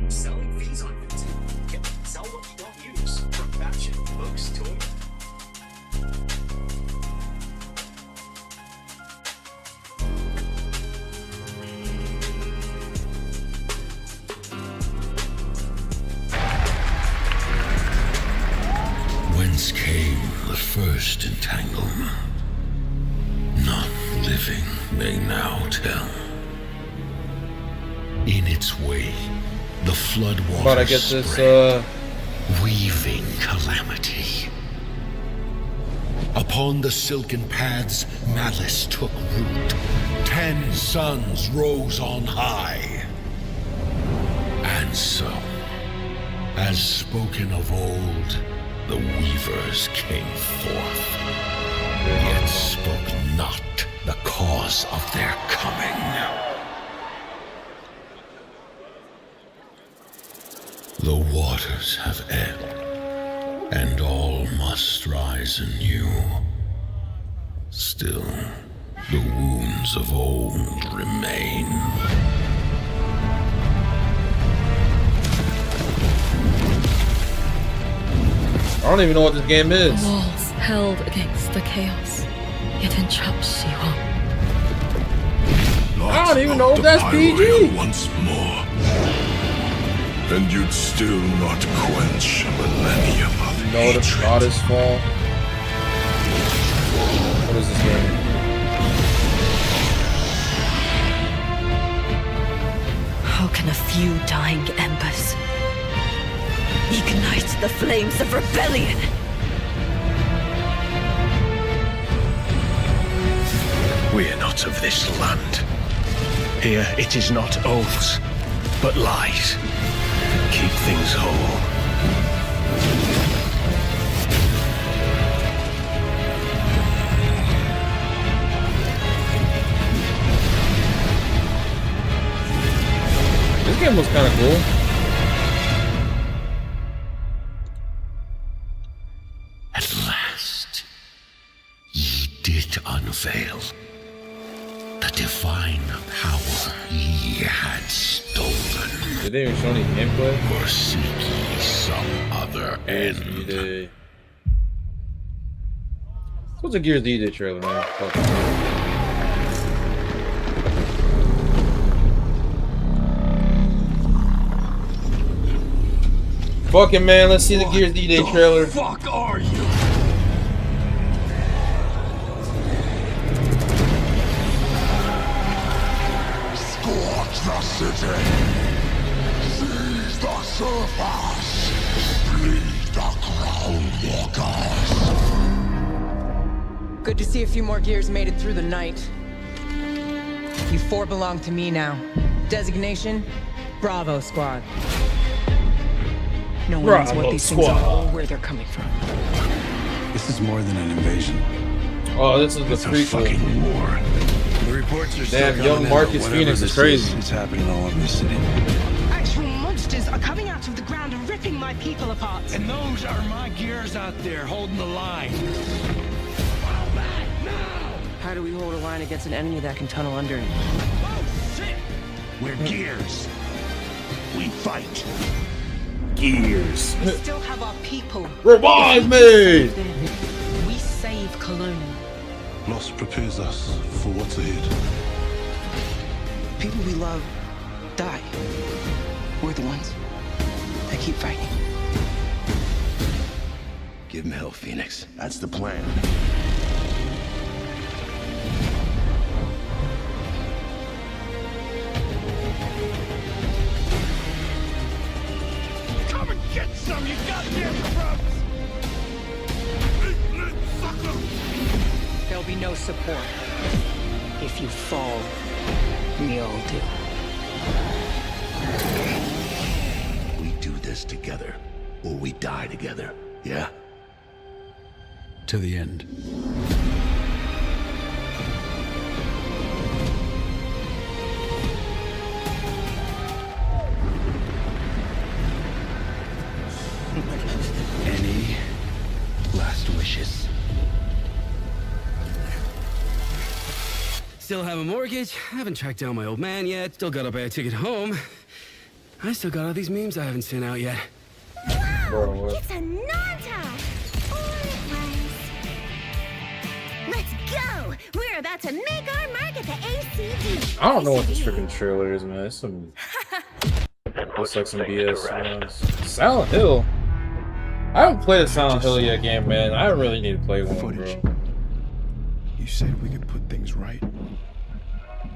Selling fees on Vinted. Sell what you don't use. From fashion, books, toys. Whence came the first entanglement? None living may now tell. In its way, the flood But I waters get this, spread, weaving calamity. Upon the silken paths, malice took root. 10 suns rose on high. And so, as spoken of old, the weavers came forth, yet spoke not the cause of their coming. The waters have ebbed, and all must rise anew. Still, the wounds of old remain. I don't even know what this game is. The walls held against the chaos, yet entraps she won. I don't even know if that's PG. Once more, and you'd still not quench a millennium of No, the hatred. goddess fall. What is this game? How can a few dying embers ignite the flames of rebellion? We are not of this land. Here it is not oaths, but lies. Keep things whole. This game was kind of cool. At last, ye did unveil the divine power ye had stolen. Did they even show any gameplay? Or seek ye some other end? D-Day. What's a Gears D-Day trailer, man? Fuck. Fucking man, let's see the Gears D-Day trailer. Fuck are you? Scorch the city. Seize the surface. Bleed the ground walkers. Good to see a few more gears made it through the night. You 4 belong to me now. Designation, Bravo Squad. No one knows what these things are or where they're coming from. This is more than an invasion. Oh, this is the It's a prequel. fucking war. The reports are Damn, still young coming in, Marcus but whatever Phoenix is this crazy. It's happening all over the city. Actual monsters are coming out of the ground and ripping my people apart. And those are my gears out there holding the line. How do we hold a line against an enemy that can tunnel under it? We're gears. We fight. Gears. We still have our people. Revive me! We save Cologne. Loss prepares us for what's ahead. People we love die. We're the ones that keep fighting. Give him hell, Phoenix. That's the plan. Come and get some, you goddamn grubs! There'll be no support. If you fall, we all do. We do this together, or we die together. Yeah? To the end. Any last wishes? Still have a mortgage, haven't tracked down my old man yet, still gotta buy a ticket home. I still got all these memes I haven't sent out yet. Bro, what? It's a Nanta! Let's go! We're about to make our mark at the ACD. I don't know what this freaking trailer is, man. It's some looks like some BS. Man. Silent Hill. I haven't played a Silent Hill yet game, man. I really need to play one, bro. You said we could put things right.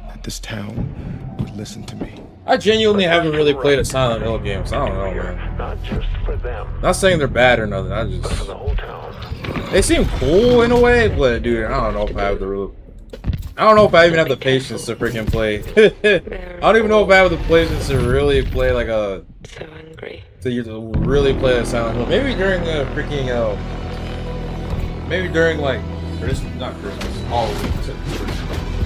That this town would listen to me. I genuinely haven't really played a Silent Hill game, so I don't know, man. Not just for them, Not saying they're bad or nothing. I but for just the whole town. they seem cool in a way, but dude, I don't know if I have the real. I don't know if I even have the patience to freaking play. I don't even know if I have the patience to really play like a. So hungry. To really play a Silent Hill. Maybe during the freaking maybe during like Christmas, not Christmas, Halloween.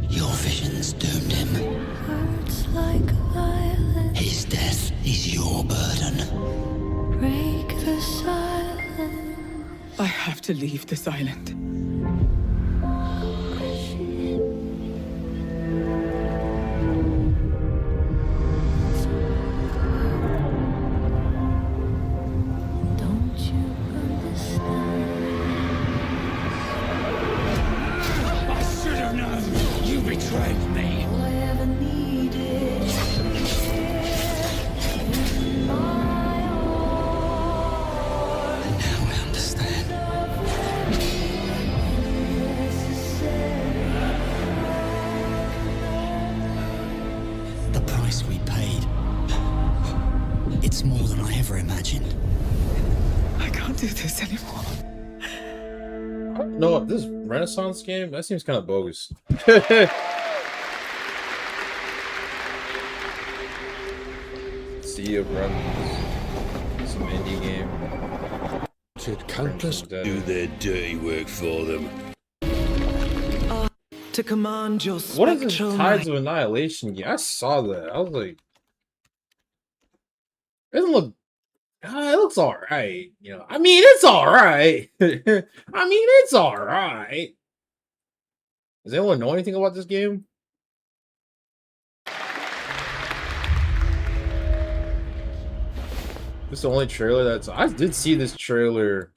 Your visions doomed him. His death is your burden. Break the silence. I have to leave this island. Don't you understand? I should have known. You betrayed me. All I ever needed in my And now I understand. The price we paid. It's more than I ever imagined. I can't do this anymore. No, this Renaissance game that seems kind of bogus. Sea of Runs, some indie game. Countless Do their dirty work for them. To command your What is this spectral Tides of Annihilation game? I saw that. I was like, it doesn't look. It looks all right. You know, I mean, it's all right. I mean, it's all right. Does anyone know anything about this game? This is the only trailer that's. I did see this trailer.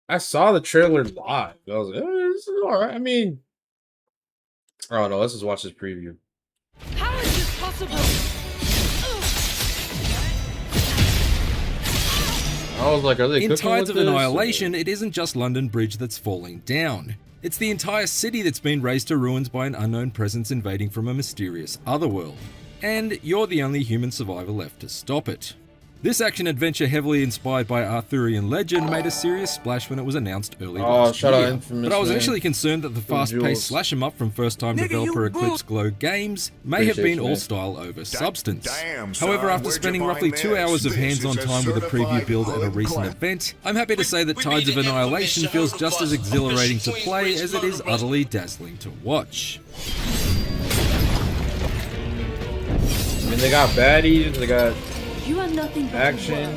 I saw the trailer live. I was like, this is all right. I mean, I don't know. Let's just watch this preview. How is this possible? I was like, are they In cooking Tides with of this? Annihilation, it isn't just London Bridge that's falling down. It's the entire city that's been razed to ruins by an unknown presence invading from a mysterious otherworld. And you're the only human survivor left to stop it. This action-adventure, heavily inspired by Arthurian legend, made a serious splash when it was announced early last shout out year. Infamous, But I was man. initially concerned that the fast-paced slash-em-up from first-time developer Eclipse Glow Games may have been all style over substance. However, after spending roughly 2 hours of hands-on time with a preview build at a recent event, I'm happy to say that Tides of Annihilation feels just as exhilarating to play as it is utterly dazzling to watch. I mean, they got baddies, they got You are nothing but action.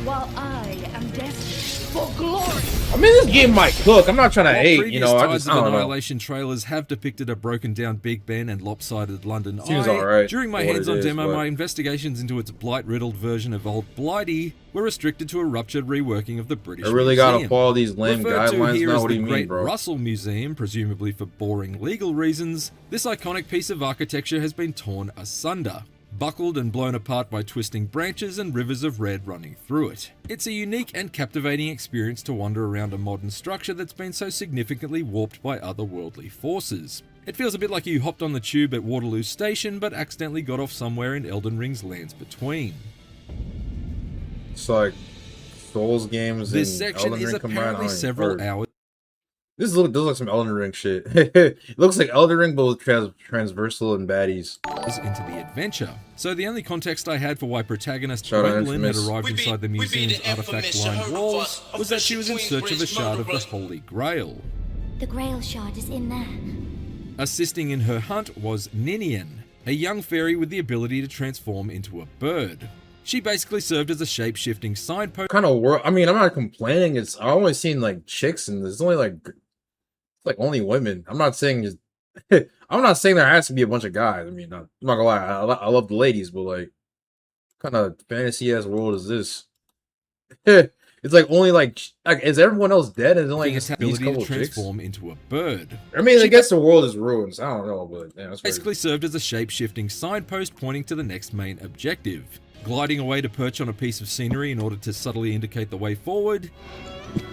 while I am destined for glory. I mean, this game might cook. I'm not trying to While hate, previous you know. I Tides just, of I don't know. Annihilation trailers have depicted a broken-down Big Ben and lopsided London Seems Eye, alright during my for what it hands-on is, demo, but- my investigations into its blight-riddled version of Old Blighty were restricted to a ruptured reworking of the British I really gotta Museum. follow these lame Referred to guidelines here now. as What do the you mean, Great bro? Russell Museum, presumably for boring legal reasons, this iconic piece of architecture has been torn asunder, buckled and blown apart by twisting branches and rivers of red running through it. It's a unique and captivating experience to wander around a modern structure that's been so significantly warped by otherworldly forces. It feels a bit like you hopped on the tube at Waterloo Station but accidentally got off somewhere in Elden Ring's lands between. It's like Souls games. This and section Elden is Ring combined. apparently I don't several even- hours This does look like some Elden Ring shit. It looks like Elden Ring, but with transversal and baddies. into the adventure. So the only context I had for why protagonist Shout out Gwendolyn had Infamous. arrived inside the museum's artifact-lined walls was that she was in search of a shard of the Holy Grail. The Grail Shard is in there. Assisting in her hunt was Ninian, a young fairy with the ability to transform into a bird. She basically served as a shape-shifting signpost. Kind of world. I mean, I'm not complaining. It's I always seen like chicks, and there's only like only women. I'm not saying just. I'm not saying there has to be a bunch of guys. I mean, I'm not gonna lie. I love the ladies, but like, what kind of fantasy ass world is this? It's like only like is everyone else dead? And only Its like these ability couple to chicks? transform into a bird. I mean, I guess the world is ruined. So I don't know, but yeah, that's Basically served as a shape-shifting signpost pointing to the next main objective. Gliding away to perch on a piece of scenery in order to subtly indicate the way forward.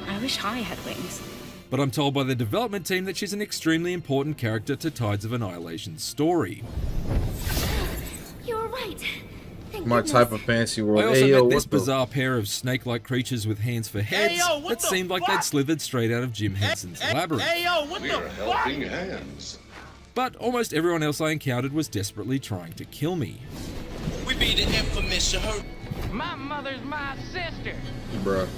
I wish I had wings. But I'm told by the development team that she's an extremely important character to Tides of Annihilation's story. You're right. Thank my goodness. type of fantasy world. I also Hey, yo, met this what the- bizarre pair of snake-like creatures with hands for heads that seemed like they'd slithered straight out of Jim Henson's Labyrinth. We're helping hands. But almost everyone else I encountered was desperately trying to kill me. We be the infamous her. My mother's my sister. Bruh.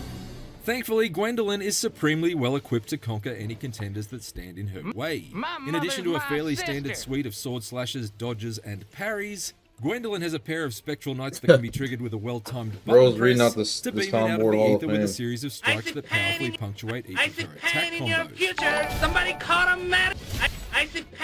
Thankfully, Gwendolyn is supremely well equipped to conquer any contenders that stand in her way. In addition to a fairly standard suite of sword slashes, dodges, and parries, Gwendolyn has a pair of spectral knights that can be triggered with a well-timed Bro's button reading press out this to beam it Tom out of Ward the Hall of ether with a Fame. series of strikes that powerfully punctuate each of her attack combos. Future. Somebody caught a mat.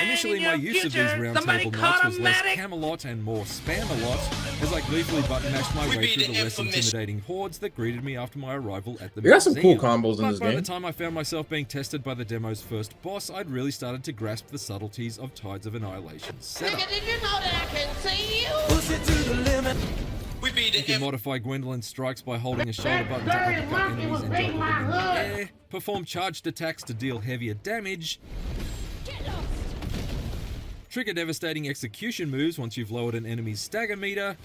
Initially, my use of these round table knights was less Camelot and more Spam-a-lot, as I gleefully button mashed my way through the less intimidating hordes that greeted me after my arrival at the You got some cool museum. combos in But this by game. the time I found myself being tested by the demo's first boss, I'd really started to grasp the subtleties of Tides of Annihilation's setup. Did you know that I can see you? Push it to the limit. We be You can modify Gwendolyn's strikes by holding a shoulder button to uppercut enemies and juggle them in the air, perform charged attacks to deal heavier damage, trigger devastating execution moves once you've lowered an enemy's stagger meter,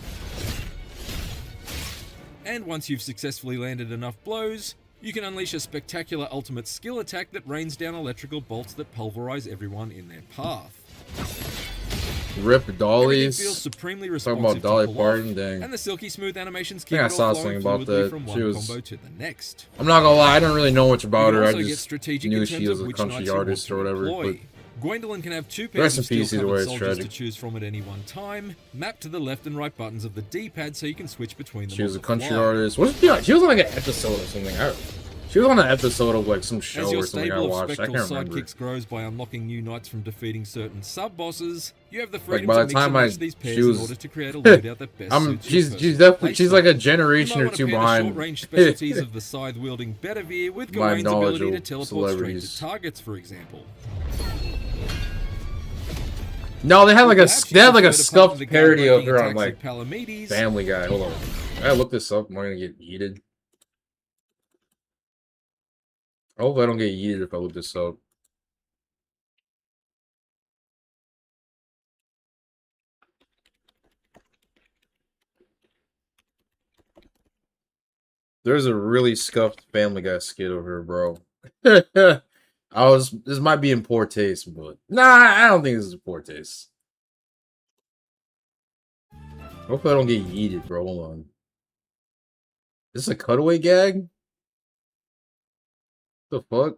and once you've successfully landed enough blows, you can unleash a spectacular ultimate skill attack that rains down electrical bolts that pulverize everyone in their path. Rip Dollies. Feels supremely Talking responsive about Dolly to pull Parton, off, dang. and the silky smooth animations I keep think I it saw all something flowing about fluidly that. from She one was. combo to the next. I'm not gonna lie, I don't really know much about You her. can I also get just strategic knew in she terms was of a which country knights you artist or want to whatever. employ. Gwendolyn can have two Rest pairs in of peace, either way, steel-covered it's soldiers to tragic. choose from at any one time, mapped to the left and right buttons of the D-pad so you can switch between them. She was on a the country fly. artist. What she was on like an episode or something. She was on an episode of like some As show your or something I stable of watched. I spectral can't remember. sidekicks grows by unlocking new knights from defeating certain sub-bosses, you have the Like freedom by to the mix and time match these pairs she was, in order to create a loadout that best suits your she's personal definitely playstyle. like a You generation might or want to two pair the behind. short-range specialties of the scythe-wielding Bedivere with My Gawain's knowledge ability to of teleport straight celebrities. to targets, for example. No, they had like Perhaps they had like you a prefer to scuffed partner the parody of groundbreaking her on attacks like of Palamedes. Family Guy. Hold on, I look this up. Am I gonna get yeeted? I hope I don't get yeeted if I look this up. There's a really scuffed Family Guy skit over here, bro. This might be in poor taste, but nah, I don't think this is poor taste. Hopefully I don't get yeeted, bro. Hold on. Is this a cutaway gag? The fuck?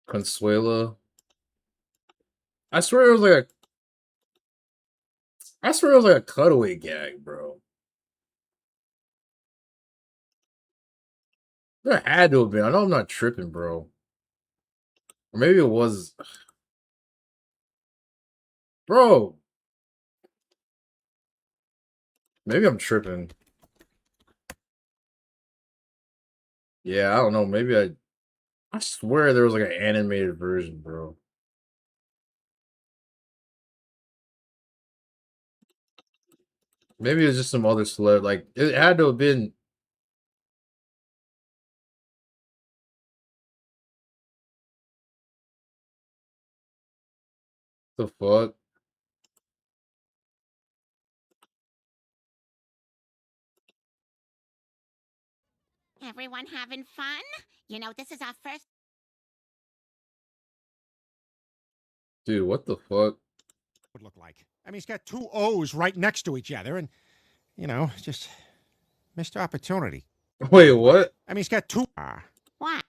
Consuela. I swear it was like a cutaway gag, bro. There had to have been. I know I'm not tripping, bro. Or maybe it was. Bro. Maybe I'm tripping. Yeah, I don't know. Maybe I swear there was like an animated version, bro. Maybe it was just some other celeb. Like, it had to have been. The fuck? Everyone having fun? You know, this is our first. Dude, what the fuck? Would look like. I mean, he's got two O's right next to each other, and you know, just missed opportunity. Wait, what? I mean, he's got two. What?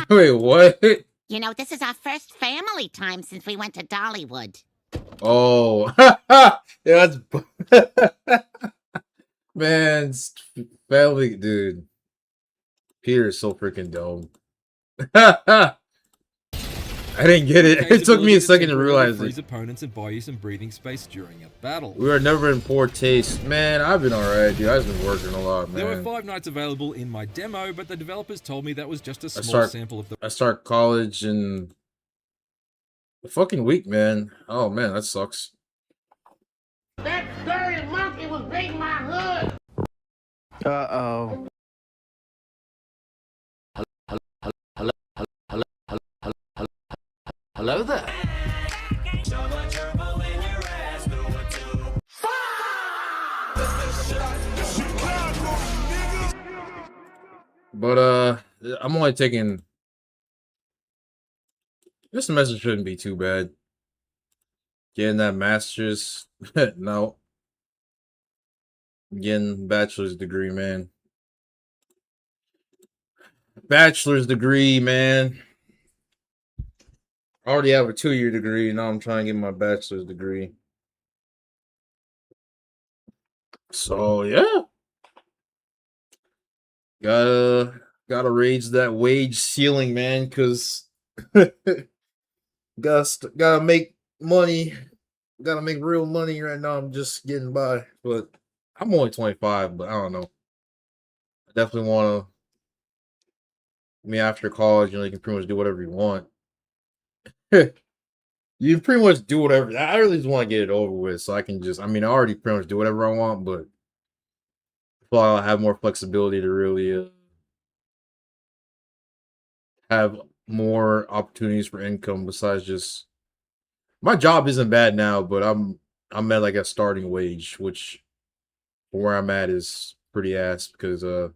Wait, what? You know, this is our first family time since we went to Dollywood. Oh, yeah, that's man, family, dude. Peter is so freaking dumb. I didn't get it. It took me a second to realize freeze it. opponents and buy you some breathing space during a battle. We are never in poor taste. Man, I've been alright, dude. I've been working a lot, man. There were 5 nights available in my demo, but the developers told me that was just a small sample of the... I start college in a fucking week, man. Oh, man, that sucks. That dirty monkey was beating my hood. Uh-oh. Hello there. But I'm only taking this semester shouldn't be too bad. Getting that master's, no. Getting bachelor's degree, man. Bachelor's degree, man. I already have a 2-year degree. Now I'm trying to get my bachelor's degree. So yeah, gotta raise that wage ceiling, man, because gotta make money. Gotta make real money right now. I'm just getting by, but I'm only 25. But I don't know. I definitely want to. I mean, after college, you know, you can pretty much do whatever you want. You can pretty much do whatever. I really just want to get it over with, so I can just. I mean, I already pretty much do whatever I want, but I feel like I'll have more flexibility to really have more opportunities for income besides just. My job isn't bad now, but I'm at like a starting wage, which where I'm at is pretty ass because well,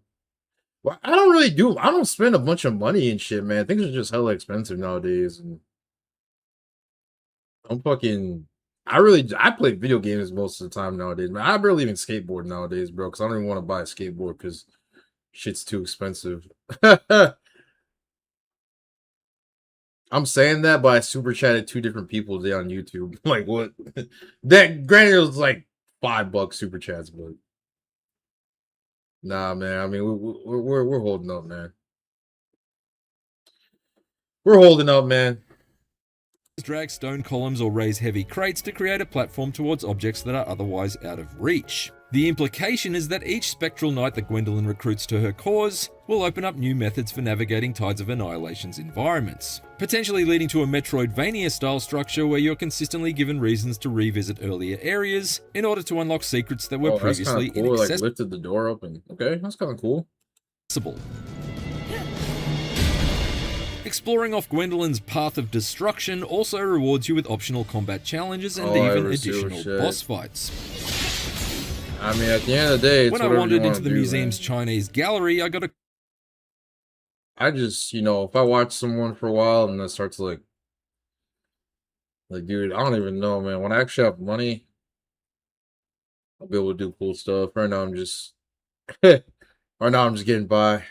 I don't spend a bunch of money and shit, man. Things are just hella expensive nowadays, and I play video games most of the time nowadays, man. I barely even skateboard nowadays, bro, because I don't even want to buy a skateboard because shit's too expensive. I'm saying that, but I super chatted 2 different people today on YouTube. Like, what? That granted, it was like $5 super chats, but nah, man. I mean, we're holding up, man. We're holding up, man. Drag stone columns or raise heavy crates to create a platform towards objects that are otherwise out of reach. The implication is that each spectral knight that Gwendolyn recruits to her cause will open up new methods for navigating Tides of Annihilation's environments, potentially leading to a Metroidvania-style structure where you're consistently given reasons to revisit earlier areas in order to unlock secrets that were previously cool. inaccessible. Like, lifted the door open. Okay, that's kind of cool. Exploring off Gwendolyn's path of destruction also rewards you with optional combat challenges and even additional boss fights. I mean, at the end of the day, it's when I wandered into the museum's Chinese gallery, I just, you know, if I watch someone for a while and then start to like, dude, I don't even know, man. When I actually have money, I'll be able to do cool stuff. Right now, I'm just getting by.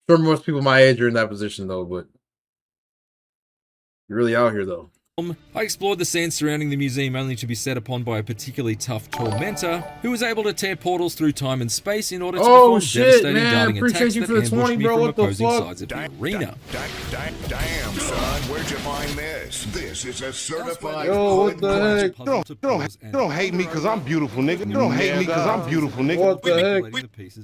Sure, most people my age are in that position though, but you're really out here though. I explored the sand surrounding the museum only to be set upon by a particularly tough tormentor who was able to tear portals through time and space in order to perform devastating darting attacks that ambushed me from opposing sides of the arena. Damn, son, where'd you find this? This is a certified. Yo, what the heck? You don't hate me because I'm beautiful, nigga. You don't hate me because I'm beautiful, nigga. What the heck?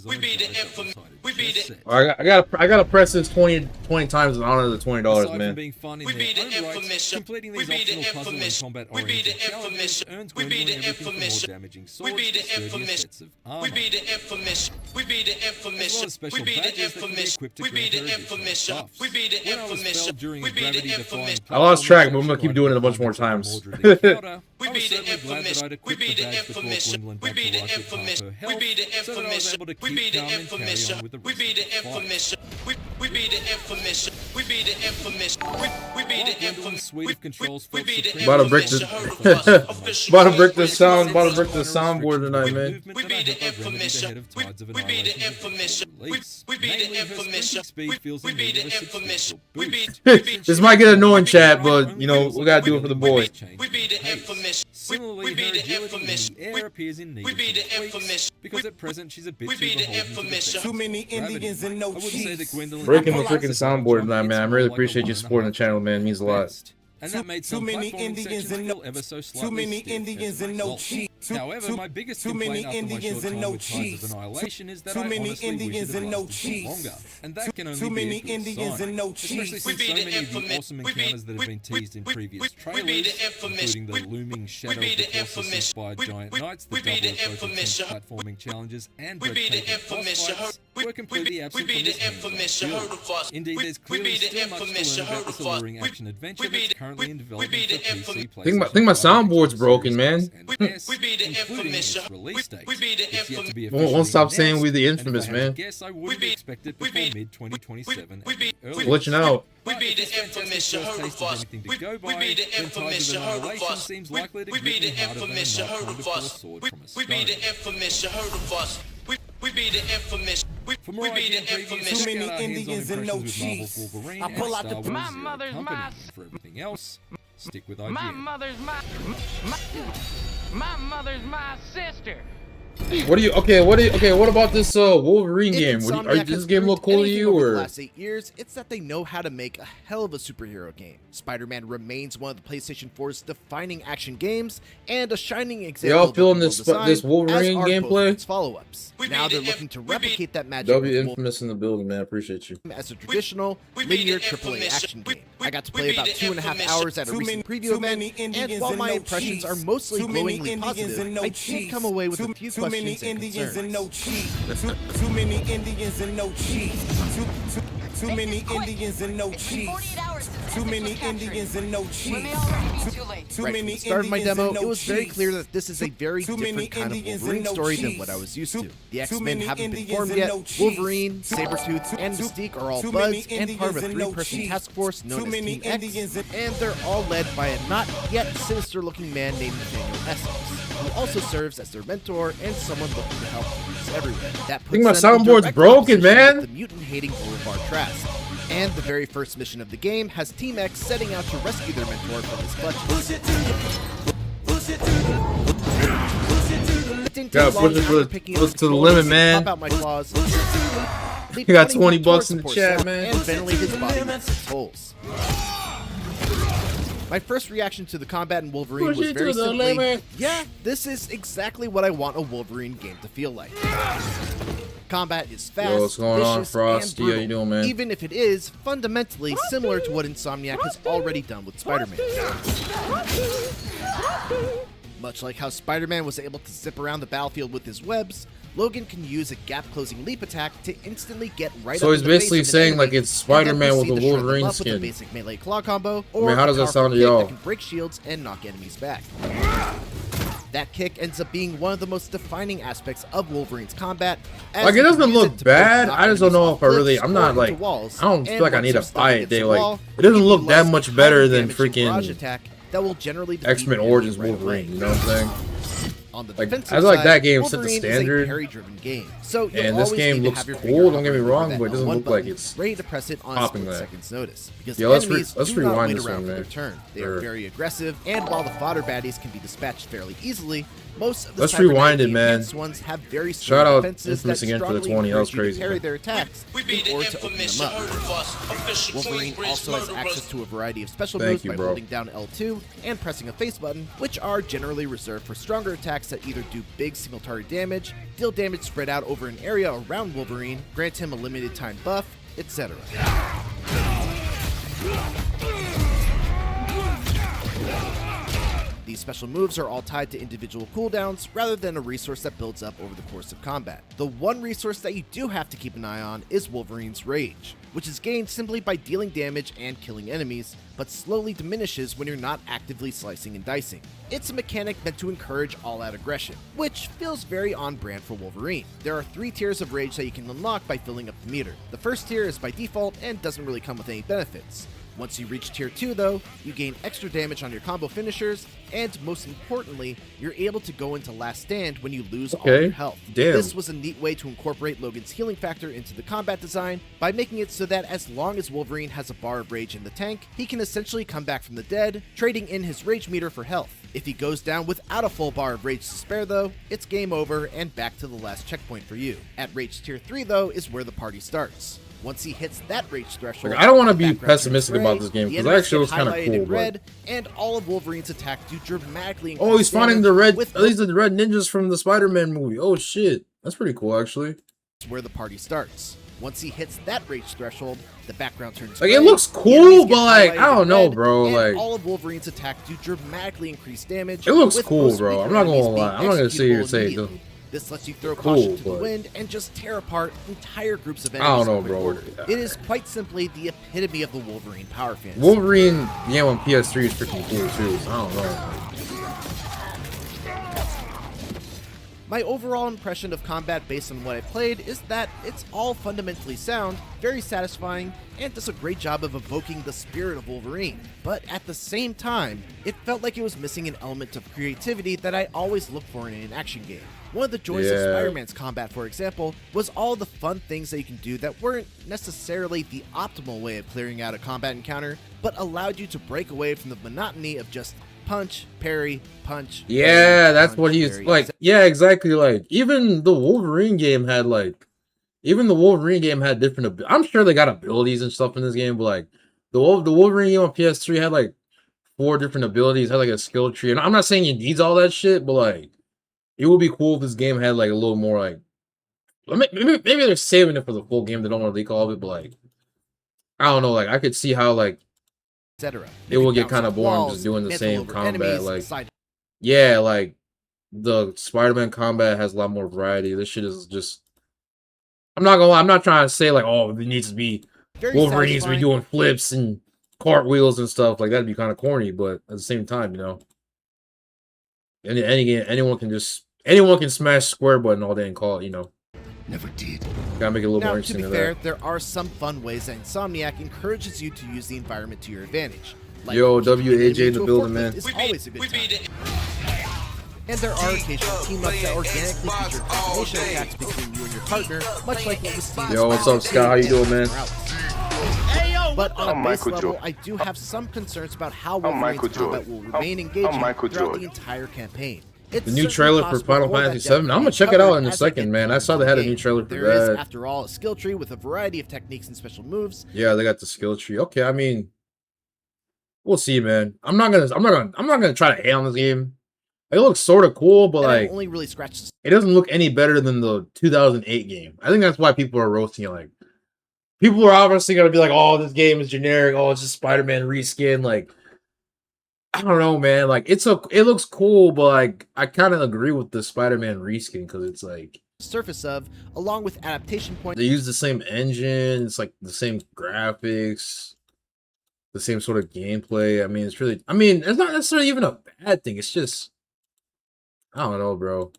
We be the infamous. We be the. I gotta press this 20 times in honor of the $20, man. We be the infamous. We be the infamous. We be the infamous. We be the infamous. We be the infamous. We be the infamous. We be the infamous. We be the infamous. We be the infamous. We be the infamous. We be the infamous. I lost track, but I'm gonna keep doing it a bunch more times. We be the infamous. We be the infamous. We be the infamous. We be the infamous. We be the infamous. We be the infamous. We be the infamous. We be the infamous. We be the infamous. Suite of controls we be the About to break the soundboard tonight, man. We be the infamous. We be the infamous. We be the infamous. We be the infamous. We be. This might get annoying, chat, but you know we gotta do it for the boy. We be the infamous. Similarly, her agility in the air appears in need. We be the infamous. Because at present she's a bit We too be the beholden to the infamous. effects Too of many gravity. Indians and no I wouldn't say that Gwendolyn Breaking the freaking soundboard tonight, man. I really appreciate you supporting the channel, man. It means a lot. And that made some platforming sections feel ever so slightly stiff as a result. However, my biggest complaint after my short time with Tides of Annihilation is that I honestly wish it had lasted a bit longer. And that can only be a good sign, especially since so many of the awesome encounters that have been teased in previous trailers, including the looming shadow of the Colossus-inspired giant knights, the double of both intense platforming challenges, and breathtaking boss fights, were completely absent from this game. Indeed, there's clearly still much to learn about this alluring action-adventure that's currently in development for PC, PlayStation. I think my soundboard's broken, man. Including its release date. It's yet to be Won't stop saying we the infamous, man. I guess I wouldn't expect it before mid-2027. Glitching out. We be the infamous. You heard of us. We be the infamous. You heard of us. We be the infamous. You heard of us. We be the infamous. You heard of us. We be the infamous. We be the infamous. Too many Indians and no cheese. I pull out the my mother's my. For everything else, stick with IGN. My mother's my mother's my sister. What do you? Okay, what about this Wolverine game? Does this game look cool to you, or? The last 8 years, it's that they know how to make a hell of a superhero game. Spider-Man remains one of the PlayStation 4's defining action games and a shining example. Y'all feeling this Wolverine gameplay? Its follow-ups. Now they're looking to replicate that magic. W Infamous in the building, man. I appreciate you. As a traditional linear AAA action game. I got to play about 2.5 hours at a recent preview event, and while my impressions are mostly glowingly positive, I did come away with a few questions and concerns. Too many Indians and no cheese. Too many Indians and no cheese. Too many Indians and no cheese. Right from the start of my demo, it was very clear that this is a very different kind of Wolverine story than what I was used to. The X-Men haven't been formed yet. Wolverine, Sabretooth, and Mystique are all buds and part of a 3-person task force known as Team X, and they're all led by a not yet sinister-looking man named Nathaniel Essex, who also serves as their mentor and someone looking to help humans everywhere. That puts I think my them in soundboard's direct broken, opposition man. with the mutant-hating Boulevard Trask. And the very first mission of the game has Team X setting out to rescue their mentor from his clutches. Gotta push it to the limit, man. Pop out my claws, You got 20 bucks in the chat, man. And ventilate his body with 6 holes. My first reaction to the combat in Wolverine was very simply, yeah, this is exactly what I want a Wolverine game to feel like. Combat is fast, Yo, what's going on, vicious, Frosty? and brutal, How you doing, man? even if it is fundamentally similar to what Insomniac has already done with Spider-Man. Much like how Spider-Man was able to zip around the battlefield with his webs, Logan can use a gap-closing leap attack to instantly get right So up he's in the face basically of an saying enemy, like it's and then Spider-Man with proceed a to shred them Wolverine up with a skin. basic melee claw combo, I mean, or how does a that sound to powerful kick y'all? that can break shields and knock enemies back. That kick ends up being one of the most defining aspects of Wolverine's combat. Like, it doesn't look bad. I just don't know if I really. I'm not like. I don't feel like I need to buy it. They like. It doesn't look that much better than freaking that will generally X-Men Origins Wolverine. You know what I'm saying? On the Like, defensive I like side, that game set the Wolverine standard, is a parry-driven game, so you'll and this always game need to looks have your cool. finger Don't get me on wrong, that but it doesn't one look like button, it's ready to press it on a popping split that. second's notice. Because Yeah, the let's enemies let's do not rewind wait this around one, for man. their turn. They Sure. are very aggressive, and while the fodder baddies can be dispatched fairly easily, most of the Let's cybernetically rewind it, man. enhanced ones have very Shout strong out defenses that Infamous again for the strongly 20. That was encourage you to crazy, parry man. their attacks in order to open them up. Wolverine also has access to a variety of special Thank moves you, by bro. holding down L2 and pressing a face button, which are generally reserved for stronger attacks that either do big single target damage, deal damage spread out over an area around Wolverine, grant him a limited time buff, etc. These these special moves are all tied to individual cooldowns rather than a resource that builds up over the course of combat. The one resource that you do have to keep an eye on is Wolverine's Rage, which is gained simply by dealing damage and killing enemies, but slowly diminishes when you're not actively slicing and dicing. It's a mechanic meant to encourage all-out aggression, which feels very on-brand for Wolverine. There are 3 tiers of Rage that you can unlock by filling up the meter. The first tier is by default and doesn't really come with any benefits. Once you reach tier 2 though, you gain extra damage on your combo finishers, and most importantly, you're able to go into last stand when you lose all your health. This was a neat way to incorporate Logan's healing factor into the combat design by making it so that as long as Wolverine has a bar of rage in the tank, he can essentially come back from the dead, trading in his rage meter for health. If he goes down without a full bar of rage to spare though, it's game over and back to the last checkpoint for you. At rage tier 3 though is where the party starts. Once he hits that rage threshold, like, I don't want to be pessimistic about this game because actually it was kind of cool. Red, and all of Wolverine's attacks do dramatically. Oh, he's finding the red. At least the red ninjas from the Spider-Man movie. Oh shit, that's pretty cool actually. It's where the party starts. Once he hits that rage threshold, the background turns like red, it looks cool, but like I don't know, bro. Like all of Wolverine's attacks do dramatically increase damage. It looks cool, bro. I'm not gonna lie. I'm not gonna sit here and say it. This lets you throw caution to the wind and just tear apart entire groups of enemies. I don't know, bro. It is quite simply the epitome of the Wolverine power fantasy. Wolverine, yeah, on PS3 is freaking cool too. So I don't know. My overall impression of combat based on what I played is that it's all fundamentally sound, very satisfying, and does a great job of evoking the spirit of Wolverine. But at the same time, it felt like it was missing an element of creativity that I always look for in an action game. One of the joys of Spider-Man's combat, for example, was all the fun things that you can do that weren't necessarily the optimal way of clearing out a combat encounter, but allowed you to break away from the monotony of just punch, parry, punch. Yeah, parry, that's punch, what he's parry. like. Yeah, exactly. Like even the Wolverine game had different. I'm sure they got abilities and stuff in this game, but like the Wolverine game on PS3 had like 4 different abilities, had like a skill tree, and I'm not saying it needs all that shit, but like it would be cool if this game had like a little more like. Maybe they're saving it for the full game. They don't want to leak all of it, but like I don't know. Like I could see how like. Etc. It will get kind of boring just doing the same combat. Like, yeah, like the Spider-Man combat has a lot more variety. This shit is just. I'm not gonna lie. I'm not trying to say like, oh, it needs to be Wolverine needs to be doing flips and cartwheels and stuff like that'd be kind of corny. But at the same time, you know, anyone can smash square button all day and call it, you know. Never did. Gotta make it a little now, more interesting. To be fair, there are some fun ways that Insomniac encourages you to use the environment to your advantage. Like yo, WAJ in the building, man. Is always a good time. And there are occasional team-ups that organically feature combination attacks between you and your partner, much like what we see. Yo, what's up, Scott? How you doing, man? But on a base level, I do have some concerns about how Wolverine's combat will remain engaging throughout the entire campaign. The new trailer for Final Fantasy VII. I'm gonna check it out in a second, man. I saw they had a new trailer for that. There is, after all, a skill tree with a variety of techniques and special moves. Yeah, they got the skill tree. Okay, I mean, we'll see, man. I'm not gonna try to hate on this game. It looks sort of cool, but like, only really scratches. It doesn't look any better than the 2008 game. I think that's why people are roasting it. Like, people are obviously gonna be like, "Oh, this game is generic. Oh, it's just Spider-Man reskin." Like, I don't know, man. Like, it looks cool, but like, I kind of agree with the Spider-Man reskin because it's like surface of, along with adaptation points. They use the same engine. It's like the same graphics, the same sort of gameplay. I mean, it's not necessarily even a bad thing. It's just, I don't know, bro.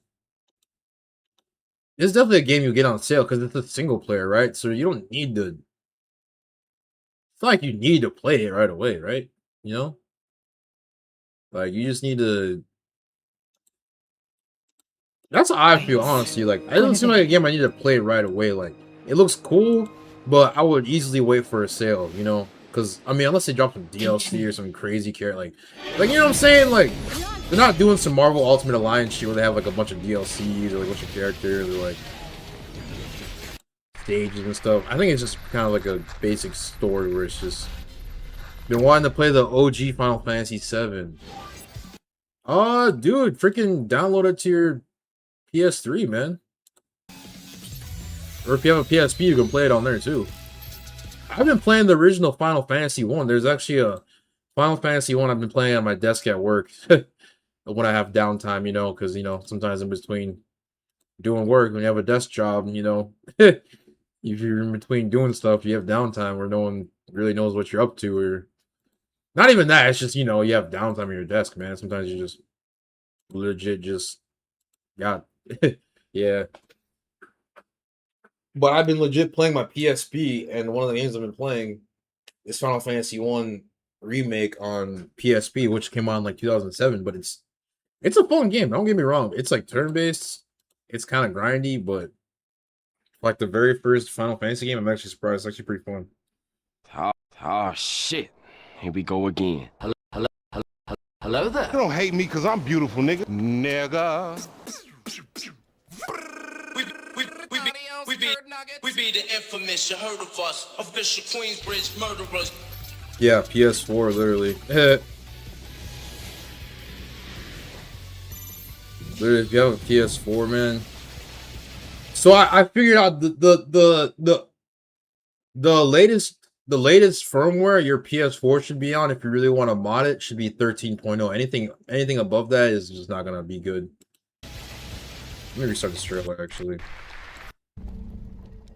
It's definitely a game you get on sale because it's a single player, right? So you don't need to. It's not like you need to play it right away, right? You know. Like, you just need to... That's how I feel, honestly. Like, it doesn't seem like a game I need to play right away. Like, it looks cool, but I would easily wait for a sale, you know? Because, I mean, unless they drop some DLC or some crazy character, like, you know what I'm saying? Like, they're not doing some Marvel Ultimate Alliance shit where they have, like, a bunch of DLCs or, like, a bunch of characters or, like, stages and stuff. I think it's just kind of like a basic story where it's just... Been wanting to play the OG Final Fantasy VII. Dude, freaking download it to your PS3, man. Or if you have a PSP, you can play it on there too. I've been playing the original Final Fantasy 1. There's actually a Final Fantasy 1 I've been playing on my desk at work. when I have downtime, you know, because, you know, sometimes in between doing work, when you have a desk job, you know, if you're in between doing stuff, you have downtime where no one really knows what you're up to, or not even that. It's just, you know, you have downtime on your desk, man. Sometimes you just legit just got, yeah. But I've been legit playing my PSP, and one of the games I've been playing is Final Fantasy 1 remake on PSP, which came out in like 2007. But it's a fun game. Don't get me wrong. It's like turn based. It's kind of grindy, but like the very first Final Fantasy game, I'm actually surprised. It's actually pretty fun. Oh shit! Here we go again. Hello there. You don't hate me because I'm beautiful, nigga. Nigga. We be the infamous, you heard of us, official Queensbridge murderers. Yeah, PS4, literally. Literally, if you have a PS4, man. So I figured out the latest firmware your PS4 should be on, if you really want to mod it, should be 13.0. Anything above that is just not gonna be good. Let me restart this trailer actually.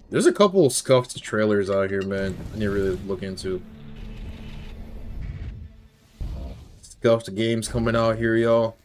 There's a couple of scuffed trailers out here, man. I need to really look into. Scuffed games coming out here, y'all.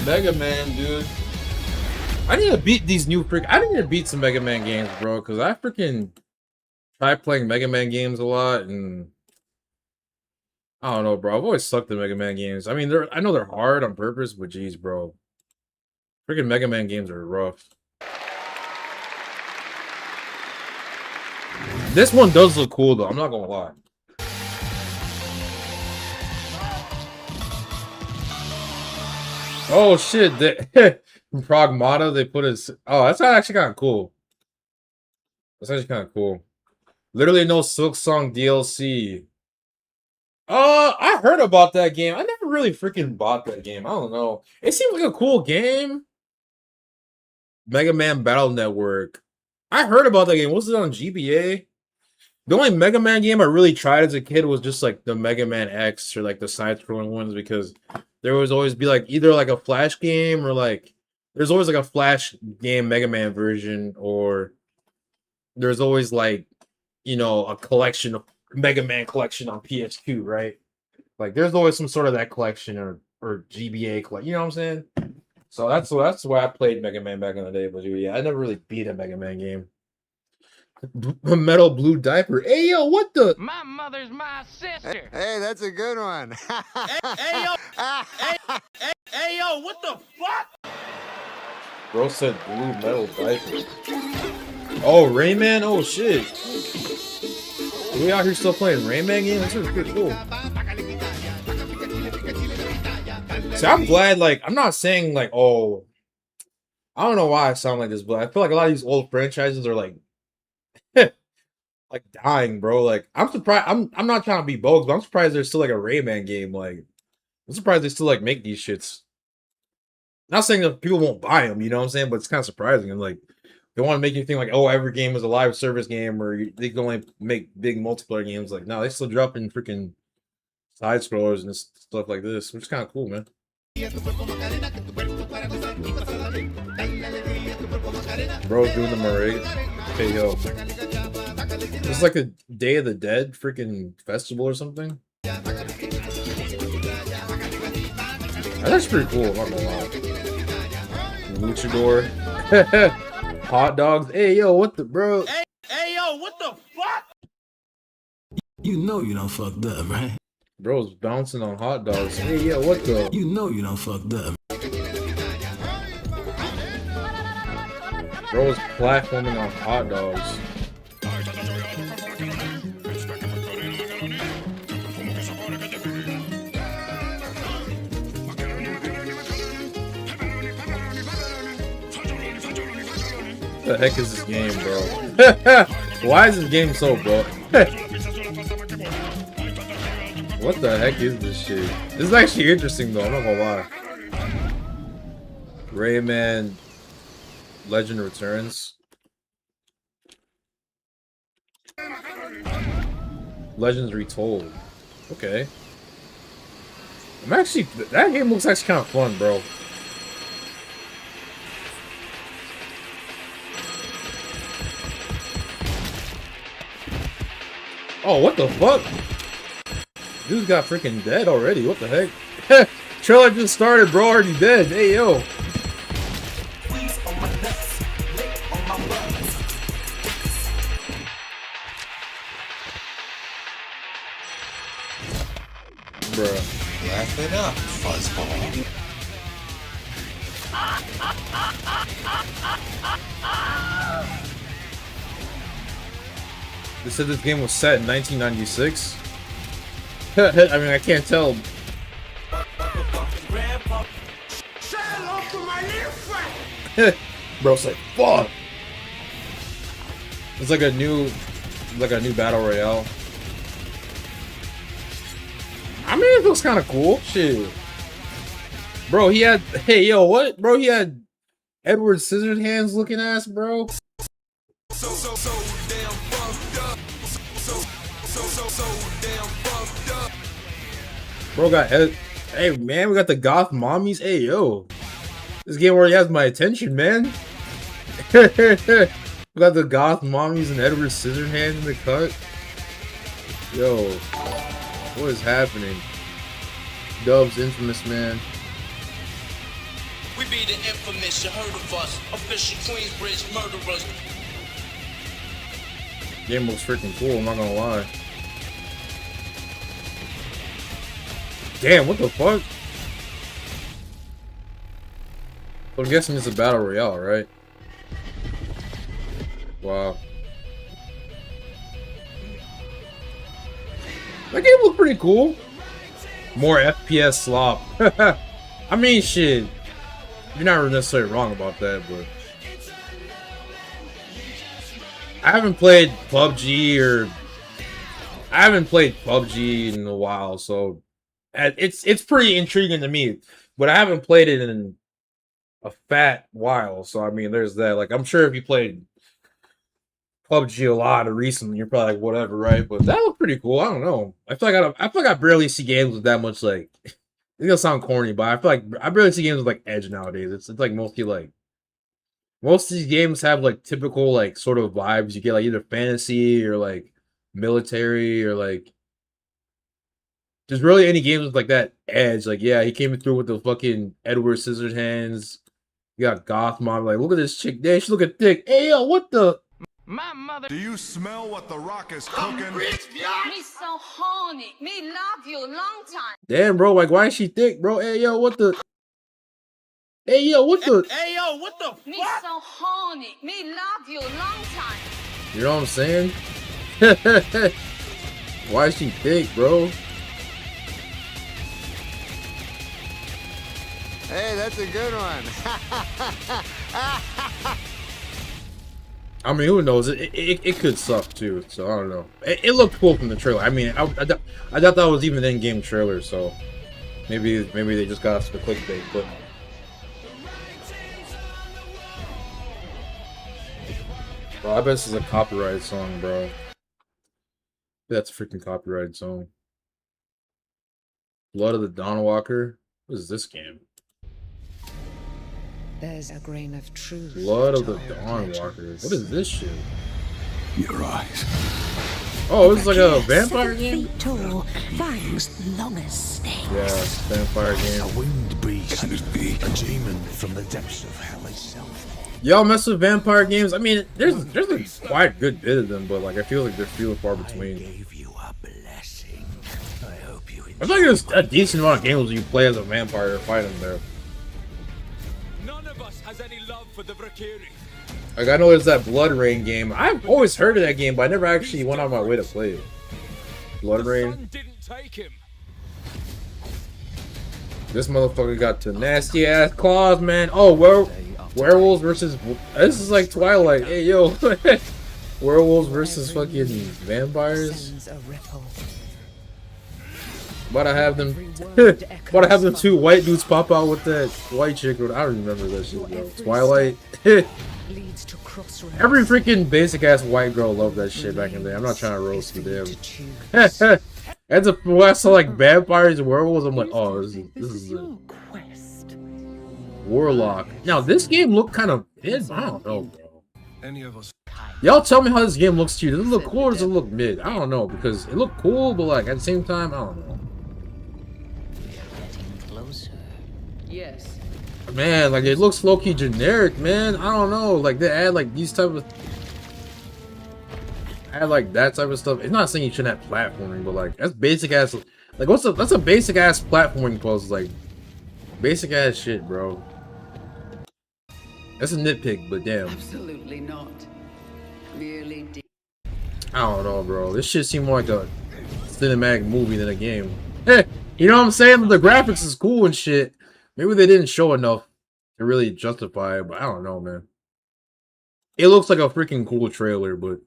Mega Man, dude. I need to beat these new I need to beat some Mega Man games, bro, because I freaking try playing Mega Man games a lot, and I don't know, bro. I've always sucked at Mega Man games. I mean, I know they're hard on purpose, but geez, bro. Freaking Mega Man games are rough. This one does look cool, though. I'm not gonna lie. Oh shit! From Pragmata, they put his. Oh, that's actually kind of cool. That's actually kind of cool. Literally no Silk Song DLC. I heard about that game. I never really freaking bought that game. I don't know. It seemed like a cool game. Mega Man Battle Network. I heard about that game. Was it on GBA? The only Mega Man game I really tried as a kid was just like the Mega Man X or like the side-scrolling ones, because there would always be like either like a Flash game or like there's always like a Flash game Mega Man version, or there's always like, you know, a collection of Mega Man collection on PS2, right? Like there's always some sort of that collection or GBA collection, you know what I'm saying? So that's why I played Mega Man back in the day. But yeah, I never really beat a Mega Man game. Metal Blue Diaper. Hey yo, what the? My mother's my sister. Hey, that's a good one. Hey yo, hey yo, what the fuck? Bro said Blue Metal Diaper. Oh, Rayman. Oh shit. We out here still playing Rayman games? That's really pretty cool. See, I'm glad, like, I'm not saying, like, oh, I don't know why I sound like this, but I feel like a lot of these old franchises are, like, like dying, bro. Like I'm surprised. I'm not trying to be bogus, but I'm surprised there's still like a Rayman game. Like I'm surprised they still like make these shits. Not saying that people won't buy them, you know what I'm saying? But it's kind of surprising. And like they want to make you think like, oh, every game is a live service game, or they can only make big multiplayer games. Like no, they still drop in freaking side scrollers and stuff like this, which is kind of cool, man. Bro's doing the Marie. Hey yo, it's like a Day of the Dead freaking festival or something. That's pretty cool. I'm not gonna lie. Luchador, hot dogs. Hey yo, what the bro? Hey, yo, what the fuck? You know you done fucked up, right? Bro's bouncing on hot dogs. Hey yo, what the? You know you done fucked up. Bro's platforming on hot dogs. What the heck is this game, bro? Why is this game so broke? What the heck is this shit? This is actually interesting though, I'm not gonna lie. Rayman Legend Returns. Legends Retold. Okay. I'm actually, that game looks actually kind of fun, bro. Oh, what the fuck? Dude got freaking dead already. What the heck? Trailer just started, bro. Already dead. Hey, yo. Bruh. Laugh it up, fuzzball. They said this game was set in 1996. I mean, I can't tell. Bro's like, fuck. It's like a new battle royale. I mean, it looks kind of cool. Shit. Bro, he had, hey, yo, what? Bro, he had Edward Scissorhands looking ass, bro. Bro got, hey, man, we got the goth mommies. Hey, yo. This game already has my attention, man. We got the goth mommies and Edward Scissorhands in the cut. Yo. What is happening? Dub's infamous, man. We be the infamous, you heard of us. Official Queensbridge murderers. Game looks freaking cool, I'm not gonna lie. Damn, what the fuck? I'm guessing it's a battle royale, right? Wow. That game looked pretty cool. More FPS slop. I mean, shit. You're not necessarily wrong about that, but I haven't played PUBG in a while, so it's pretty intriguing to me. But I haven't played it in a fat while, so I mean, there's that. Like, I'm sure if you played PUBG a lot recently, you're probably like, whatever, right? But that looked pretty cool. I don't know. I feel like I barely see games with that much, like, it's gonna sound corny, but I feel like I barely see games with like edge nowadays. It's like mostly like most of these games have like typical like sort of vibes. You get like either fantasy or like military or like there's really any games with like that edge. Like, yeah, he came through with the fucking Edward Scissorhands. You got Goth Mom. Like, look at this chick. Damn, she looking thick. Hey, yo, what the? My mother. Do you smell what the Rock is cooking? Me so horny. Me love you long time. Damn, bro. Like, why is she thick, bro? Hey, yo, what the? Hey, yo, what the? Hey, yo, what the fuck? Me so horny. Me love you long time. You know what I'm saying? Why is she thick, bro? Hey, that's a good one. I mean, who knows? It could suck too. So I don't know. It looked cool from the trailer. I mean, I thought that was even in-game trailer. So maybe they just got us the clickbait. But bro, I bet this is a copyrighted song, bro. That's a freaking copyrighted song. Blood of the Dawn Walker. What is this game? There's a grain of truth. Blood of the Dawn Walker. What is this shit? Your eyes. Oh, it's like a vampire 7 game? feet tall, fangs long as snakes. Yeah, it's a vampire game. A winged beast. Can it be a demon from the depths of hell itself? Y'all mess with vampire games? I mean, there's a quite good bit of them, but like I feel like they're few and far between. I feel like there's a decent amount of games you play as a vampire or fight them there. None of us has any love for the Valkyrie. Like I know there's that Blood Rain game. I've always heard of that game, but I never actually went on my way to play it. Blood Rain. Didn't take him. This motherfucker got two nasty ass claws, man. Oh, werewolves versus. This is like Twilight. Hey yo, werewolves versus fucking vampires. About to have them two white dudes pop out with that white chick. I don't remember that shit, bro. Twilight. Every freaking basic ass white girl loved that shit back in the day. I'm not trying to roast the damn. As when I saw like vampires and werewolves, I'm like, oh, this is a Warlock. Now this game looked kind of. I don't know, bro. Any of us? Y'all tell me how this game looks to you. Does it look cool or does it look mid? I don't know because it looked cool, but like at the same time, I don't know. Yes. Man, like it looks low-key generic, man. I don't know. Like they add like these type of like that type of stuff. It's not saying you shouldn't have platforming, but like that's basic ass. Like that's a basic ass platforming pose. Like basic ass shit, bro. That's a nitpick, but damn. Absolutely not. Merely I don't know, bro. This shit seemed more like a cinematic movie than a game. You know what I'm saying? The graphics is cool and shit. Maybe they didn't show enough to really justify it, but I don't know, man. It looks like a freaking cool trailer, but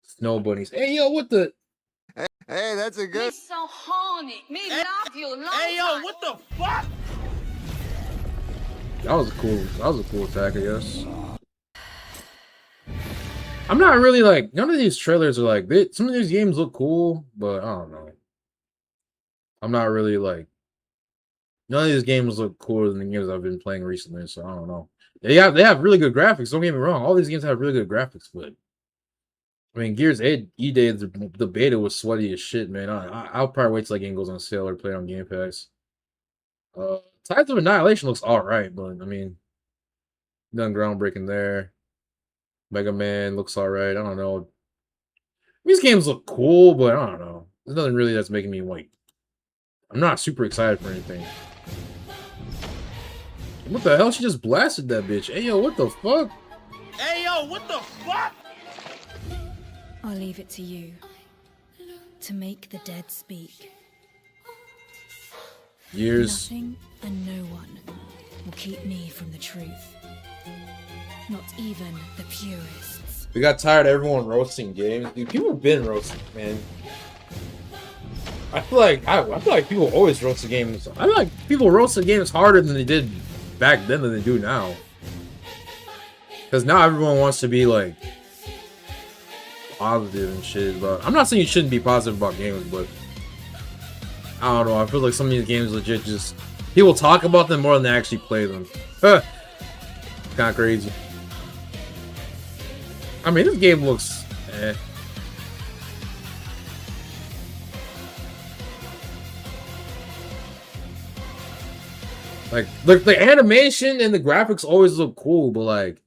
snow bunnies. Hey, yo, what the? Hey, that's a good. So horny. Me love you. Hey, yo, what the fuck? That was a cool attack, I guess. I'm not really like none of these trailers are like some of these games look cool, but I don't know. I'm not really like none of these games look cooler than the games I've been playing recently, so I don't know. They have really good graphics, don't get me wrong. All these games have really good graphics, but I mean Gears 8 E-Day, the beta was sweaty as shit, man. I'll probably wait till that game goes on sale or play it on Game Pass. Tides of Annihilation looks alright, but I mean nothing groundbreaking there. Mega Man looks alright. I don't know. These games look cool, but I don't know. There's nothing really that's making me like. I'm not super excited for anything. What the hell? She just blasted that bitch. Hey yo, what the fuck? Hey, yo, what the fuck? I'll leave it to you to make the dead speak. Years. Nothing and no one will keep me from the truth. Not even the purists. We got tired of everyone roasting games. Dude, people have been roasting, man. I feel like people always roast the games. I feel like people roast the games harder than they did back then than they do now. Because now everyone wants to be like positive and shit. But I'm not saying you shouldn't be positive about games, but I don't know. I feel like some of these games legit just people talk about them more than they actually play them. Kind of crazy. I mean, this game looks eh. Like the animation and the graphics always look cool, but like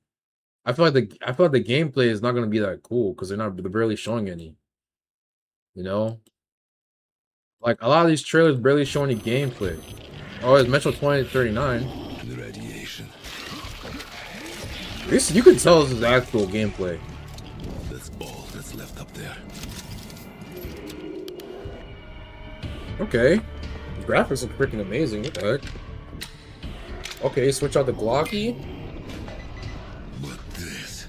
I feel like the gameplay is not gonna be that cool because they're barely showing any. You know? Like a lot of these trailers barely show any gameplay. Oh, it's Metro 2039. The radiation. You can tell this is actual gameplay. That's all that's left up there. Okay. The graphics look freaking amazing. What the heck? Okay, switch out the Glocky. But this.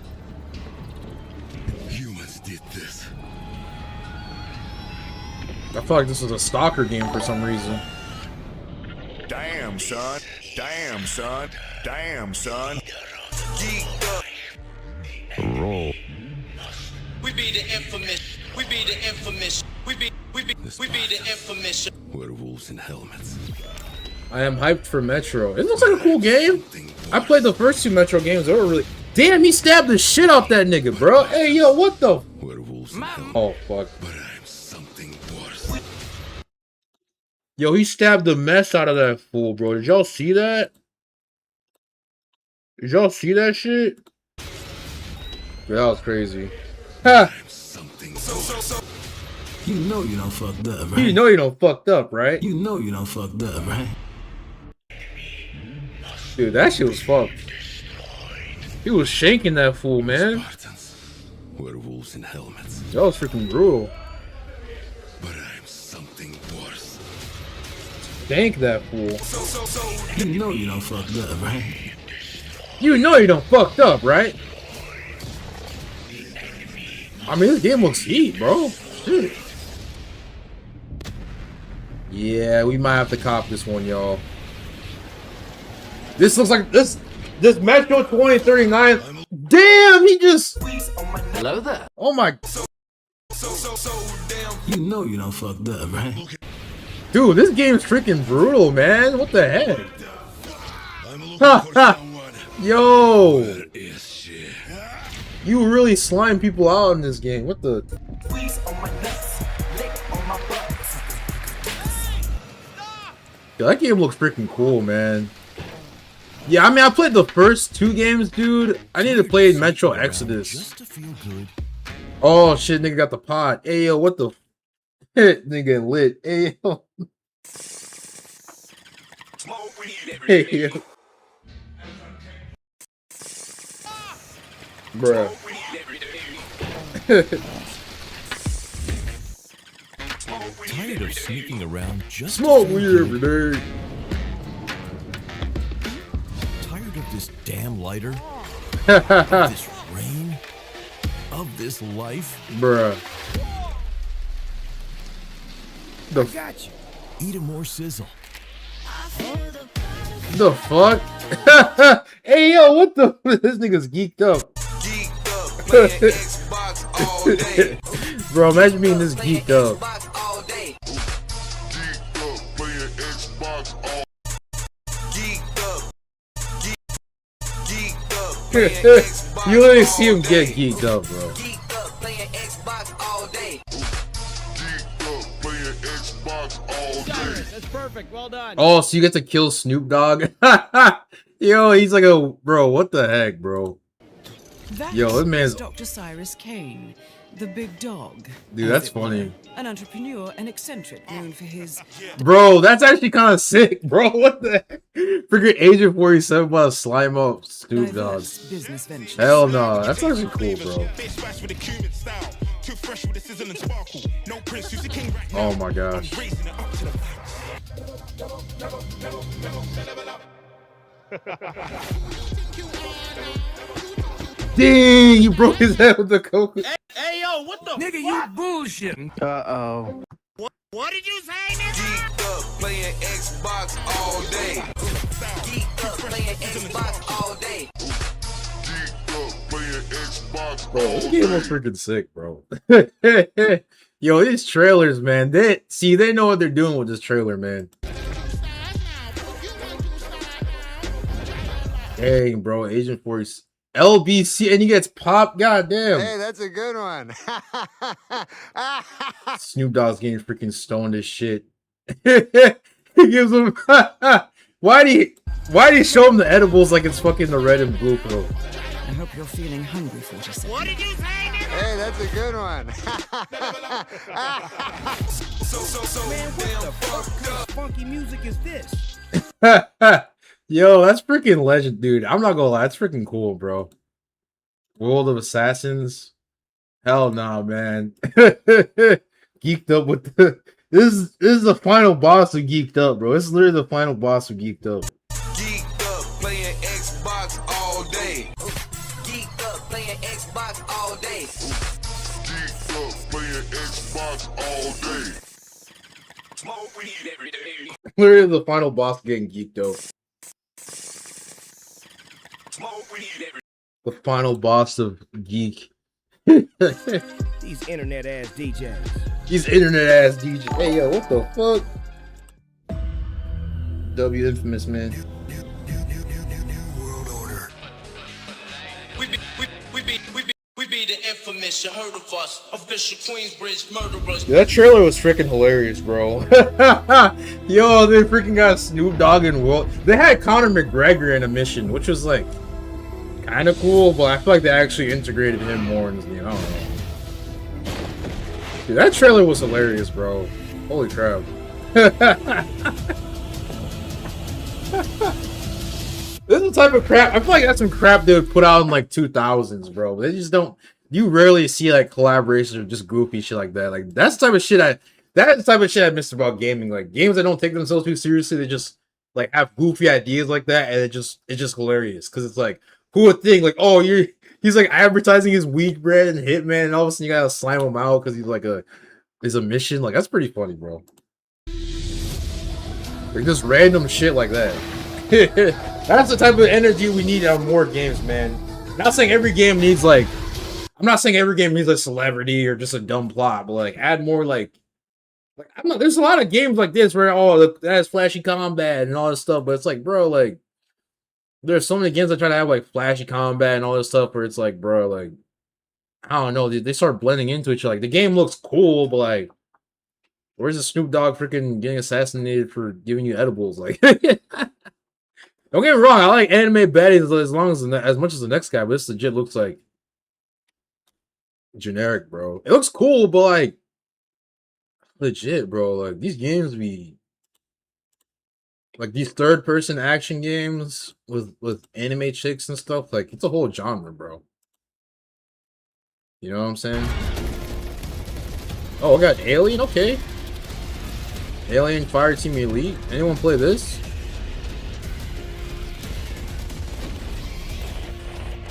feel like this was a stalker game for some reason. Damn, son. Damn, son. Damn, son. Roll. We be the infamous. We be the infamous. We be the infamous. Werewolves in helmets. I am hyped for Metro. It looks like a cool game. I played the first 2 Metro games. They were really... Damn, he stabbed the shit out that nigga, bro. Hey, yo, what the... Oh, fuck. Yo, he stabbed the mess out of that fool, bro. Did y'all see that? Did y'all see that shit? Yeah, that was crazy. Ha! You know you done fucked up, right? You know you done fucked up, right? You know you done fucked up, right? Dude, that shit was fucked. He was shanking that fool, man. Werewolves in helmets. That was freaking brutal. But I'm something worse. Shank that fool. You know you done fucked up, right? You know you done fucked up, right? I mean, this game looks heat, bro. Shit. Yeah, we might have to cop this one, y'all. This looks like this Metro 2039. Damn, he just... Hello there. Oh my... You know you done fucked up, right? Dude, this game's freaking brutal, man. What the heck? Ha ha! Yo! You really slime people out in this game. What the... Yo, that game looks freaking cool, man. Yeah, I mean, I played the first 2 games, dude. I need to play Metro Exodus. Oh, shit, nigga got the pot. Hey, yo, what the... Nigga lit. Hey, yo. Hey, yo. Bruh. Tired of sneaking around just smoke weed every day. Tired of this damn lighter? Of this rain? Of this life? Bruh. I got you. Eat a more sizzle. The fuck? Hey, yo, what the... This nigga's geeked up. Bro, imagine being this geeked up. You literally see him get geeked up, bro. That's perfect. Well done. Oh, so you get to kill Snoop Dogg? Yo, he's like a... Bro, what the heck, bro? Yo, this man's... Dr. Cyrus Kane, the big dog. Dude, that's funny. An entrepreneur and eccentric known for his... Bro, that's actually kind of sick, bro. What the heck? Freaking Agent 47 about to slime up Snoop Dogg. Business ventures. Hell no, that's actually cool, bro. Oh my gosh. Dang, you broke his head with the coke. Hey, yo, what the Nigga, you bullshitting. Uh-oh. What did you say, nigga? Geeked up playing Xbox all day. Geeked up playing Xbox all day. Bro, this game was freaking sick, bro. Yo, these trailers, man. They know what they're doing with this trailer, man. Dang, bro, Agent 40 LBC, and he gets popped. Goddamn. Hey, that's a good one. Snoop Dogg's getting freaking stoned as shit. He gives him. Why do you show him the edibles like it's fucking the red and blue pill? I hope you're feeling hungry, 47. What did you say, nigga? Hey, that's a good one. Man, what the fuck kind of funky music is this? Yo, that's freaking legend, dude. I'm not gonna lie, that's freaking cool, bro. World of Assassins. Hell no, man. Geeked up with the... This is the final boss of Geeked Up, bro. This is literally the final boss of Geeked Up. Geeked up playing Xbox all day. Geeked up playing Xbox all day. Geeked up playing Xbox all day. Literally the final boss getting geeked out. The final boss of geek. These internet ass DJs. These internet ass DJs. Hey yo, what the fuck? W infamous man. We be the infamous, you heard of us, official Queensbridge murderers. Yeah, that trailer was freaking hilarious, bro. Yo, they freaking got Snoop Dogg and Will. They had Conor McGregor in a mission, which was like kind of cool, but I feel like they actually integrated him more in this game. I don't know. Dude, that trailer was hilarious, bro. Holy crap. This is the type of crap. I feel like that's some crap they would put out in like 2000s, bro. They just don't. You rarely see like collaborations or just goofy shit like that. Like that's the type of shit that's the type of shit I miss about gaming. Like games that don't take themselves too seriously. They just like have goofy ideas like that, and it's just hilarious because it's like who would think like he's like advertising his wheat bread and Hitman, and all of a sudden you gotta slam him out because he's like is a mission. Like that's pretty funny, bro. Like just random shit like that. That's the type of energy we need on more games, man. I'm not saying every game needs like a celebrity or just a dumb plot, but like add more like I'm not. There's a lot of games like this where that has flashy combat and all this stuff, but it's like, bro, like there's so many games that try to have like flashy combat and all this stuff where it's like, bro, like I don't know, they start blending into each other. Like the game looks cool, but like where's the Snoop Dogg freaking getting assassinated for giving you edibles? Like don't get me wrong, I like anime baddies as much as the next guy, but this legit looks like generic, bro. It looks cool, but like legit, bro. Like these games be like these third-person action games with anime chicks and stuff. Like it's a whole genre, bro. You know what I'm saying? Oh, I got Alien. Okay, Alien Fireteam Elite. Anyone play this?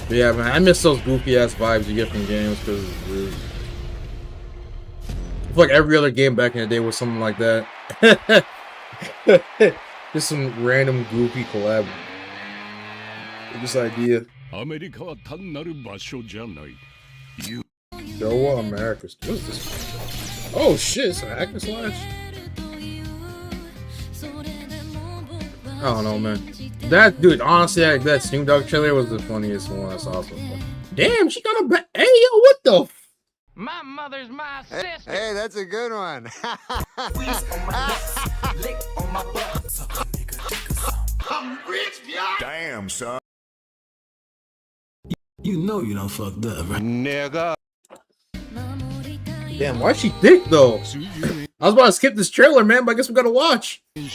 But yeah, man, I miss those goofy ass vibes you get from games because I feel like every other game back in the day was something like that. Just some random goofy collab. This idea. Showa Americas. What is this? Oh shit, it's an hack and slash. I don't know, man. That dude, honestly, that Snoop Dogg trailer was the funniest one I saw so far. Damn, she got a hey yo, what the? My mother's my sister. Hey, that's a good one. I'm rich, y'all. Damn, son. You know you done fucked up, right? Nigga. Damn, why is she thick though? I was about to skip this trailer, man, but I guess we gotta watch. You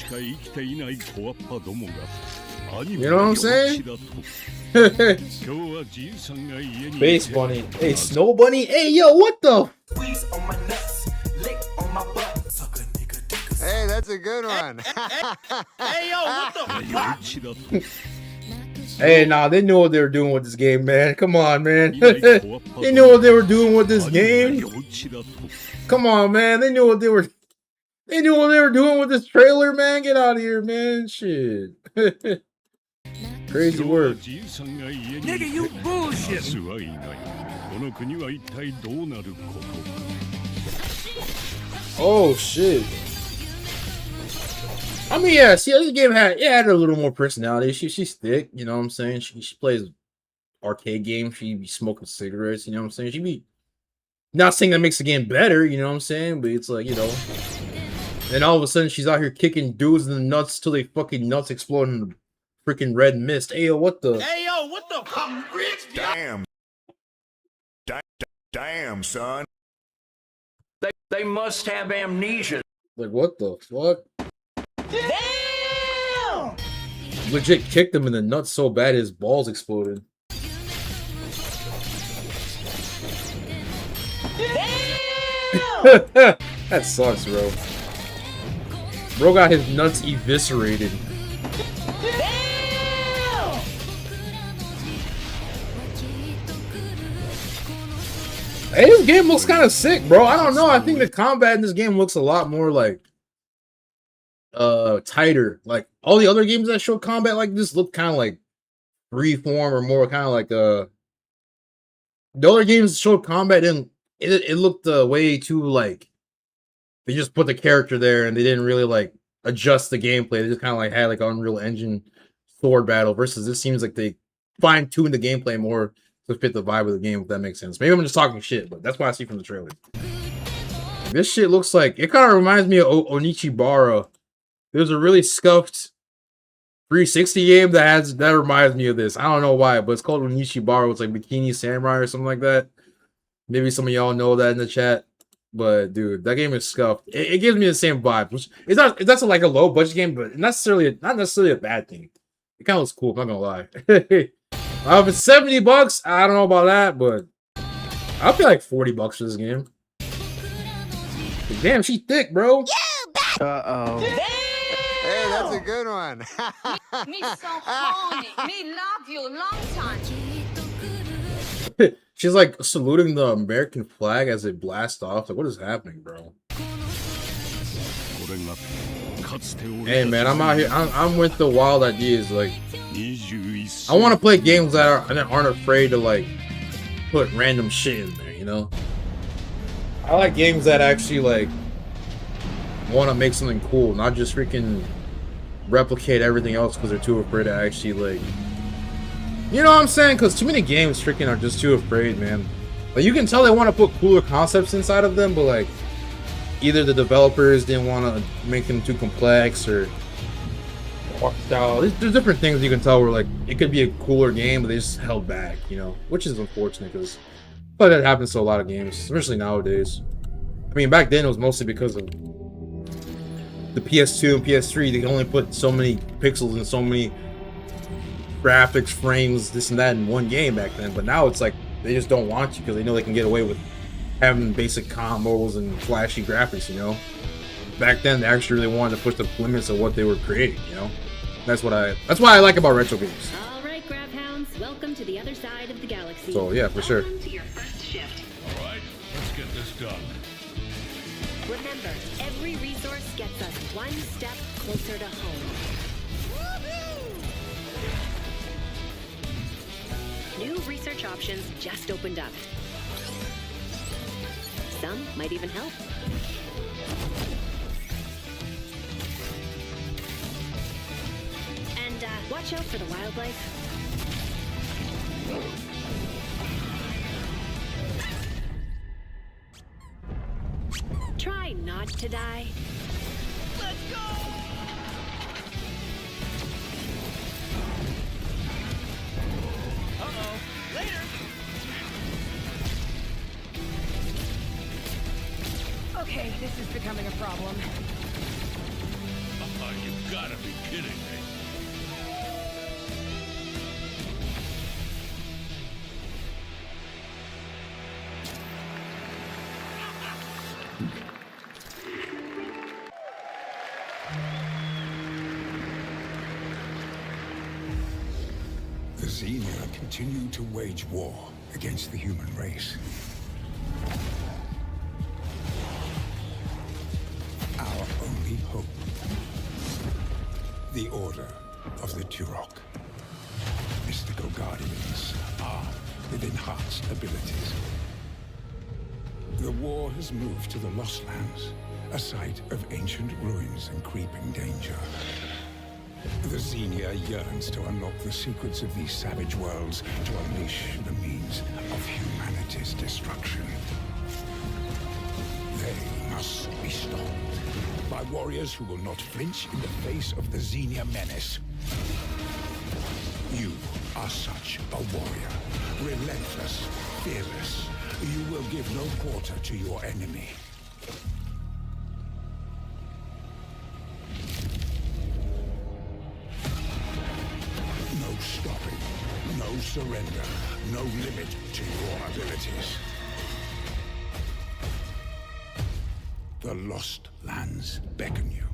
know what I'm saying? Space Bunny. Hey, Snow Bunny. Hey, yo, what the? Hey, that's a good one. Hey, yo, what the fuck? Hey, nah, they knew what they were doing with this game, man. Come on, man. They knew what they were doing with this game. Come on, man. They knew what they were doing with this trailer, man. Get out of here, man. Shit. Crazy word. Nigga, you bullshit. Oh shit. I mean, yeah, see, this game had a little more personality. She's thick, you know what I'm saying? She plays arcade games. She be smoking cigarettes, you know what I'm saying? She be not saying that makes the game better, you know what I'm saying? But it's like, you know. And all of a sudden she's out here kicking dudes in the nuts till they fucking nuts explode in the freaking red mist. Hey yo, what the? Hey yo, what the? I'm rich. Damn. Damn, son. They must have amnesia. Like what the fuck? Damn! Legit kicked him in the nuts so bad his balls exploded. Damn! That sucks, bro. Bro got his nuts eviscerated. Damn! Hey, this game looks kind of sick, bro. I don't know. I think the combat in this game looks a lot more like tighter. Like all the other games that show combat like this look kind of like freeform or more kind of like the other games showed combat and it looked way too like they just put the character there and they didn't really like adjust the gameplay. They just kind of like had like Unreal Engine sword battle versus this seems like they fine-tuned the gameplay more to fit the vibe of the game, if that makes sense. Maybe I'm just talking shit, but that's what I see from the trailer. This shit looks like it kind of reminds me of Onichibara. There's a really scuffed 360 game that reminds me of this. I don't know why, but it's called Onichibara. It's like Bikini Samurai or something like that. Maybe some of y'all know that in the chat. But dude, that game is scuffed. It gives me the same vibe. Which that's like a low budget game, but not necessarily a bad thing. It kind of looks cool. I'm not gonna lie. If it's $70, I don't know about that, but I'll pay like $40 for this game. Damn, she's thick, bro. Uh-oh. Hey, that's a good one. Me so horny. Me love you long time. She's like saluting the American flag as it blasts off. Like, what is happening, bro? Hey, man, I'm out here. I'm with the wild ideas. Like, I want to play games that aren't afraid to like put random shit in there. You know, I like games that actually like want to make something cool, not just freaking replicate everything else because they're too afraid to actually like. You know what I'm saying? Because too many games freaking are just too afraid, man. Like, you can tell they want to put cooler concepts inside of them, but like, either the developers didn't want to make them too complex or art style. There's different things you can tell where like it could be a cooler game, but they just held back, you know, which is unfortunate because but that happens to a lot of games, especially nowadays. I mean, back then it was mostly because of the PS2 and PS3. They could only put so many pixels and so many graphics, frames, this and that in one game back then, but now it's like they just don't want you because they know they can get away with having basic combos and flashy graphics, you know. Back then they actually really wanted to push the limits of what they were creating, you know. That's why I like about retro games. All right, grab hounds, welcome to the other side of the galaxy. So yeah, for sure. Welcome to your first shift. All right, let's get this done. Remember, every resource gets us one step closer to home. New research options just opened up. Some might even help. And watch out for the wildlife. Try not to die. Let's go! Later. Okay, this is becoming a problem. You gotta be kidding me. The Xenia continue to wage war against the human race. Our only hope, the Order of the Turok. Mystical guardians armed with enhanced abilities. The war has moved to the Lost Lands, a site of ancient ruins and creeping danger. The Xenia yearns to unlock the secrets of these savage worlds to unleash the means of humanity's destruction. They must be stopped by warriors who will not flinch in the face of the Xenia menace. You are such a warrior, relentless, fearless. You will give no quarter to your enemy. No stopping, no surrender, no limit to your abilities. The Lost Lands beckon you.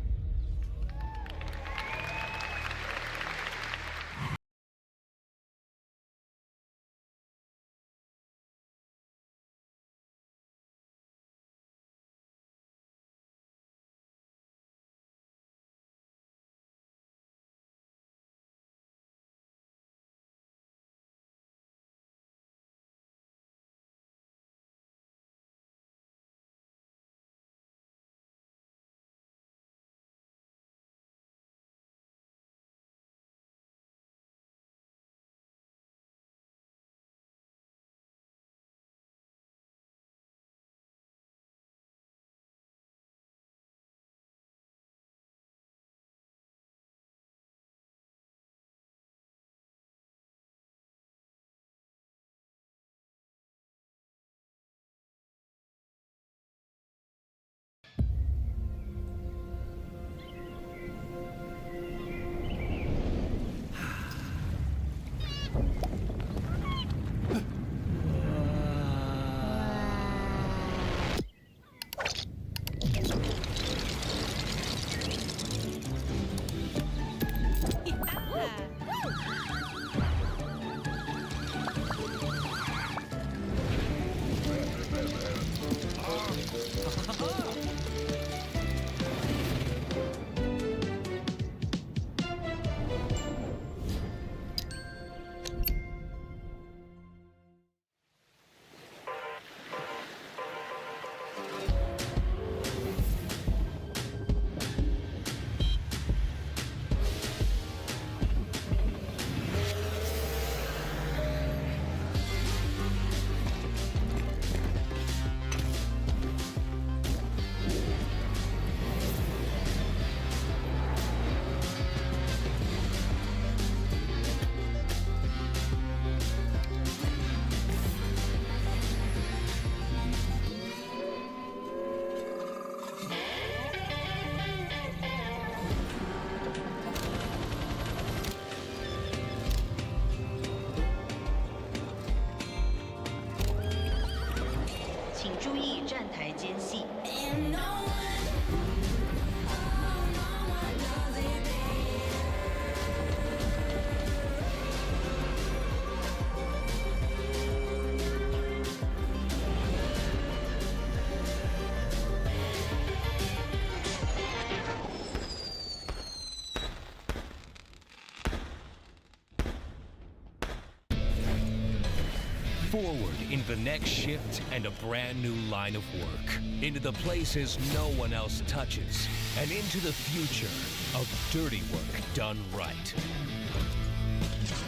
forward into the next shift and a brand new line of work. Into the places no one else touches. And into the future of dirty work done right.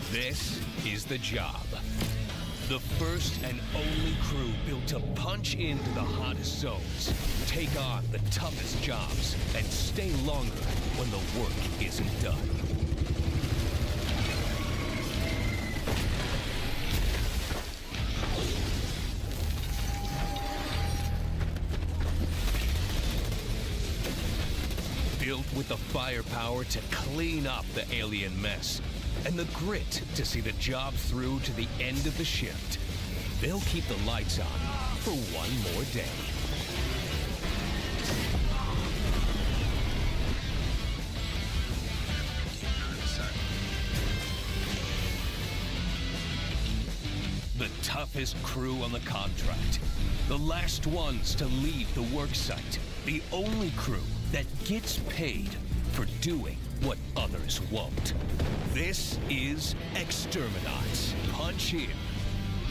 This is the job. The first and only crew built to punch into the hottest zones, take on the toughest jobs, and stay longer when the work isn't done. Built with the firepower to clean up the alien mess, and the grit to see the job through to the end of the shift. They'll keep the lights on for one more day. The toughest crew on the contract. The last ones to leave the work site. The only crew that gets paid for doing what others won't. This is Exterminats. Punch in,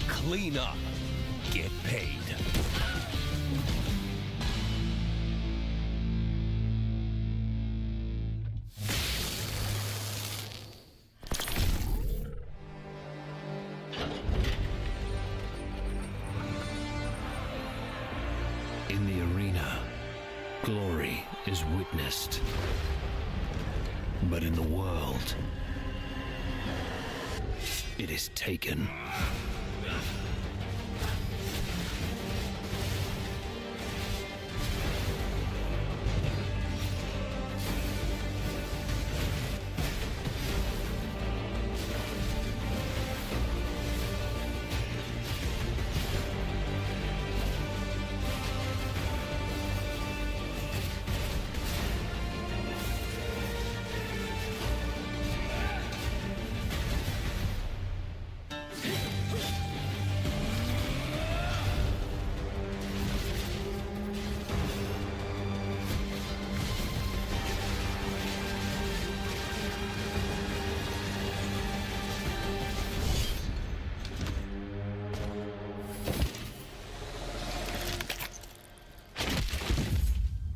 clean up, get paid. In the arena, glory is witnessed. But in the world, it is taken.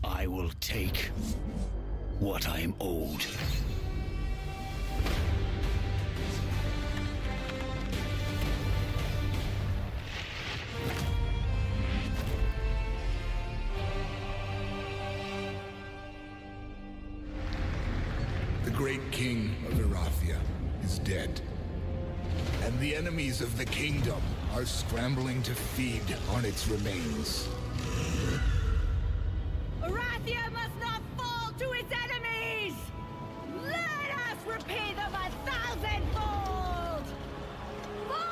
I will take what I am owed. The great king of Erathia is dead, and the enemies of the kingdom are scrambling to feed on its remains. Erathia must not fall to its enemies! Let us repay them 1,000-fold! For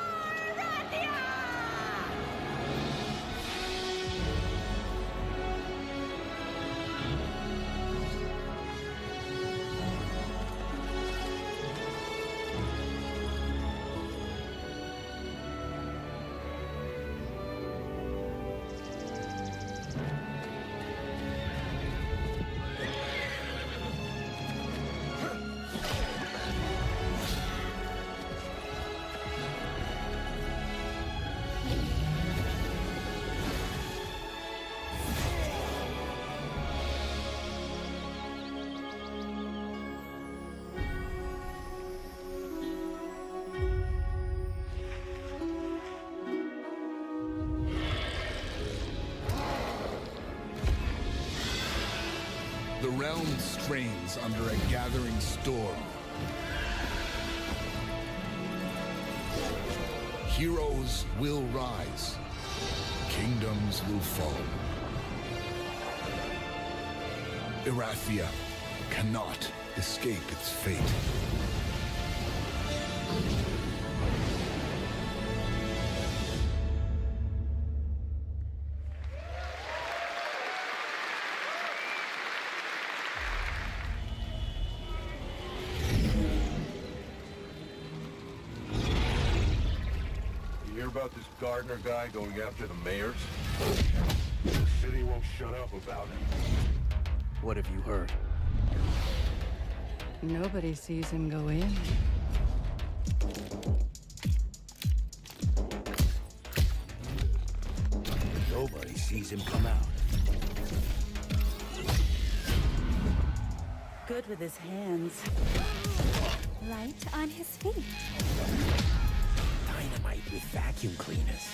Erathia! The realm strains under a gathering storm. Heroes will rise. Kingdoms will fall. Erathia cannot escape its fate. You hear about this Gardner guy going after the mayors? The city won't shut up about it. What have you heard? Nobody sees him go in. sees him come out. Good with his hands. Right on his feet. Dynamite with vacuum cleaners.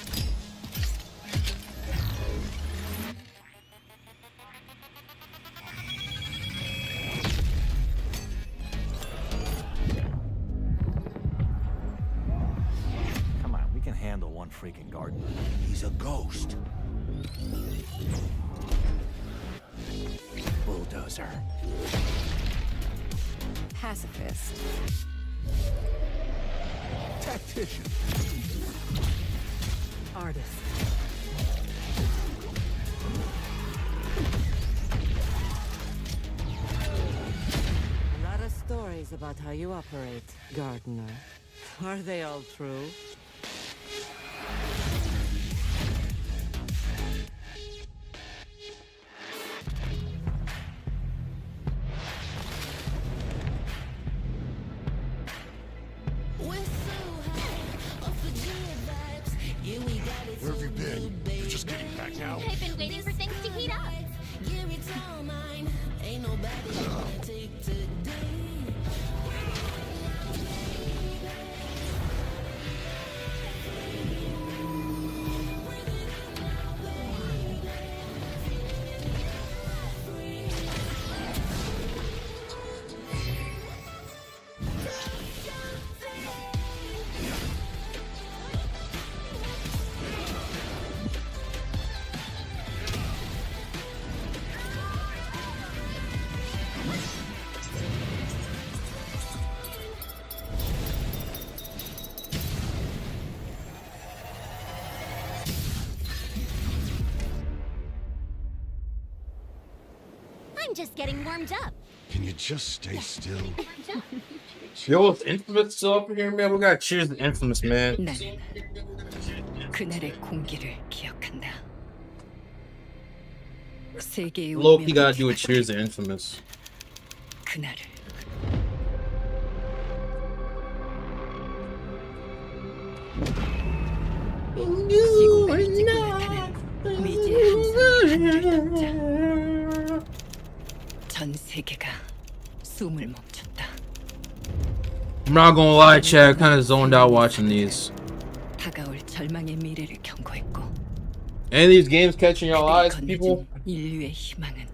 Come on, we can handle one freaking gardener. He's a ghost. Bulldozer. Pacifist. Tactician. Artist. A lot of stories about how you operate, gardener. Are they all true? Where have you been? You're just getting back now? I've been waiting for things to heat up. I'm just getting warmed up. Can you just stay still? Yo, it's Infamous still up here, man. We gotta cheers to Infamous, man. 나는 그날의 공기를 기억한다. 세계의 Loki gotta do a cheers to Infamous. 그날을 시공간을 찍고 나타난 미지의 함성이 하늘을 덮자. 전 세계가 숨을 멈췄다. I'm not gonna lie, Chad. Kind of zoned out watching these. 다가올 절망의 미래를 경고했고. Any of these games catching your eyes, people? 인류의 희망은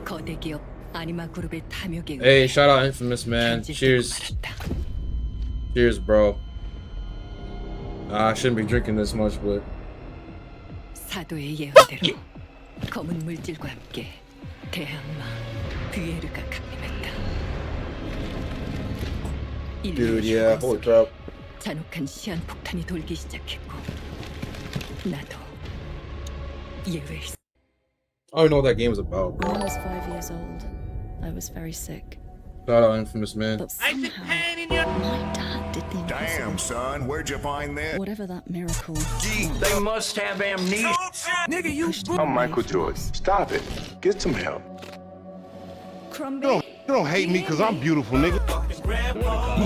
거대 기업 아니마 그룹의 탐욕에 Hey, shout out Infamous, man. Cheers. Cheers, bro. I shouldn't be drinking this much, but 사도의 예언대로 검은 물질과 함께 대항마 귀에르가 강림했다. dude, yeah, hold up. 잔혹한 시한폭탄이 돌기 시작했고 나도 예외. I don't know what that game was about, bro. When I was 5 years old, I was very sick. Shout out Infamous, man. But somehow, my dad did the impossible. Damn, son, where'd you find this? Whatever that miracle. They must have amnesia. Nigga, you. I'm Michael Joyce. Stop it. Get some help. Crumbly. You don't hate me because I'm beautiful, nigga.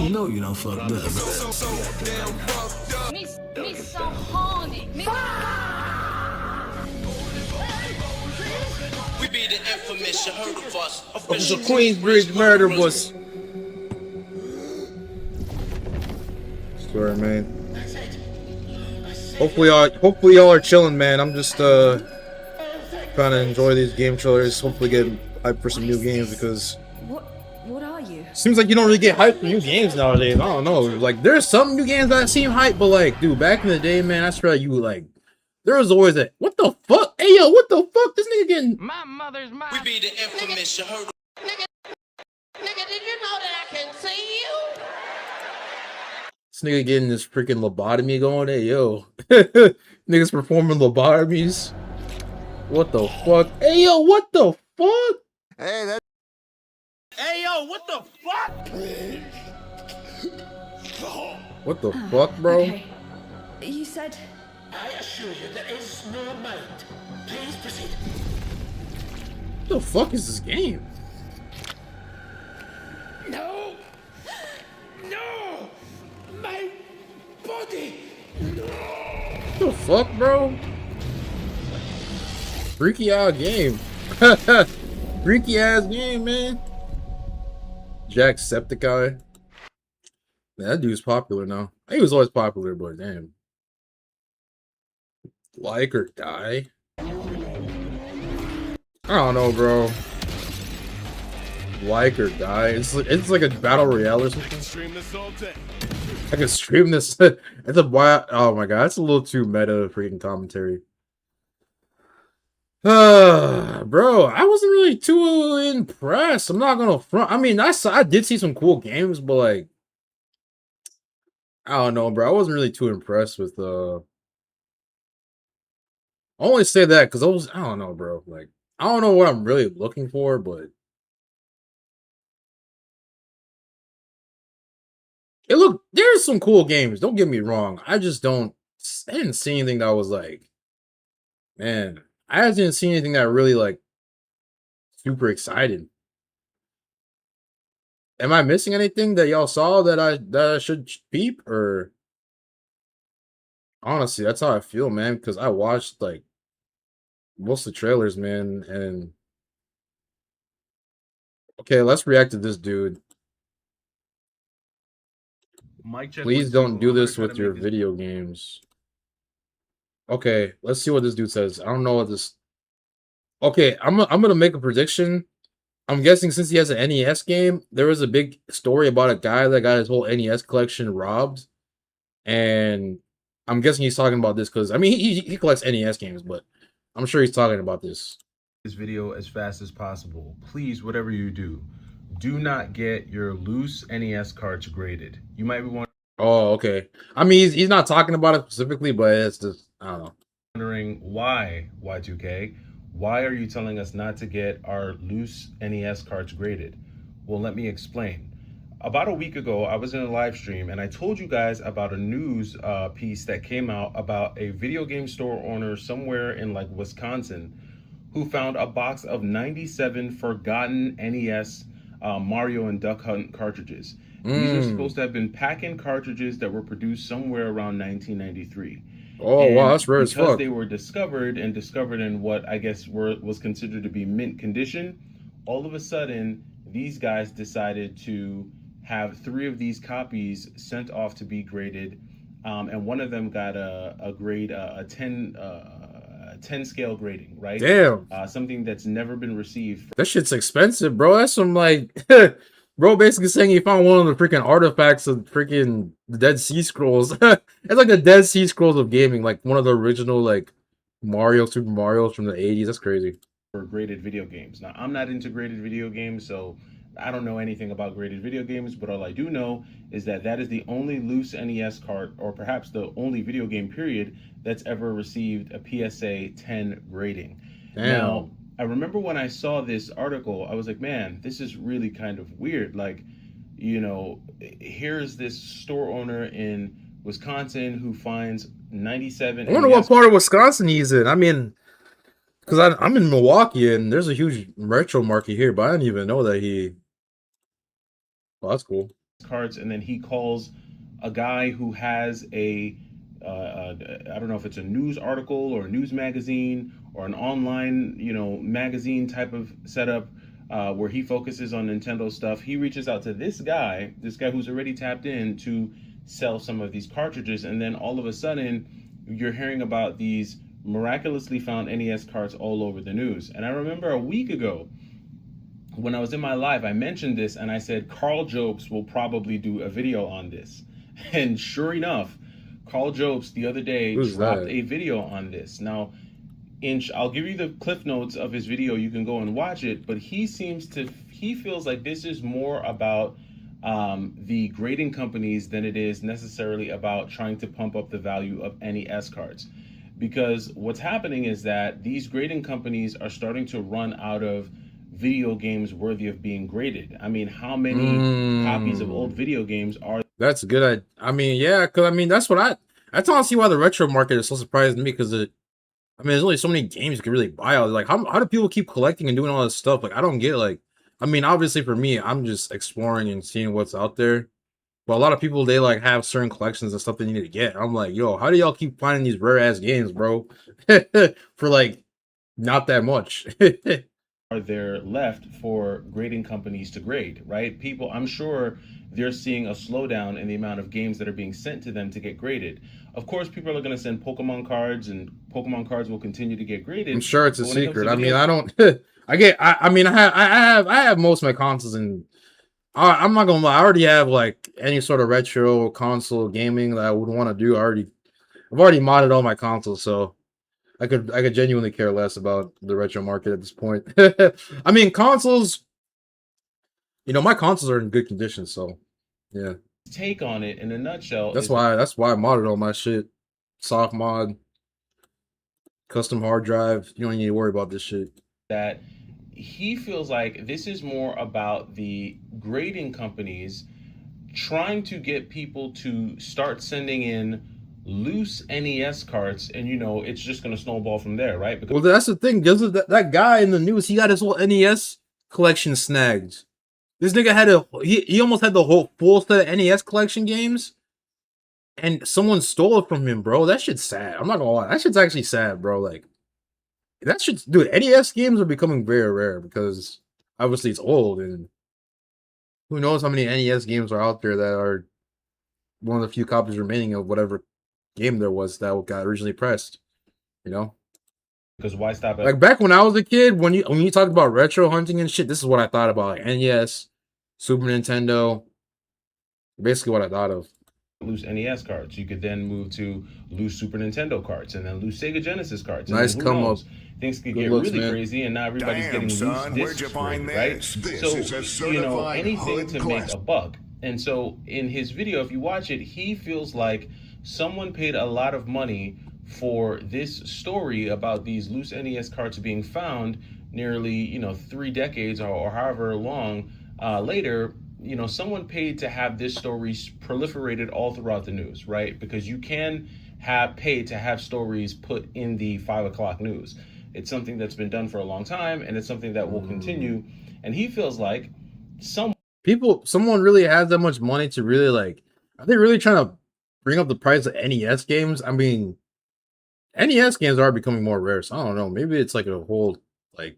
You know you done fucked up. Me so horny. We be the infamous, you heard of us. Official Queensbridge murder was. Sorry, man. Hopefully y'all are chilling, man. I'm just trying to enjoy these game trailers. Hopefully get hyped for some new games because What are you? seems like you don't really get hyped for new games nowadays. I don't know. Like there's some new games that seem hyped, but like, dude, back in the day, man, I swear you like there was always that. What the fuck? Hey yo, what the fuck? This nigga getting. My mother's mouth. We be the infamous, you heard of. Nigga, did you know that I can see you? This nigga getting this freaking lobotomy going. Hey yo, niggas performing lobotomies. What the fuck? Hey yo, what the fuck? Hey, that. Hey yo, what the fuck? What the fuck, bro? Okay. You said. I assure you there is no might. Please proceed. What the fuck is this game? No! No! My body! No! What the fuck, bro? Freaky ass game. Freaky ass game, man. Jacksepticeye. Man, that dude's popular now. He was always popular, but damn. Like or die? I don't know, bro. Like or die? It's like a battle royale or something. I can stream this. It's a wild. Oh my god, that's a little too meta freaking commentary. Bro, I wasn't really too impressed. I'm not gonna front. I mean, I did see some cool games, but like, I don't know, bro. I wasn't really too impressed with I only say that because I don't know, bro. Like, I don't know what I'm really looking for, but there's some cool games. Don't get me wrong. I didn't see anything that was like, man, I didn't see anything that really like super excited. Am I missing anything that y'all saw that I should peep? Or honestly, that's how I feel, man, because I watched like most of the trailers, man, and okay, let's react to this dude. Please don't do this with your video games. Okay, let's see what this dude says. I don't know what this. Okay, I'm gonna make a prediction. I'm guessing since he has an NES game, there was a big story about a guy that got his whole NES collection robbed, and I'm guessing he's talking about this because I mean he collects NES games, but I'm sure he's talking about this. This video as fast as possible. Please, whatever you do, do not get your loose NES cards graded. You might be wondering. Oh, okay. I mean, he's not talking about it specifically, but it's just, I don't know. Wondering why, Y2K, why are you telling us not to get our loose NES cards graded? Well, let me explain. About a week ago, I was in a live stream and I told you guys about a news piece that came out about a video game store owner somewhere in like Wisconsin who found a box of 97 forgotten NES Mario and Duck Hunt cartridges. These are supposed to have been pack-in cartridges that were produced somewhere around 1993. Oh, wow, that's rare as fuck. Because they were discovered in what I guess was considered to be mint condition, all of a sudden, these guys decided to have 3 of these copies sent off to be graded, and one of them got a grade, a 10 scale grading, right? Damn. Something that's never been received. That shit's expensive, bro. That's some like, bro, basically saying he found one of the freaking artifacts of freaking the Dead Sea Scrolls. It's like the Dead Sea Scrolls of gaming, like one of the original like Super Mario's from the 80s. That's crazy. For graded video games. Now, I'm not into graded video games, so I don't know anything about graded video games, but all I do know is that is the only loose NES card, or perhaps the only video game period, that's ever received a PSA 10 grading. Damn. Now, I remember when I saw this article, I was like, man, this is really kind of weird. Like, you know, here's this store owner in Wisconsin who finds 97. I wonder what part of Wisconsin he's in. I mean, because I'm in Milwaukee and there's a huge retro market here, but I didn't even know that he. Oh, that's cool. Cards, and then he calls a guy who has I don't know if it's a news article or a news magazine or an online, you know, magazine type of setup where he focuses on Nintendo stuff. He reaches out to this guy who's already tapped in to sell some of these cartridges, and then all of a sudden you're hearing about these miraculously found NES cards all over the news. And I remember a week ago when I was in my live, I mentioned this and I said Carl Jobs will probably do a video on this. And sure enough, Carl Jobs the other day dropped a video on this. Now, I'll give you the cliff notes of his video. You can go and watch it. But he feels like this is more about the grading companies than it is necessarily about trying to pump up the value of NES cards. Because what's happening is that these grading companies are starting to run out of video games worthy of being graded. I mean, how many copies of old video games are? That's good. I mean, yeah, because I mean, that's honestly why the retro market is so surprising to me, because there's only so many games you can really buy. Like, how do people keep collecting and doing all this stuff? Like, I don't get, like, I mean, obviously for me, I'm just exploring and seeing what's out there. But a lot of people, they like have certain collections and stuff they need to get. I'm like, yo, how do y'all keep finding these rare ass games, bro? For like Not that much. Are there left for grading companies to grade, right? People, I'm sure they're seeing a slowdown in the amount of games that are being sent to them to get graded. Of course, people are going to send Pokemon cards, and Pokemon cards will continue to get graded. I'm sure it's a but when it comes secret. to I mean, video- I don't. I mean, I have most of my consoles, and I'm not gonna lie. I already have like any sort of retro console gaming that I would want to do. I've already modded all my consoles, so I could genuinely care less about the retro market at this point. I mean, consoles. You know, my consoles are in good condition, so yeah. take on it in a nutshell. That's is why I modded all my shit. Soft mod, custom hard drive. You don't need to worry about this shit. that he feels like this is more about the grading companies trying to get people to start sending in loose NES cards, and it's just going to snowball from there, right? Because Well, that's the thing. That guy in the news, he got his whole NES collection snagged. This nigga had he almost had the whole full set of NES collection games, and someone stole it from him, bro. That shit's sad. I'm not gonna lie. That shit's actually sad, bro. Like, that shit's, dude, NES games are becoming very rare because obviously it's old, and who knows how many NES games are out there that are one of the few copies remaining of whatever game there was that got originally pressed, you know? Because why stop at Like back when I was a kid, when you talked about retro hunting and shit, this is what I thought about, like NES, Super Nintendo, basically what I thought of. loose NES cards? You could then move to loose Super Nintendo cards, and then loose Sega Genesis cards. And Nice then who come knows? up. Things could Good get looks, really man. crazy, and now everybody's Damn, getting son, loose where'd discs you find graded, right? this? This So is a certified anything hood to make classic. a buck. And so in his video, if you watch it, he feels like someone paid a lot of money for this story about these loose NES cards being found nearly 3 decades or however long later. Someone paid to have this story proliferated all throughout the news, right? Because you can have paid to have stories put in the 5 o'clock news. It's something that's been done for a long time, and it's something that will continue. And he feels like someone really has that much money to really, like, are they really trying to bring up the price of NES games? I mean, NES games are becoming more rare, so I don't know. Maybe it's like a whole, like,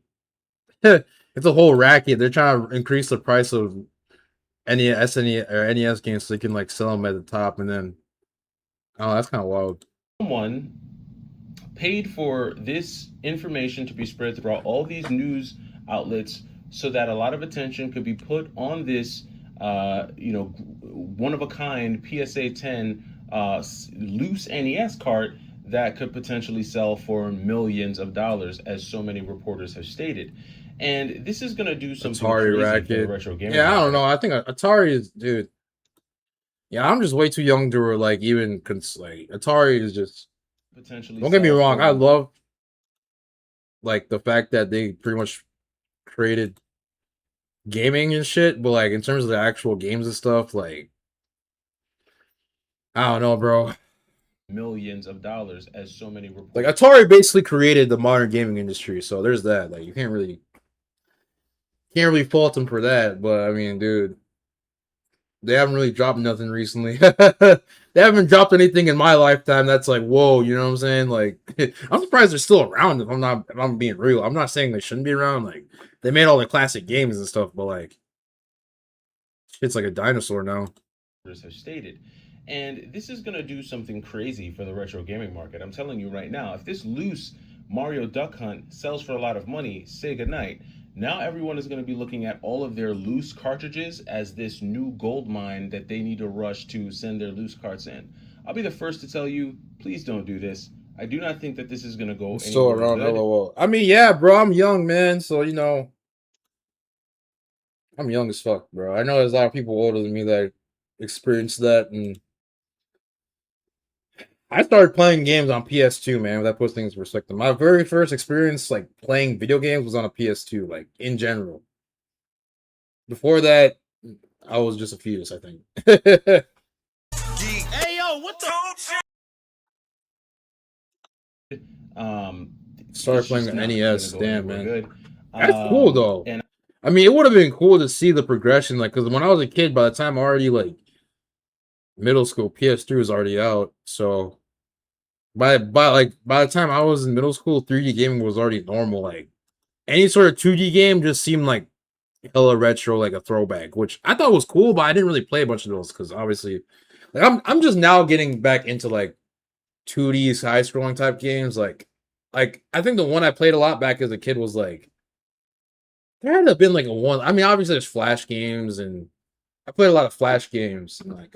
it's a whole racket. They're trying to increase the price of NES or NES games so they can like sell them at the top, and then that's kind of wild. someone paid for this information to be spread throughout all these news outlets so that a lot of attention could be put on this, one of a kind PSA 10 loose NES cart that could potentially sell for millions of dollars, as so many reporters have stated. And this is going to do something Atari crazy racket. for the retro gaming. Yeah, I don't know. I think Atari is, dude. Yeah, I'm just way too young to like even like Atari is just. Potentially. Don't get me sell wrong. for- I love like the fact that they pretty much created gaming and shit, but like in terms of the actual games and stuff, like I don't know, bro. millions of dollars, as so many reporters. Like Atari basically created the modern gaming industry, so there's that. Like you can't really fault them for that. But I mean, dude, they haven't really dropped nothing recently. They haven't dropped anything in my lifetime that's like, whoa, you know what I'm saying? Like, I'm surprised they're still around. If I'm being real, I'm not saying they shouldn't be around. Like, they made all the classic games and stuff, but like, shit's like a dinosaur now. Have stated. And this is going to do something crazy for the retro gaming market. I'm telling you right now, if this loose Mario Duck Hunt sells for a lot of money, say goodnight. Now everyone is going to be looking at all of their loose cartridges as this new gold mine that they need to rush to send their loose carts in. I'll be the first to tell you, please don't do this. I do not think that this is going to go Still anywhere around, good. LOL. I mean, yeah, bro, I'm young, man, so you know, I'm young as fuck, bro. I know there's a lot of people older than me that experienced that, and I started playing games on PS2, man. That puts things in perspective. My very first experience, like playing video games, was on a PS2, like in general. Before that, I was just a fetus, I think. Hey, yo, what the? Started It's playing just the not NES, gonna go damn, anywhere man. good. That's cool though. And I mean, it would have been cool to see the progression, like, because when I was a kid, by the time already like middle school, PS3 was already out, so by the time I was in middle school, 3D gaming was already normal. Like any sort of 2D game just seemed like hella retro, like a throwback, which I thought was cool, but I didn't really play a bunch of those because obviously, like I'm just now getting back into like 2D side scrolling type games. Like I think the one I played a lot back as a kid was like there had to have been like a one. I mean, obviously there's Flash games, and I played a lot of Flash games, and like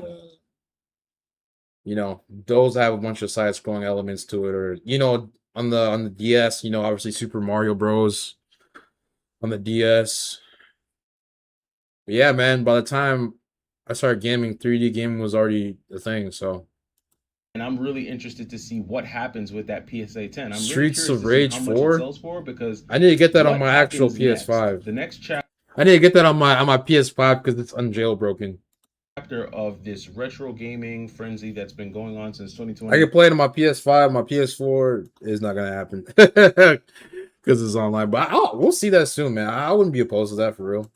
you know, those have a bunch of side scrolling elements to it, or you know, on the DS, you know, obviously Super Mario Bros. On the DS. But yeah, man, by the time I started gaming, 3D gaming was already a thing, so. And I'm really interested to see what happens with that PSA 10. I'm Streets really of curious Rage to see how much 4? it sells for, because I need to get that on what my actual happens next? PS5. The next chapter I need to get that on my PS5 because it's unjailbroken. of this retro gaming frenzy that's been going on since 2020. I can play it on my PS5. My PS4 is not gonna happen because it's online. But we'll see that soon, man. I wouldn't be opposed to that for real.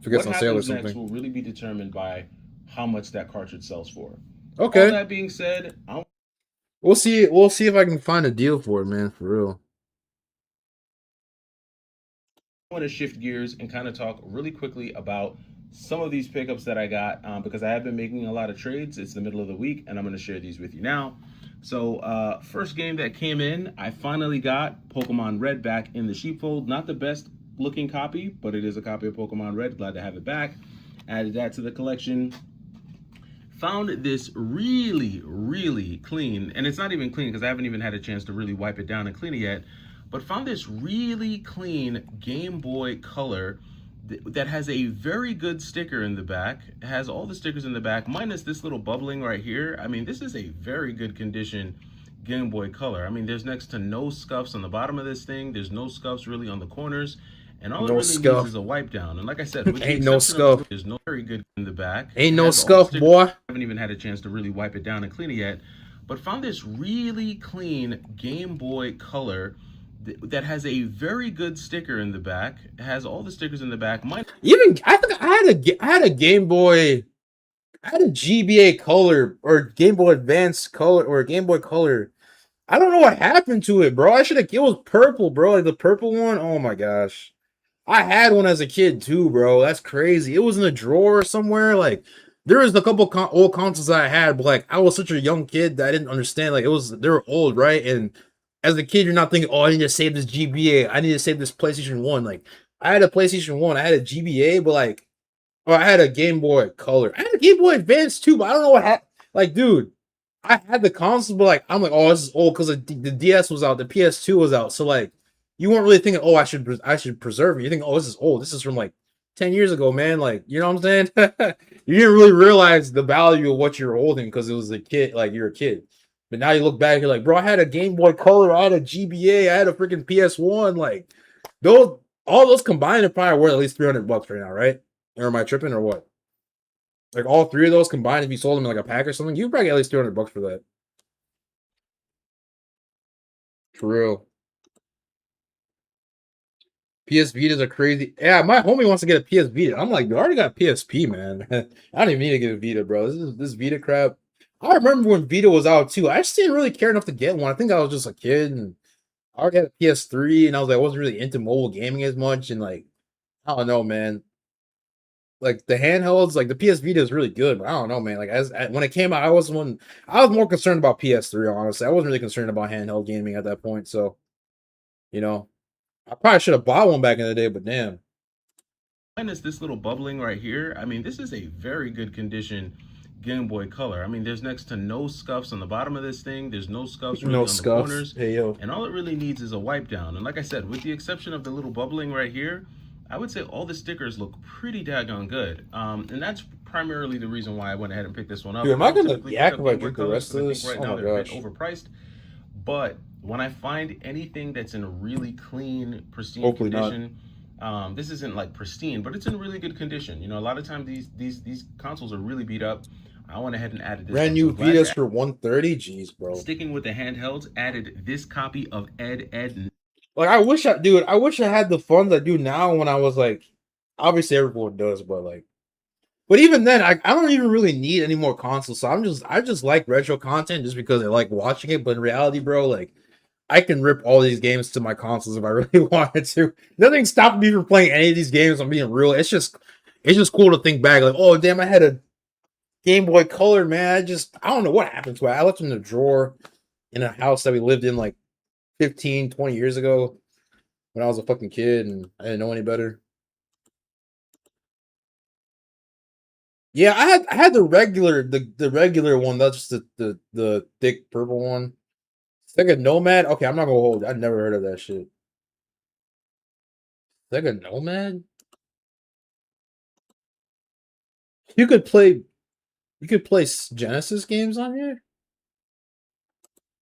If it gets on sale or What happens something. next will really be determined by how much that cartridge sells for. Okay. All that being said, we'll see. We'll see if I can find a deal for it, man. For real. I want to shift gears and kind of talk really quickly about some of these pickups that I got because I have been making a lot of trades. It's the middle of the week, and I'm going to share these with you now. So first game that came in, I finally got Pokemon Red back in the sheepfold. Not the best looking copy, but it is a copy of Pokemon Red. Glad to have it back. Added that to the collection. Found this really, really clean, and it's not even clean because I haven't even had a chance to really wipe it down and clean it yet, but found this really clean Game Boy Color that has a very good sticker in the back. It has all the stickers in the back, minus this little bubbling right here. I mean, this is a very good condition Game Boy Color. I mean, there's next to no scuffs on the bottom of this thing. There's no scuffs really on the corners. And all it really needs is a wipe down. And like I said, with ain't no scuff. There's no very good in the back. Ain't no scuff, boy. I haven't even had a chance to really wipe it down and clean it yet. But found this really clean Game Boy Color that has a very good sticker in the back. It has all the stickers in the back. Even I think I had a Game Boy, I had a GBA Color or Game Boy Advance Color or Game Boy Color. I don't know what happened to it, bro. I should have. It was purple, bro. Like the purple one. Oh my gosh. I had one as a kid too, bro. That's crazy. It was in a drawer somewhere. Like there was a couple old consoles I had, but like I was such a young kid that I didn't understand. Like they were old, right? And as a kid, you're not thinking, oh, I need to save this GBA. I need to save this PlayStation 1. Like I had a PlayStation 1, I had a GBA, but like, or I had a Game Boy Color. I had a Game Boy Advance too, but I don't know what happened. Like, dude, I had the console, but like I'm like, oh, this is old because the DS was out, the PS2 was out, so like. You weren't really thinking, oh, I should preserve it. You think, oh, this is old. This is from like 10 years ago, man. Like, you know what I'm saying? You didn't really realize the value of what you're holding because it was a kid, like you're a kid. But now you look back, you're like, bro, I had a Game Boy Color, I had a GBA, I had a freaking PS1. Like, all those combined are probably worth at least $300 right now, right? Or am I tripping or what? Like all three of those combined, if you sold them in like a pack or something, you probably get at least $300 for that. For real. PS Vitas are crazy. Yeah, my homie wants to get a PS Vita. I'm like, dude, I already got a PSP, man. I don't even need to get a Vita, bro. This Vita crap. I remember when Vita was out too. I just didn't really care enough to get one. I think I was just a kid, and I already had a PS3, and I was like, I wasn't really into mobile gaming as much, and like, I don't know, man. Like the handhelds, like the PS Vita is really good, but I don't know, man. Like when it came out, I was more concerned about PS3. Honestly, I wasn't really concerned about handheld gaming at that point. So, you know. I probably should have bought one back in the day, but damn. Minus this little bubbling right here. I mean, this is a very good condition Game Boy Color. I mean, there's next to no scuffs on the bottom of this thing. There's no scuffs really on the corners. Hey, yo. And all it really needs is a wipe down. And like I said, with the exception of the little bubbling right here, I would say all the stickers look pretty daggone good. And that's primarily the reason why I went ahead and picked this one up. Dude, am I going to yak if I drink the rest of this? Right now they're a bit overpriced. But when I find anything that's in a really clean, pristine condition, this isn't like pristine, but it's in really good condition. You know, a lot of times these consoles are really beat up. I went ahead and added this. Brand new Vitas for $130. Jeez, bro. Sticking with the handhelds, added this copy of Ed. Like I wish I had the funds I do now when I was like, obviously everyone does, but like But even then, I don't even really need any more consoles. So I just like retro content just because I like watching it. But in reality, bro, like I can rip all these games to my consoles if I really wanted to. Nothing stopped me from playing any of these games. I'm being real. It's just cool to think back. Like, oh damn, I had a Game Boy Color, man. I don't know what happened to it. I left it in a drawer in a house that we lived in like 15, 20 years ago when I was a fucking kid and I didn't know any better. Yeah, I had the regular one. That's just the thick purple one. Sega Nomad. Okay, I'm not gonna hold. I never heard of that shit. Sega Nomad. You could play. You could play Genesis games on here.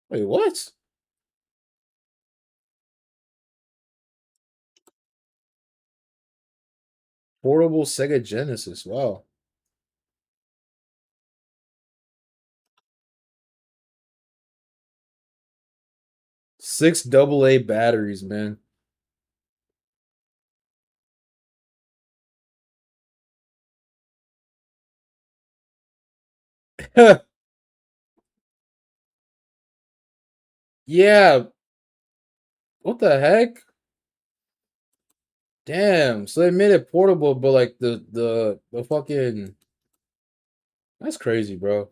Wait, what? Portable Sega Genesis. Wow. 6 AA batteries, man. Yeah. What the heck? Damn. So they made it portable, but like the fucking that's crazy, bro.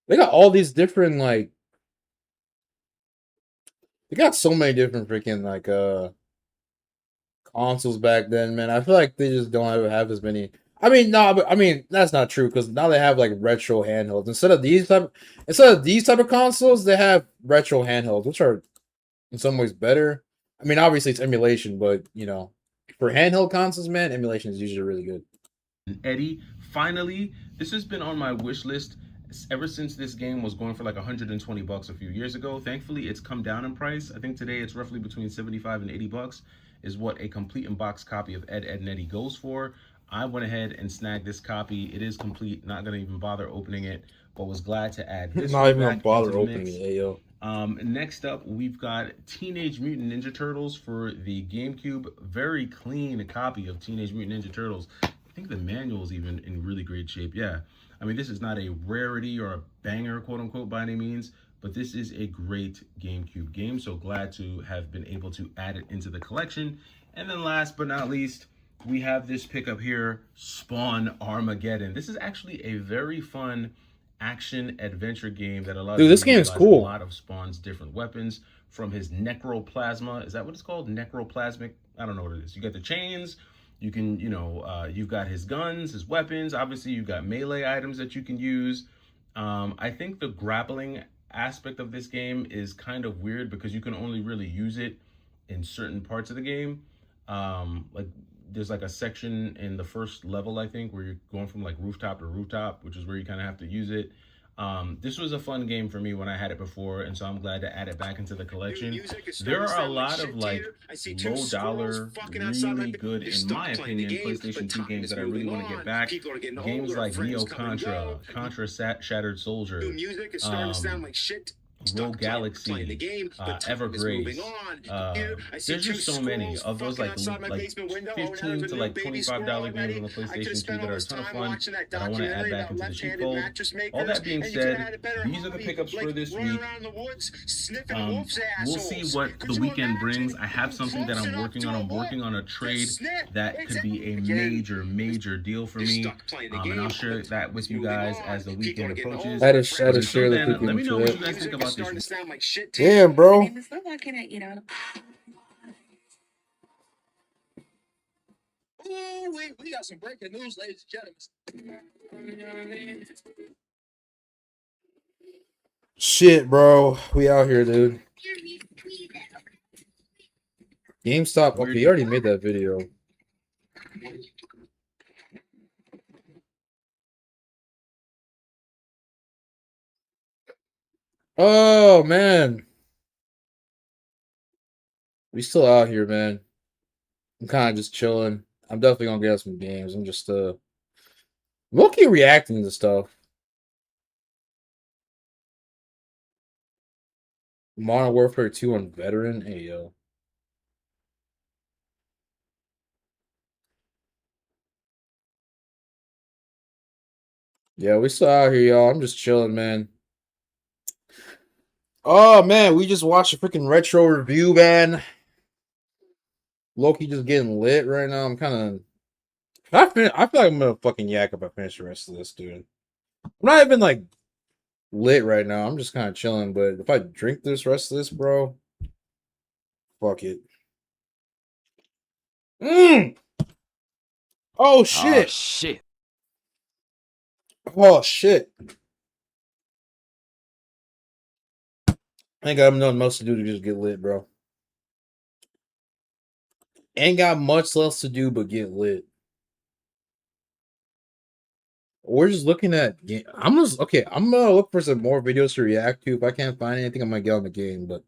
They got all these different like they got so many different freaking like consoles back then, man. I feel like they just don't ever have as many. I mean, no, but I mean that's not true because now they have like retro handhelds instead of these type of consoles. They have retro handhelds, which are in some ways better. I mean, obviously it's emulation, but you know, for handheld consoles, man, emulation is usually really good. Eddie, finally, this has been on my wish list ever since this game was going for like 120 bucks a few years ago. Thankfully, it's come down in price. I think today it's roughly between 75 and 80 bucks is what a complete in box copy of Ed, Ed, and Eddie goes for. I went ahead and snagged this copy. It is complete. Not gonna even bother opening it, but was glad to add this. Not even gonna bother opening it, yo. Next up, we've got Teenage Mutant Ninja Turtles for the GameCube. Very clean copy of Teenage Mutant Ninja Turtles. I think the manual is even in really great shape. Yeah, I mean, this is not a rarity or a banger, quote unquote, by any means, but this is a great GameCube game. So glad to have been able to add it into the collection. And then last but not least, we have this pickup here, Spawn Armageddon. This is actually a very fun action adventure game that allows Dude, this game is cool. A lot of Spawn's different weapons from his necroplasma. Is that what it's called? Necroplasmic? I don't know what it is. You got the chains. You can, you know, you've got his guns, his weapons. Obviously, you've got melee items that you can use. I think the grappling aspect of this game is kind of weird because you can only really use it in certain parts of the game. Like there's like a section in the first level, I think, where you're going from like rooftop to rooftop, which is where you kind of have to use it. This was a fun game for me when I had it before, and so I'm glad to add it back into the collection. There are a lot of like low dollar, really good, in my opinion, PlayStation 2 games that I really want to get back. Games like Neo Contra, Contra Shattered Soldier, Rogue Galaxy, Evergrace. There's just so many of those like $15 to like $25 games on the PlayStation 2 that are a ton of fun that I want to add back into the cheat code. All that being said, these are the pickups for this week. We'll see what the weekend brings. I have something that I'm working on. I'm working on a trade that could be a major deal for me. And I'll share that with you guys as the weekend approaches. I had to share the let me know what you guys think about this. Damn, bro. We got some breaking news, ladies and gentlemen. Shit, bro. We out here, dude. GameStop. Okay, you already made that video. Oh, man. We still out here, man. I'm kind of just chilling. I'm definitely gonna get some games. I'm just low-key reacting to stuff. Modern Warfare 2 on veteran. Hey yo. Yeah, we still out here, y'all. I'm just chilling, man. Oh man, we just watched a freaking retro review, man. Loki just getting lit right now. I'm kind of. I feel like I'm gonna fucking yak if I finish the rest of this, dude. I'm not even like lit right now. I'm just kind of chilling. But if I drink this rest of this, bro, fuck it. Mmm. Oh shit. Oh shit. Oh shit. I ain't got nothing else to do to just get lit, bro. Ain't got much else to do but get lit. We're just looking at game. I'm just okay. I'm gonna look for some more videos to react to. If I can't find anything, I'm gonna get on the game. But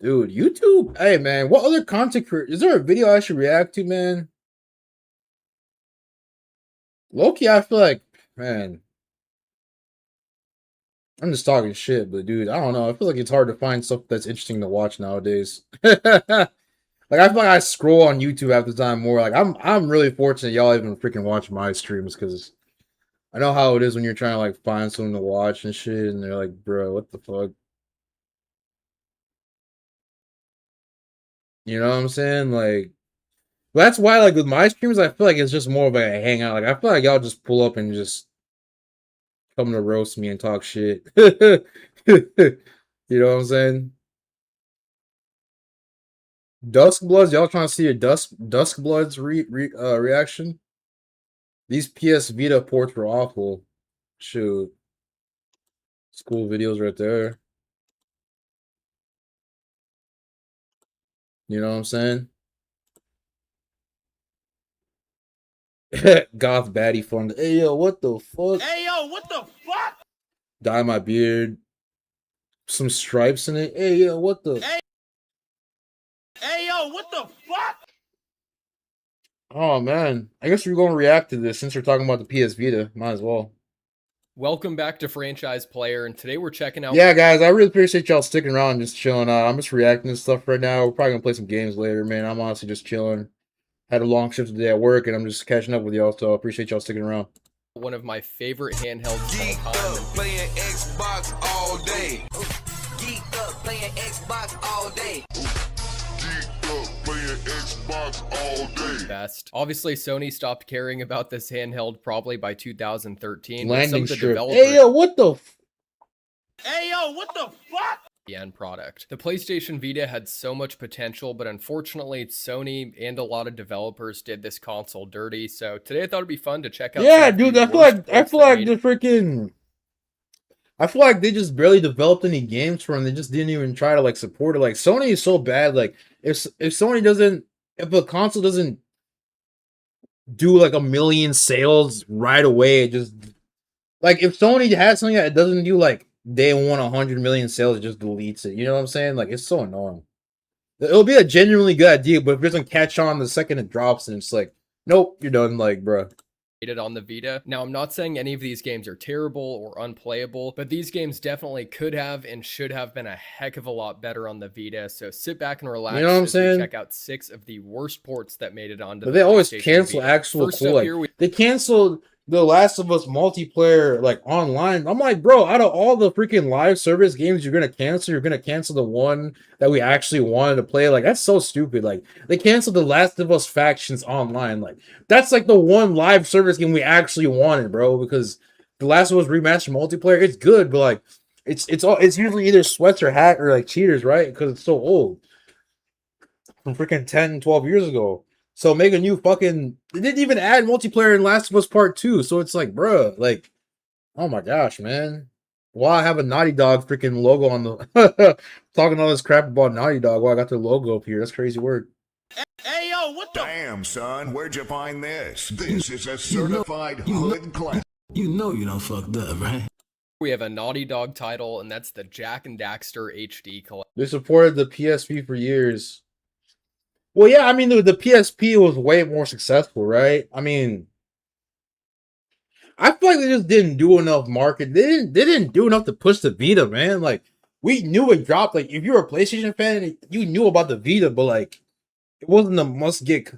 dude, YouTube. Hey man, what other content creator? Is there a video I should react to, man? Loki, I feel like, man. I'm just talking shit, but dude, I don't know. I feel like it's hard to find stuff that's interesting to watch nowadays. Like I feel like I scroll on YouTube half the time more. Like I'm really fortunate y'all even freaking watch my streams because I know how it is when you're trying to like find something to watch and shit, and they're like, bro, what the fuck? You know what I'm saying? Like that's why like with my streams, I feel like it's just more of a hangout. Like I feel like y'all just pull up and just come to roast me and talk shit. You know what I'm saying? Duskbloods, y'all trying to see a Duskbloods reaction? These PS Vita ports were awful. Shoot. School videos right there. You know what I'm saying? Goth baddie fun. Hey yo, what the fuck? Hey, yo, what the fuck? Dye my beard. Some stripes in it. Hey yo, what the? Hey, yo, what the fuck? Oh man, I guess we're gonna react to this since we're talking about the PS Vita. Might as well. Welcome back to Franchise Player, and today we're checking out. Yeah, guys, I really appreciate y'all sticking around and just chilling out. I'm just reacting to stuff right now. We're probably gonna play some games later, man. I'm honestly just chilling. Had a long shift today at work, and I'm just catching up with y'all. So I appreciate y'all sticking around. One of my favorite handhelds of all time. Playing Xbox all day. Geeked up playing Xbox all day. Playing Xbox all day. Best. Obviously, Sony stopped caring about this handheld probably by 2013. Landing strip. strip. Hey yo, what the? Hey, yo, what the fuck? The end product. The PlayStation Vita had so much potential, but unfortunately, Sony and a lot of developers did this console dirty. So today I thought it'd be fun to check out. Yeah, dude, I feel like the freaking. I feel like they just barely developed any games for them. They just didn't even try to like support it. Like Sony is so bad. Like if Sony doesn't, if a console doesn't do like 1 million sales right away, it just like if Sony has something that doesn't do like day one 100 million sales, it just deletes it. You know what I'm saying? Like it's so annoying. It'll be a genuinely good idea, but if it doesn't catch on the second it drops, and it's like, nope, you're done. Like, bro. On the Vita. Now, I'm not saying any of these games are terrible or unplayable, but these games definitely could have and should have been a heck of a lot better on the Vita. So sit back and relax. You know what I'm saying? Check out 6 of the worst ports that made it onto. But they always cancel actual cool. Like, they canceled The Last of Us multiplayer like online. I'm like, bro, out of all the freaking live service games you're gonna cancel the one that we actually wanted to play. Like, that's so stupid. Like, they canceled The Last of Us Factions online. Like, that's like the one live service game we actually wanted, bro. Because The Last of Us Remastered multiplayer, it's good, but like, it's usually either sweats or hat or like cheaters, right? Because it's so old from freaking 10, 12 years ago. So make a new fucking. They didn't even add multiplayer in Last of Us Part 2. So it's like, bruh, like, oh my gosh, man. Why have a Naughty Dog freaking logo on the talking all this crap about Naughty Dog while I got their logo up here? That's crazy word. Hey yo, what the? Damn, son, where'd you find this? This is a certified hood class. You know you done fucked up, right? We have a Naughty Dog title, and that's the Jack and Daxter HD collection. They supported the PSP for years. Well, yeah, I mean, the PSP was way more successful, right? I mean, I feel like they just didn't do enough market. They didn't do enough to push the Vita, man. Like, we knew it dropped. Like, if you were a PlayStation fan, you knew about the Vita, but like, it wasn't a must get.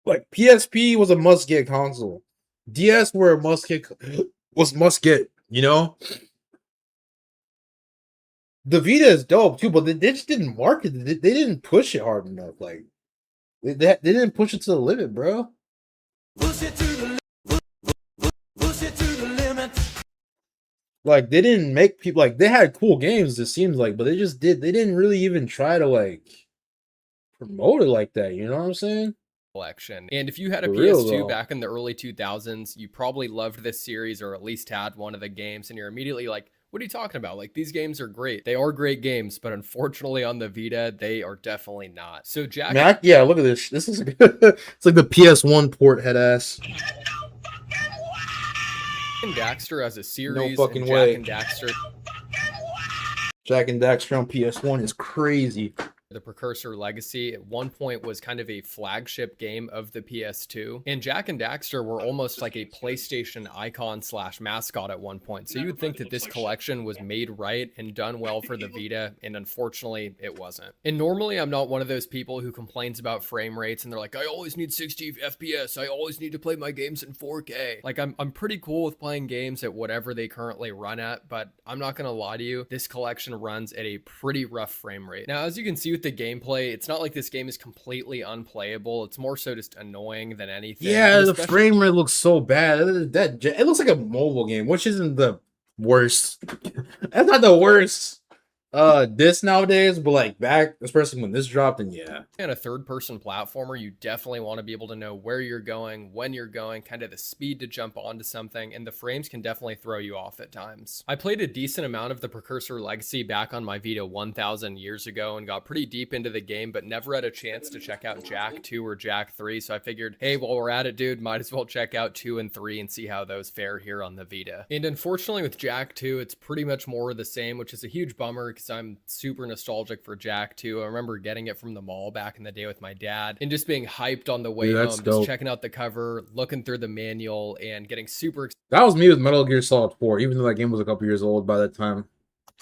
Like, PSP was a must get console. DS were a must get. Was must get. You know, the Vita is dope too, but they just didn't market it. They didn't push it hard enough. Like, they didn't push it to the limit, bro. Push it to the push it to the limit. Like, they didn't make people like they had cool games. It seems like, but they didn't really even try to like promote it like that. You know what I'm saying? Collection. And if you had a For real, PS2 though. back in the early 2000s, you probably loved this series or at least had one of the games, and you're immediately like, what are you talking about? Like, these games are great. They are great games, but unfortunately on the Vita, they are definitely not. So Jack, Yeah, look at this. This is it's like the PS1 port head ass. and Daxter as a series, fucking and way. and Daxter, Jack and Daxter on PS1 is crazy. the precursor legacy, at one point was kind of a flagship game of the PS2, and Jak and Daxter were almost like a PlayStation icon / mascot at one point. So you would think that this collection was made right and done well for the Vita, and unfortunately it wasn't. And normally I'm not one of those people who complains about frame rates and they're like, I always need 60 FPS, I always need to play my games in 4K. Like, I'm pretty cool with playing games at whatever they currently run at, but I'm not gonna lie to you, this collection runs at a pretty rough frame rate. Now, as you can see with the gameplay, it's not like this game is completely unplayable. It's more so just annoying than anything. Yeah, And the especially- frame rate looks so bad. It looks like a mobile game, which isn't the worst. That's not the worst disc nowadays, but like back, especially when this dropped, and yeah. And a third-person platformer, you definitely want to be able to know where you're going, when you're going, kind of the speed to jump onto something, and the frames can definitely throw you off at times. I played a decent amount of the Precursor Legacy back on my Vita 1000 years ago and got pretty deep into the game, but never had a chance to check out Jak 2 or Jak 3, so I figured, hey, while we're at it, dude, might as well check out 2 and 3 and see how those fare here on the Vita. And unfortunately with Jak 2, it's pretty much more of the same, which is a huge bummer because I'm super nostalgic for Jak 2. I remember getting it from the mall back in the day with my dad and just being hyped on the way home, that's just dope. checking out the cover, looking through the manual, and getting super That was me with Metal Gear Solid 4, even though that game was a couple years old by that time.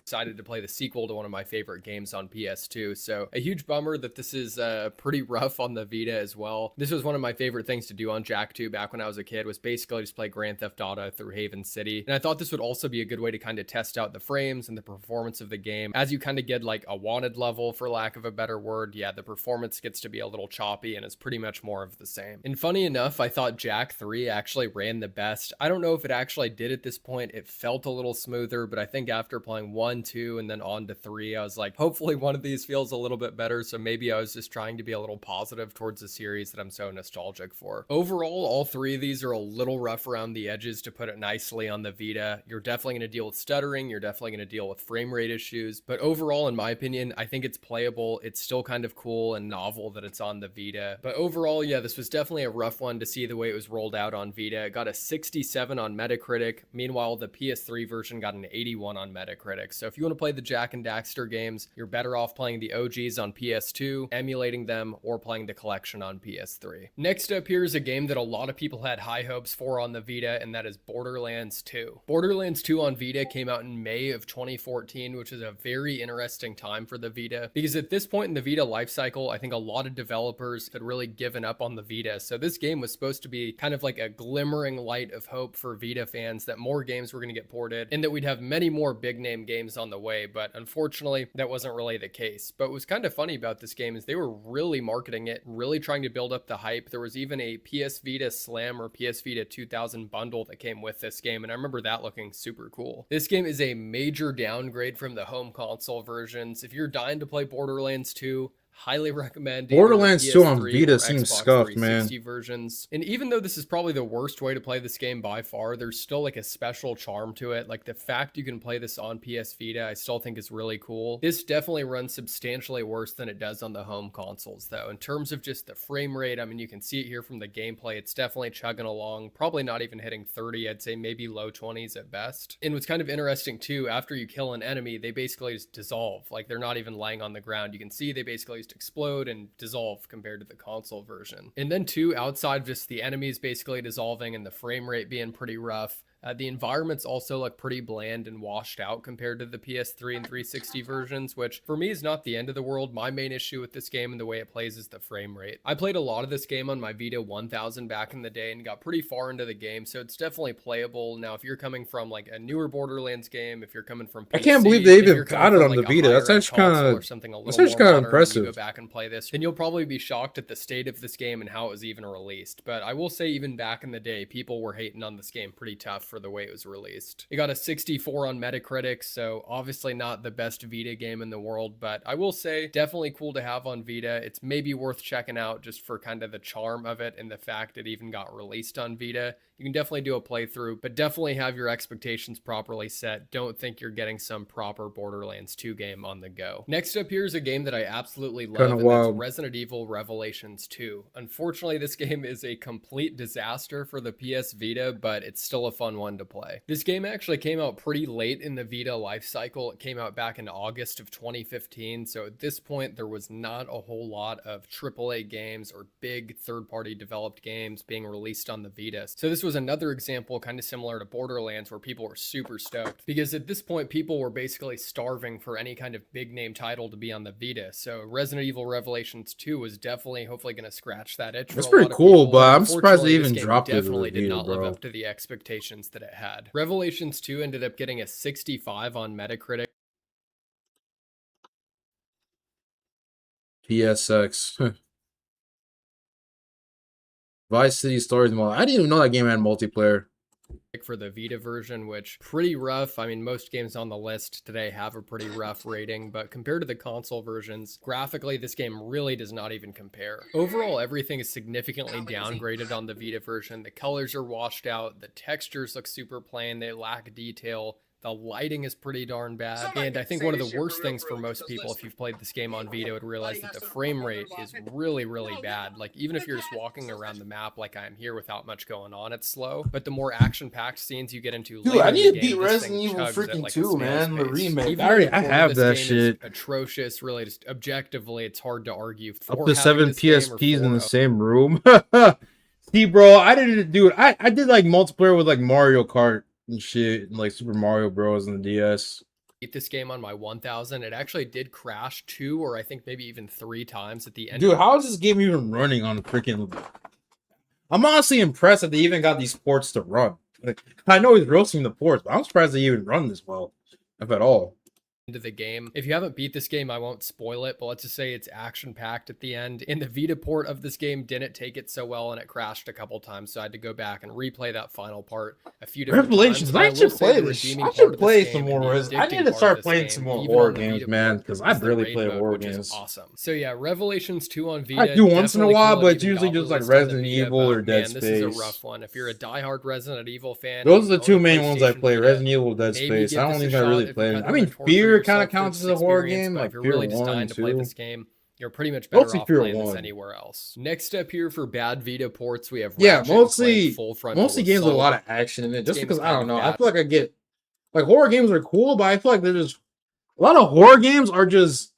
excited to play the sequel to one of my favorite games on PS2. So a huge bummer that this is pretty rough on the Vita as well. This was one of my favorite things to do on Jak 2 back when I was a kid, was basically just play Grand Theft Auto through Haven City. And I thought this would also be a good way to kind of test out the frames and the performance of the game. As you kind of get like a wanted level, for lack of a better word, yeah, the performance gets to be a little choppy and is pretty much more of the same. And funny enough, I thought Jak 3 actually ran the best. I don't know if it actually did at this point. It felt a little smoother, but I think after playing 1, 2, and then on to 3, I was like, hopefully one of these feels a little bit better. So maybe I was just trying to be a little positive towards the series that I'm so nostalgic for. Overall, all 3 of these are a little rough around the edges, to put it nicely, on the Vita. You're definitely going to deal with stuttering. You're definitely going to deal with frame rate issues. But overall, in my opinion, I think it's playable. It's still kind of cool and novel that it's on the Vita. But overall, yeah, this was definitely a rough one to see the way it was rolled out on Vita. It got a 67 on Metacritic. Meanwhile, the PS3 version got an 81 on Metacritic. So if you want to play the Jak and Daxter games, you're better off playing the OGs on PS2, emulating them, or playing the collection on PS3. Next up here is a game that a lot of people had high hopes for on the Vita, and that is Borderlands 2. Borderlands 2 on Vita came out in May of 2014, which is a very interesting time for the Vita, because at this point in the Vita lifecycle, I think a lot of developers had really given up on the Vita. So this game was supposed to be kind of like a glimmering light of hope for Vita fans, that more games were going to get ported and that we'd have many more big name games on the way. But unfortunately, that wasn't really the case. But what's kind of funny about this game is they were really marketing it, really trying to build up the hype. There was even a PS Vita Slim or PS Vita 2000 bundle that came with this game, and I remember that looking super cool. This game is a major downgrade from the home console versions. If you're dying to play Borderlands 2, highly recommend Borderlands 2 on PS3 Vita or seems Xbox scuffed, man. 360 versions. And even though this is probably the worst way to play this game by far, there's still like a special charm to it. Like the fact you can play this on PS Vita, I still think is really cool. This definitely runs substantially worse than it does on the home consoles though. In terms of just the frame rate, I mean, you can see it here from the gameplay. It's definitely chugging along, probably not even hitting 30. I'd say maybe low 20s at best. And what's kind of interesting too, after you kill an enemy, they basically just dissolve. Like they're not even laying on the ground. You can see they basically just explode and dissolve compared to the console version. And then too, outside of just the enemies basically dissolving and the frame rate being pretty rough, The environments also look pretty bland and washed out compared to the PS3 and 360 versions, which for me is not the end of the world. My main issue with this game and the way it plays is the frame rate. I played a lot of this game on my Vita 1000 back in the day and got pretty far into the game, so it's definitely playable. Now, if you're coming from like a newer Borderlands game, if you're coming from PC, I can't believe they even got it on the Vita. That's actually kind of impressive. You go back and play this, then you'll probably be shocked at the state of this game and how it was even released. But I will say, even back in the day, people were hating on this game pretty tough for the way it was released. It got a 64 on Metacritic, so obviously not the best Vita game in the world, but I will say definitely cool to have on Vita. It's maybe worth checking out just for kind of the charm of it and the fact it even got released on Vita. You can definitely do a playthrough, but definitely have your expectations properly set. Don't think you're getting some proper Borderlands 2 game on the go. Next up here is a game that I absolutely love, and that's Resident Evil Revelations 2. Unfortunately, this game is a complete disaster for the PS Vita, but it's still a fun one to play. This game actually came out pretty late in the Vita life cycle. It came out back in August of 2015, so at this point there was not a whole lot of AAA games or big third-party developed games being released on the Vita. So this was another example kind of similar to Borderlands where people were super stoked because at this point people were basically starving for any kind of big name title to be on the Vita. So Resident Evil Revelations 2 was definitely hopefully going to scratch that itch. That's pretty cool, but I'm surprised they even dropped it. Definitely did not live up to the expectations that it had. Revelations 2 ended up getting a 65 on Metacritic. PSX. Vice City Stories Mode. I didn't even know that game had multiplayer. For the Vita version, which pretty rough. I mean, most games on the list today have a pretty rough rating, but compared to the console versions, graphically, this game really does not even compare. Overall, everything is significantly downgraded on the Vita version. The colors are washed out, the textures look super plain, they lack detail. The lighting is pretty darn bad, and I think one of the worst things for most people, if you've played this game on Vita, would realize that the frame rate is really, really bad. Like, even if you're just walking around the map like I am here without much going on, it's slow. But the more action-packed scenes you get into later I need in the to beat game, Resident Evil freaking 2, man. The remake. I have that shit. Atrocious, really, just objectively, it's hard to argue. Up to 7 PSPs in the same room. See, bro, I didn't do it. I did like multiplayer with like Mario Kart and shit, and like Super Mario Bros. And the DS. Beat this game on my 1000. It actually did crash 2 or I think maybe even 3 times at the end. Dude, how is this game even running on freaking? I'm honestly impressed that they even got these ports to run. Like, I know he's roasting the ports, but I'm surprised they even run this well, if at all. Into the game. If you haven't beat this game, I won't spoil it, but let's just say it's action-packed at the end. In the Vita port of this game didn't take it so well, and it crashed a couple times, so I had to go back and replay that final part a few different Revelations, times. I should play this. I should play some more. I need to start playing some more horror games, man, because I barely play horror games. Awesome. So yeah, Revelations 2 on Vita. I do once in a while, but it's usually just like Resident Evil or Dead Space. This is a rough one. If you're a diehard Resident Evil fan, those are the two main ones I play: Resident Evil, Dead Space. I don't think I really play it. I mean, Fear kind of counts as a horror game, like if you're really just dying to play this game, you're pretty much better off playing this anywhere else. Next up here for bad Vita ports, we have mostly games with a lot of action in it. Just because I don't know, I feel like I get like horror games are cool, but I feel like they're just a lot of horror games are just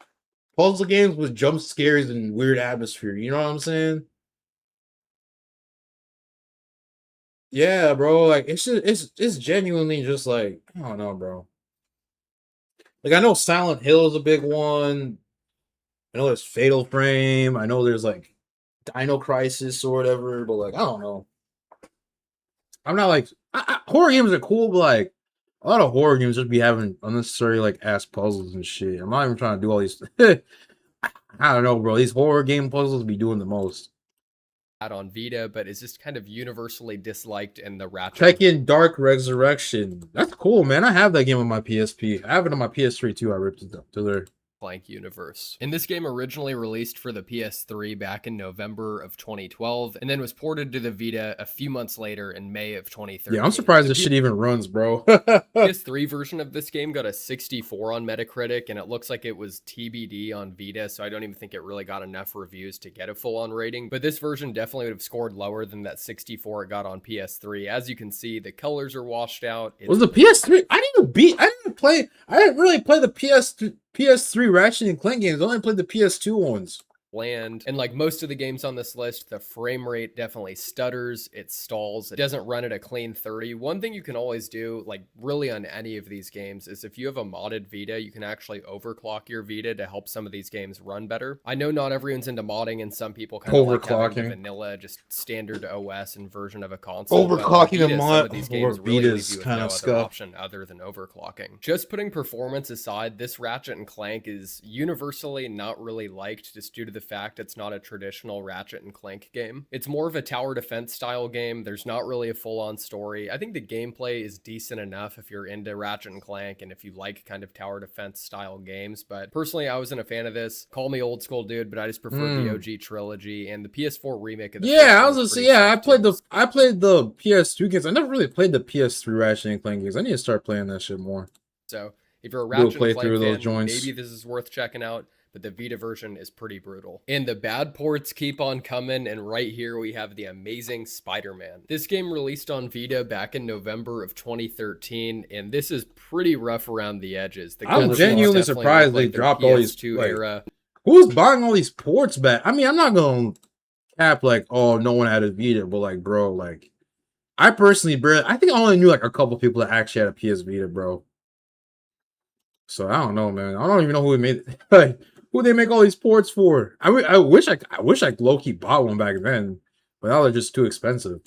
puzzle games with jump scares and weird atmosphere. You know what I'm saying? Yeah, bro. Like it's genuinely just like I don't know, bro. Like, I know Silent Hill is a big one. I know there's Fatal Frame. I know there's, like, Dino Crisis or whatever. But, like, I don't know. I'm not, like... horror games are cool, but, like, a lot of horror games just be having unnecessary, like, ass puzzles and shit. I'm not even trying to do all these... I don't know, bro. These horror game puzzles be doing the most. On Vita, but is just kind of universally disliked in the Ratchet. Tekken Dark Resurrection. That's cool, man. I have that game on my PSP. I have it on my PS3 too. I ripped it up to there. Blank universe. And this game originally released for the PS3 back in November of 2012 and then was ported to the Vita a few months later in May of 2013. Yeah, I'm surprised this shit even runs, bro. PS3 version of this game got a 64 on Metacritic, and it looks like it was TBD on Vita, so I don't even think it really got enough reviews to get a full-on rating. But this version definitely would have scored lower than that 64 it got on PS3. As you can see, the colors are washed out. Was the PS3? I didn't really play the PS3 Ratchet and Clank games. I only played the PS2 ones. bland. And like most of the games on this list, the frame rate definitely stutters, it stalls, it doesn't run at a clean 30. One thing you can always do, like really on any of these games, is if you have a modded Vita, you can actually overclock your Vita to help some of these games run better. I know not everyone's into modding, and some people kind of like having the vanilla, just standard OS and version of a console. Overclocking a mod some of these games really leave you with no other option other than overclocking. Just putting performance aside, this Ratchet and Clank is universally not really liked just due to the fact it's not a traditional Ratchet and Clank game. It's more of a tower defense style game. There's not really a full-on story. I think the gameplay is decent enough if you're into Ratchet and Clank and if you like kind of tower defense style games, but personally I wasn't a fan of this. Call me old school dude, but I just prefer the OG trilogy, and the PS4 remake of the I was gonna say, I played the PS2 games. I never really played the PS3 Ratchet and Clank games. I need to start playing that shit more. So if you're a Ratchet and Clank fan, maybe this is worth checking out, but the Vita version is pretty brutal. And the bad ports keep on coming, and right here we have the amazing Spider-Man. This game released on Vita back in November of 2013, and this is pretty rough around the edges. I'm genuinely surprised they dropped all these era. Who's buying all these ports back? I mean, I'm not gonna cap like, oh, no one had a Vita, but like, bro, like, I personally, I think I only knew like a couple people that actually had a PS Vita, bro. So I don't know, man. I don't even know who made like who they make all these ports for. I wish I low-key bought one back then, but now they're just too expensive.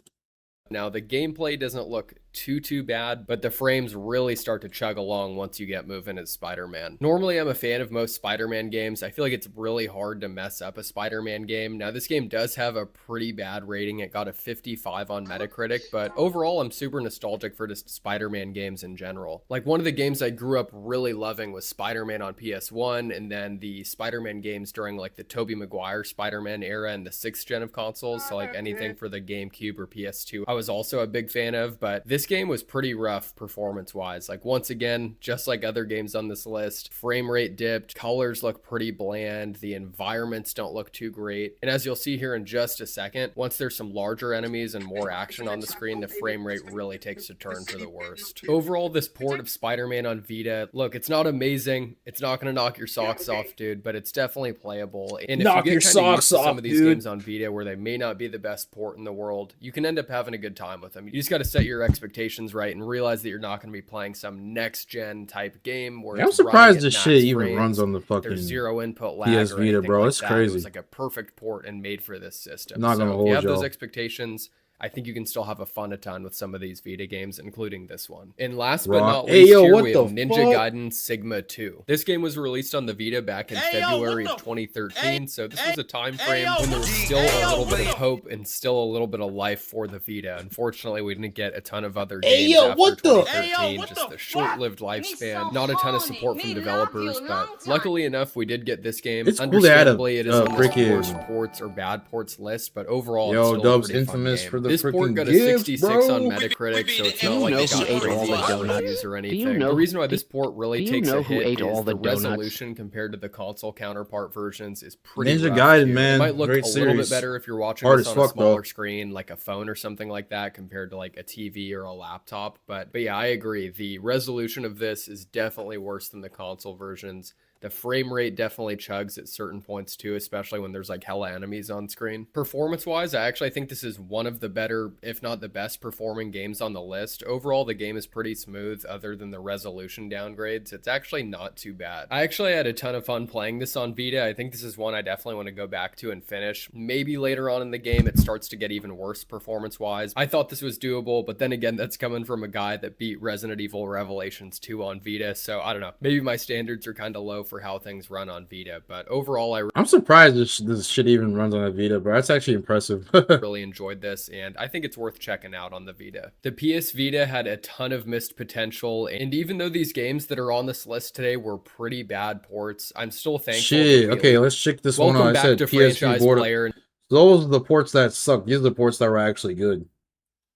Now the gameplay doesn't look too bad, but the frames really start to chug along once you get moving as Spider-Man. Normally I'm a fan of most Spider-Man games. I feel like it's really hard to mess up a Spider-Man game. Now this game does have a pretty bad rating. It got a 55 on Metacritic, but overall I'm super nostalgic for just Spider-Man games in general. Like one of the games I grew up really loving was Spider-Man on PS1, and then the Spider-Man games during like the Tobey Maguire Spider-Man era and the 6th gen of consoles, so like anything for the GameCube or PS2 I was also a big fan of. But this game was pretty rough performance wise. Like once again, just like other games on this list, frame rate dipped, colors look pretty bland, the environments don't look too great, and as you'll see here in just a second, once there's some larger enemies and more action on the screen, the frame rate really takes a turn for the worst. Overall, this port of Spider-Man on Vita, look, it's not amazing, it's not gonna knock your socks off, dude, but it's definitely playable. And if you get kind of used to some of these games on Vita where they may not be the best port in the world, you can end up having a good time with them. You just got to set your expectations right and realize that you're not going to be playing some next gen type game where I'm surprised this shit even runs on the fucking there's zero input lag PS Vita, bro. Like it's crazy. It was like a perfect port and made for this system. Not gonna hold if you have those expectations, I think you can still have a ton with some of these Vita games, including this one. And last but not least, here we have Ninja Gaiden Sigma 2. This game was released on the Vita back in February of 2013, so this was a time frame when there was still a little bit of hope and still a little bit of life for the Vita. Unfortunately, we didn't get a ton of other games after 2013, just the short-lived lifespan. Not a ton of support from developers, but luckily enough, we did get this game. It's Understandably, it is on the worst ports or bad ports list, but overall, it's still a pretty fun game. For the this port got a 66 on Metacritic, so it's not like it got crazy reviews or anything. The reason why this port really takes a hit is the resolution compared to the console counterpart versions is pretty Ninja rough, Gaiden, man. It might look Great a series. little bit better if you're watching this on a smaller screen, like a phone or something like that, compared to like a TV or a laptop. But yeah, I agree. The resolution of this is definitely worse than the console versions. The frame rate definitely chugs at certain points too, especially when there's like hella enemies on screen. Performance-wise, I actually think this is one of the better, if not the best performing games on the list. Overall, the game is pretty smooth other than the resolution downgrades. It's actually not too bad. I actually had a ton of fun playing this on Vita. I think this is one I definitely want to go back to and finish. Maybe later on in the game, it starts to get even worse performance-wise. I thought this was doable, but then again, that's coming from a guy that beat Resident Evil Revelations 2 on Vita, so I don't know. Maybe my standards are kind of low for how things run on Vita, but overall I'm surprised this shit even runs on a Vita, bro. That's actually impressive. really enjoyed this, and I think it's worth checking out on the Vita. The PS Vita had a ton of missed potential, and even though these games that are on this list today were pretty bad ports, I'm still thankful. Shit, okay, let's check this one out. I said PS player. Those are the ports that suck. These are the ports that were actually good.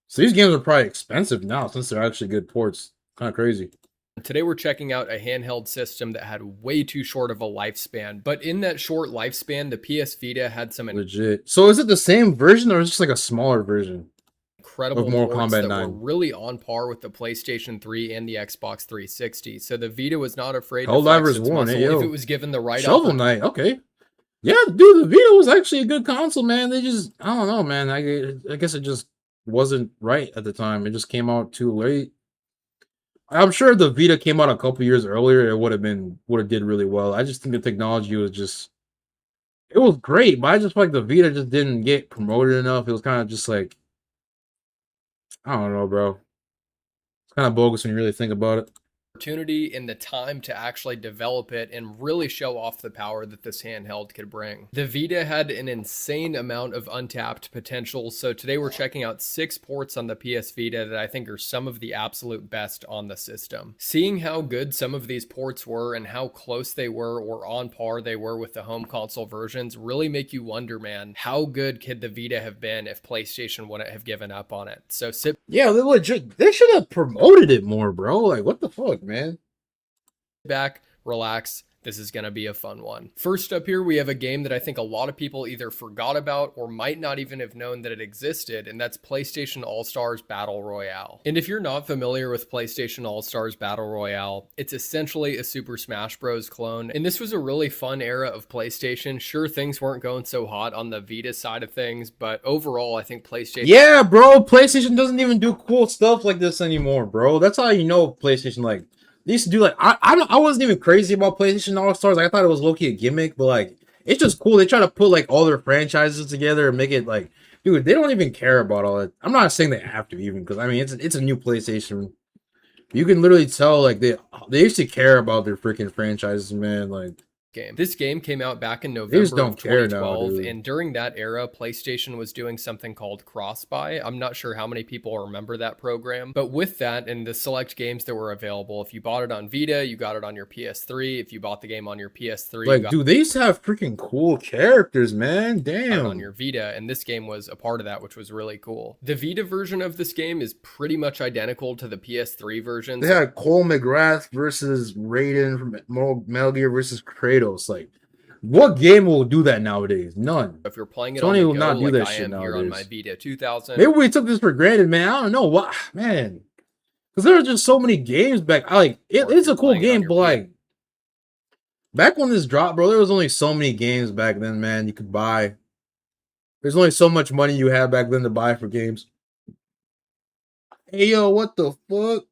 So these games are probably expensive now since they're actually good ports. Kind of crazy. Today we're checking out a handheld system that had way too short of a lifespan, but in that short lifespan, the PS Vita had some legit. So is it the same version or is it just like a smaller version? Incredible of Mortal Kombat that 9. were really on par with the PlayStation 3 and the Xbox 360. So the Vita was not afraid Helldivers to flex its 1, muscle hey, yo. if it was given the right Shovel Knight, okay. Yeah, dude, the Vita was actually a good console, man. They just, I don't know, man. I guess it just wasn't right at the time. It just came out too late. I'm sure if the Vita came out a couple years earlier, it would have did really well. I just think the technology was just, it was great, but I just feel like the Vita just didn't get promoted enough. It was kind of just like, I don't know, bro. It's kind of bogus when you really think about it. Opportunity and the time to actually develop it and really show off the power that this handheld could bring. The Vita had an insane amount of untapped potential, so today we're checking out 6 ports on the PS Vita that I think are some of the absolute best on the system. Seeing how good some of these ports were and how close they were or on par they were with the home console versions really make you wonder, man, how good could the Vita have been if PlayStation wouldn't have given up on it? So Yeah, they should have promoted it more, bro. Like, what the fuck, man? Back, relax. This is going to be a fun one. First up here, we have a game that I think a lot of people either forgot about or might not even have known that it existed, and that's PlayStation All-Stars Battle Royale. And if you're not familiar with PlayStation All-Stars Battle Royale, it's essentially a Super Smash Bros. Clone, and this was a really fun era of PlayStation. Sure, things weren't going so hot on the Vita side of things, but overall, I think PlayStation... Yeah, bro, PlayStation doesn't even do cool stuff like this anymore, bro. That's how you know PlayStation, like... They used to do like I wasn't even crazy about PlayStation All Stars. Like, I thought it was low key a gimmick, but like it's just cool. They try to put like all their franchises together and make it like, dude, they don't even care about all that. I'm not saying they have to even, because I mean it's a new PlayStation. You can literally tell like they used to care about their freaking franchises, man. Like, game. This game came out back in November of 2012, and during that era, PlayStation was doing something called cross-buy. I'm not sure how many people remember that program, but with that and the select games that were available, if you bought it on Vita, you got it on your PS3. If you bought the game on your PS3, like, dude, they used to have freaking cool characters, man. Damn. On your Vita, and this game was a part of that, which was really cool. The Vita version of this game is pretty much identical to the PS3 version. They had Cole McGrath versus Raiden from Metal Gear versus Kratos. Like, what game will do that nowadays? None. If you're playing it Sony on the will go, not do like that I shit am nowadays. here on my Vita 2000. Maybe we took this for granted, man. I don't know what, man. Because there are just so many games back. It's a cool game, but like, back when this dropped, bro, there was only so many games back then, man. You could buy. There's only so much money you had back then to buy for games. Hey, yo, what the fuck?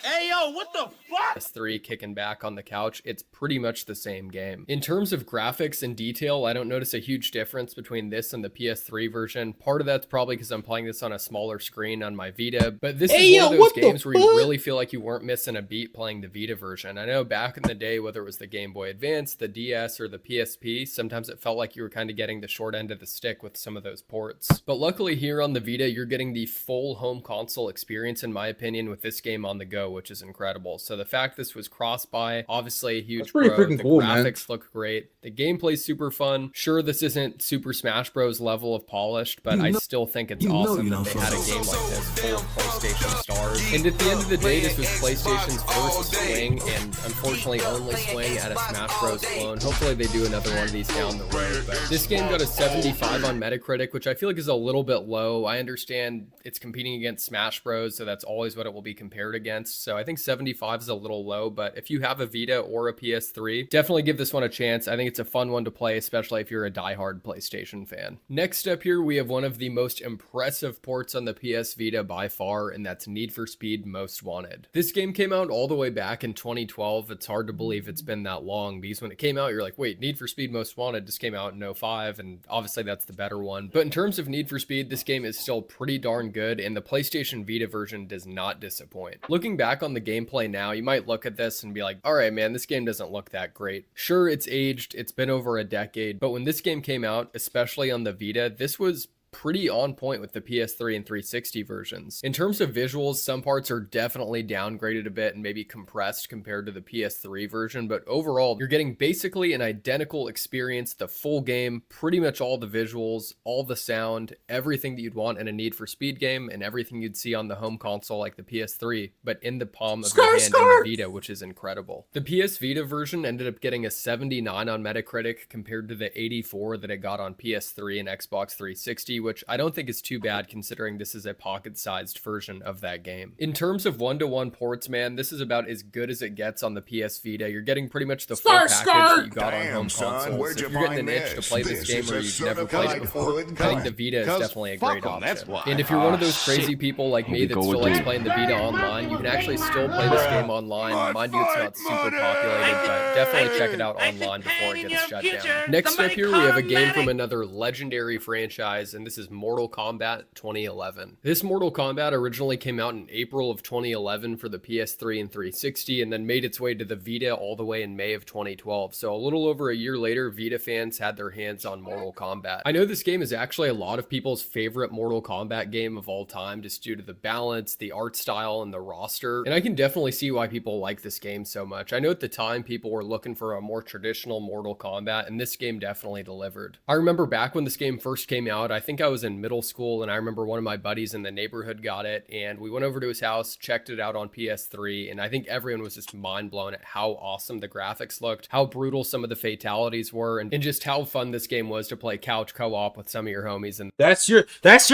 Hey, yo, what the fuck? PS3 kicking back on the couch, it's pretty much the same game. In terms of graphics and detail, I don't notice a huge difference between this and the PS3 version. Part of that's probably because I'm playing this on a smaller screen on my Vita, but this is one of those games where you really feel like you weren't missing a beat playing the Vita version. I know back in the day, whether it was the Game Boy Advance, the DS, or the PSP, sometimes it felt like you were kind of getting the short end of the stick with some of those ports. But luckily here on the Vita, you're getting the full home console experience, in my opinion, with this game on the go, which is incredible. So the fact this was cross-buy, obviously a huge pro. The cool, graphics look great. The gameplay's super fun. Sure, this isn't Super Smash Bros. Level of polished, but I still think it's awesome that they had a game like this full of PlayStation stars. And at the end of the day, this was PlayStation's first swing, and unfortunately only swing at a Smash Bros. Clone. Hopefully they do another one of these down the road. But this game got a 75 on Metacritic, which I feel like is a little bit low. I understand it's competing against Smash Bros., so that's always what it will be compared against. So I think 75 is a little low, but if you have a Vita or a PS3, definitely give this one a chance. I think it's a fun one to play, especially if you're a diehard PlayStation fan. Next up here, we have one of the most impressive ports on the PS Vita by far, and that's Need for Speed Most Wanted. This game came out all the way back in 2012. It's hard to believe it's been that long, because when it came out, you're like, wait, Need for Speed Most Wanted just came out in 05, and obviously that's the better one. But in terms of Need for Speed, this game is still pretty darn good, and the PlayStation Vita version does not disappoint. Looking back on the gameplay now, you might look at this and be like, all right, man, this game doesn't look that great. Sure, it's aged, it's been over a decade, but when this game came out, especially on the Vita, this was pretty on point with the PS3 and 360 versions. In terms of visuals, some parts are definitely downgraded a bit and maybe compressed compared to the PS3 version, but overall, you're getting basically an identical experience, the full game, pretty much all the visuals, all the sound, everything that you'd want in a Need for Speed game, and everything you'd see on the home console like the PS3, but in the palm of your hand in the Vita, which is incredible. The PS Vita version ended up getting a 79 on Metacritic compared to the 84 that it got on PS3 and Xbox 360, which I don't think is too bad considering this is a pocket-sized version of that game. In terms of one-to-one ports, man, this is about as good as it gets on the PS Vita. You're getting pretty much the full package that you got on home consoles. If you're getting an itch to play this game or you've never played it before, I think the Vita is definitely a great option. And if you're one of those crazy people like me that still likes playing the Vita online, you can actually still play this game online. Mind you, it's not super populated, but definitely check it out online before it gets shut down. Next up here, we have a game from another legendary franchise, and this is Mortal Kombat 2011. This Mortal Kombat originally came out in April of 2011 for the PS3 and 360, and then made its way to the Vita all the way in May of 2012. So a little over a year later, Vita fans had their hands on Mortal Kombat. I know this game is actually a lot of people's favorite Mortal Kombat game of all time, just due to the balance, the art style, and the roster, and I can definitely see why people like this game so much. I know at the time people were looking for a more traditional Mortal Kombat, and this game definitely delivered. I remember back when this game first came out, I think I was in middle school, and I remember one of my buddies in the neighborhood got it, and we went over to his house, checked it out on PS3, and I think everyone was just mind blown at how awesome the graphics looked, how brutal some of the fatalities were, and just how fun this game was to play couch co-op with some of your homies. And that's your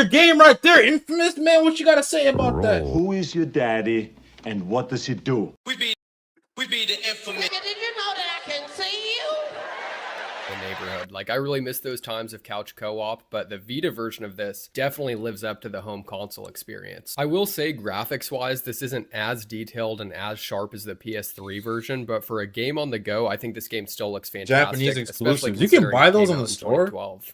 game right there, Infamous, man. What you gotta say about that? Who is your daddy and what does he do? We be the infamous. Did you know that I can see you? the neighborhood. Like, I really miss those times of couch co-op, but the Vita version of this definitely lives up to the home console experience. I will say, graphics wise, this isn't as detailed and as sharp as the PS3 version, but for a game on the go, I think this game still looks fantastic. Japanese exclusives. You can buy those on the store.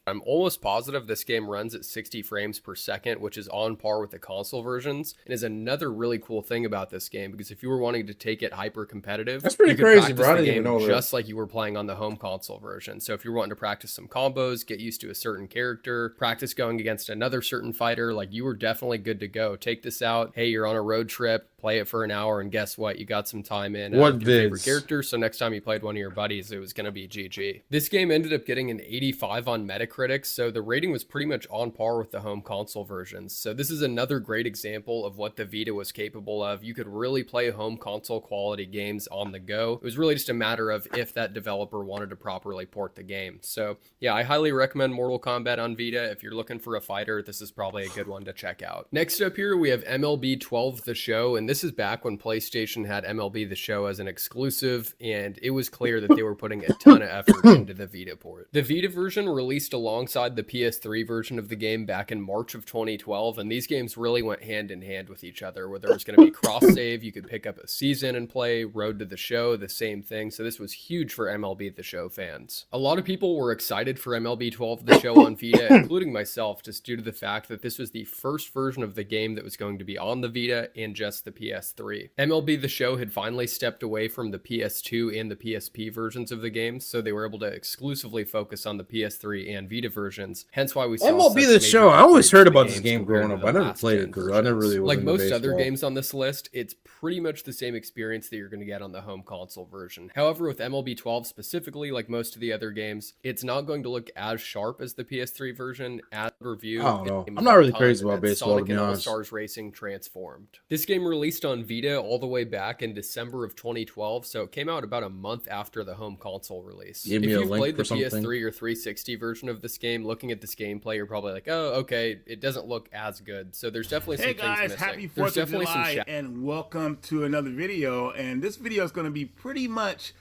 I'm almost positive this game runs at 60 frames per second, which is on par with the console versions, and is another really cool thing about this game, because if you were wanting to take it hyper competitive, that's pretty crazy, bro. I didn't even know that. Just like you were playing on the home console version. So if you're wanting to practice some combos, get used to a certain character, practice going against another certain fighter, like, you were definitely good to go. Take this out. Hey, you're on a road trip, play it for an hour, and guess what? You got some time in your favorite character, so next time you played one of your buddies, it was going to be GG. This game ended up getting an 85 on Metacritic, so the rating was pretty much on par with the home console versions. So this is another great example of what the Vita was capable of. You could really play home console quality games on the go. It was really just a matter of if that developer wanted to properly port the game. So yeah, I highly recommend Mortal Kombat on Vita. If you're looking for a fighter, this is probably a good one to check out. Next up here, we have MLB 12 The Show, and this is back when PlayStation had MLB The Show as an exclusive, and it was clear that they were putting a ton of effort into the Vita port. The Vita version released alongside the PS3 version of the game back in March of 2012, and these games really went hand in hand with each other, where there was going to be cross-save, you could pick up a season and play, Road to the Show, the same thing, so this was huge for MLB The Show fans. A lot of people were excited for MLB 12 The Show on Vita, including myself, just due to the fact that this was the first version of the game that was going to be on the Vita and just the PS3. MLB The Show had finally stepped away from the PS2 and the PSP versions of the game, so they were able to exclusively focus on the PS3 and Vita versions, hence why we saw MLB The Show. I always heard about this game growing up. I never played it because I never really was like most baseball. other games on this list, it's pretty much the same experience that you're going to get on the home console version. However, with MLB 12 specifically, like most of the other games, it's not going to look as sharp as the PS3 version. As review, I don't know. I'm not really crazy about baseball, Sonic to be and honest. All-Stars Racing Transformed. This game released on Vita all the way back in December of 2012, so it came out about a month after the home console release. Give if me a you've link played the for something. PS3 or 360 version of this game, looking at this gameplay, you're probably like, oh, okay, it doesn't look as good. So there's definitely some Hey things guys, missing. happy There's 4th of definitely some July and welcome to another video. And this video is going to be pretty much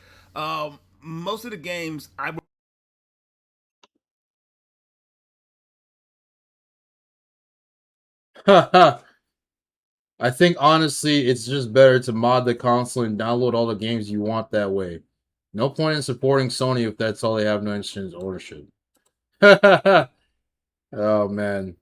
most of the games I would I think honestly, it's just better to mod the console and download all the games you want that way. No point in supporting Sony if that's all they have no interest in ownership. Oh man.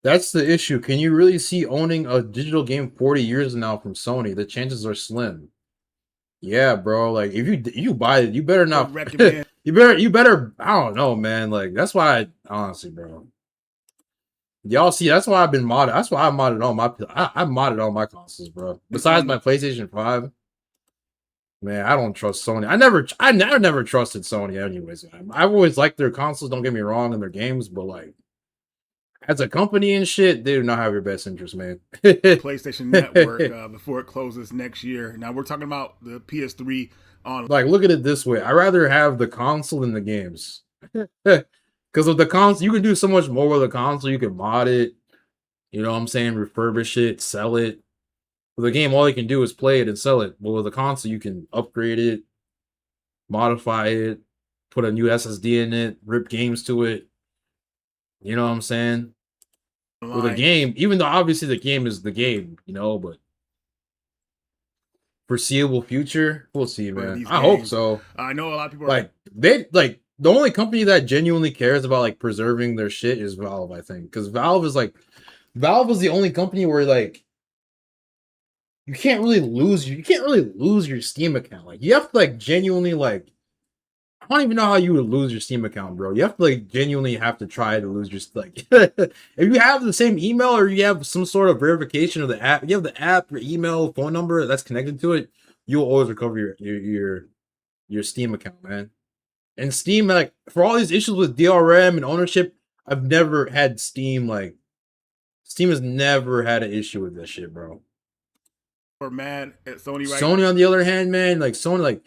That's the issue. Can you really see owning a digital game 40 years now from Sony? The chances are slim. Yeah, bro. Like if you buy it, you better not recommend. you better I don't know, man. Like that's why I honestly, bro. Y'all see, that's why I've been modded. That's why I modded all my I modded all my consoles, bro. Besides my PlayStation 5. Man, I don't trust Sony. I never trusted Sony anyways. I've always liked their consoles, don't get me wrong, and their games, but like as a company and shit, they do not have your best interest, man. PlayStation Network before it closes next year. Now we're talking about the PS3 on. Like, look at it this way: I'd rather have the console than the games. Because with the console, you can do so much more with the console. You can mod it, you know what I'm saying, refurbish it, sell it. With a game, all you can do is play it and sell it. But with a console, you can upgrade it, modify it, put a new SSD in it, rip games to it. You know what I'm saying? With a game, even though obviously the game is the game, you know, but foreseeable future, we'll see, man. I hope so. I know a lot of people like the only company that genuinely cares about like preserving their shit is Valve, I think, because Valve is the only company where like you can't really lose your Steam account. Like you have to like genuinely like. I don't even know how you would lose your Steam account, bro. You have to like genuinely have to try to lose your like. If you have the same email or you have some sort of verification of the app, you have the app, your email, phone number that's connected to it, you'll always recover your Steam account, man. And Steam, like for all these issues with DRM and ownership, I've never had Steam like. Steam has never had an issue with this shit, bro. We're mad at Sony right Sony, on the other hand, man, like Sony, like.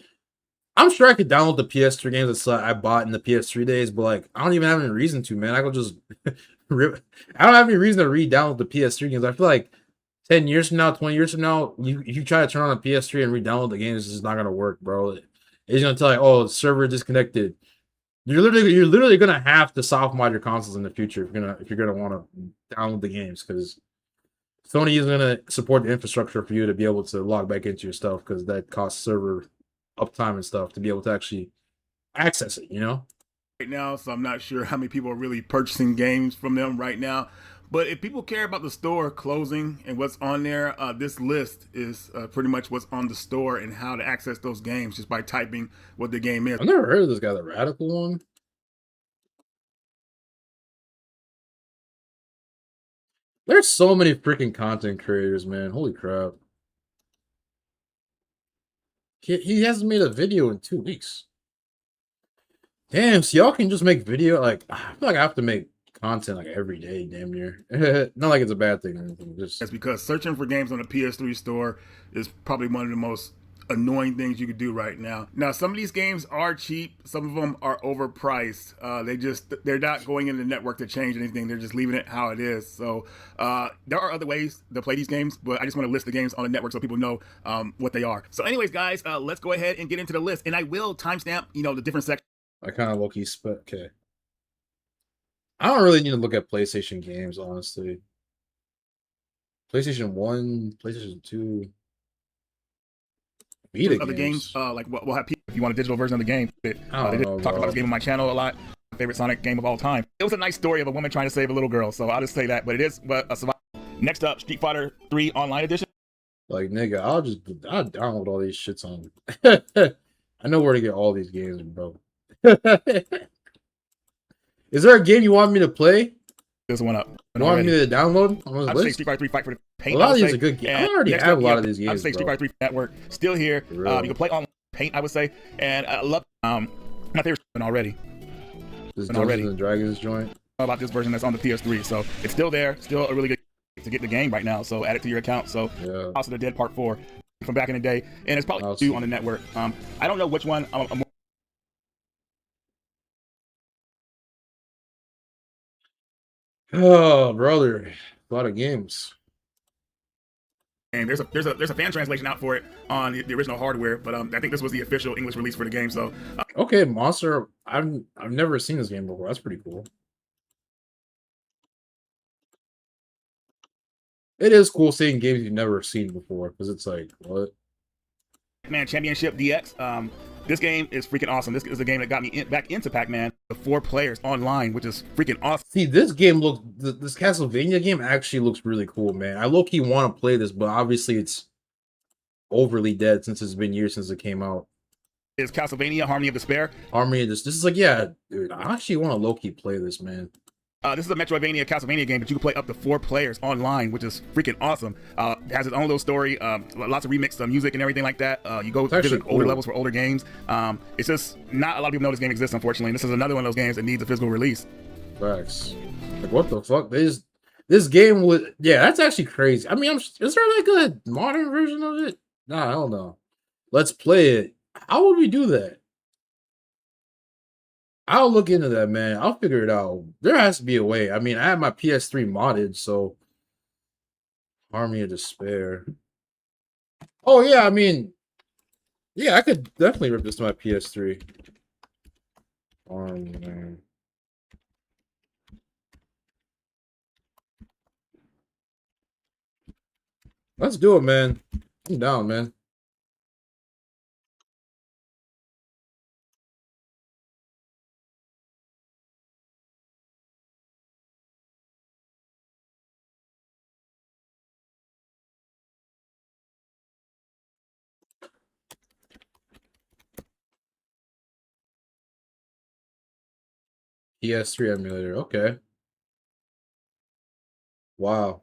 I'm sure I could download the PS3 games that I bought in the PS3 days, but like I don't even have any reason to, man. I could just rip. I don't have any reason to re-download the PS3 games. I feel like 10 years from now, 20 years from now, you try to turn on a PS3 and re-download the games, it's just not gonna work, bro. It's gonna tell you, oh, the server disconnected. You're literally gonna have to soft mod your consoles in the future if you're gonna want to download the games, because Sony isn't gonna support the infrastructure for you to be able to log back into your stuff, because that costs server uptime and stuff to be able to actually access it, you know? Right now, so I'm not sure how many people are really purchasing games from them right now. But if people care about the store closing and what's on there, this list is pretty much what's on the store and how to access those games just by typing what the game is. I've never heard of this guy, the Radical one. There's so many freaking content creators, man. Holy crap. He hasn't made a video in 2 weeks. Damn, so y'all can just make video. Like, I feel like I have to make content like every day, damn near. Not like it's a bad thing or anything. Just that's because searching for games on the PS3 store is probably one of the most annoying things you could do right now. Now, some of these games are cheap. Some of them are overpriced. They're not going into the network to change anything. They're just leaving it how it is. So there are other ways to play these games, but I just want to list the games on the network so people know what they are. So anyways, guys, let's go ahead and get into the list. And I will timestamp, the different sections. I kind of low-key okay. I don't really need to look at PlayStation games, honestly. PlayStation 1, PlayStation 2. Vita other games, like we'll have people if you want a digital version of the game. They did talk about this game on my channel a lot. My favorite Sonic game of all time. It was a nice story of a woman trying to save a little girl, so I'll just say that. But it is a survival. Next up, Street Fighter 3 Online Edition. Like, nigga, I'll download all these shits on. I know where to get all these games, bro. Is there a game you want me to play? This one up. You want me to download? I'd say Street Fighter 3 Fight for the Paint. A lot of these are good games. I already have a lot of these games. I'd say Street Fighter 3 Network still here. You can play on Paint, I would say, and I love my favorite already. This Dungeons and Dragons joint. About this version that's on the PS3, so it's still there. Still a really good to get the game right now. So add it to your account. So House of the Dead Part 4 from back in the day, and it's probably two on the network. I don't know which one. Oh, brother, a lot of games. And there's a fan translation out for it on the original hardware, but I think this was the official English release for the game. So okay, Monster. I've never seen this game before. That's pretty cool. It is cool seeing games you've never seen before, because it's like, what? Man, Championship DX. This game is freaking awesome. This is a game that got me back into Pac-Man. The 4 players online, which is freaking awesome. See, this game this Castlevania game actually looks really cool, man. I low-key want to play this, but obviously it's overly dead since it's been years since it came out. Is Castlevania Harmony of Despair? Harmony of This is like, yeah, dude, I actually want to low-key play this, man. This is a Metroidvania Castlevania game, but you can play up to 4 players online, which is freaking awesome. It has its own little story, lots of remixed music and everything like that. You go visit older levels for older games. It's just not a lot of people know this game exists, unfortunately. And this is another one of those games that needs a physical release. Facts. Like, what the fuck? This game was, yeah, that's actually crazy. I mean, is there like a modern version of it? Nah, I don't know. Let's play it. How would we do that? I'll look into that, man. I'll figure it out. There has to be a way. I mean, I have my PS3 modded, so Army of Despair. Oh yeah, I mean, yeah, I could definitely rip this to my PS3. Man. Let's do it, man. I'm down, man. PS3 emulator. Okay. Wow.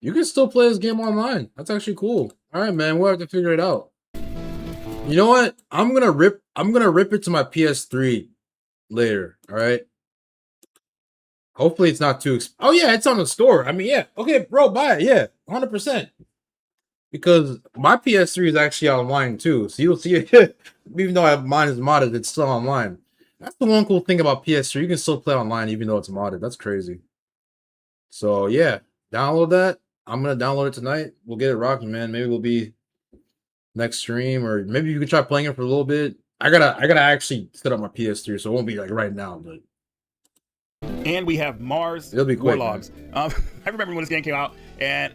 You can still play this game online. That's actually cool. All right, man. We'll have to figure it out. You know what? I'm gonna rip it to my PS3 later. All right. Hopefully it's not too oh yeah, it's on the store. I mean, yeah. Okay, bro, buy it. Yeah, 100%. Because my PS3 is actually online too. So you'll see it. Even though mine is modded, it's still online. That's the one cool thing about PS3. You can still play online even though it's modded. That's crazy. So yeah, download that. I'm gonna download it tonight. We'll get it rocking, man. Maybe we'll be next stream, or maybe you can try playing it for a little bit. I gotta actually set up my PS3, so it won't be like right now, but. And we have Mars It'll be quick, Warlogs. I remember when this game came out, and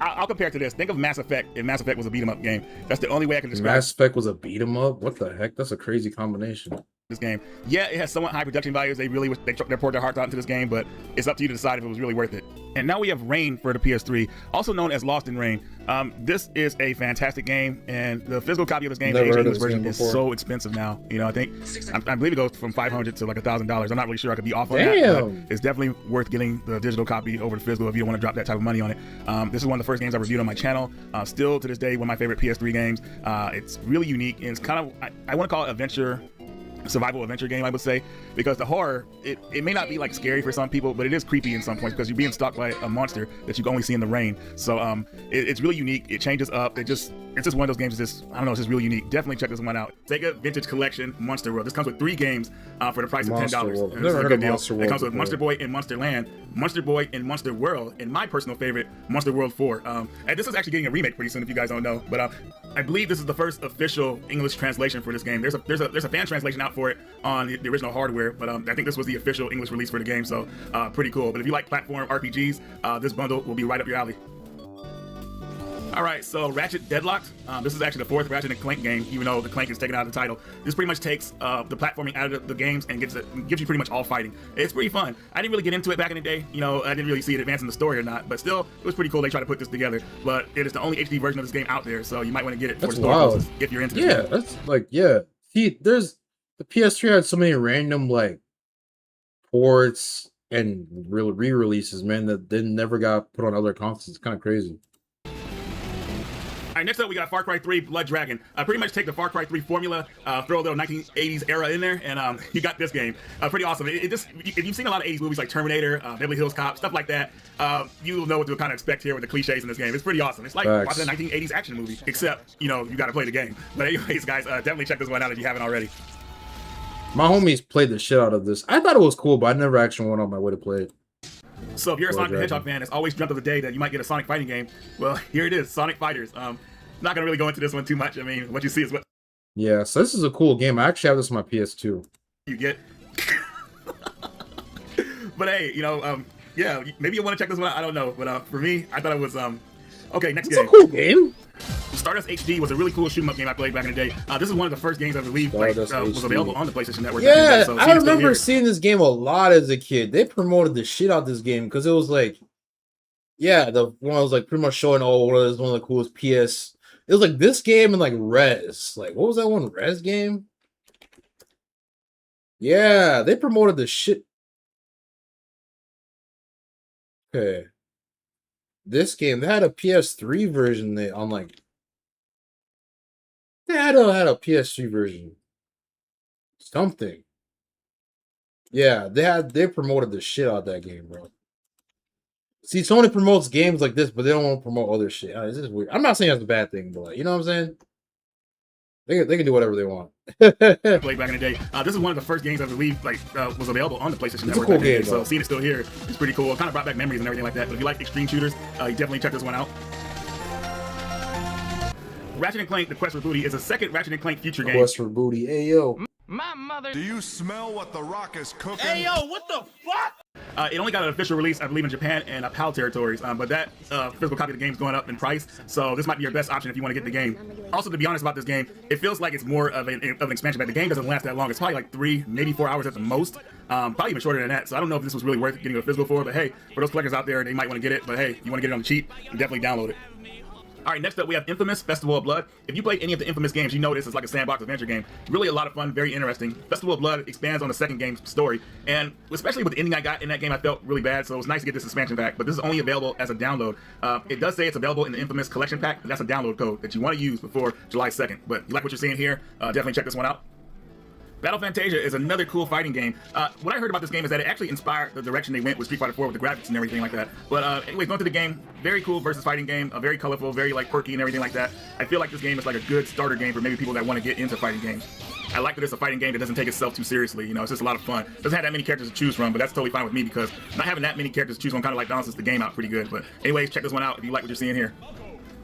I'll compare it to this. Think of Mass Effect if Mass Effect was a beat 'em up game. That's the only way I can describe Mass Effect was a beat 'em up? What the heck? That's a crazy combination. This game. Yeah, it has somewhat high production values. They poured their hearts out into this game, but it's up to you to decide if it was really worth it. And now we have Rain for the PS3, also known as Lost in Rain. This is a fantastic game, and the physical copy of this game, the English version, is so expensive now. You know, I believe it goes from $500 to like $1,000. I'm not really sure. I could be off on that, but it's definitely worth getting the digital copy over the physical if you don't want to drop that type of money on it. This is one of the first games I reviewed on my channel. Still to this day, one of my favorite PS3 games. It's really unique, and it's kind of, I want to call it adventure. Survival adventure game, I would say, because the horror, it may not be like scary for some people, but it is creepy in some points because you're being stalked by a monster that you can only see in the rain. So it's really unique. It changes up. It's just one of those games. I don't know, it's just really unique. Definitely check this one out. Sega Vintage Collection Monster World. This comes with 3 games for the price of $10. This is a good deal. It comes with Monster Boy and Monster Land, Monster Boy and Monster World, and my personal favorite, Monster World 4. And this is actually getting a remake pretty soon if you guys don't know, but I believe this is the first official English translation for this game. There's a fan translation out for it on the original hardware, but I think this was the official English release for the game, so pretty cool. But if you like platform RPGs, this bundle will be right up your alley. All right, so Ratchet Deadlocked. This is actually the 4th Ratchet and Clank game, even though the Clank is taken out of the title. This pretty much takes the platforming out of the games and gives you pretty much all fighting. It's pretty fun. I didn't really get into it back in the day. You know, I didn't really see it advancing the story or not, but still, it was pretty cool they tried to put this together. But it is the only HD version of this game out there, so you might want to get it for the store closest if you're into it. Yeah, that's like, yeah. See, the PS3 had so many random like ports and re-releases, man, that then never got put on other consoles. It's kind of crazy. All right, next up we got Far Cry 3 Blood Dragon. Pretty much take the Far Cry 3 formula, throw a little 1980s era in there, and you got this game. Pretty awesome. It just, if you've seen a lot of 80s movies like Terminator, Beverly Hills Cop, stuff like that, you'll know what to kind of expect here with the cliches in this game. It's pretty awesome. It's like watching a 1980s action movie, except, you know, you got to play the game. But anyways, guys, definitely check this one out if you haven't already. My homies played the shit out of this. I thought it was cool, but I never actually went on my way to play it. So if you're a Sonic the Hedgehog fan that's always dreamt of the day that you might get a Sonic fighting game, well, here it is, Sonic Fighters. Not gonna really go into this one too much. I mean, what you see is what. Yeah, so this is a cool game. I actually have this on my PS2. You get. But hey, you know, yeah, maybe you want to check this one out. I don't know, but for me, I thought it was okay. Next game. It's a cool game. Stardust HD was a really cool shoot 'em up game I played back in the day. This is one of the first games I believe was available on the PlayStation Network. Yeah, so I remember seeing this game a lot as a kid. They promoted the shit out of this game because it was like, yeah, the one was like pretty much showing one of the coolest PS. It was like this game and like Res. Like, what was that one? Res game? Yeah, they promoted the shit. Okay. This game, they had a PS3 version on like. They had a PS3 version. Something. Yeah, they promoted the shit out of that game, bro. See, Sony promotes games like this, but they don't want to promote other shit. This is weird. I'm not saying that's a bad thing, but like, you know what I'm saying? They can do whatever they want. Played back in the day. This is one of the first games I believe was available on the PlayStation Network. Cool game, so seeing it still here is pretty cool. It kind of brought back memories and everything like that. But if you like extreme shooters, you definitely check this one out. Ratchet & Clank: The Quest for Booty is a second Ratchet & Clank future game. Quest for Booty, hey yo. My mother. Do you smell what the Rock is cooking? Hey, yo, what the fuck? It only got an official release, I believe, in Japan and PAL territories, but that physical copy of the game is going up in price, so this might be your best option if you want to get the game. Also, to be honest about this game, it feels like it's more of an expansion pack. The game doesn't last that long. It's probably like 3, maybe 4 hours at the most, probably even shorter than that, so I don't know if this was really worth getting a physical for, but hey, for those collectors out there, they might want to get it, but hey, you want to get it on the cheap, you definitely download it. All right, next up we have Infamous Festival of Blood. If you played any of the Infamous games, you know this is like a sandbox adventure game. Really a lot of fun, very interesting. Festival of Blood expands on the second game's story, and especially with the ending I got in that game, I felt really bad, so it was nice to get this expansion pack, but this is only available as a download. It does say it's available in the Infamous Collection Pack, and that's a download code that you want to use before July 2nd, but you like what you're seeing here, definitely check this one out. Battle Fantasia is another cool fighting game. What I heard about this game is that it actually inspired the direction they went with Street Fighter 4 with the graphics and everything like that. But anyways, going through the game, very cool versus fighting game, very colorful, very like quirky and everything like that. I feel like this game is like a good starter game for maybe people that want to get into fighting games. I like that it's a fighting game that doesn't take itself too seriously. You know, it's just a lot of fun. Doesn't have that many characters to choose from, but that's totally fine with me because not having that many characters to choose from kind of like balances the game out pretty good. But anyways, check this one out if you like what you're seeing here.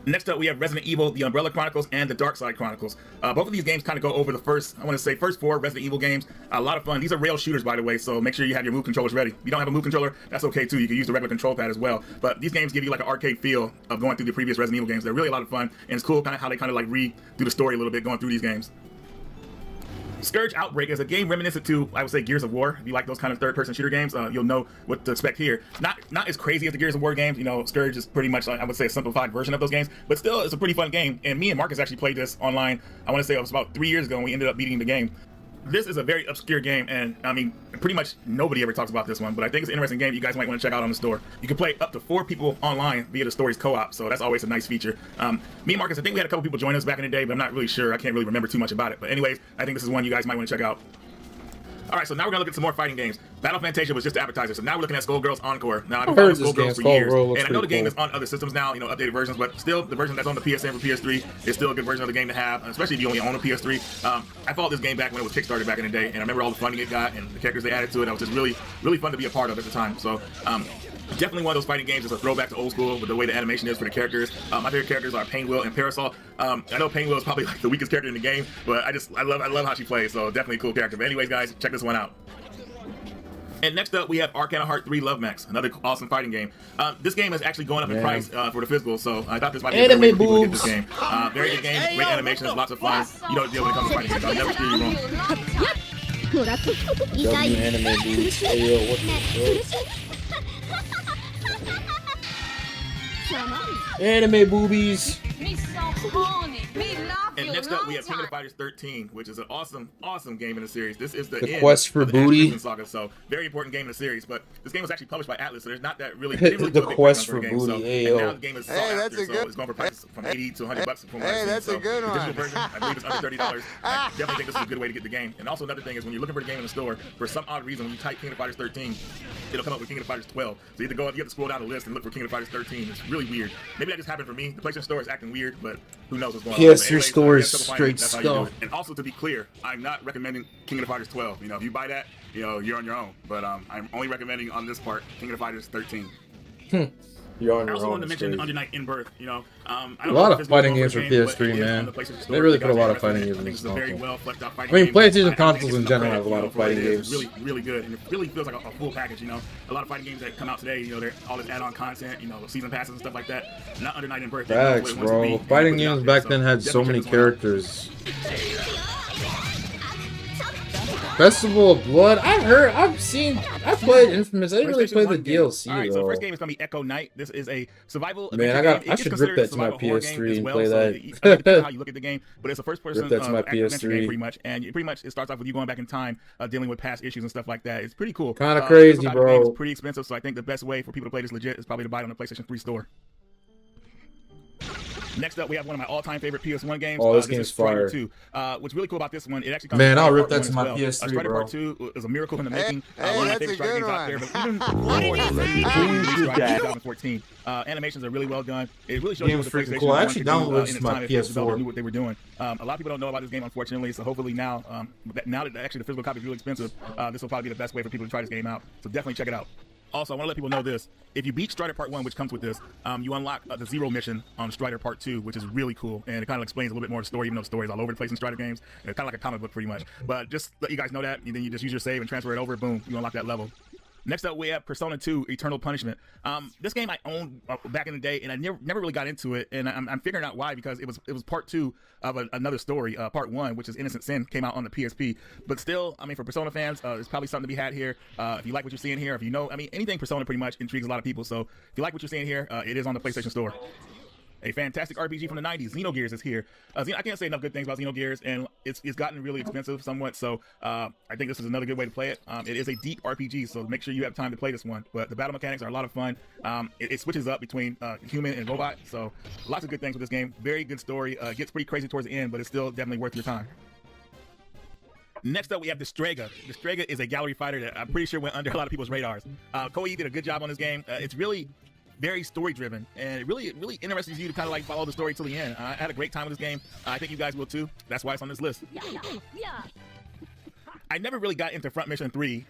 Next up, we have Resident Evil, The Umbrella Chronicles, and The Dark Side Chronicles. Both of these games kind of go over the first 4 Resident Evil games. A lot of fun. These are rail shooters, by the way, so make sure you have your move controllers ready. If you don't have a move controller, that's okay too. You can use the regular control pad as well. But these games give you like an arcade feel of going through the previous Resident Evil games. They're really a lot of fun, and it's cool kind of how they kind of like redo the story a little bit going through these games. Scourge Outbreak is a game reminiscent to, I would say, Gears of War. If you like those kind of third-person shooter games, you'll know what to expect here. Not as crazy as the Gears of War games. You know, Scourge is pretty much, like, I would say, a simplified version of those games, but still, it's a pretty fun game. And me and Marcus actually played this online. I want to say it was about 3 years ago, and we ended up beating the game. This is a very obscure game, and I mean, pretty much nobody ever talks about this one, but I think it's an interesting game you guys might want to check out on the store. You can play up to 4 people online via the story's co-op, so that's always a nice feature. Me and Marcus, I think we had a couple people join us back in the day, but I'm not really sure. I can't really remember too much about it. But anyways, I think this is one you guys might want to check out. All right, so now we're gonna look at some more fighting games. Battle Fantasia was just the appetizer, so now we're looking at Skullgirls Encore. Now, I've been following Skullgirls for years, and I know the game is on other systems now, you know, updated versions, but still, the version that's on the PSN for PS3 is still a good version of the game to have, especially if you only own a PS3. I followed this game back when it was Kickstarted back in the day, and I remember all the funding it got and the characters they added to it. That was just really, really fun to be a part of at the time. So, definitely one of those fighting games that's a throwback to old school with the way the animation is for the characters. My favorite characters are Painwheel and Parasol. I know Painwheel is probably like the weakest character in the game, but I love how she plays, so definitely a cool character. But anyways, guys, check this one out. And next up, we have Arcana Heart 3 Love Max, another awesome fighting game. This game is actually going up in price for the physical, so I thought this might be a good way for people to get this game. Very good game, great animations, lots of fun. You know the deal when it comes to fighting games. I'll never steer you wrong. Anime boobs. Hey, yo, what the fuck? Anime boobies. And next up, we have King of the Fighters 13, which is an awesome game in the series. This is the Quest for Booty saga, so very important game in the series. But this game was actually published by Atlas, so there's not that really. The Quest for Booty. So, and now the game is sought after, so it's going for prices from $80 to $100 from what I've seen. That's a good one. The digital version, I believe it's under $30. I definitely think this is a good way to get the game. And also another thing is when you're looking for the game in the store, for some odd reason, when you type King of the Fighters 13, it'll come up with King of the Fighters 12. So you have to go up, you have to scroll down the list and look for King of the Fighters 13. It's really weird. Maybe that just happened for me. The PlayStation Store is acting weird, but who knows what's going on. Yes, your store is straight stuff. And also, to be clear, I'm not recommending King of the Fighters 12. You know, if you buy that, you know, you're on your own. But I'm only recommending on this part King of the Fighters 13. You're on your own. I also wanted to mention Under Night in Birth. You know, a lot of fighting games for PS3, man. They really put a lot of fighting games in this console. I mean, PlayStation consoles in general have a lot of fighting games. Really, really good, and it really feels like a full package. You know, a lot of fighting games that come out today, you know, they're all this add-on content, you know, season passes and stuff like that. Not Under Night in Birth. Facts, bro. Fighting games back then had so many characters. Festival of Blood. I've played Infamous. I didn't really play the DLC though. Alright, so first game is gonna be Echo Knight. This is a survival. Man, I should rip that to my PS3 and play that. How you look at the game, but it's a first-person rip that to my PS3 PS3 game pretty much, and it starts off with you going back in time, dealing with past issues and stuff like that. It's pretty cool. Kind of crazy, bro. It's pretty expensive, so I think the best way for people to play this legit is probably to buy it on the PlayStation 3 store. Next up, we have one of my all-time favorite PS1 games. Oh, this This game's is Strider fire. 2. What's really cool about this one, it actually comes Man, with I'll Strider rip Part that 1 to my as well. PS3, Strider bro. Part 2 is a miracle in the making. Hey, One of my that's favorite a Strider good games out one. there, but even more than 2014. Animations are really well done. It really shows you what the Game's freaking PlayStation cool. I 1 actually could do, downloaded in this its to my time if its PS4. developers knew what they were doing. A lot of people don't know about this game, unfortunately, so hopefully now, now that actually the physical copy is really expensive, this will probably be the best way for people to try this game out. So definitely check it out. Also, I want to let people know this. If you beat Strider Part 1, which comes with this, you unlock the Zero mission on Strider Part 2, which is really cool. And it kind of explains a little bit more of the story, even though the story is all over the place in Strider games. It's kind of like a comic book pretty much. But just let you guys know that, and then you just use your save and transfer it over. Boom, you unlock that level. Next up, we have Persona 2 Eternal Punishment. This game I owned back in the day, and I never really got into it. And I'm figuring out why, because it was part 2 of another story. Part 1, which is Innocent Sin, came out on the PSP. But still, I mean, for Persona fans, there's probably something to be had here. If you like what you're seeing here, if you know, I mean, anything Persona pretty much intrigues a lot of people. So if you like what you're seeing here, it is on the PlayStation Store. A fantastic RPG from the 90s. Xenogears is here. I can't say enough good things about Xenogears, and it's gotten really expensive somewhat, so I think this is another good way to play it. It is a deep RPG, so make sure you have time to play this one. But the battle mechanics are a lot of fun. It switches up between human and robot, so lots of good things with this game. Very good story. Gets pretty crazy towards the end, but it's still definitely worth your time. Next up, we have Destrega. Destrega is a gallery fighter that I'm pretty sure went under a lot of people's radars. Koei did a good job on this game. It's really very story driven, and it really interests you to kind of like follow the story till the end. I had a great time with this game. I think you guys will too. That's why it's on this list. I never really got into Front Mission 3.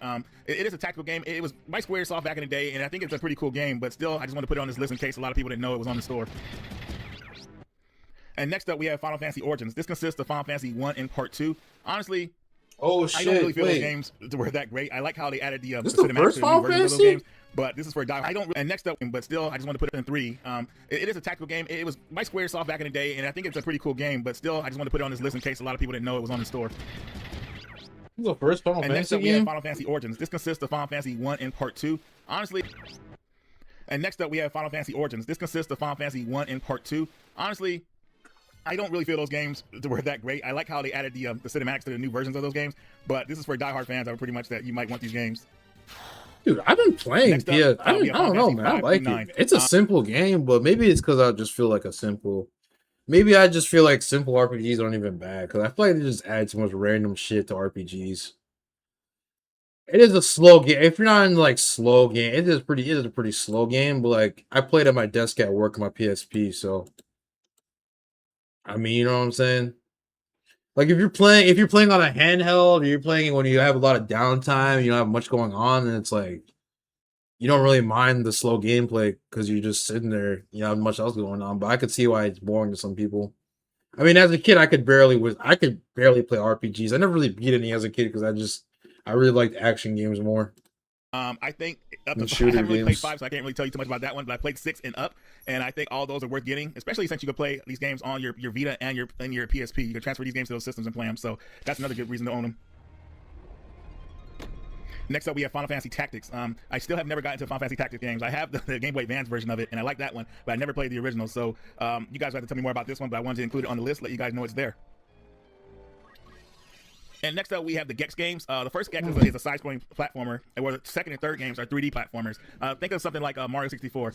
It is a tactical game. It was by Squaresoft back in the day, and I think it's a pretty cool game, but still, I just want to put it on this list in case a lot of people didn't know it was on the store. And next up, we have Final Fantasy Origins. This consists of Final Fantasy 1 and Part 2. Honestly, oh shit! I don't really feel those games were that great. I like how they added the this the first Final Fantasy? But this is for die. I don't. And next up, but still, I just want to put it in 3. It is a tactical game. It was by Squaresoft back in the day, and I think it's a pretty cool game. But still, I just want to put it on this list in case a lot of people didn't know it was on the store. This is the first Final And next Fantasy up, we have game? Final Fantasy Origins. This consists of Final Fantasy 1 and Part 2. Honestly. And next up, we have Final Fantasy Origins. This consists of Final Fantasy 1 and Part 2. Honestly, I don't really feel those games were that great. I like how they added the cinematics to the new versions of those games. But this is for diehard fans that are pretty much that you might want these games. Dude, I've been playing Next up, PS. I we have don't know, Final man. I Fantasy like 5 it. through It's a simple game, but maybe it's because I just feel like a simple. Maybe I just feel like simple RPGs aren't even bad because I feel like they just add too much random shit to RPGs. It is a slow game. If you're not in like slow game, it is a pretty slow game. But like I played at my desk at work on my PSP, so I mean, you know what I'm saying? Like if you're playing on a handheld, or you're playing when you have a lot of downtime, you don't have much going on, and it's like you don't really mind the slow gameplay because you're just sitting there, you don't have much else going on. But I could see why it's boring to some people. I mean, as a kid, I could barely play RPGs. I never really beat any as a kid because I really liked action games more. I think up to And 5, I shooter haven't really played games. 5, so I can't really tell you too much about that one. But I played 6 and up, and I think all those are worth getting, especially since you can play these games on your Vita and your PSP. You can transfer these games to those systems and play them. So that's another good reason to own them. Next up, we have Final Fantasy Tactics. I still have never gotten to Final Fantasy Tactics games. I have the Game Boy Advance version of it, and I like that one, but I never played the original. So you guys will have to tell me more about this one, but I wanted to include it on the list, let you guys know it's there. And next up, we have the Gex games. The first Gex is a side-scrolling platformer, and where the second and third games are 3D platformers. Think of something like Mario 64.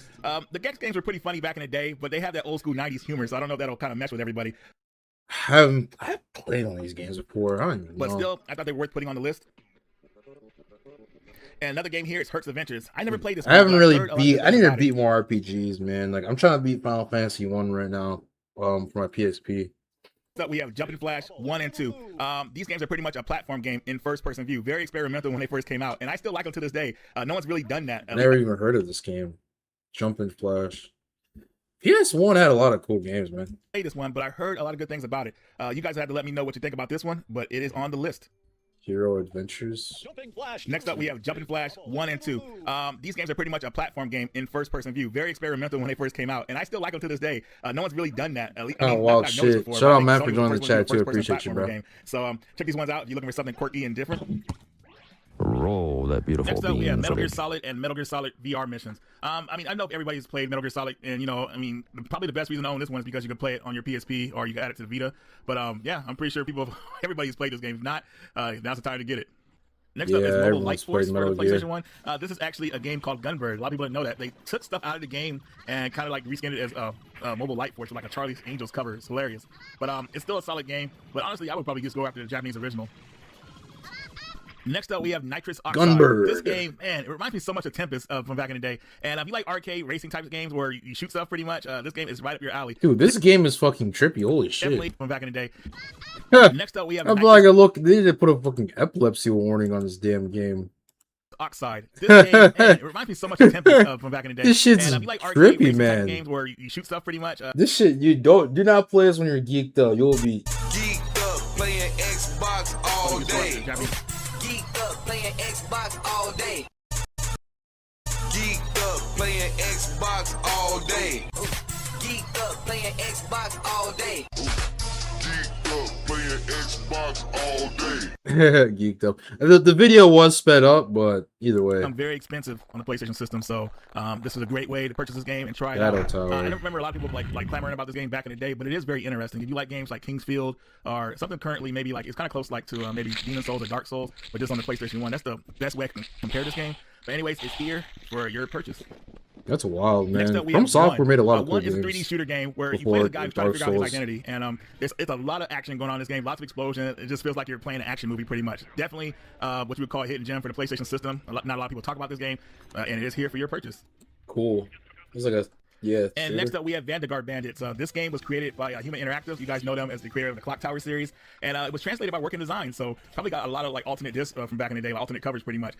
The Gex games were pretty funny back in the day, but they have that old-school 90s humor, so I don't know if that'll kind of mesh with everybody. I've played on these games before. I don't even But know. still, I thought they were worth putting on the list. And another game here is Hertz Adventures. I never played this. I haven't but really heard a lot of beat. good I things need to about it. beat more RPGs, man. Like I'm trying to beat Final Fantasy 1 right now, for my PSP. Up, we have Jumping Flash 1 and 2. These games are pretty much a platform game in first-person view. Very experimental when they first came out, and I still like them to this day. No one's really done that. Never even heard of this game. Jumping Flash. PS1 had a lot of cool games, man. I played this one, but I heard a lot of good things about it. You guys have to let me know what you think about this one, but it is on the list. Hero Adventures. Next up, we have Jumping Flash 1 and 2. These games are pretty much a platform game in first-person view. Very experimental when they first came out, and I still like them to this day. No one's really done that. At least, Oh, wow, shit. Shout out, Matt, for joining the chat, too. Appreciate you, bro. So check these ones out if you're looking for something quirky and different. Roll that beautiful Next up, we have beans. Metal Gear Solid and Metal Gear Solid VR missions. I mean, I know everybody's played Metal Gear Solid, and you know, I mean, probably the best reason to own this one is because you can play it on your PSP or you can add it to the Vita. But yeah, I'm pretty sure everybody's played this game. If not, now's the time to get it. Next up is Yeah, Mobile Light everyone's Force played for the Metal Gear. PlayStation 1. This is actually a game called Gunbird. A lot of people didn't know that. They took stuff out of the game and kind of like reskinned it as Mobile Light Force with like a Charlie's Angels cover. It's hilarious. But it's still a solid game. But honestly, I would probably just go after the Japanese original. Next up, we have Nitrous Oxide. Gunbird. This game, man, it reminds me so much of Tempest from back in the day. And if you like arcade racing types of games where you shoot stuff pretty much, this game is right up your alley. Dude, this game is fucking trippy. Holy Definitely shit. from back in the day. Next up, we have I feel like I look. They need to put a fucking epilepsy warning on this damn game. Oxide. This game, man, it reminds me so much of Tempest from back in the day. This shit's and if you like arcade trippy, racing type of man. games where you shoot stuff pretty much. This shit, you do not play this when you're geeked up. You'll be Geeked up playing Xbox all day. Geeked up playing Xbox all day. Geeked up playing Xbox all day. Geeked up playing Xbox all day. Geeked up playing Xbox all day. geeked up. The video was sped up, but either way. Very expensive on the PlayStation system, so this is a great way to purchase this game and try it Shadow out. Tower. I don't remember a lot of people like clamoring about this game back in the day, but it is very interesting. If you like games like Kingsfield or something currently, maybe like it's kind of close like to maybe Demon Souls or Dark Souls, but just on the PlayStation 1. That's the best way I can compare this game. But anyways, it's here for your purchase. That's wild, man. Next up, we From have Software One. made a lot of cool One is a games 3D shooter game where you before play as a guy who's trying to figure out his Dark Souls. identity, and it's a lot of action going on in this game. Lots of explosion. It just feels like you're playing an action movie, pretty much. Definitely, what you would call a hidden gem for the PlayStation system. Not a lot of people talk about this game, and it is here for your purchase. Cool. It's like a yeah. And shooter. next up, we have Vanguard Bandits. This game was created by Human Interactive. You guys know them as the creator of the Clock Tower series, and it was translated by Working Design. So probably got a lot of like alternate discs from back in the day, like alternate covers, pretty much.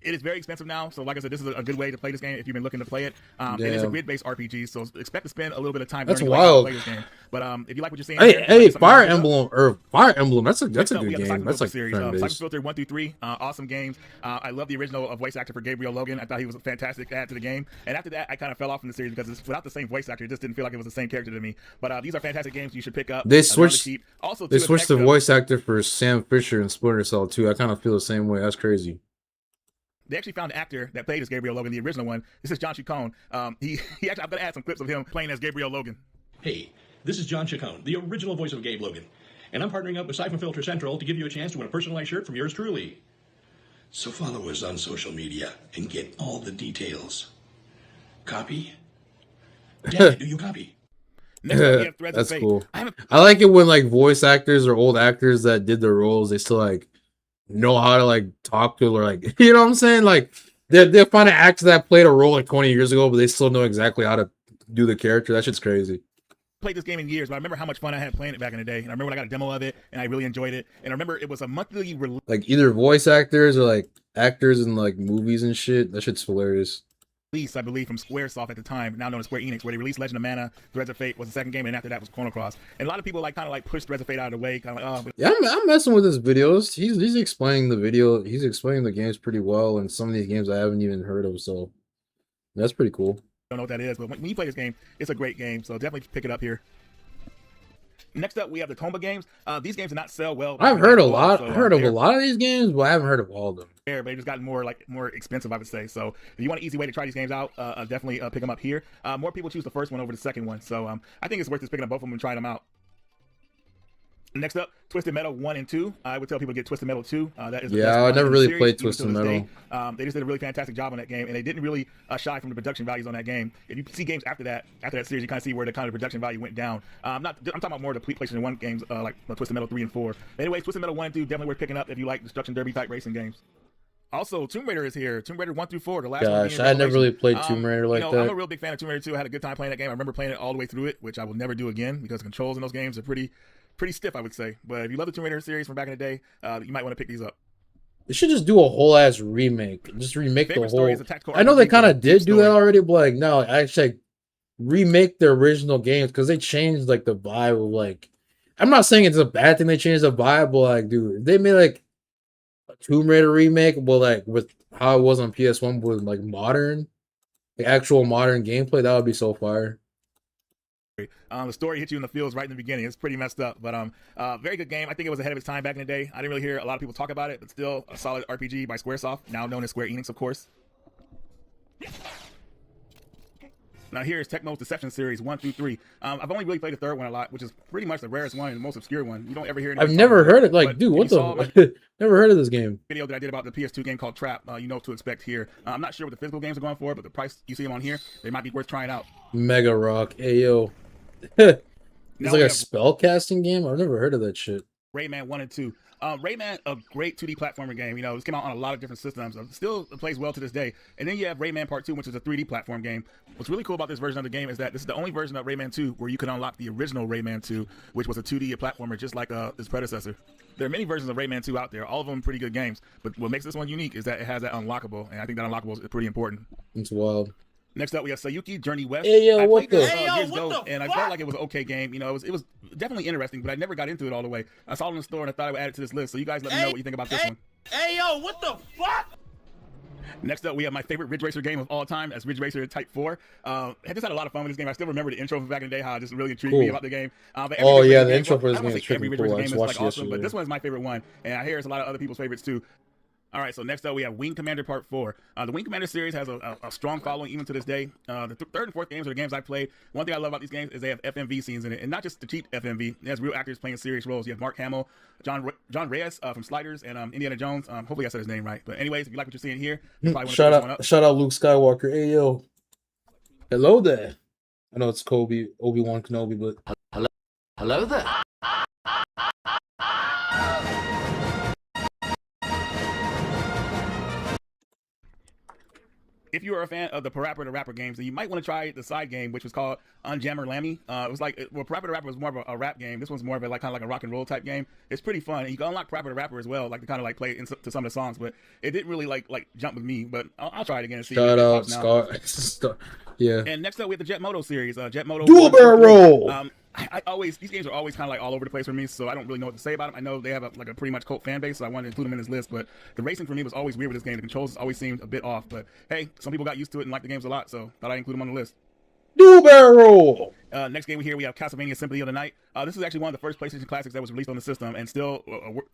It is very expensive now, so like I said, this is a good way to play this game if you've been looking to play it. It is a grid-based RPG, so expect to spend a little bit of time. That's learning how wild. to play this game. But if you like what you're seeing, Hey, Fire Emblem or Fire Emblem. That's a good game. That's like series. fan Cyber base. Filter 1 through 3, awesome games. I love the original voice actor for Gabriel Logan. I thought he was a fantastic add to the game. And after that, I kind of fell off from the series because without the same voice actor, it just didn't feel like it was the same character to me. But these are fantastic games you should pick up. They switched. Also, They switched the voice actor for Sam Fisher in Splinter Cell too. I kind of feel the same way. That's crazy. They actually found an actor that played as Gabriel Logan, the original one. This is John Chacon. He actually, I'm gonna add some clips of him playing as Gabriel Logan. Hey, this is John Chacon, the original voice of Gabe Logan, and I'm partnering up with Siphon Filter Central to give you a chance to win a personalized shirt from yours truly. So follow us on social media and get all the details. Copy? Daddy, do you copy? Next up, we have Threads of That's Fate. cool. I like it when like voice actors or old actors that did their roles, they still like know how to like talk to or like you know what I'm saying? Like they'll find an actor that played a role like 20 years ago, but they still know exactly how to do the character. That shit's crazy. Played this game in years, but I remember how much fun I had playing it back in the day. And I remember when I got a demo of it, and I really enjoyed it. And I remember it was a monthly release. Like either voice actors or like actors in like movies and shit. That shit's hilarious. I believe, from Squaresoft at the time, now known as Square Enix, where they released Legend of Mana. Threads of Fate was the second game, and after that was Chrono Cross. And a lot of people like kind of like pushed Threads of Fate out of the way, kind of like, oh. Yeah, I'm messing with his videos. He's explaining the video. He's explaining the games pretty well, and some of these games I haven't even heard of. So that's pretty cool. I don't know what that is, but when you play this game, it's a great game. So definitely pick it up here. Next up, we have the Tomba games. These games do not sell well. I've heard a lot. I've heard of a lot of these games, but I haven't heard of all of them. But they just gotten more expensive, I would say. So if you want an easy way to try these games out, definitely pick them up here. More people choose the first one over the second one, so I think it's worth just picking up both of them and trying them out. Next up, Twisted Metal 1 and 2. I would tell people to get Twisted Metal 2. That is the best I one never in the really series, played even Twisted to this Metal. day. They just did a really fantastic job on that game, and they didn't really shy from the production values on that game. If you see games after that series, you kind of see where the kind of production value went down. I'm talking about more of the PlayStation 1 games, like Twisted Metal 3 and 4. But anyways, Twisted Metal 1 and 2 definitely worth picking up if you like destruction derby type racing games. Also, Tomb Raider is here. Tomb Raider 1 through 4. The last one. Gosh, I never really played Tomb Raider like that. I'm a real big fan of Tomb Raider 2. I had a good time playing that game. I remember playing it all the way through it, which I will never do again because the controls in those games are pretty stiff, I would say. But if you love the Tomb Raider series from back in the day, you might want to pick these up. They should just do a whole ass remake. Just remake Favorite the story whole. is a tactical I know they RPG kind of with did deep do that story. already, but like no, actually remake the original games because they changed like the vibe of like. I'm not saying it's a bad thing they changed the vibe, but like, dude, if they made like a Tomb Raider remake, but like with how it was on PS1 with like modern, like actual modern gameplay, that would be so fire. The story hits you in the feels right in the beginning. It's pretty messed up, but very good game. I think it was ahead of its time back in the day. I didn't really hear a lot of people talk about it, but still a solid RPG by Squaresoft, now known as Square Enix, of course. Now here is Tecmo's Deception Series 1 through 3. I've only really played the third one a lot, which is pretty much the rarest one and the most obscure one. You don't ever hear it. I've never heard it. Like, dude, what the? Never heard of this game. Video that I did about the PS2 game called Trap. You know what to expect here. I'm not sure what the physical games are going for, but the price you see them on here, they might be worth trying out. Mega Rock, ayo. It's like a spell casting game. I've never heard of that shit. Rayman 1 and 2. Rayman, a great 2D platformer game. You know, this came out on a lot of different systems. Still plays well to this day. And then you have Rayman Part 2, which is a 3D platform game. What's really cool about this version of the game is that this is the only version of Rayman 2 where you can unlock the original Rayman 2, which was a 2D platformer just like its predecessor. There are many versions of Rayman 2 out there, all of them pretty good games. But what makes this one unique is that it has that unlockable, and I think that unlockable is pretty important. It's wild. Next up, we have Sayuki Journey West. Hey, yo, I what played the? this years ago, and I felt like it was an okay game. You know, it was definitely interesting, but I never got into it all the way. I saw it in the store, and I thought I would add it to this list. So you guys let me know what you think about this one. Hey, yo, what the fuck? Next up, we have my favorite Ridge Racer game of all time. That's Ridge Racer Type 4. I just had a lot of fun with this game. I still remember the intro from back in the day, how it just really intrigued me about the game. Oh, yeah, the intro for this game is every pretty Ridge cool. Racer I game just is watched like it awesome, but yesterday. this one is my favorite one, and I hear it's a lot of other people's favorites too. All right, so next up we have Wing Commander Part 4. The Wing Commander series has a strong following even to this day. The third and fourth games are the games I played. One thing I love about these games is they have FMV scenes in it, and not just the cheap FMV. It has real actors playing serious roles. You have Mark Hamill, John Reyes from Sliders, and Indiana Jones. Hopefully I said his name right. But anyways, if you like what you're seeing here, you probably want to pick this one up. Shout out Luke Skywalker. Hey yo, hello there. I know it's Obi-Wan Kenobi, but Hello there. If you are a fan of the Parappa the Rapper games, then you might want to try the side game, which was called Unjammer Lammy. It was like, Parappa the Rapper was more of a rap game. This one's more of a kind of like a rock and roll type game. It's pretty fun. And you can unlock Parappa the Rapper as well, like to kind of like play to some of the songs. But it didn't really like jump with me. But I'll try it again and see. Shout out Scott. Yeah. And next up, we have the Jet Moto series. Jet Moto Dual Barrel Roll. These games are always kind of like all over the place for me, so I don't really know what to say about them. I know they have a pretty much cult fan base, so I wanted to include them in this list. But the racing for me was always weird with this game. The controls always seemed a bit off. But hey, some people got used to it and like the games a lot, so thought I'd include them on the list. Dual Barrel Roll. Next game here we have Castlevania Symphony of the Night. This is actually one of the first PlayStation classics that was released on the system, and still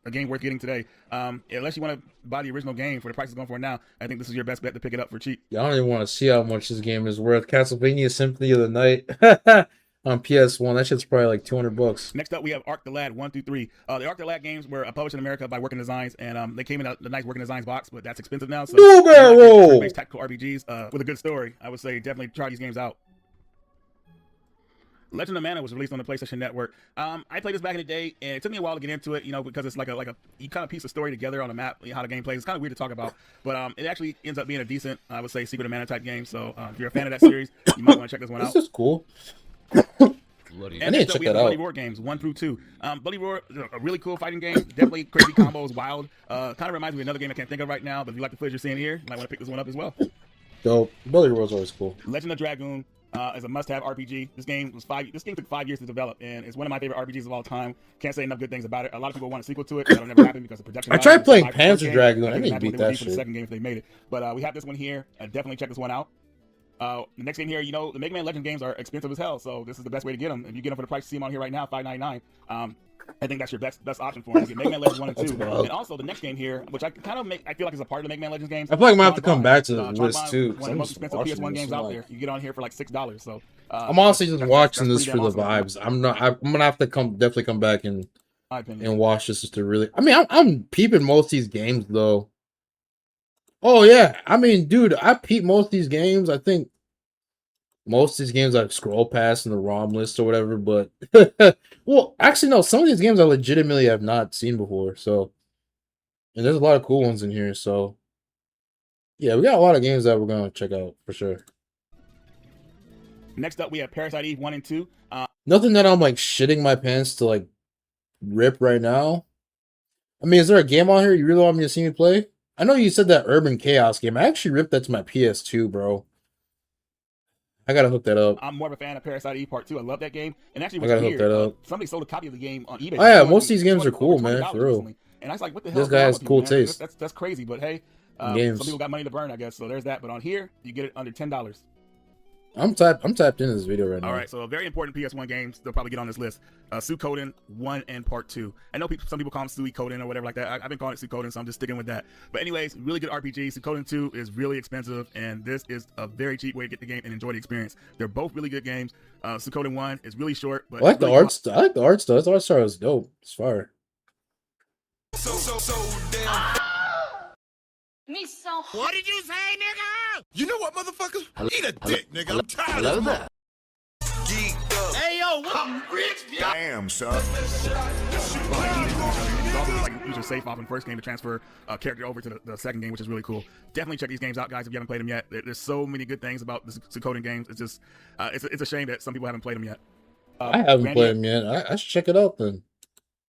a game worth getting today. Unless you want to buy the original game for the price it's going for now, I think this is your best bet to pick it up for cheap. Yeah, I don't even want to see how much this game is worth. Castlevania Symphony of the Night. On PS1, that shit's probably like $200. Next up, we have Arc the Lad 1 through 3. The Arc the Lad games were published in America by Working Designs, and they came in the nice Working Designs box, but that's expensive now. So, Dual Barrel! Tactical RPGs with a good story. I would say definitely try these games out. Legend of Mana was released on the PlayStation Network. I played this back in the day, and it took me a while to get into it, you know, because it's like a you kind of piece the story together on a map, how the game plays. It's kind of weird to talk about, but it actually ends up being a decent, I would say, Secret of Mana type game. So if you're a fan of that series, you might want to check this one out. This is cool. And next up, we have the Bloody Roar games 1 through 2. Bloody Roar, a really cool fighting game. Definitely crazy combos, wild. Kind of reminds me of another game I can't think of right now, but if you like the footage you're seeing here, you might want to pick this one up as well. Dope. Bloody Roar's always cool. Legend of Dragoon is a must-have RPG. This game took 5 years to develop, and it's one of my favorite RPGs of all time. Can't say enough good things about it. A lot of people want a sequel to it, but it'll never happen because of production. I tried playing Panzer Dragoon. I didn't beat that shit. shit. The second game if they made it, but we have this one here. Definitely check this one out. The next game here, you know, the Mega Man Legend games are expensive as hell, so this is the best way to get them. If you get them for the price you see them on here right now, $5.99, I think that's your best option for them. You get Mega Man Legends 1 and 2. And also the next game here, which I feel like is a part of the Mega Man Legends games. I feel like I'm gonna have to come back to this list too. One of the most expensive PS1 games out there. You get on here for like $6. So I'm honestly just watching this for the vibes. I'm gonna have to definitely come back and watch this just to really. I mean, I'm peeping most of these games though. Oh yeah, I mean, dude, I peep most of these games. I think most of these games I scroll past in the ROM list or whatever, but well, actually no, some of these games I legitimately have not seen before. So, and there's a lot of cool ones in here. So, yeah, we got a lot of games that we're gonna check out for sure. Next up, we have Parasite Eve 1 and 2. Nothing that I'm like shitting my pants to like rip right now. I mean, is there a game on here you really want me to see me play? I know you said that Urban Chaos game. I actually ripped that to my PS2, bro. I gotta hook that up. I'm more of a fan of Parasite Eve Part 2. I love that game. And actually, I gotta hook that up. Somebody sold a copy of the game on eBay. Oh yeah, most of these games are cool, man. For real. And I was like, what the hell? This guy has cool taste. That's crazy, but hey, some people got money to burn, I guess. So there's that. But on here, you get it under $10. I'm tapped into this video right now. All right, so very important PS1 games they'll probably get on this list. Suikoden 1 and Part 2. I know some people call them Suikoden or whatever like that. I've been calling it Suikoden, so I'm just sticking with that. But anyways, really good RPG. Suikoden 2 is really expensive, and this is a very cheap way to get the game and enjoy the experience. They're both really good games. Suikoden 1 is really short, but I like the really art style. I like the art style. This art style is dope. It's fire. What did you say, nigga? You know what, motherfuckers? Eat a dick, nigga. I'm tired Hello of there. Hey, yo, I'm rich, Damn, son. like use your save off in the first game to transfer a character over to the second game, which is really cool. Definitely check these games out, guys, if you haven't played them yet. There's so many good things about the Suikoden games. It's just it's a shame that some people haven't played them yet. I haven't played them yet. I should check it out then.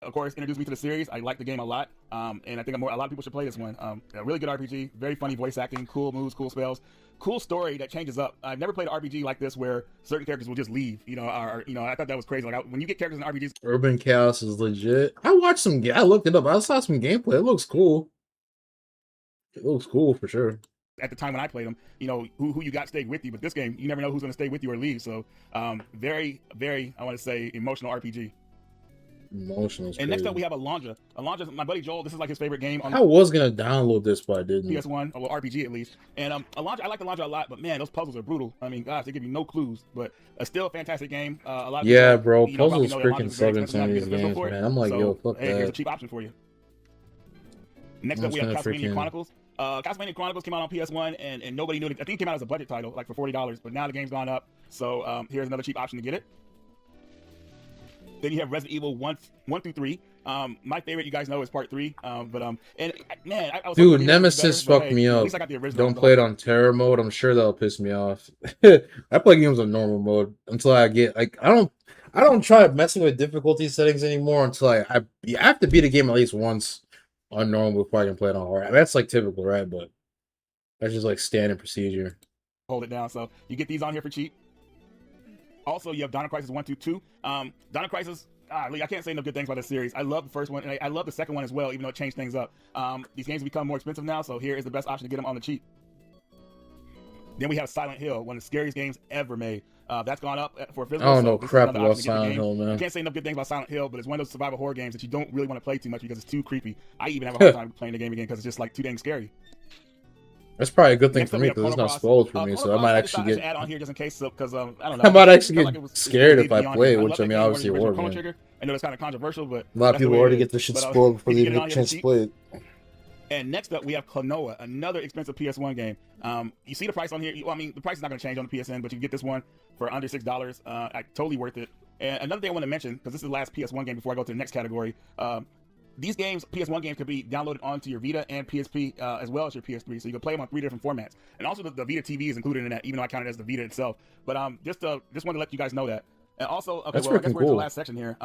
Of course, introduced me to the series. I like the game a lot, and I think a lot of people should play this one. A really good RPG, very funny voice acting, cool moves, cool spells, cool story that changes up. I've never played an RPG like this where certain characters will just leave. I thought that was crazy. Like when you get characters in RPGs, Urban Chaos is legit. I watched some. I looked it up. I saw some gameplay. It looks cool. It looks cool for sure. At the time when I played them, who you got stayed with you. But this game, you never know who's going to stay with you or leave. So, very, very, I want to say, emotional RPG. Emotional. And next up, we have Alondra. Alondra, my buddy Joel, this is like his favorite game. I was gonna download this, but I didn't. PS1, or RPG at least. And Alondra, I like Alondra a lot, but man, those puzzles are brutal. I mean, gosh, they give you no clues, but still a fantastic game. A lot of yeah, people, bro, probably puzzles know that freaking Alondra's very suck in expensive some of now to these get a physical games, for it. man. I'm like, So, yo, fuck hey, that. here's a cheap option for you. Next up, we have Castlevania Chronicles. Castlevania Chronicles came out on PS1, and nobody knew it. I think it came out as a budget title, like for $40, but now the game's gone up. So here's another cheap option to get it. Then you have Resident Evil 1 through 3. My favorite, you guys know, is Part 3. And man, I was dude, Nemesis better, fucked me at up. least I got the original. Don't play it on terror mode. I'm sure that'll piss me off. I play games on normal mode until I get like I don't try messing with difficulty settings anymore until I have to beat a game at least once on normal before I can play it on hard. That's like typical, right? But that's just like standard procedure. Hold it down. So you get these on here for cheap. Also, you have Dino Crisis 1 through 2. Dino Crisis, I can't say enough good things about this series. I love the first one, and I love the second one as well, even though it changed things up. These games become more expensive now, so here is the best option to get them on the cheap. Then we have Silent Hill, one of the scariest games ever made. That's gone up for physical. I don't know crap about Silent Hill, man. I can't say enough good things about Silent Hill, but it's one of those survival horror games that you don't really want to play too much because it's too creepy. I even have a hard time playing the game again because it's just like too dang scary. That's probably a good thing for me because it's not spoiled for me, so I might actually get. Add on here just in case, because I don't know. I might actually get it scared if I play it, which I mean, obviously, it war, man. man. I know it's kind of controversial, but A lot of people already get this shit spoiled before they even get a chance to play it. And next up, we have Klonoa, another expensive PS1 game. You see the price on here. Well, I mean, the price is not going to change on the PSN, but you can get this one for under $6. Totally worth it. And another thing I want to mention, because this is the last PS1 game before I go to the next category. These games, PS1 games, could be downloaded onto your Vita and PSP as well as your PS3, so you can play them on 3 different formats. And also, the Vita TV is included in that, even though I count it as the Vita itself. But just wanted to let you guys know that. And also, okay, that's well, I guess we're in the cool. last section here.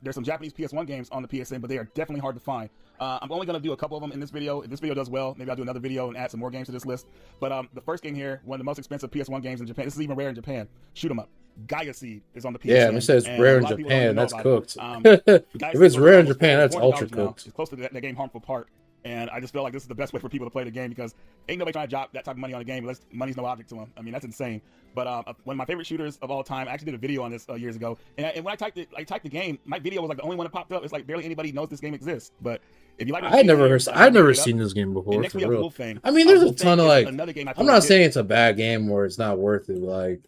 There's some Japanese PS1 games on the PSN, but they are definitely hard to find. I'm only going to do a couple of them in this video. If this video does well, maybe I'll do another video and add some more games to this list. But the first game here, one of the most expensive PS1 games in Japan. This is even rare in Japan. Shoot 'em up. Gaia Seed is on the PSN. Yeah, it says rare in Japan. That's cooked. If it's rare in Japan, that's ultra cooked. It's close to that game Harmful Part. And I just feel like this is the best way for people to play the game because ain't nobody trying to drop that type of money on a game unless money's no object to them. I mean, that's insane. But one of my favorite shooters of all time, I actually did a video on this years ago. And when I typed the game, my video was like the only one that popped up. It's like barely anybody knows this game exists. But if you like, I've never seen this game before. Next we have Wolfang. I mean, there's a ton of like. I'm I'm not saying it's a bad game or it's not worth it. Like,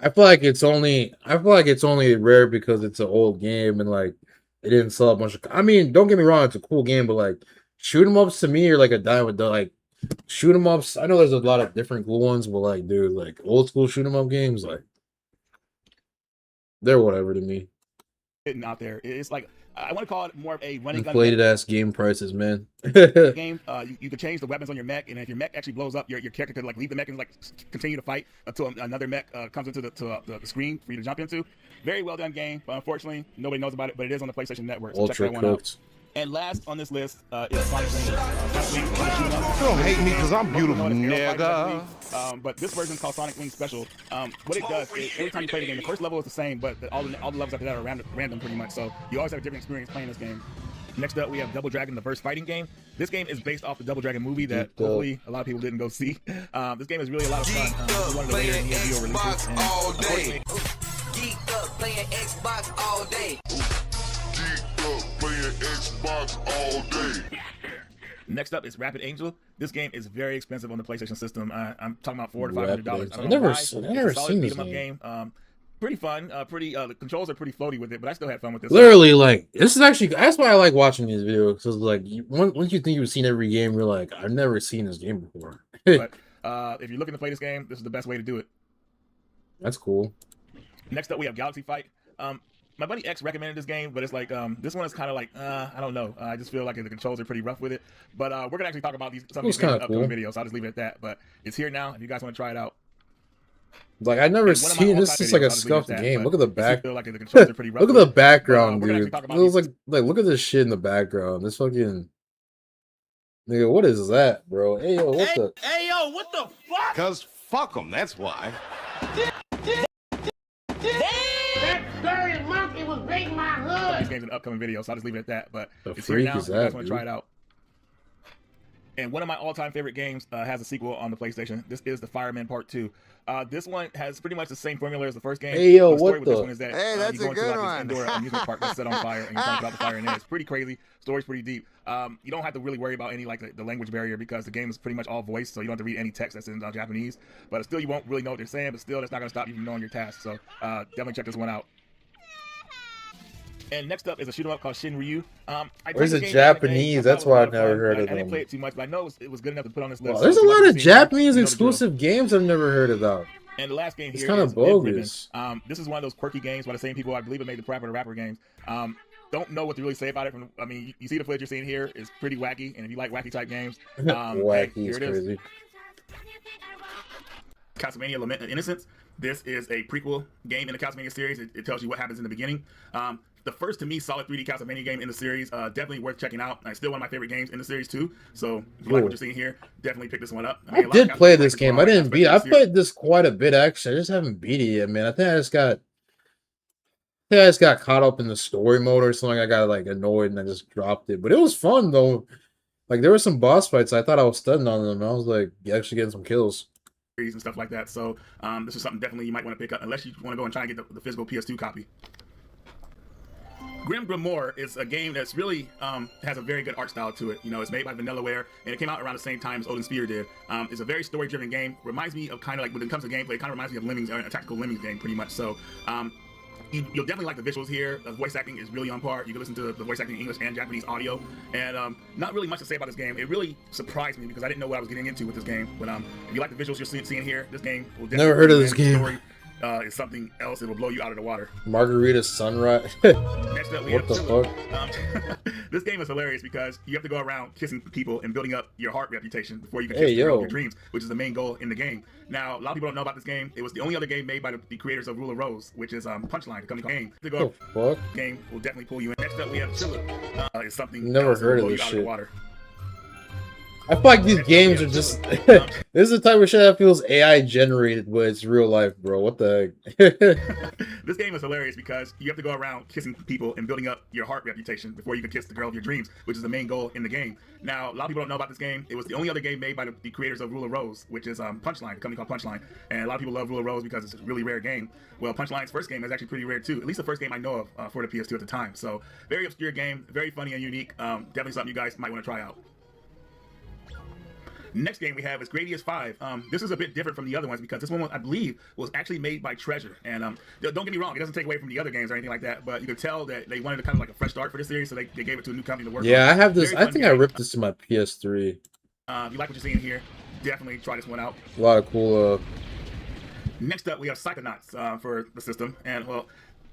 I feel like it's only rare because it's an old game and like it didn't sell a bunch of. I mean, don't get me wrong, it's a cool game, but like shoot 'em ups to me are like a dime with the like shoot 'em ups. I know there's a lot of different cool ones, but like, dude, like old school shoot 'em up games, like they're whatever to me. Out there, it's like I want to call it more of a running gun. Inflated ass game prices, man. Game, you could change the weapons on your mech, and if your mech actually blows up, your character could like leave the mech and like continue to fight until another mech comes into the screen for you to jump into. Very well done game, but unfortunately nobody knows about it. But it is on the PlayStation Network. So Ultra check that one cooked. out. And last on this list is Sonic Wing. Don't hate me because I'm beautiful, nigga. But this version is called Sonic Wing Special. What it does is every time you play the game, the first level is the same, but all the levels after that are random pretty much. So you always have a different experience playing this game. Next up, we have Double Dragon, the first fighting game. This game is based off the Double Dragon movie that hopefully a lot of people didn't go see. This game is really a lot of fun. This is one of the later Neo Geo releases. And unfortunately, Geeked up playing Xbox all day. Geeked up playing Xbox all day. next up is Rapid Angel. This game is very expensive on the PlayStation system. I'm talking about $400 to $500. I've never seen this game. Pretty fun. The controls are pretty floaty with it, but I still had fun with this. Literally, like, this is actually, that's why I like watching these videos, because like once you think you've seen every game, you're like, I've never seen this game before. But if you're looking to play this game, this is the best way to do it. That's cool. Next up, we have Galaxy Fight. My buddy X recommended this game, but it's like this one is kind of like I don't know. I just feel like the controls are pretty rough with it. But we're gonna actually talk about some of these games in upcoming videos. So I'll just leave it at that. But it's here now. If you guys want to try it out. Like I never seen this. Is like a scuffed game. Look at the back. Look at the background, dude. It was like look at this shit in the background. This fucking nigga. What is that, bro? Hey yo, what the? Hey yo, what the fuck? Cause fuck them. That's why. That dirty monkey was beating my hood. These games in upcoming videos, so I'll just leave it at that. But it's freak here now. Is If you guys that, want to try it out. And one of my all-time favorite games has a sequel on the PlayStation. This is the Fireman Part 2. This one has pretty much the same formula as the first game. Hey yo, the story what with the? This one is that, hey, that's you go a good into, one. This indoor amusement park that's set on fire, and you're trying to put out the fire in there. It's pretty crazy. Story's pretty deep. You don't have to really worry about any like the language barrier because the game is pretty much all voice, so you don't have to read any text that's in Japanese. But still, you won't really know what they're saying. But still, that's not going to stop you from knowing your task. So definitely check this one out. And next up is a shoot 'em up called Shinryu. Where's the Japanese? That's why I've never heard of them. I didn't play it too much, but I know it was good enough to put on this list. Wow, there's a lot of Japanese exclusive games I've never heard about. And the last game here is kind of bogus. This is one of those quirky games by the same people I believe it made the Parappa the Rapper games. Don't know what to really say about it. I mean, you see the footage you're seeing here is pretty wacky, and if you like wacky type games, wacky is crazy. Castlevania Lament of Innocence. This is a prequel game in the Castlevania series. It tells you what happens in the beginning. The first, to me, solid 3D Castlevania game in the series. Definitely worth checking out. It's still one of my favorite games in the series, too. So, if you like what you're seeing here, definitely pick this one up. I did play this game. I didn't beat it. I played this quite a bit, actually. I just haven't beat it yet, man. I think I just got caught up in the story mode or something. I got, like, annoyed and I just dropped it. But it was fun, though. Like, there were some boss fights. I thought I was stunned on them. I was, like, actually getting some kills. And stuff like that. So, this is something definitely you might want to pick up, unless you want to go and try and get the physical PS2 copy. Grim Grimoire is a game that's really has a very good art style to it. You know, it's made by Vanillaware, and it came out around the same time as Odin Sphere did. It's a very story-driven game. Reminds me of kind of like when it comes to gameplay, it kind of reminds me of Lemmings, a tactical Lemmings game, pretty much. So, you'll definitely like the visuals here. The voice acting is really on par. You can listen to the voice acting in English and Japanese audio. And not really much to say about this game. It really surprised me because I didn't know what I was getting into with this game. But if you like the visuals you're seeing here, this game will definitely... Never heard of this game. Story, is something else. It will blow you out of the water. Margarita Sunrise. Next up, we what have the fuck? This game is hilarious because you have to go around kissing people and building up your heart reputation before you can kiss your dreams, which is the main goal in the game. Now, a lot of people don't know about this game. It was the only other game made by the creators of Rule of Rose, which is Punchline, the company called Game. To go fuck? Game will definitely pull you in. Next up, we have Chiller. Is something never else heard that will of blow this you out shit. the water. I feel like these games are just this is the type of shit that feels AI generated, but it's real life, bro. What the heck? This game is hilarious because you have to go around kissing people and building up your heart reputation before you can kiss the girl of your dreams, which is the main goal in the game. Now, a lot of people don't know about this game. It was the only other game made by the creators of Rule of Rose, which is Punchline, a company called Punchline. And a lot of people love Rule of Rose because it's a really rare game. Well, Punchline's first game is actually pretty rare too. At least the first game I know of for the PS2 at the time. So, very obscure game, very funny and unique. Definitely something you guys might want to try out. Next game we have is Gradius 5. This is a bit different from the other ones because this one, I believe, was actually made by Treasure. And don't get me wrong, it doesn't take away from the other games or anything like that, but you could tell that they wanted to kind of like a fresh start for this series, so they gave it to a new company to work on. Yeah, I have this. I think I ripped this to my PS3. If you like what you're seeing here, definitely try this one out. A lot of cool. Next up, we have Psychonauts for the system. And, well,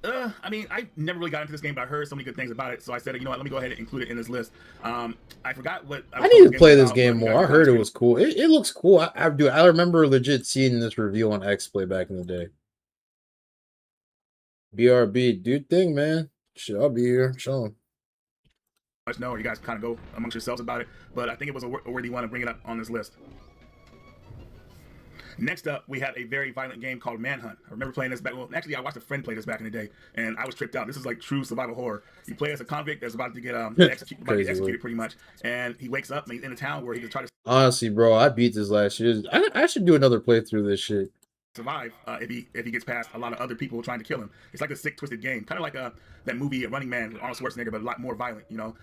I mean, I never really got into this game, but I heard so many good things about it, so I said, you know what, let me go ahead and include it in this list. I forgot what... I need to play this game more. I heard it was cool. It looks cool. I remember legit seeing this review on X-Play back in the day. BRB, do your thing, man. Shit, I'll be here. Show 'em. Know, or you guys kind of go amongst yourselves about it, but I think it was a worthy one to bring it up on this list. Next up, we have a very violent game called Manhunt. I remember playing this back. Well, actually, I watched a friend play this back in the day, and I was tripped out. This is like true survival horror. You play as a convict that's about to get executed pretty much, and he wakes up and he's in a town where he can try to Honestly, bro, I beat this last year. I should do another playthrough of this shit. survive if he gets past a lot of other people trying to kill him. It's like a sick, twisted game, kind of like that movie Running Man with Arnold Schwarzenegger, but a lot more violent. You know,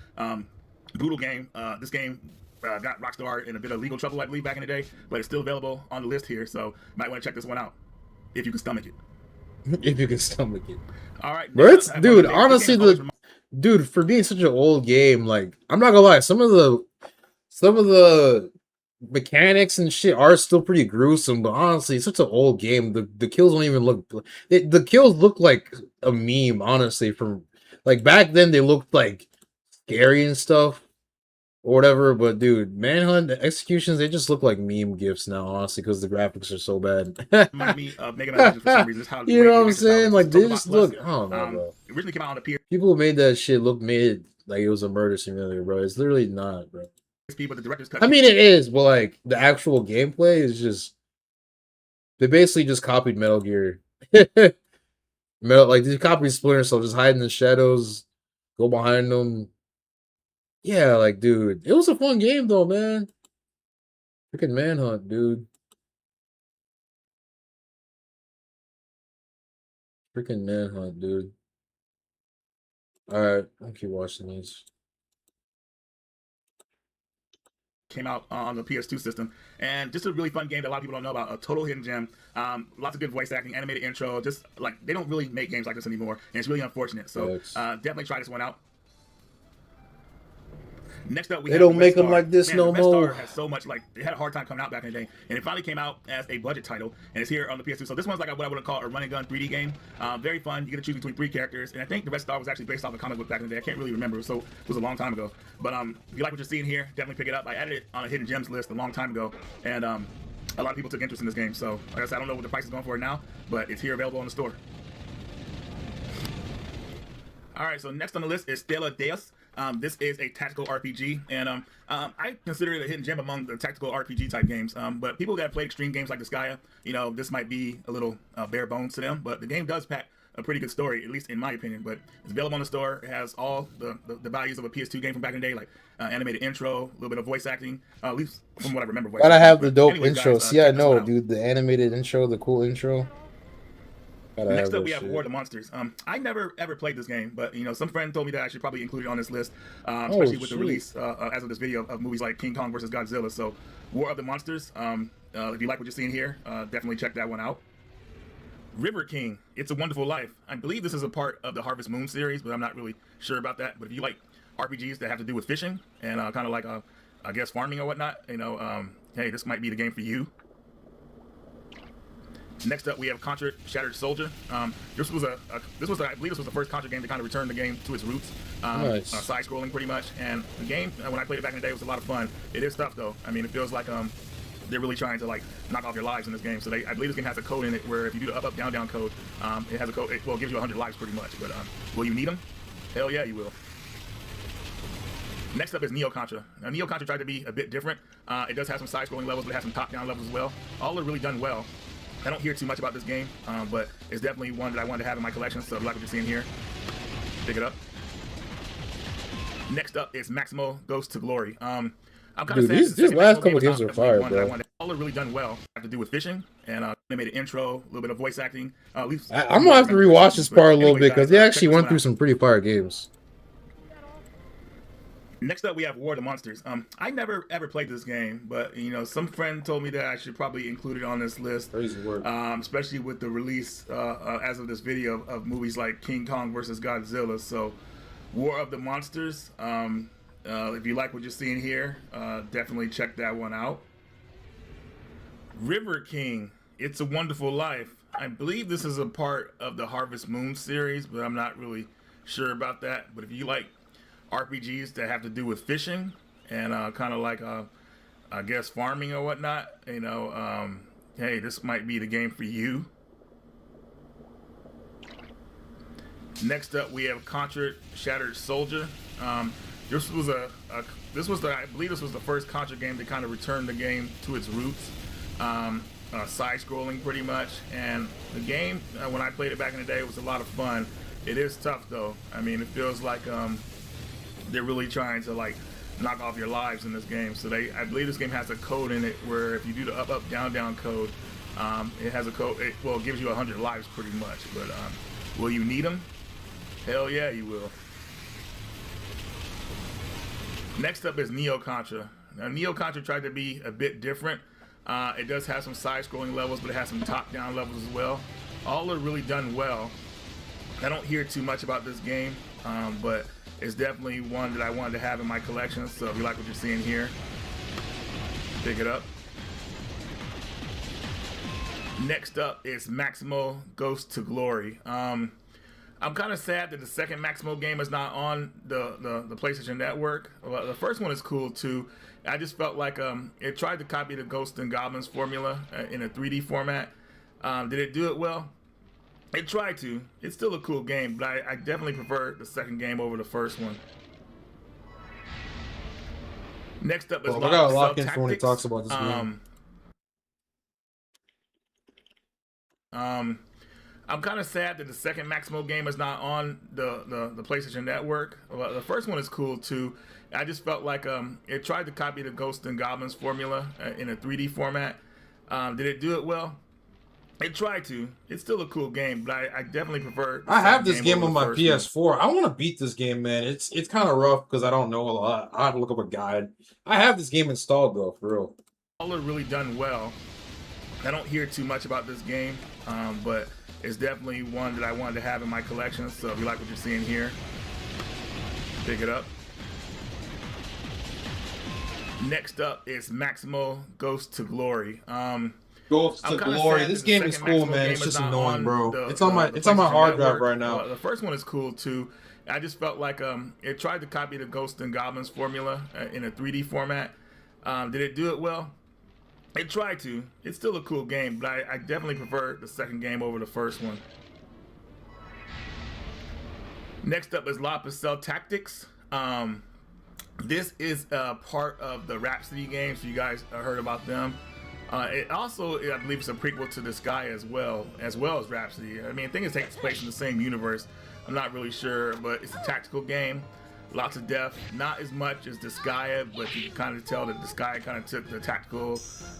brutal game. This game. Got Rockstar in a bit of legal trouble, I believe, back in the day, but it's still available on the list here, so might want to check this one out if you can stomach it. If you can stomach it. All right, bro. It's dude. Honestly, dude, for being such an old game, like I'm not gonna lie, some of the mechanics and shit are still pretty gruesome, but honestly, it's such an old game. The kills don't even look. The kills look like a meme. Honestly, from like back then, they looked like scary and stuff. Or whatever, but dude, Manhunt executions, they just look like meme gifs now, honestly, because the graphics are so bad. You know what I'm saying? Like, they just look, I don't know, bro. It originally came out on the PS. People who made that shit made it like it was a murder simulator, bro. It's literally not, bro. But the director's cut. I mean, it is, but like, the actual gameplay is just, they basically just copied Metal Gear. Like, they copied Splinter Cell, just hide in the shadows, go behind them. Yeah, like, dude, it was a fun game, though, man. Freaking Manhunt, dude. Freaking Manhunt, dude. Alright, I'll keep watching these. Came out on the PS2 system, and just a really fun game that a lot of people don't know about. A total hidden gem. Lots of good voice acting, animated intro. Just like they don't really make games like this anymore, and it's really unfortunate. So definitely try this one out. Next up, we they don't make them like this no more. Has so much, like, it had a hard time coming out back in the day, and it finally came out as a budget title, and it's here on the PS2. So this one's like what I would call a run and gun 3D game. Very fun. You get to choose between 3 characters, and I think the Red Star was actually based off a comic book back in the day. I can't really remember, so it was a long time ago. But if you like what you're seeing here, definitely pick it up. I added it on a hidden gems list a long time ago, and a lot of people took interest in this game. So like I said, I don't know what the price is going for it now, but it's here available in the store. All right, so next on the list is Stella Deus. This is a tactical RPG, and I consider it a hidden gem among the tactical RPG type games. But people that play extreme games like Disgaea, you know, this might be a little bare bones to them. But the game does pack a pretty good story, at least in my opinion. But it's available on the store. It has all the values of a PS2 game from back in the day, like animated intro, a little bit of voice acting, at least from what I remember. Gotta have the dope intro. See, I know, dude, the animated intro, the cool intro. Next up, we have War of the Monsters. I never ever played this game, but you know, some friend told me that I should probably include it on this list, especially with the release as of this video of movies like King Kong vs. Godzilla. So, War of the Monsters. If you like what you're seeing here, definitely check that one out. River King. It's a Wonderful Life. I believe this is a part of the Harvest Moon series, but I'm not really sure about that. But if you like RPGs that have to do with fishing and kind of like I guess farming or whatnot, you know, hey, this might be the game for you. Next up, we have Contra Shattered Soldier. I believe this was the first Contra game to kind of return the game to its roots. Nice. Side-scrolling pretty much. And the game, when I played it back in the day, was a lot of fun. It is tough though. I mean, it feels like they're really trying to like knock off your lives in this game. So I believe this game has a code in it where if you do the up, down code, it has a code. It gives you 100 lives pretty much. But will you need them? Hell yeah, you will. Next up is Neo Contra. Now, Neo Contra tried to be a bit different. It does have some side-scrolling levels, but it has some top-down levels as well. All are really done well. I don't hear too much about this game, but it's definitely one that I wanted to have in my collection, so like what you're seeing here, pick it up. Next up is Maximo Goes to Glory. I'm kind of these last couple games are fire, bro. All are really done well. Have to do with fishing and animated intro, a little bit of voice acting. I'm gonna have to rewatch this part a little bit because they actually went through some pretty fire games. Next up, we have War of the Monsters. I never ever played this game, but you know, some friend told me that I should probably include it on this list. Crazy work. Especially with the release as of this video of movies like King Kong vs. Godzilla. So, War of the Monsters. If you like what you're seeing here, definitely check that one out. River King. It's a Wonderful Life. I believe this is a part of the Harvest Moon series, but I'm not really sure about that. But if you like RPGs that have to do with fishing and kind of like I guess farming or whatnot, you know, hey, this might be the game for you. Next up, we have Contra Shattered Soldier. I believe this was the first Contra game to kind of return the game to its roots. side-scrolling pretty much. And the game, when I played it back in the day, it was a lot of fun. It is tough though. I mean, it feels like they're really trying to like knock off your lives in this game. So I believe this game has a code in it where if you do the up, up, down, down code, it has a code. It gives you 100 lives pretty much. But will you need them? Hell yeah, you will. Next up is Neo Contra. Now, Neo Contra tried to be a bit different. It does have some side-scrolling levels, but it has some top-down levels as well. All are really done well. I don't hear too much about this game, but it's definitely one that I wanted to have in my collection. So if you like what you're seeing here, pick it up. Next up is Maximo Ghost to Glory. I'm kind of sad that the second Maximo game is not on the PlayStation Network. Well, the first one is cool too. I just felt like it tried to copy the Ghosts and Goblins formula in a 3D format. Did it do it well? It tried to. It's still a cool game, but I definitely prefer the second game over the first one. Next up is I gotta lock in for when he talks about this game. I'm kind of sad that the second Maximo game is not on the PlayStation Network. Well, the first one is cool too. I just felt like it tried to copy the Ghosts and Goblins formula in a 3D format. Did it do it well? It tried to. It's still a cool game, but I definitely prefer. I have this game on my PS4. I want to beat this game, man. It's kind of rough because I don't know a lot. I have to look up a guide. I have this game installed though, for real. All are really done well. I don't hear too much about this game, but it's definitely one that I wanted to have in my collection. So if you like what you're seeing here, pick it up. Next up is Maximo Ghost to Glory. Ghost to Glory. This game is cool, man. It's just annoying, bro. It's on my hard drive right now. The first one is cool too. I just felt like it tried to copy the Ghosts and Goblins formula in a 3D format. Did it do it well? It tried to. It's still a cool game, but I definitely prefer the second game over the first one. Next up is La Pucelle Tactics. This is part of the Rhapsody games. So you guys heard about them. It also, I believe, it's a prequel to this guy as well as Rhapsody. I mean, I think it takes place in the same universe. I'm not really sure, but it's a tactical game. Lots of death, not as much as Disgaea, but you can kind of tell that Disgaea kind of took the tactical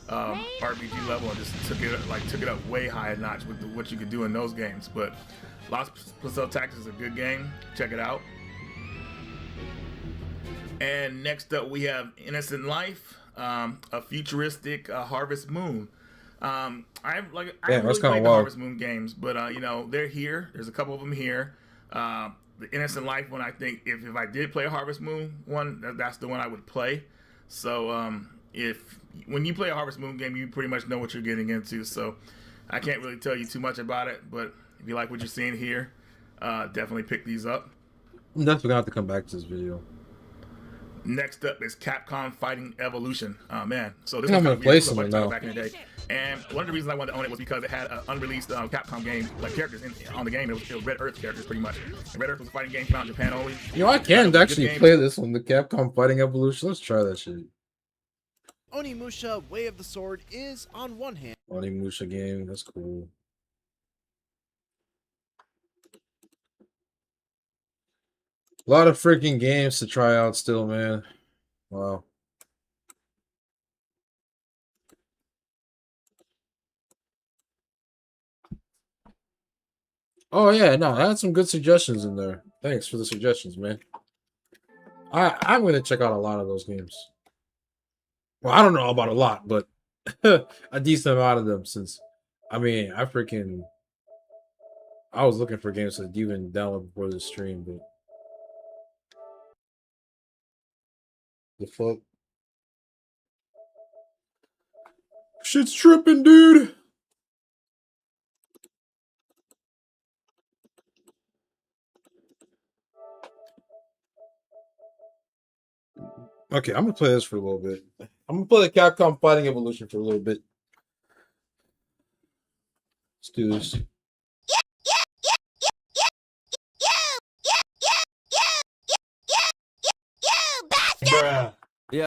RPG level and just took it up way high a notch with what you could do in those games. But La Pucelle Tactics is a good game. Check it out. And next up we have Innocent Life, a futuristic Harvest Moon. I really like the Harvest Moon games, but you know, they're here. There's a couple of them here. The Innocent Life one, I think if I did play a Harvest Moon one, that's the one I would play. So when you play a Harvest Moon game, you pretty much know what you're getting into. So I can't really tell you too much about it, but if you like what you're seeing here, definitely pick these up. I'm definitely gonna have to come back to this video. Next up is Capcom Fighting Evolution. Oh man, so this I'm gonna play some now. Back in the day, and one of the reasons I wanted to own it was because it had an unreleased Capcom game, like characters on the game. It was Red Earth characters, pretty much. And Red Earth was a fighting game found in Japan only. You know, I can actually play this one, the Capcom Fighting Evolution. Let's try that shit. Onimusha Way of the Sword is, on one hand, Onimusha game, that's cool. A lot of freaking games to try out still, man. Wow. Oh yeah, no, I had some good suggestions in there. Thanks for the suggestions, man. I'm gonna check out a lot of those games. Well, I don't know about a lot, but a decent amount of them, since I mean I was looking for games to even download before the stream, but the fuck? Shit's tripping, dude. Okay, I'm gonna play this for a little bit. I'm gonna play the Capcom Fighting Evolution for a little bit. Let's do this. Bruh. Yeah.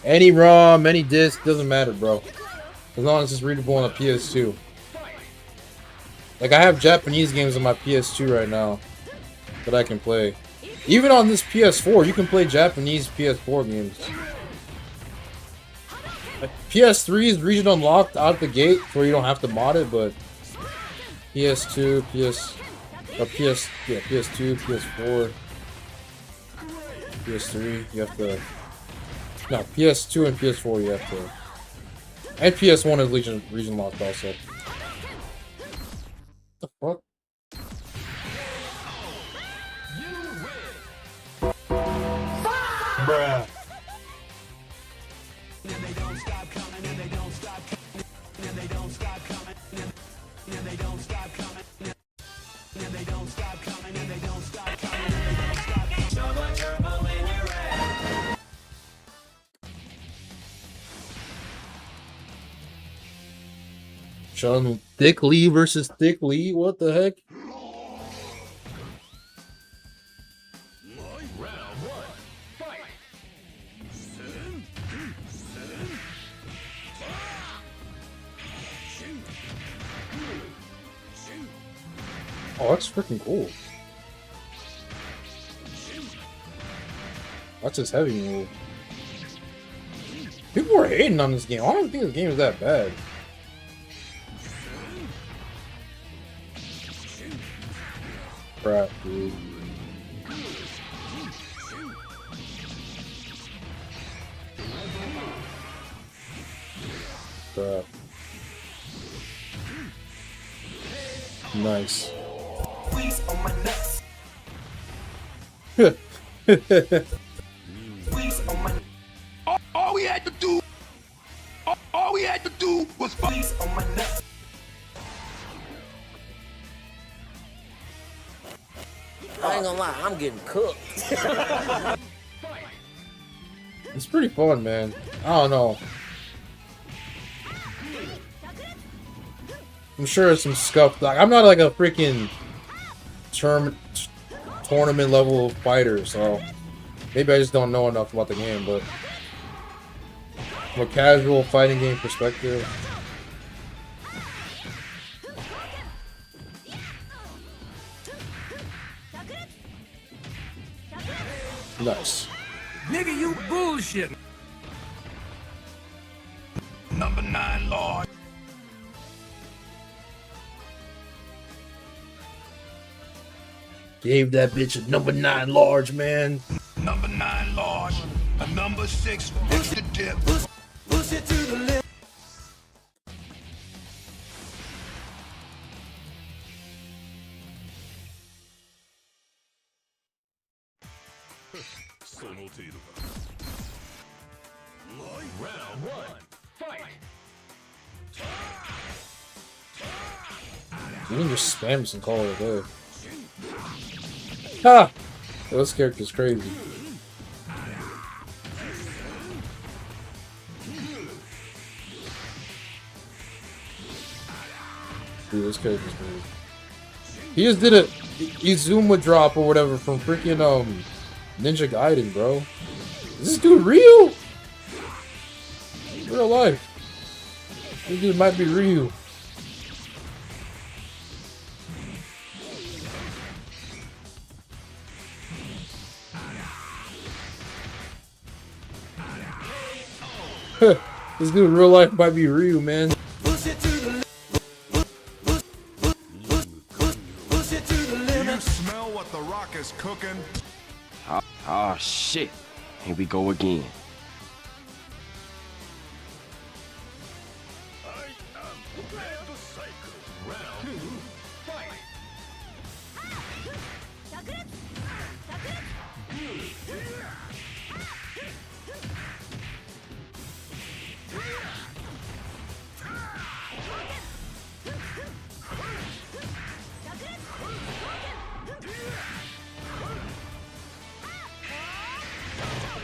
Any ROM, any disc, doesn't matter, bro. As long as it's readable on a PS2. Like, I have Japanese games on my PS2 right now that I can play. Even on this PS4, you can play Japanese PS4 games. Like, PS3 is region unlocked out the gate, so you don't have to mod it, but PS2, PS2, PS4, PS3, you have to. No, PS2 and PS4 you have to. And PS1 is region locked also. What the fuck? Bruh. Sean Thick Lee versus Thick Lee? What the heck? Oh, that's freaking cool. That's his heavy move. People are hating on this game. I don't think this game is that bad. Crap, dude. Crap. Nice. All we had to do was squeeze on my nuts. I ain't gonna lie, I'm getting cooked. It's pretty fun, man. I don't know. I'm sure it's some scuffed. Like, I'm not like a freaking tournament level fighter, so maybe I just don't know enough about the game. But from a casual fighting game perspective, nice. Nigga, you bullshit. Number 9 Lord. Gave that bitch a number 9 large, man. Number 9 Lord. A number 6 extra dip. Push it to the left. Round 1, fight! You can just spam this and call it a day. Ha! This character's crazy. Dude, this character's crazy. He just did a Izuma drop or whatever from freaking Ninja Gaiden, bro. Is this dude real? Real life. This dude might be real. This dude in real life might be real, man. You smell what the Rock is cooking? Oh shit. Here we go again.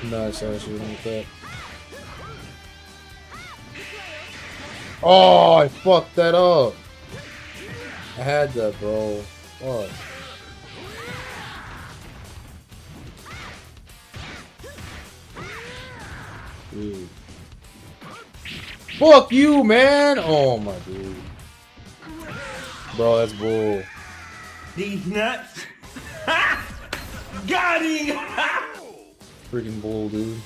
Nice, actually, with that. Oh, I fucked that up. I had that, bro. What? dude. Fuck you, man! Oh my dude. Bro, that's bull. These nuts. Got him! Freaking bull, dude.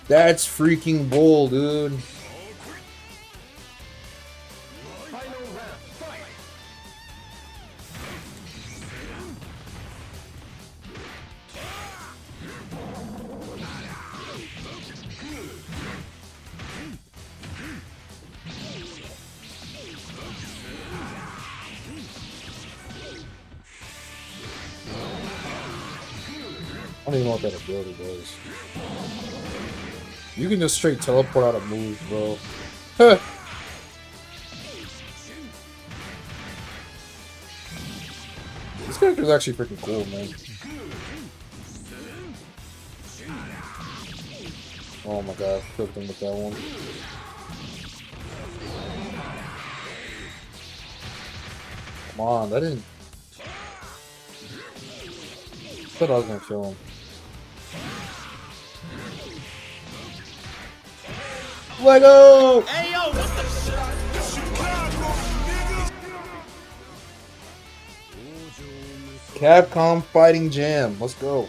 That's freaking bull, dude. I don't even know what that ability does. You can just straight teleport out of moves, bro. Huh. This character is actually freaking cool, man. Oh my god, I flipped him with that one. Come on, that didn't... I thought I was gonna kill him. Lego! Hey, yo, what the Capcom Fighting Jam. Let's go.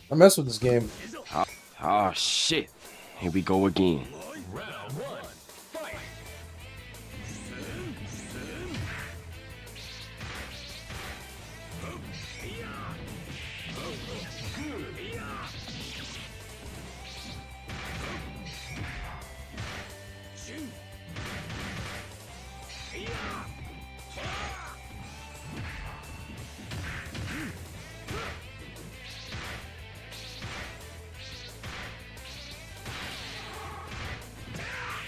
I mess with this game. Oh shit. Here we go again.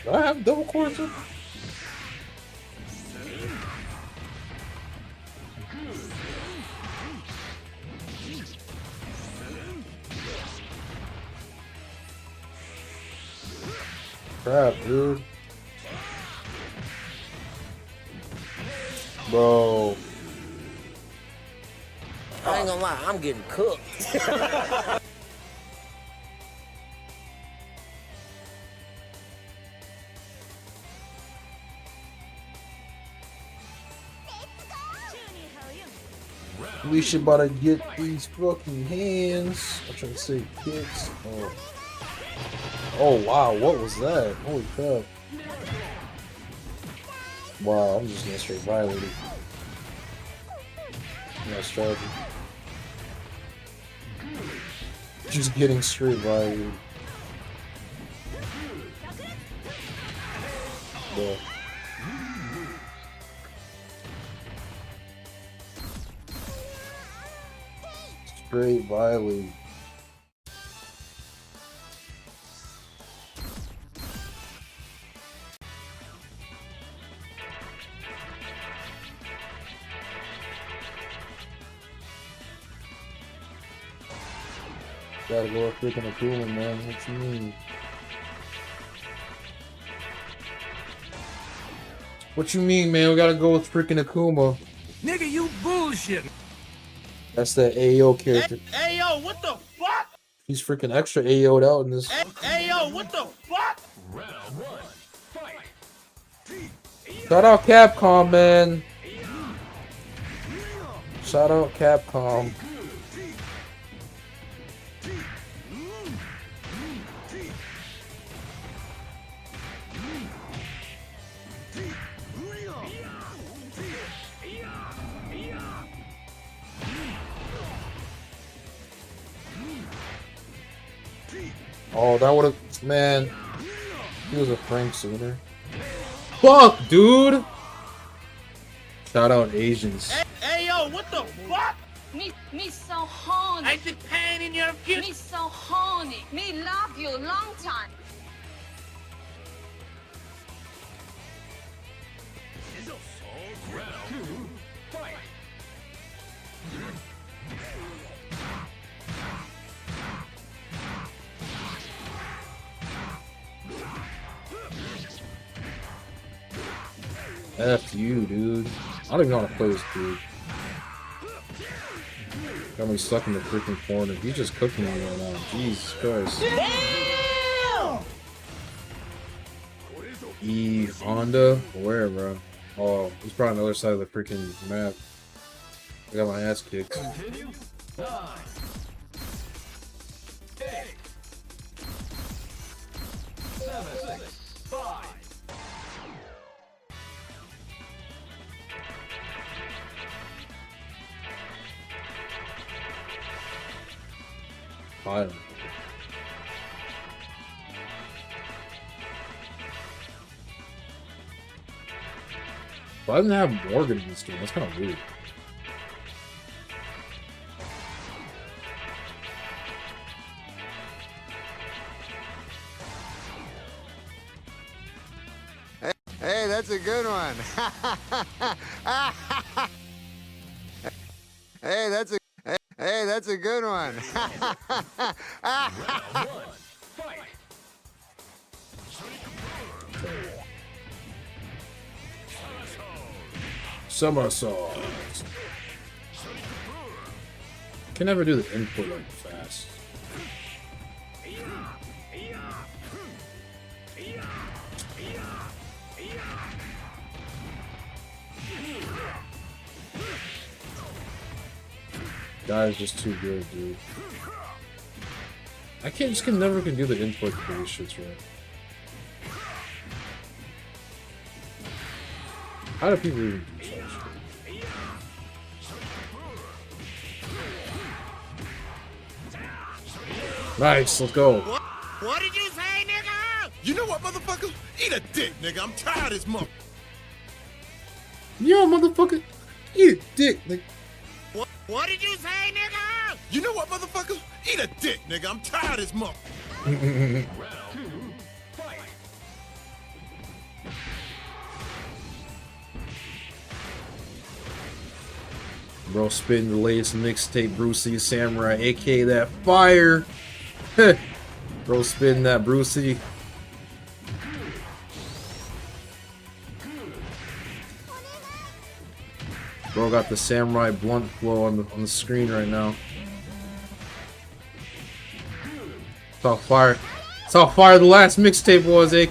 Do I have double quarters? Crap, dude. Bro. I ain't gonna lie, I'm getting cooked. We should about to get these fucking hands. I'm trying to say kicks. Oh. Oh wow, what was that? Holy crap. Wow, I'm just gonna straight violate it. Nice strategy. Just getting straight violated. Yeah. Straight violate. Gotta go with freaking Akuma, man. What you mean? What you mean, man? We gotta go with freaking Akuma. Nigga, you bullshit. That's that AO character. Hey, yo, what the fuck? He's freaking extra AO'd out in this. Hey, yo, what the fuck? Shout out Capcom, man. Shout out Capcom. Oh, that would have, man. He was a Frank sooner. Fuck, dude. Shout out Asians. Hey, yo, what the fuck? Me so horny. I see pain in your future. Me so horny. Me love you long time. F you, dude. I don't even know how to play this dude. Got me stuck in the freaking corner. He's just cooking me right now. Jesus Christ. E Honda? Where, bro? Oh, he's probably on the other side of the freaking map. I got my ass kicked. Continue. 9, 8, 7, 6, 5. Fire. Why doesn't it have Morgan in this game? That's kind of weird. Hey, that's a good one. Hey, that's a good one. Somersault. Can never do the input like fast. Guy's just too good, dude. I can never do the input for these shits right. How do people even do such shit? Nice, let's go. What did you say, nigga? You know what, motherfucker? Eat a dick, nigga. I'm tired of this mother. Yo, motherfucker. Eat a dick, nigga. What did you say, nigga? You know what, motherfucker? Eat a dick, nigga. I'm tired of this mother. Bro, spitting the latest mixtape, Brucey Samurai, aka that fire. Bro, spitting that Brucey. Bro got the samurai blunt flow on the screen right now. It's how fire. It's how fire the last mixtape was, eh?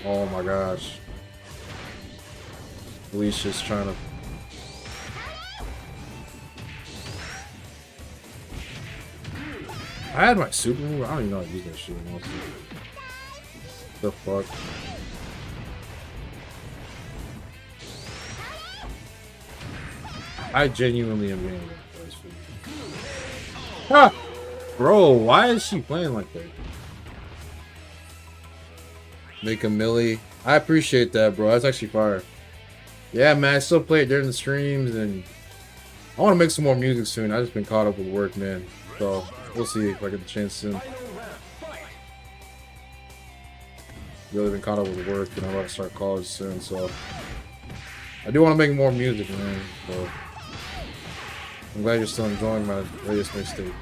Oh my gosh. Alicia's trying to. I had my super move. I don't even know how to use that shit anymore. The fuck. I genuinely am getting that. Ha! Bro, why is she playing like that? Make a milli. I appreciate that, bro. That's actually fire. Yeah, man, I still play it during the streams, and I want to make some more music soon. I've just been caught up with work, man. So, we'll see if I get the chance soon. Really been caught up with work, and I'm about to start college soon, so I do want to make more music, man. So I'm glad you're still enjoying my latest mixtape.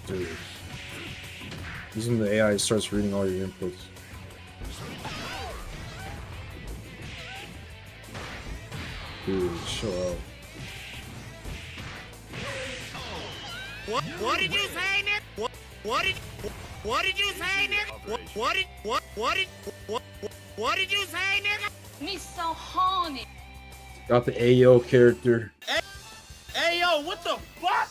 Dude. This is when the AI starts reading all your inputs. Dude, show up. What did you say, nigga? What did you say, nigga? What did you say, nigga? Me so horny. Got the Ayo character. Hey, yo, what the fuck?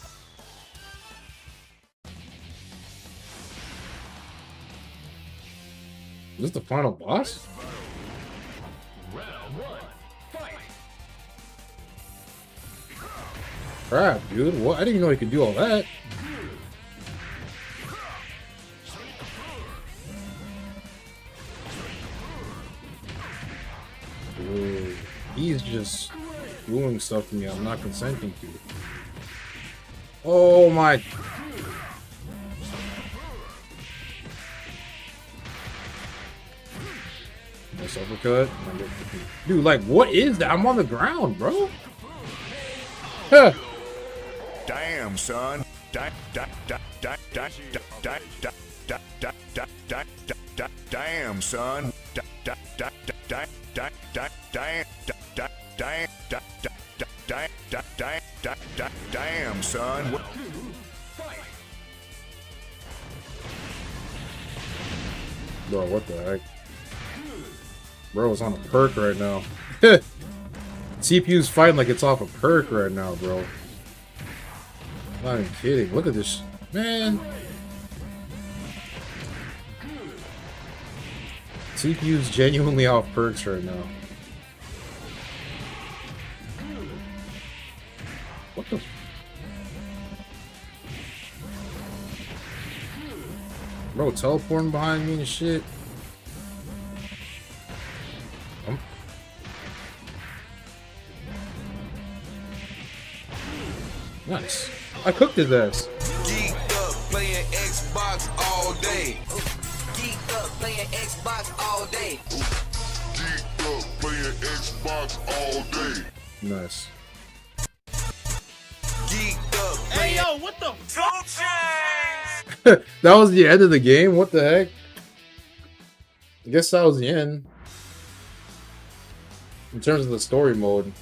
Is this the final boss? Round 1. Fight. Crap, dude. What? I didn't even know he could do all that. Dude, he's just doing stuff to me I'm not consenting to. Oh my. Nice uppercut. Dude, like, what is that? I'm on the ground, bro. Huh. Damn, son. Damn, son. Damn, son. Bro, what the heck? Bro, it's on a perk right now. CPU's fighting like it's off a perk right now, bro. Not even kidding. Look at this, man. CPU's genuinely off perks right now. What the? Bro, teleporting behind me and shit. Nice. I cooked his ass. Geeked up playing Xbox all day. Geeked up playing Xbox all day. Geeked up playing Xbox all day. Nice. Geeked up. Hey yo, what the fuck? That was the end of the game? What the heck? I guess that was the end. In terms of the story mode.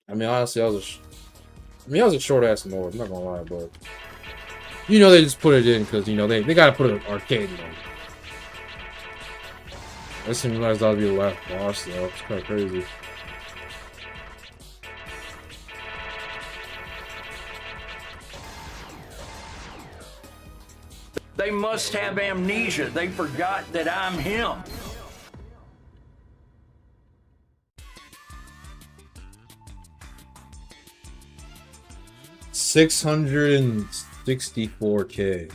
I mean, honestly, that was a short-ass mode, I'm not gonna lie, but... You know they just put it in because, you know, they gotta put an arcade mode. I just didn't realize that would be the last boss, though. It's kinda crazy. They must have amnesia. They forgot that I'm him. $664K.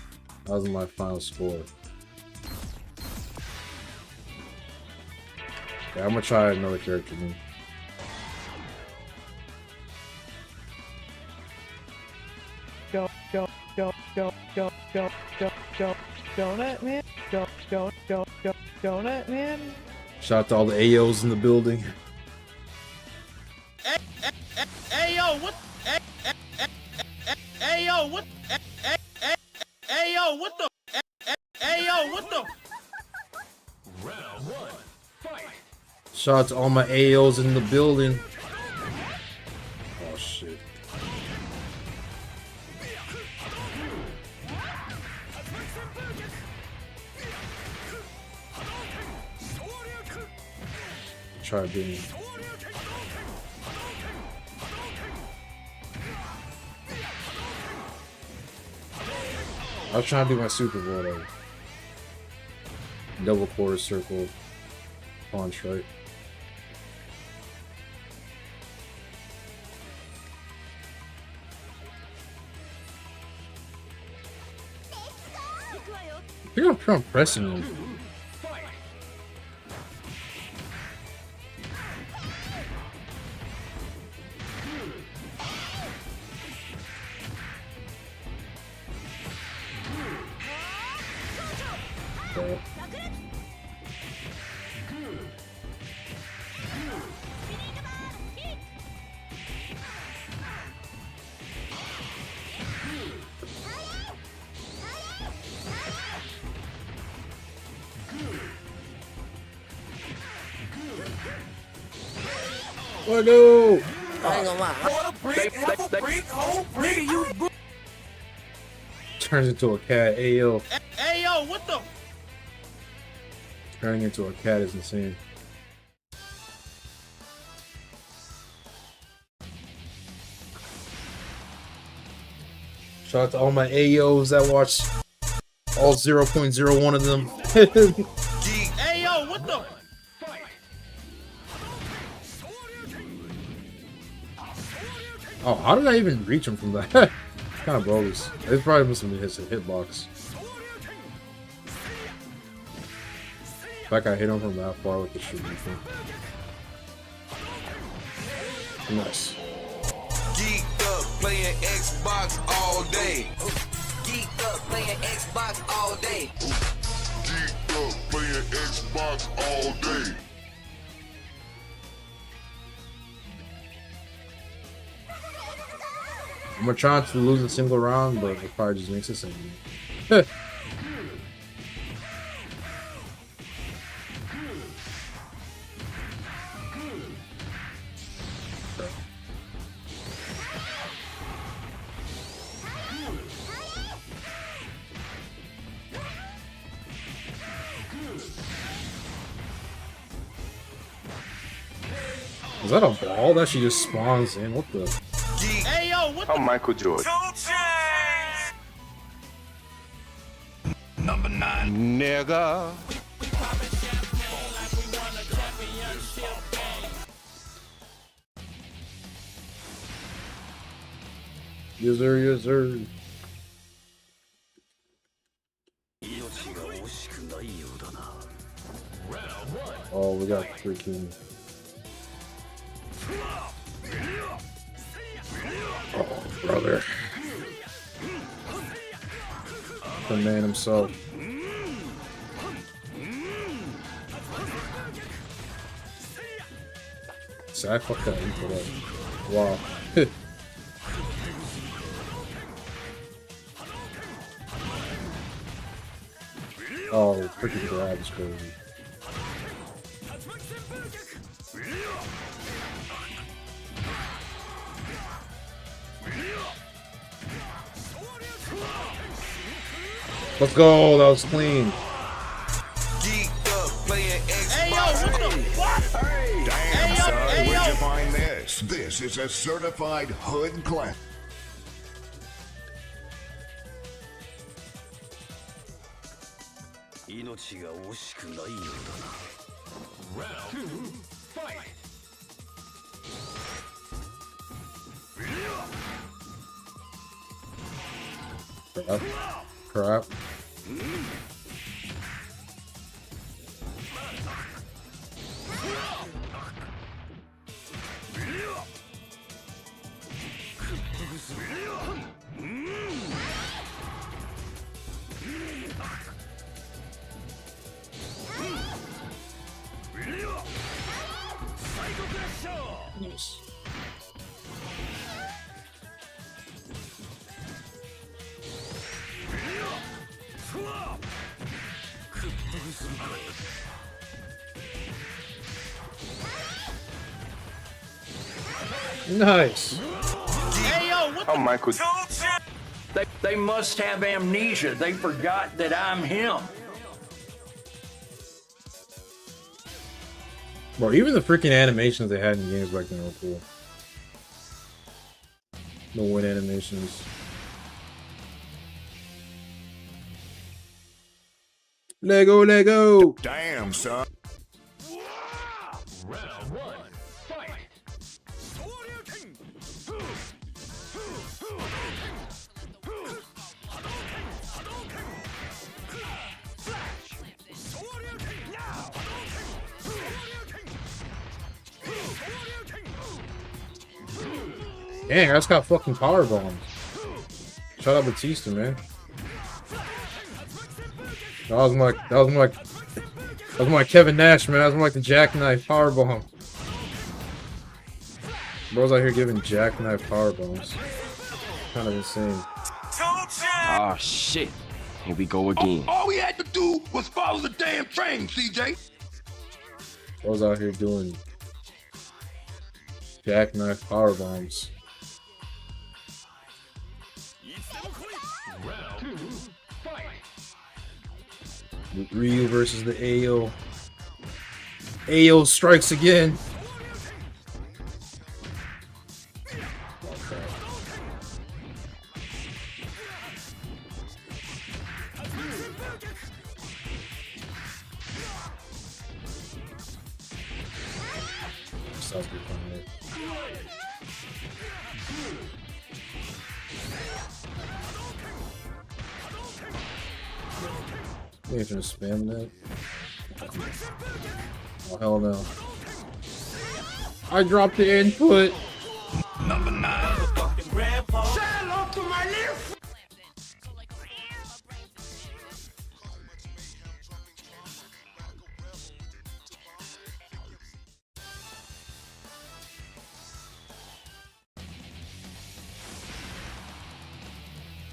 That was my final score. Yeah, I'm gonna try another character. Man. Donut man, donut man. Shout out to all the AOs in the building. Hey yo, what? Hey yo, what? Hey yo, what the? Hey yo, what the? Round one, fight. Shout out to all my AOs in the building. Oh shit. Try being. I was trying to do my super bowl though. Double quarter circle, pawn strike. I think I'm pressing him. Let go! I ain't gonna lie. Turns into a cat. Ayo. Hey yo, what the? Turning into a cat is insane. Shout out to all my AOs that watch all 0.01 of them. Hey yo, what the? Oh, how did I even reach him from that? Kind of bogus. It probably must have been his hitbox. In fact, I hit him from that far with the shooting thing. Nice. Geeked up playing Xbox all day. Geeked up playing Xbox all day. Geeked up playing Xbox all day. I'm gonna try not to lose a single round, but it probably just makes it same. Is that a ball that she just spawns in? What the? Hey, yo, what the? Michael Jordan. Number 9. Nigga. Yes, sir, yes, sir. Oh, we got freaking. Oh, brother. The man himself. See, I fucked that into that. Wow. Oh, freaking grab is crazy. Let's go, that was clean. Hey, yo, what the fuck? Damn, son, hey, where'd yo. you find this? This is a certified hood class. Crap. Crap. Nice. Nice. Hey, yo, what the? Michael. They must have amnesia. They forgot that I'm him. Bro, even the freaking animations they had in games back then were cool. The win animations. Lego, Lego! Damn, son. Round 1. Fight. Dang, I just got fucking power bombs. Shout out Batista, man. That was my Kevin Nash, man. That was more like the jackknife power bomb. Bro's out here giving jackknife power bombs. Kind of insane. Oh shit. Here we go again. All we had to do was follow the damn train, CJ. Bro's out here doing jackknife power bombs. Round 2. Fight. Ryu versus the AO. AO strikes again. Sounds good. You ain't gonna spam that? Oh hell no. I dropped the input. Number 9. Say hello to my little.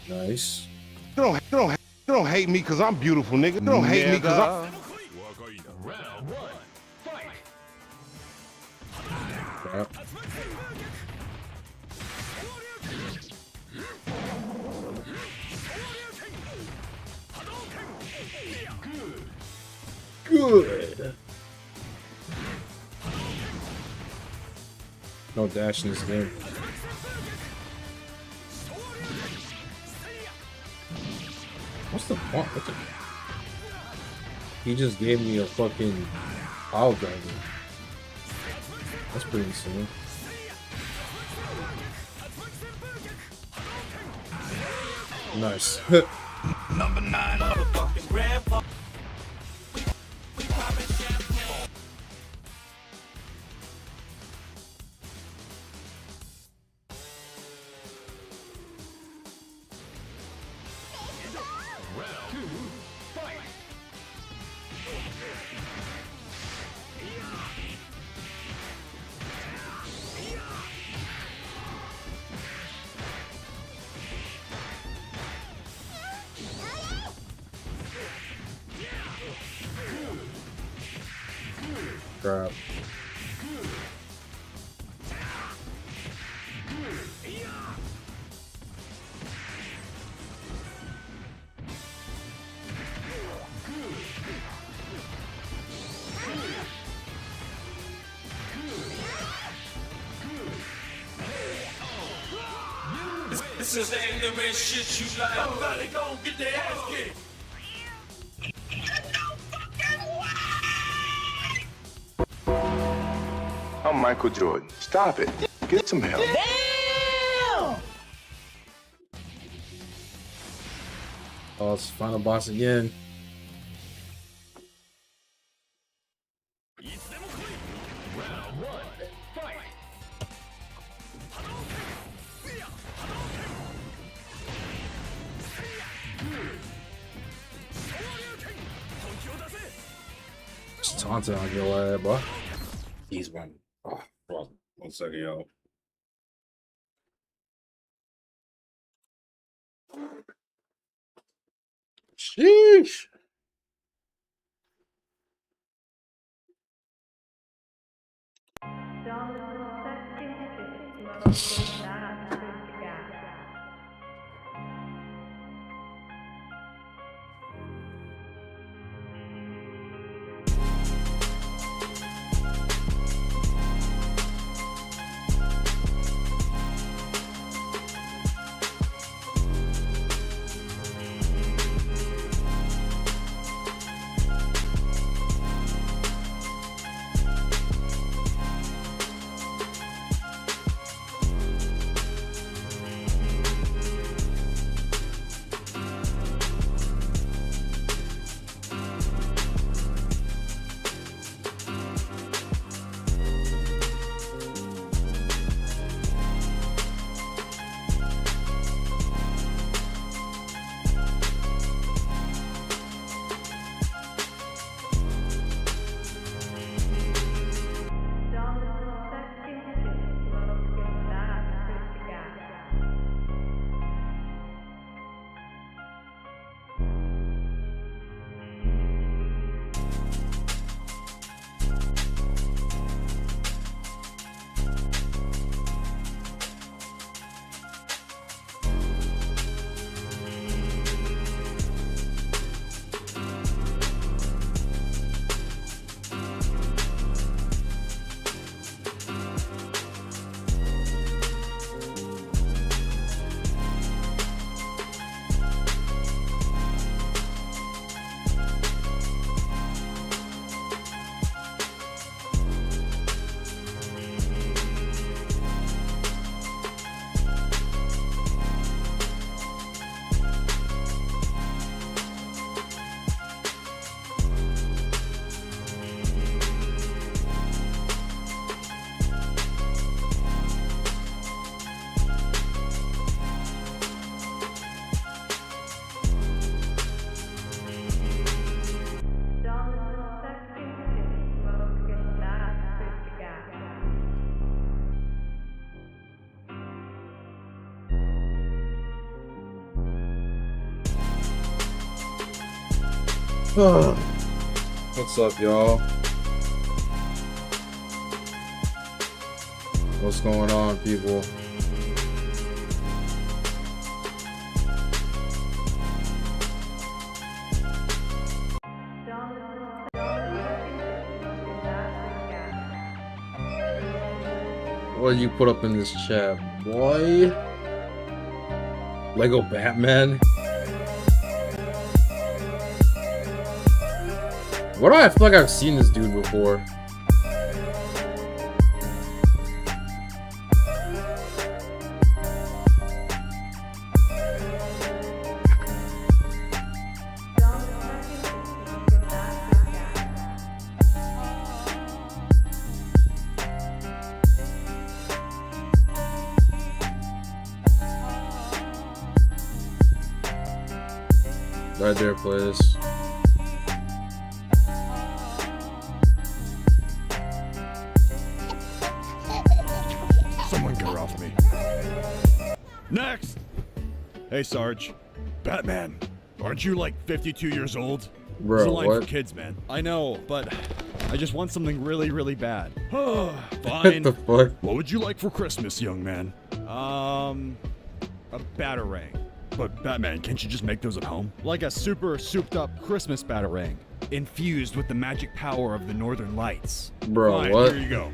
Nice. You don't hate me because I'm beautiful, nigga. You don't hate me because I'm. Crap. Good. No dash in this game. What's the point? He just gave me a fucking pile driver. That's pretty insane. Nice. Number 9, motherfucking grandpa. Crap. This is the ignorant shit you like. Somebody gon' get their ass kicked. I'm Michael Jordan. Stop it. Get some help. Damn! Oh, it's final boss again. Just taunting on your boy. He's one. Oh, well, 1 second, yo. Sheesh. What's up, y'all? What's going on, people? What did you put up in this chat, boy? Lego Batman? What do I feel like I've seen this dude before? Right there, play this. Someone get her off me. Next! Hey, Sarge. Batman, aren't you like 52 years old? Bro, it's a line what? for kids, man. I know, but I just want something really, really bad. Fine. What the fuck? What would you like for Christmas, young man? A batarang. But Batman, can't you just make those at home? Like a super souped up Christmas batarang, infused with the magic power of the Northern Lights. Bro, Fine, what? Here you go.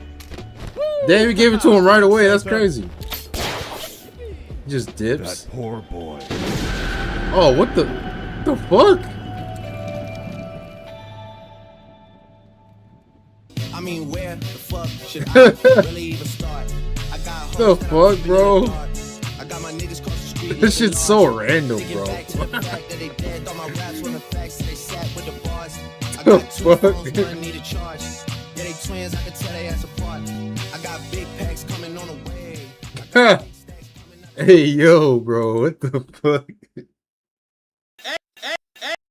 Damn, you gave it to him right away. That's crazy. He just dips. That poor boy. Oh, what the fuck? I mean, where the fuck should I really even start? I got The fuck, bro? I got my niggas cross the street. This shit's so random, bro. The fuck? Yeah, they twins, I can tell they ass apart. I got big packs coming on the way. Hey, yo, bro, what the fuck?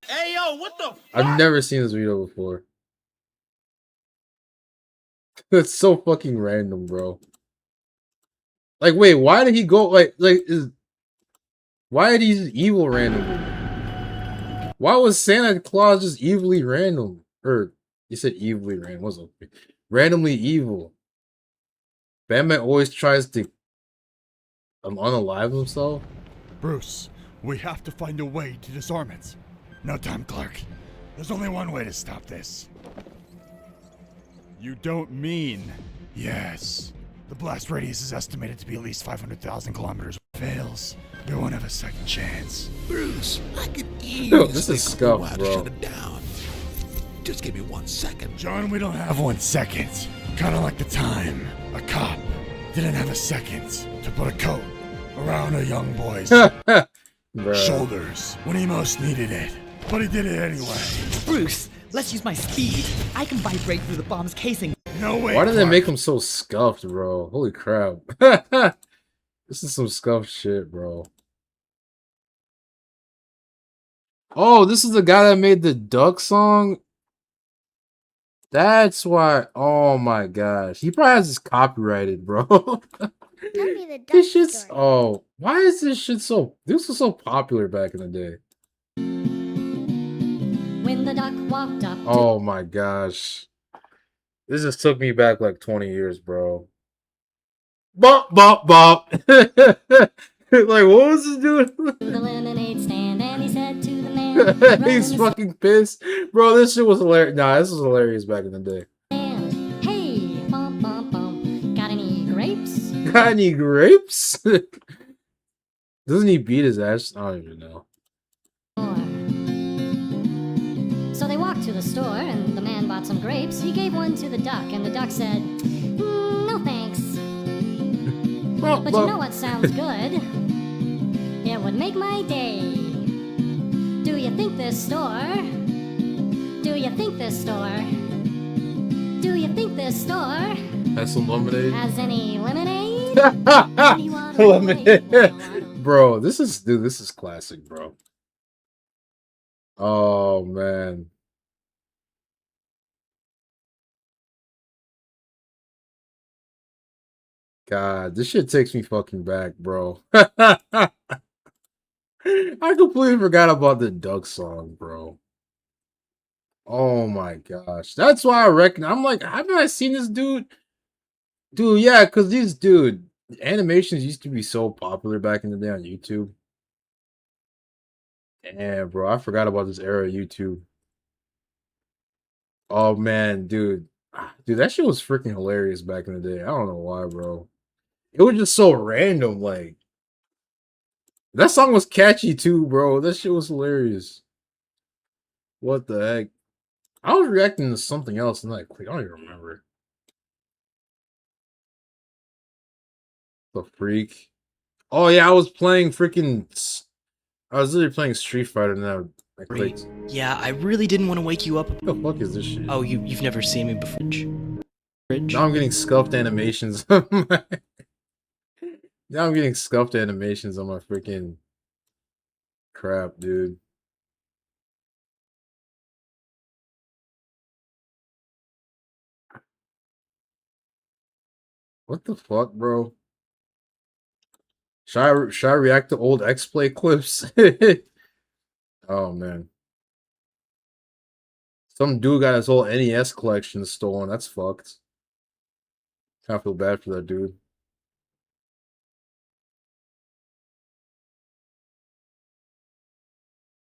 Hey, yo, what the fuck? I've never seen this video before. That's so fucking random, bro. Like, wait, why did he go, why did he just evil randomly? Why was Santa Claus just evilly random? Or, you said evilly random, what's up? Randomly evil. Batman always tries to unalive himself? Bruce, we have to find a way to disarm it. No time, Clark. There's only one way to stop this. You don't mean... Yes. The blast radius is estimated to be at least 500,000 kilometers. Fails, you won't have a second chance. Bruce, I could Yo, this is scuffed, bro. shut it down. Just give me 1 second. John, we don't have 1 second. Kinda like the time a cop didn't have a second to put a coat around a young boy's shoulders when he most needed it. But he did it anyway. Bruce, let's use my speed. I can vibrate through the bomb's casing. No way. Why did they make him so scuffed, bro? Holy crap. This is some scuffed shit, bro. Oh, this is the guy that made the duck song? That's why. Oh my gosh. He probably has this copyrighted, bro. This shit's. Oh, why is this shit so. This was so popular back in the day. When the duck walked up. Oh my gosh. This just took me back like 20 years, bro. Bop, bop, bop. Like, what was he doing? The lemonade stand, and he said to the man. He's fucking pissed. Bro, this shit was hilarious. Nah, this was hilarious back in the day. Hey, bum, bum, bum. Got any grapes? Got any grapes? Doesn't he beat his ass? I don't even know. So they walked to the store, and the man bought some grapes. He gave one to the duck, and the duck said, no thanks. But you know what sounds good? It would make my day. Do you think this store? Do you think this store? Do you think this store Has some lemonade? has any lemonade? Lemonade. Bro, this is classic, bro. Oh man. God, this shit takes me fucking back, bro. I completely forgot about the duck song, bro. Oh my gosh. That's why I reckon. I'm like, haven't I seen this dude? Dude, yeah, because animations used to be so popular back in the day on YouTube. Damn, bro, I forgot about this era of YouTube. Oh man, dude. Dude, that shit was freaking hilarious back in the day. I don't know why, bro. It was just so random, like that song was catchy too, bro. That shit was hilarious. What the heck? I was reacting to something else and like quick. I don't even remember. The freak. Oh yeah, I was playing freaking. I was literally playing Street Fighter now. I clicked. Yeah, I really didn't want to wake you up. What the fuck is this shit? Oh, you've never seen me before. Fridge. Now I'm getting scuffed animations. Now I'm getting scuffed animations on my freaking crap, dude. What the fuck, bro? Should I react to old X-Play clips? Oh man. Some dude got his whole NES collection stolen. That's fucked. I feel bad for that dude.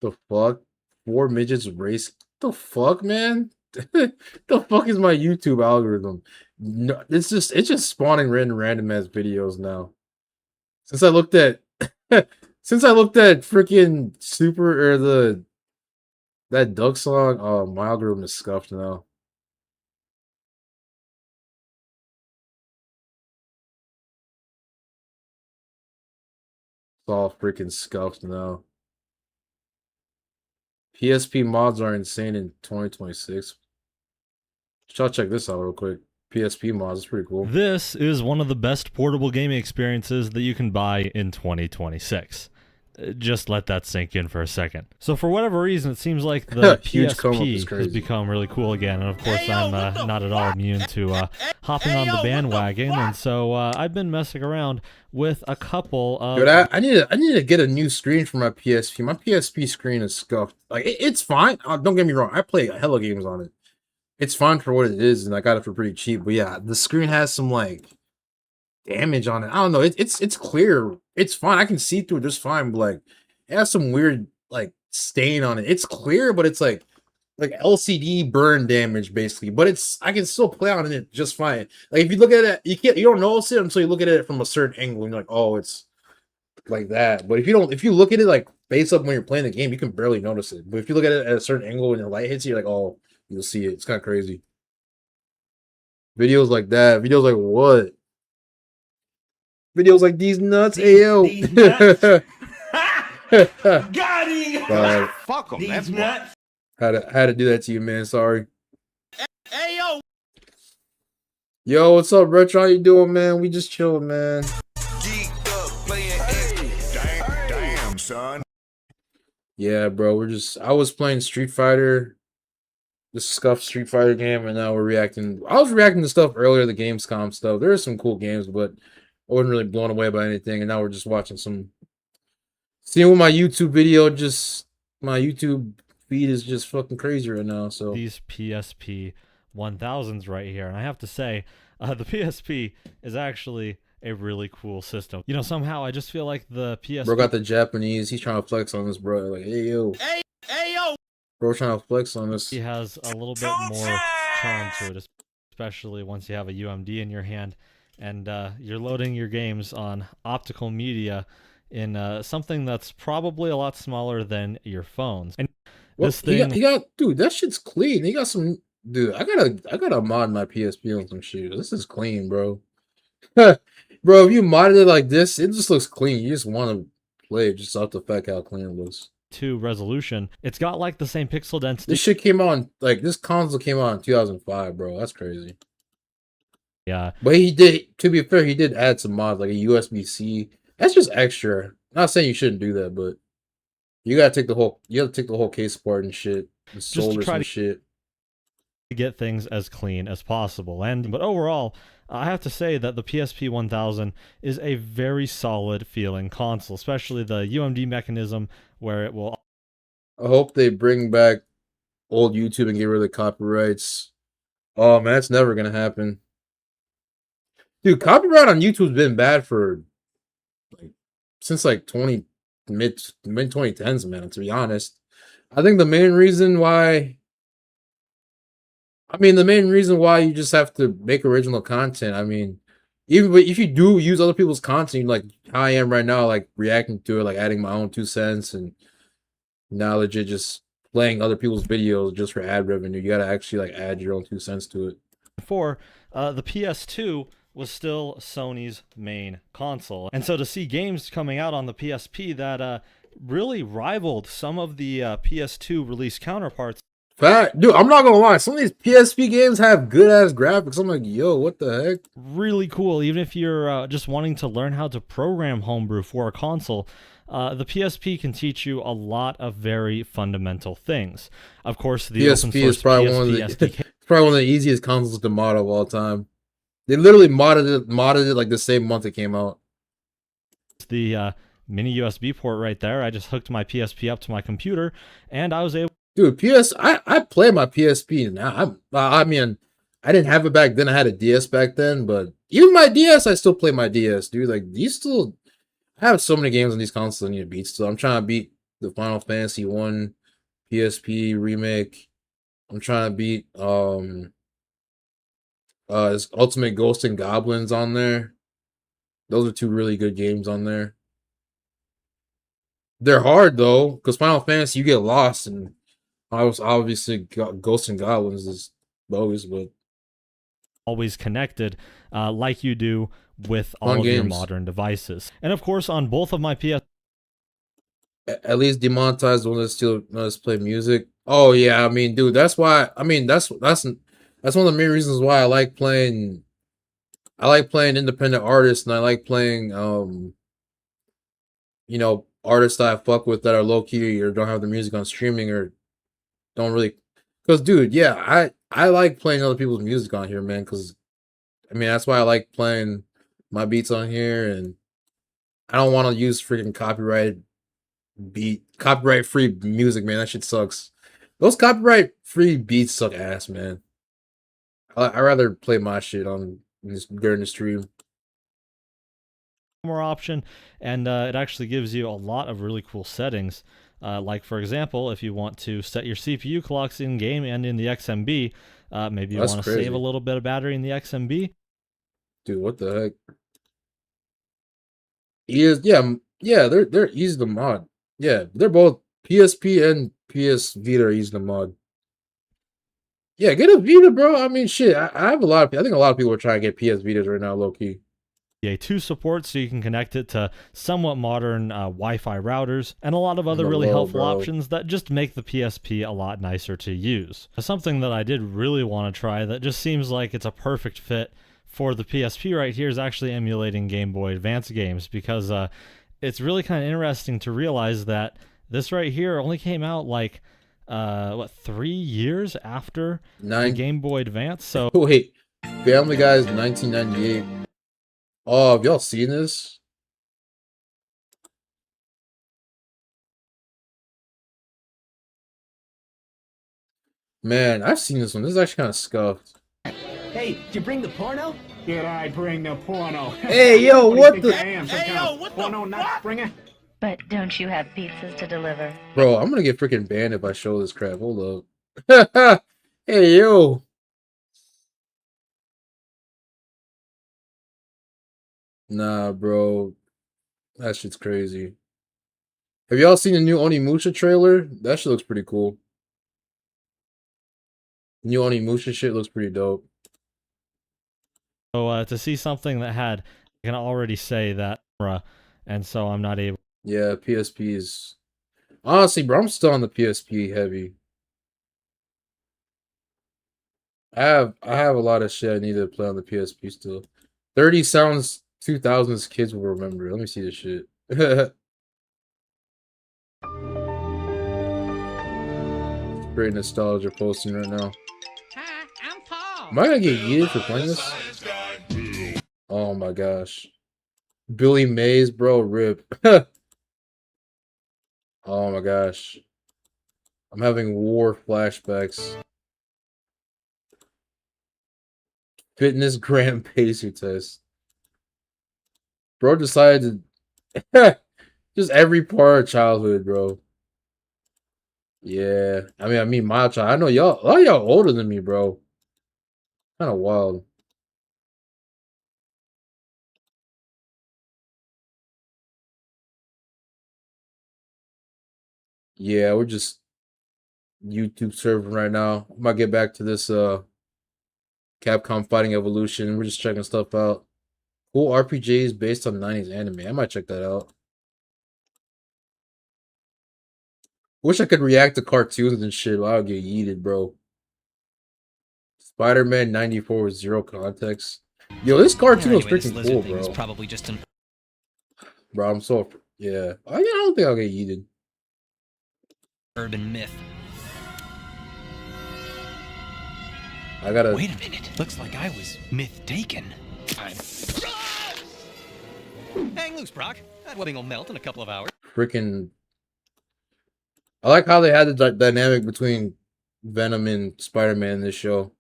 The fuck? 4 midgets race? The fuck, man? The fuck is my YouTube algorithm? No, it's just spawning random ass videos now. Since I looked at freaking Super or that Duck song, oh my algorithm is scuffed now. It's all freaking scuffed now. PSP mods are insane in 2026. Y'all check this out real quick. PSP mods is pretty cool. This is one of the best portable gaming experiences that you can buy in 2026. Just let that sink in for a second. So for whatever reason, it seems like the PSP has become really cool again. And of course, I'm not at all immune to hopping on the bandwagon. And so I've been messing around with a couple of... Dude, I need to get a new screen for my PSP. My PSP screen is scuffed. Like, it's fine. Don't get me wrong. I play hella games on it. It's fine for what it is, and I got it for pretty cheap. But yeah, the screen has some, like, damage on it. I don't know. It's clear. It's fine. I can see through it just fine. But like, it has some weird like stain on it. It's clear, but it's like LCD burn damage basically. But I can still play on it just fine. Like if you look at it, you don't notice it until you look at it from a certain angle and you're like, oh, it's like that. But if you look at it like face up when you're playing the game, you can barely notice it. But if you look at it at a certain angle and the light hits you, you're like, oh, you'll see it. It's kind of crazy. Videos like that. Videos like what? Videos like these nuts, ayo. These nuts. Got him. Fuck them. That's nuts. Had to do that to you, man. Sorry. Hey yo. Yo, what's up, Retro? How you doing, man? We just chilling, man. Damn, son. Yeah, bro. I was playing Street Fighter, the scuffed Street Fighter game, and now we're reacting. I was reacting to stuff earlier, the Gamescom stuff. There are some cool games, but I wasn't really blown away by anything, and now we're just watching seeing what my YouTube feed is just fucking crazy right now. So these PSP 1000s right here, and I have to say, the PSP is actually a really cool system. You know, somehow I just feel like the PSP... Bro got the Japanese. He's trying to flex on this, bro. Like, hey yo, hey yo. Bro trying to flex on this. He has a little bit more charm to it, especially once you have a UMD in your hand. And you're loading your games on optical media in something that's probably a lot smaller than your phones. And this thing, he got dude, that shit's clean. He got some dude. I gotta mod my PSP on some shit. This is clean, bro. Bro, if you modded it like this, it just looks clean. You just want to play it just off the fact how clean it looks. 2 resolution. It's got like the same pixel density. This shit came on this console came out in 2005, bro. That's crazy. Yeah, but he did. To be fair, he did add some mods like a USB-C. That's just extra. Not saying you shouldn't do that, but you gotta take the whole case apart and shit, and solder some shit to get things as clean as possible. But overall, I have to say that the PSP 1000 is a very solid feeling console, especially the UMD mechanism where it will. I hope they bring back old YouTube and get rid of the copyrights. Oh man, that's never gonna happen. Dude, copyright on YouTube's been bad for like since like mid 2010s, man, to be honest. I think the main reason why you just have to make original content. I mean, even if you do use other people's content, like how I am right now, like reacting to it, like adding my own 2 cents and now legit just playing other people's videos just for ad revenue, you gotta actually like add your own 2 cents to it. Before, the PS2 was still Sony's main console, and so to see games coming out on the PSP that really rivaled some of the PS2 release counterparts. Fact, dude, I'm not gonna lie. Some of these PSP games have good ass graphics. I'm like, yo, what the heck? Really cool. Even if you're just wanting to learn how to program Homebrew for a console, the PSP can teach you a lot of very fundamental things. Of course, the open PSP source is probably SDK one of the easiest consoles to mod of all time. They literally modded it like the same month it came out. The mini USB port right there. I just hooked my PSP up to my computer, and I was able. Dude, I play my PSP now. I mean, I didn't have it back then. I had a DS back then, but even my DS, I still play my DS, dude. Like I have so many games on these consoles I need to beat still. I'm trying to beat the Final Fantasy 1 PSP remake. I'm trying to beat this Ultimate Ghosts and Goblins on there. Those are 2 really good games on there. They're hard though, because Final Fantasy you get lost, and obviously Ghosts and Goblins is bogus, but always connected like you do with all of your modern devices. And of course, on both of my PS, at least demonetize the one that still lets play music. Oh yeah, I mean, dude, that's why. I mean, that's one of the main reasons why I like playing. I like playing independent artists, and I like playing you know, artists that I fuck with that are low key or don't have the music on streaming or don't really. Because, dude, yeah, I like playing other people's music on here, man. Because, I mean, that's why I like playing my beats on here, and I don't want to use freaking copyright free music, man. That shit sucks. Those copyright free beats suck ass, man. I rather play my shit on during the stream. More option, and it actually gives you a lot of really cool settings. Like for example, if you want to set your CPU clocks in game and in the XMB, maybe you want to save a little bit of battery in the XMB. Dude, what the heck? Yeah, they're easy to mod. Yeah, they're both PSP and PS Vita are easy to mod. Yeah, get a Vita, bro. I mean, shit. I have I think a lot of people are trying to get PS Vitas right now, low key. GA2 support, so you can connect it to somewhat modern Wi-Fi routers, and a lot of other really helpful options that just make the PSP a lot nicer to use. Something that I did really want to try that just seems like it's a perfect fit for the PSP right here is actually emulating Game Boy Advance games, because it's really kind of interesting to realize that this right here only came out like 3 years after the Game Boy Advance. So wait, Family Guy is 1998. Oh, have y'all seen this? Man, I've seen this one. This is actually kind of scuffed. Hey, did you bring the porno? Did I bring the porno? Hey, yo, what the? Porno nut springer? But don't you have pizzas to deliver? Bro, I'm gonna get freaking banned if I show this crap. Hold up. Hey, yo. Nah, bro. That shit's crazy. Have y'all seen the new Onimusha trailer? That shit looks pretty cool. The new Onimusha shit looks pretty dope. So to see something that had, I can already say that, and so I'm not able. Yeah, PSP is... Honestly, bro, I'm still on the PSP heavy. I have a lot of shit I need to play on the PSP still. 30 sounds 2000s kids will remember. Let me see this shit. Great nostalgia posting right now. Hi, I'm Paul. Am I gonna get yeeted for playing this? Oh my gosh. Billy Mays, bro, rip. Oh my gosh. I'm having war flashbacks. Fitness gram pacer test. Bro decided to just every part of childhood, bro. Yeah. I mean my child. I know y'all, a lot of y'all older than me, bro. Kind of wild. Yeah, we're just YouTube serving right now. I might get back to this Capcom Fighting Evolution. We're just checking stuff out. Cool RPGs based on 90s anime. I might check that out. Wish I could react to cartoons and shit, but I would get yeeted, bro. Spider-Man 94 with zero context. Yo, this cartoon was freaking cool, bro. Probably just an Bro, I'm so yeah. I don't think I'll get yeeted. urban myth. I gotta Wait a minute. Looks like I was myth-taken. Hang loose, Brock. That webbing will melt in a couple of hours. freaking. I like how they had the dynamic between Venom and Spider-Man in this show.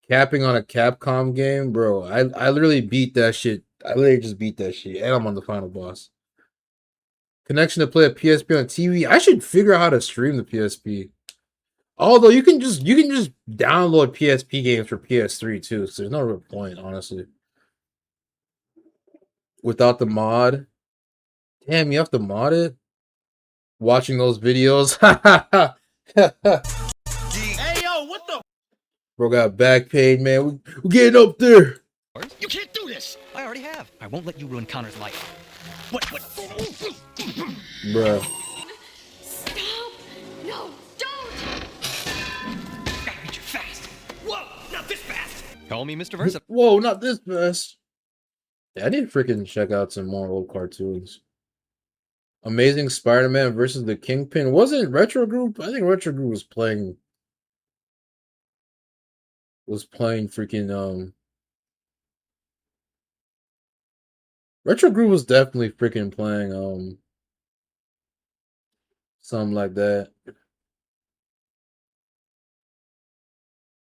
Capping on a Capcom game, bro. I literally beat that shit. I literally just beat that shit, and I'm on the final boss. Connection to play a PSP on TV. I should figure out how to stream the PSP. Although you can just download PSP games for PS3 too, so there's no real point, honestly. Without the mod, damn, you have to mod it. Watching those videos, Hey yo, what the? bro, got back pain, man. We're getting up there. You can't do this! I already have. I won't let you ruin Connor's life. What? Bruh. Stop! No, don't! Gotta reach you fast. Whoa, not this fast! Call me Mr. Versa. Whoa, not this fast. Yeah, I need to freaking check out some more old cartoons. Amazing Spider-Man versus the Kingpin. Wasn't Retro Group? I think Retro Group was playing freaking Retro Group was definitely freaking playing something like that.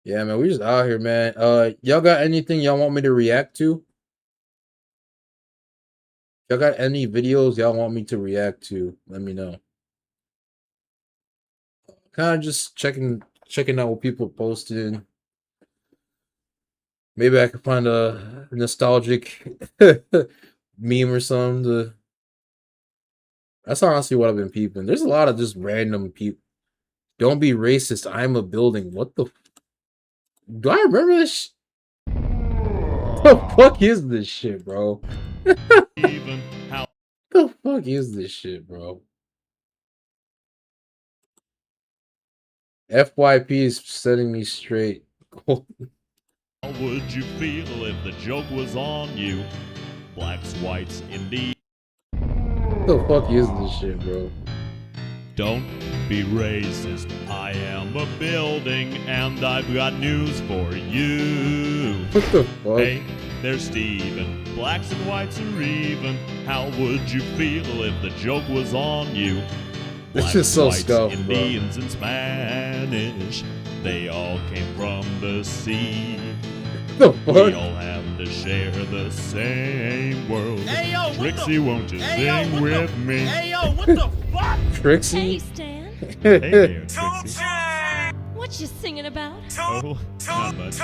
Yeah, man, we just out here, man. Y'all got anything y'all want me to react to? Y'all got any videos y'all want me to react to? Let me know. Kind of just checking out what people posted. Maybe I could find a nostalgic meme or something. That's honestly what I've been peeping. There's a lot of just random people. Don't be racist. I'm a building. What the? Do I remember this? What the fuck is this shit, bro? Even how the fuck is this shit, bro? FYP is setting me straight. how would you feel if the joke was on you? Blacks, whites, Indians. What the fuck is this shit, bro? Don't be racist. I am a building and I've got news for you. What the fuck? Hey, there's Steven. Blacks and whites are even. How would you feel if the joke was on you? This is so scuffed, bro. Indians and Spanish. They all came from the sea. The fuck? We all have to share the same world. Hey, yo, Trixie, won't you sing with me? Hey yo, what the fuck? Trixie? Hey, Stan. Hey there, Trixie. What you singing about? Oh, not much.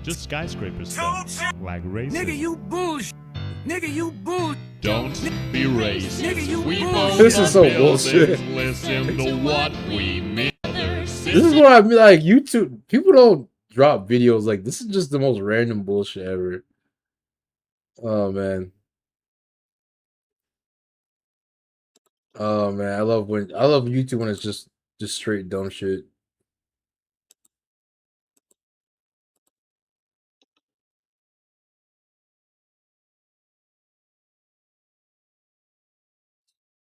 Just skyscraper stuff. Like racist. Nigga, you bullshit. Nigga, you bull. Don't be racist. Nigga, you We bull- both This is so are bullshit. buildings. Listen to what we mean. This is what I mean. Like YouTube, people don't drop videos like this. Is just the most random bullshit ever. Oh man. Oh man, I love YouTube when it's just straight dumb shit.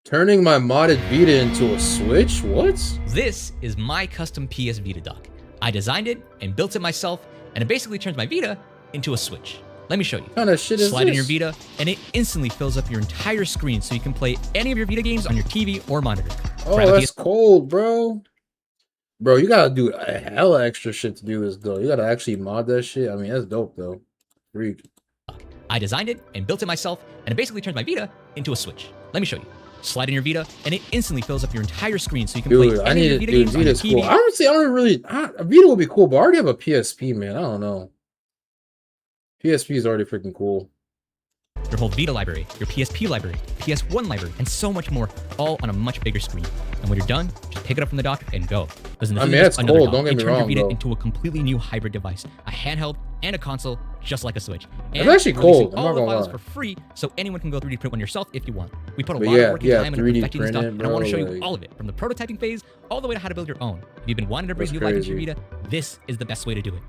Turning my modded Vita into a Switch? What? This is my custom PS Vita dock. I designed it and built it myself, and it basically turns my Vita into a Switch. Let me show you. What kind of shit is Slide in your this? Vita, and it instantly fills up your entire screen so you can play any of your Vita games on your TV or monitor. Oh, that's cold, bro. Bro, you gotta do a hella extra shit to do this, though. You gotta actually mod that shit. I mean, that's dope, though. Freak. I designed it and built it myself, and it basically turns my Vita into a Switch. Let me show you. Slide in your Vita, and it instantly fills up your entire screen, so you can play any of your Vita games on your TV. Cool. I don't really. A Vita would be cool, but I already have a PSP, man. I don't know. PSP is already freaking cool. Your whole Vita library, your PSP library, PS1 library, and so much more, all on a much bigger screen. And when you're done, just pick it up from the dock and go. Listen, I mean, that's cool. Don't get me wrong, It turns your Vita bro. into a completely new hybrid device, a handheld and a console, just like a Switch. It's actually cool. I'm all not the gonna files lie. for free, so anyone can go 3D print one yourself if you want. We put a But lot of work and time into 3D perfecting this stuff, printed, and I want to show bro, you like- all of it, from the prototyping phase all the way to how to build your own. If you've been wanting to bring That's new life into your crazy. Vita, this is the best way to do it.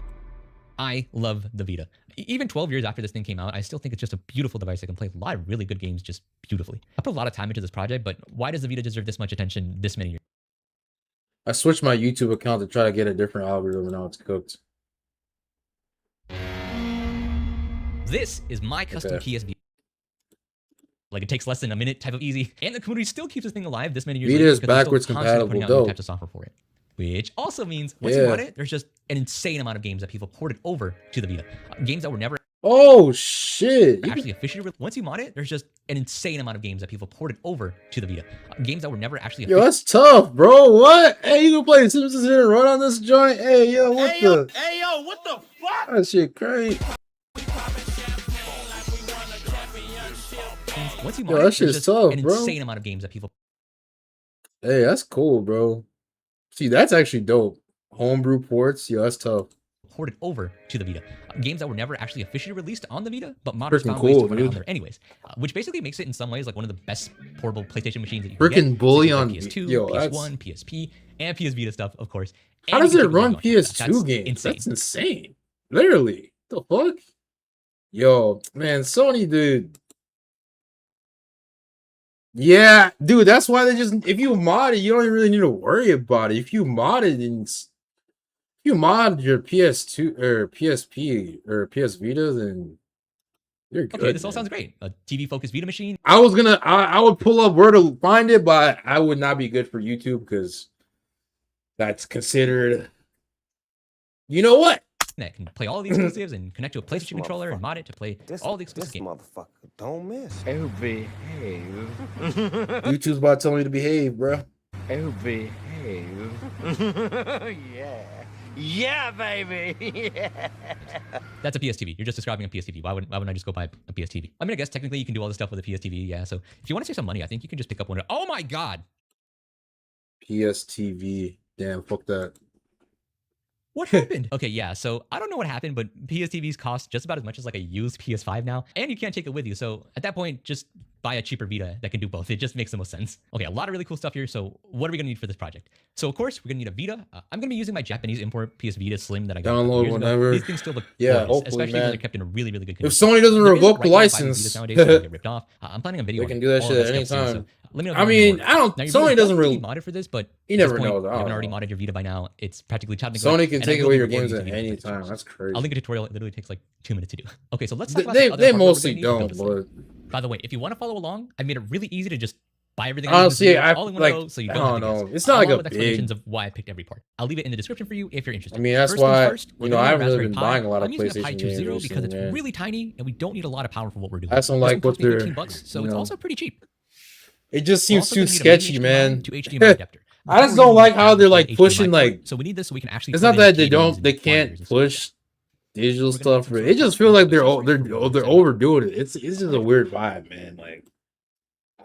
I love the Vita. Even 12 years after this thing came out, I still think it's just a beautiful device that can play a lot of really good games just beautifully. I put a lot of time into this project, but why does the Vita deserve this much attention this many years? I switched my YouTube account to try to get a different algorithm, and now it's cooked. This is my custom PS Vita. Like, it takes less than a minute type of easy, and the community still keeps this thing alive this many years Vita later is because they're still backwards constantly compatible, putting out new dope. types of software for it. Which also means once Yeah. you want it, there's just an insane amount of games that people ported over to the Vita. Games that were never Oh shit! actually officially once you mod it, there's just an insane amount of games that people ported over to the Vita. Games that were never actually Yo, that's tough, bro. What? Hey, you gonna play Simpsons Hit and Run on this joint? Hey, yo, what Hey, the? hey, yo, what the fuck? That shit crazy. once you Yo, mod that it, shit's there's just tough, an bro. insane amount of games that people Hey, that's cool, bro. See, that's actually dope. Homebrew ports, yo, that's tough. ported over to the Vita. Games that were never actually officially released on the Vita, but modders Freaking found ways to cool, run it on dude. there anyways. Which basically makes it in some ways like one of the best portable PlayStation machines that you Freaking can get. bully Same on with PS2, yo, PS1, PSP, and PS Vita stuff, of course. How And does you it can keep run going. PS2 That's games? insane. That's insane. Literally. The fuck? Yo, man, Sony, dude. Yeah, dude, that's why they just if you mod it, you don't even really need to worry about it. If you mod it and if you mod your PS2 or PSP or PS Vita, then you're good. Okay, this all man. sounds great. A TV focused Vita machine. I was gonna I would pull up where to find it, but I would not be good for YouTube because that's considered. You know what? That can play all the exclusives and connect to a PlayStation controller and mod it to play all the exclusive games. Motherfucker, don't miss. Oh, behave. YouTube's about telling me to behave, bro. Oh, behave. Yeah. Yeah, baby. Yeah. That's a PS TV. You're just describing a PS TV. Why wouldn't I just go buy a PS TV? I mean, I guess technically you can do all this stuff with a PS TV. Yeah. So if you want to save some money, I think you can just pick up one. Oh my God. PS TV. Damn, fuck that. What happened? Okay, yeah, so I don't know what happened, but PS TVs cost just about as much as like a used PS5 now, and you can't take it with you. So at that point, just buy a cheaper Vita that can do both. It just makes the most sense. Okay, a lot of really cool stuff here. So what are we gonna need for this project? So of course, we're gonna need a Vita. I'm gonna be using my Japanese import PS Vita Slim that I got a couple Download years ago. whenever. These things still look Yeah, gorgeous, hopefully, especially man. when they're kept in a really, really good If condition. Sony doesn't There is a revoke the right way to buy these license, Vitas nowadays, so they don't get ripped off. I'm planning a video. They can do that all shit of at this any stuff soon, time. so let me know if I you want mean, more. I don't. Now, your Sony Vita doesn't really really. modded for this, but You at this never point, know, if though. you I haven't don't already know. modded your Vita by now, it's practically chopping. Sony can take away your games at at any time. That's crazy. I'll link a tutorial. It literally takes like 2 minutes to do. Okay, so let's talk about They the other hardware we're mostly gonna need to build don't, this thing. but By the way, if you want to follow along, I made it really easy to just buy everything. honestly, I all in one like. go, so you I don't have don't to know. guess. It's not like Along a with explanations big. of why I picked every part. I'll leave it in the description for you if you're interested. I mean, that's First things why first, we're you know gonna I need a haven't really Raspberry been Pi. buying a lot of I'm using a Pi PlayStation 2.0 games because it's recently, really tiny and we don't need a lot of power for what we're doing. I just don't This like one what cost me they're. $18, so you it's know, also pretty cheap. It just We're seems also too gonna need a mini sketchy, HDMI man. to HDMI adapter. I just don't like how they're like HDMI pushing port, like. so we need this so we can actually. It's put not in that they TVs don't. and They monitors can't and stuff. push digital stuff. It just feels like they're overdoing it. It's just a weird vibe, man. Like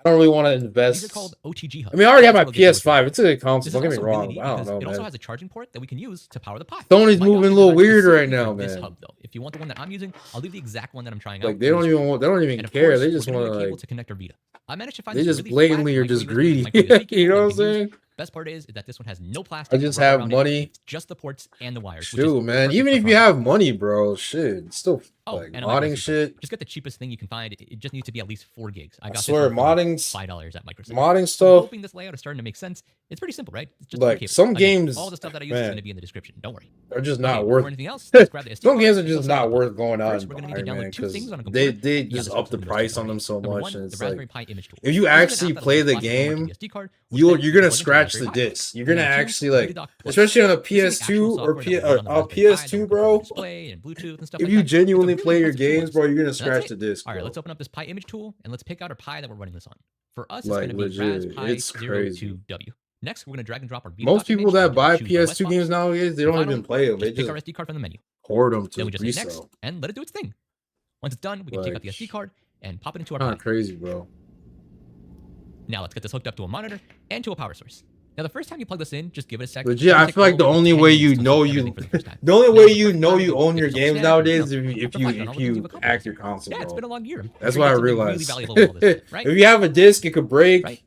I don't really want to These are invest. called OTG hubs. I mean, I already have my That's what we'll get to PS5. It's a good This console. is Don't get me also really wrong. neat I don't because know, it also man. has a charging port that we can use to power the Pi. Sony's Might not moving a be little designed weird right specifically now, for this man. hub, though. If you want the one that I'm using, I'll leave the exact one that I'm trying out. Like they don't even want. They don't even And of care. course, They just we're gonna want need to a cable like. to connect our Vita. I managed to find They this just really flat blatantly are micro just USB greedy. micro USB cable You know that what I'm we can use. saying? Best part is that this one has no plastic. I just or rubber have around it. money. It's just the ports and the wires. which is Shoot, man. perfect Even for if you power. have money, bro, shit, it's still Oh, like and modding shit. Just get the cheapest thing you can find. It just needs to be at least 4 gigs. I got swear, this modding $5 at Microsoft. Modding I'm stuff. hoping this layout is starting to make sense. It's pretty simple, right? It's just like some games, all the stuff that I use is going to be in the description. Don't worry. Are just not Before worth. anything else, let's grab the SD Some card games are and just go set not up. worth going on. First, we're going to need to download two things on a they computer. just up the price on them so much, and The it's Raspberry like Pi image tool. if you This is an actually app that'll play let the you flash and game, SD card, which you're then gonna plug into scratch the Raspberry Pi. disc. You're gonna Number two, actually Media like, Dock Plus. especially on a This is the actual PS2 or software that will run on the Raspberry Pi PS2, that will bro. display and Bluetooth and stuff If like you that. genuinely It's a play really your impressive games, tool. bro, you're gonna And that's scratch it. the disc. All right, Bro. let's open up this Pi image tool and let's pick out our Pi that we're running this on. For us, it's Like going to be legit, Pi it's crazy. 02W. Next, we're going to drag and drop our Vita Most people document that buy and choose our PS2 Westbox. games nowadays, they And don't finally, even play them. They just pick just our SD card from the menu. hoard them Then to we just hit next resell. and let it do its thing. Once it's done, we can take out the SD card and pop it into our Kind Pi. of crazy, bro. Now let's get this hooked up to a monitor and to a power source. Now the first time you plug this in, just give it a sec. Legit, I feel like the only way you know you, the only way you know you own your games nowadays is if you hack your console. Yeah, it's been a long year. That's what I realized. Really this, right? If you have a disc, it could break. Right.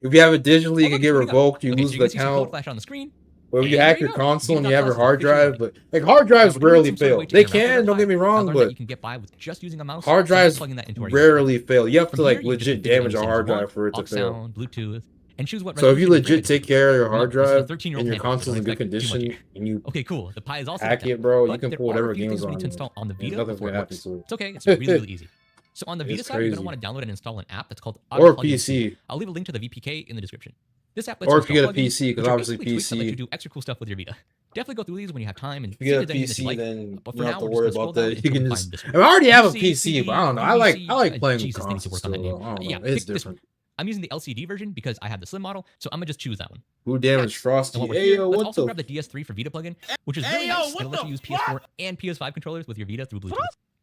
If you have it digitally, it could get revoked. You lose so you the can see some code account. flash on the screen. But if you And hack there your you go. console and Vita you have your Plus hard is officially drive, but like hard drives Now, we're gonna need rarely some sort of fail. way to They interact with can, our don't get me Pi. wrong, I learned but that you can get by with just using a mouse. hard so I'm drives plugging that into our rarely fail. You have From to like here, you just legit configure any damage a settings hard you want, drive for it to aux fail. sound, Bluetooth, and choose what So if you resolution to bring legit it to. take care of your hard Remember, this is a drive 13-year-old and your handheld, so console's in don't good expect too much condition here. and you Okay, cool. The Pi is also hack like it, bro, you but can there put are whatever a few games things we on need to it. install on the Vita Nothing before can it happen works. to it. It's okay. It's really, really easy. So on the Vita It's side, you're going crazy. to want to download and install an app that's called Or Auto Plugin PC. C. I'll leave a link to the VPK in the description. This app lets Or you if you get a install plugins, PC, because which are obviously basically tweaks that let you PC. do extra cool stuff with your Vita. Definitely go through these when you have time and If you get a see if there's anything PC, that you like. then But you for don't now, have to we're worry just gonna about scroll down that. You until can we just. find this I one. already have a UC, PC, but I don't know. I like playing with Jesus, they need to consoles work too. on that name. Bro. I don't know. Yeah, It's pick this one. different. I'm using the LCD version because I have the slim model, so I'm gonna just choose that one. Who damaged Frosty? And while we're Hey here, yo, let's what also the? grab the DS3 for Vita plugin, which is really Hey, yo, nice. what It'll let the you use PS4 and PS5 controllers with your Vita through Bluetooth.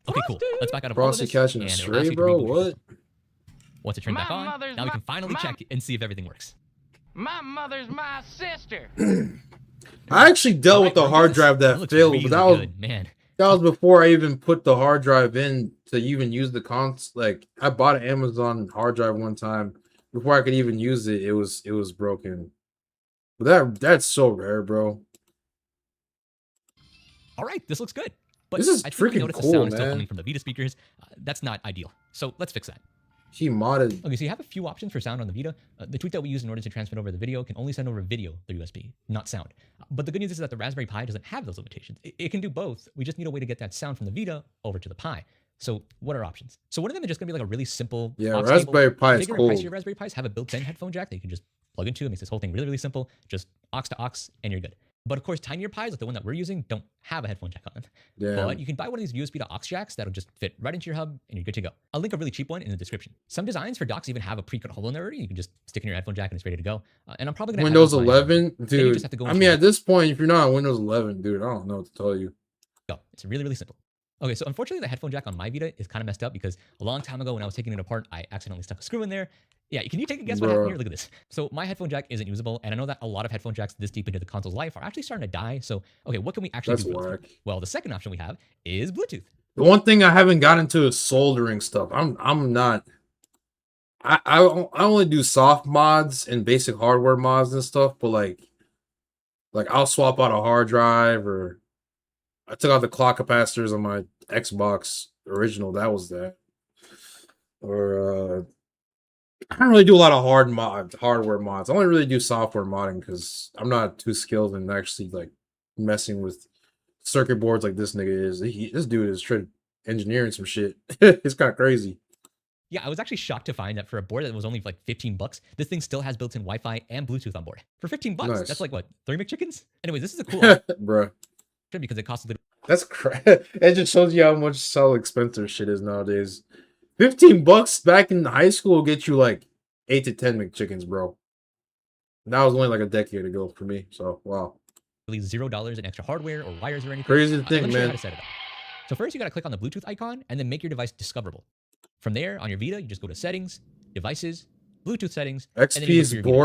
Okay, cool. Let's back out of all of Frosty this, catching a and it'll ask stray, you to bro. reboot your What? system. Once it turns back on, now we can finally check and see if everything works. My mother's my sister. I actually dealt with the hard drive that looks failed, really but that was good, man. that was before I even put the hard drive in to even use the Like I bought an Amazon hard drive one time before I could even use it. It was broken. But that's so rare, bro. All right, this looks good. But This is I think we freaking noticed cool, the sound is still man. coming from the Vita speakers. That's not ideal. So let's fix that. He modded. Okay, so you have a few options for sound on the Vita. The tweak that we use in order to transmit over the video can only send over video through USB, not sound. But the good news is that the Raspberry Pi doesn't have those limitations. It can do both. We just need a way to get that sound from the Vita over to the Pi. So what are options? So one of them is just gonna be like a really simple Yeah, aux Raspberry cable. Pi The is bigger cool. and pricier Raspberry Pis have a built-in headphone jack that you can just plug into. It makes this whole thing really, really simple. Just aux to aux, and you're good. But of course, tinier Pis, like the one that we're using, don't have a headphone jack on them. Damn. But you can buy one of these USB to aux jacks that'll just fit right into your hub, and you're good to go. I'll link a really cheap one in the description. Some designs for docks even have a pre-cut hole in there already. You can just stick in your headphone jack and it's ready to go. And I'm probably gonna add Windows this line. 11, Then you dude. just have to go I into mean, your- at this point, if you're not on Windows 11, dude, I don't know what to tell you. Go. It's really, really simple. Okay, so unfortunately, the headphone jack on my Vita is kind of messed up because a long time ago when I was taking it apart, I accidentally stuck a screw in there. Yeah, can you take a guess what happened Bruh. here? Look at this. So my headphone jack isn't usable, and I know that a lot of headphone jacks this deep into the console's life are actually starting to die. So, okay, what can we actually That's do? with it? whack. Well, the second option we have is Bluetooth. The one thing I haven't gotten to is soldering stuff. I'm not. I only do soft mods and basic hardware mods and stuff, but like I'll swap out a hard drive, or I took out the clock capacitors on my Xbox original. That was that. Or I don't really do a lot of hardware mods. I only really do software modding because I'm not too skilled in actually like messing with circuit boards like this nigga is. This dude is engineering some shit. It's kind of crazy. Yeah, I was actually shocked to find that for a board that was only like 15 bucks, this thing still has built-in Wi-Fi and Bluetooth on board. For 15 bucks, Nice. that's like what, 3 McChickens? Anyways, this is a cool option Bruh. because it costs a little. That's it just shows you how much how expensive shit is nowadays. 15 bucks back in high school will get you like 8 to 10 McChickens, bro. And that was only like a decade ago for me. So wow. $0 in extra hardware or wires or anything. Crazy to Let think, me show you man. how to set it up. So first you got to click on the Bluetooth icon and then make your device discoverable. From there, on your Vita, you just go to Settings, Devices, Bluetooth Settings. and then you go XP's to your Vita.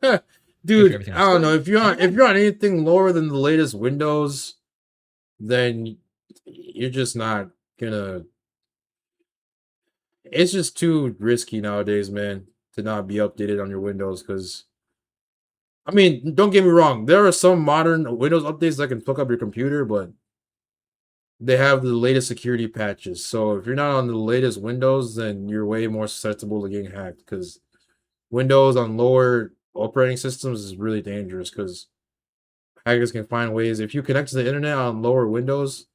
borked. Dude, everything I don't know. else If you're on anything lower than the latest Windows, then you're just not gonna. It's just too risky nowadays, man, to not be updated on your Windows. Because, I mean, don't get me wrong. There are some modern Windows updates that can fuck up your computer, but they have the latest security patches. So if you're not on the latest Windows, then you're way more susceptible to getting hacked, because Windows on lower operating systems is really dangerous, because hackers can find ways. If you connect to the internet on lower Windows,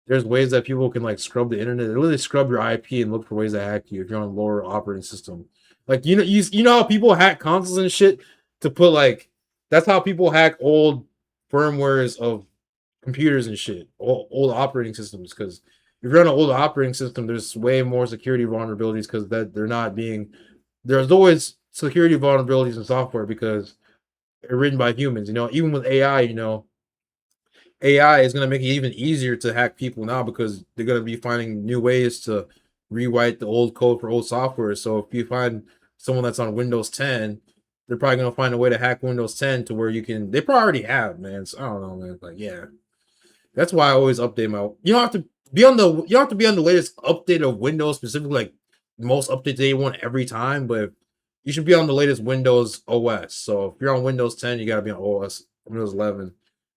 there's ways that people can like scrub the internet. They literally scrub your IP and look for ways to hack you if you're on a lower operating system. Like you know how people hack consoles and shit to put like, that's how people hack old firmwares of computers and shit, old operating systems. Because if you're on an old operating system, there's way more security vulnerabilities, because that they're not being. There's always security vulnerabilities in software because they're written by humans. You know, even with AI, you know, AI is going to make it even easier to hack people now, because they're going to be finding new ways to rewrite the old code for old software. So if you find someone that's on Windows 10, they're probably going to find a way to hack Windows 10 to where you can. They probably already have, man. So I don't know, man. Like, yeah, that's why I always update my. You don't have to be on the. You don't have to be on the latest update of Windows, specifically like the most up-to-date one every time, but you should be on the latest Windows OS. So if you're on Windows 10, you got to be on Windows 11.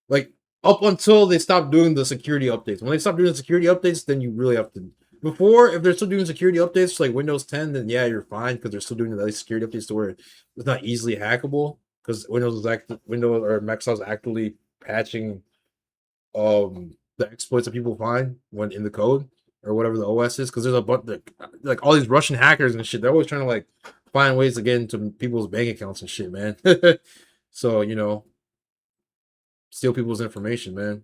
Like, up until they stop doing the security updates. When they stop doing the security updates, then you really have to. Before, if they're still doing security updates like Windows 10, then yeah, you're fine, because they're still doing the security updates to where it's not easily hackable, because Windows or Microsoft's actively patching the exploits that people find when in the code or whatever the OS is. Because there's a bunch like all these Russian hackers and shit. They're always trying to like find ways to get into people's bank accounts and shit, man. So, you know, steal people's information, man.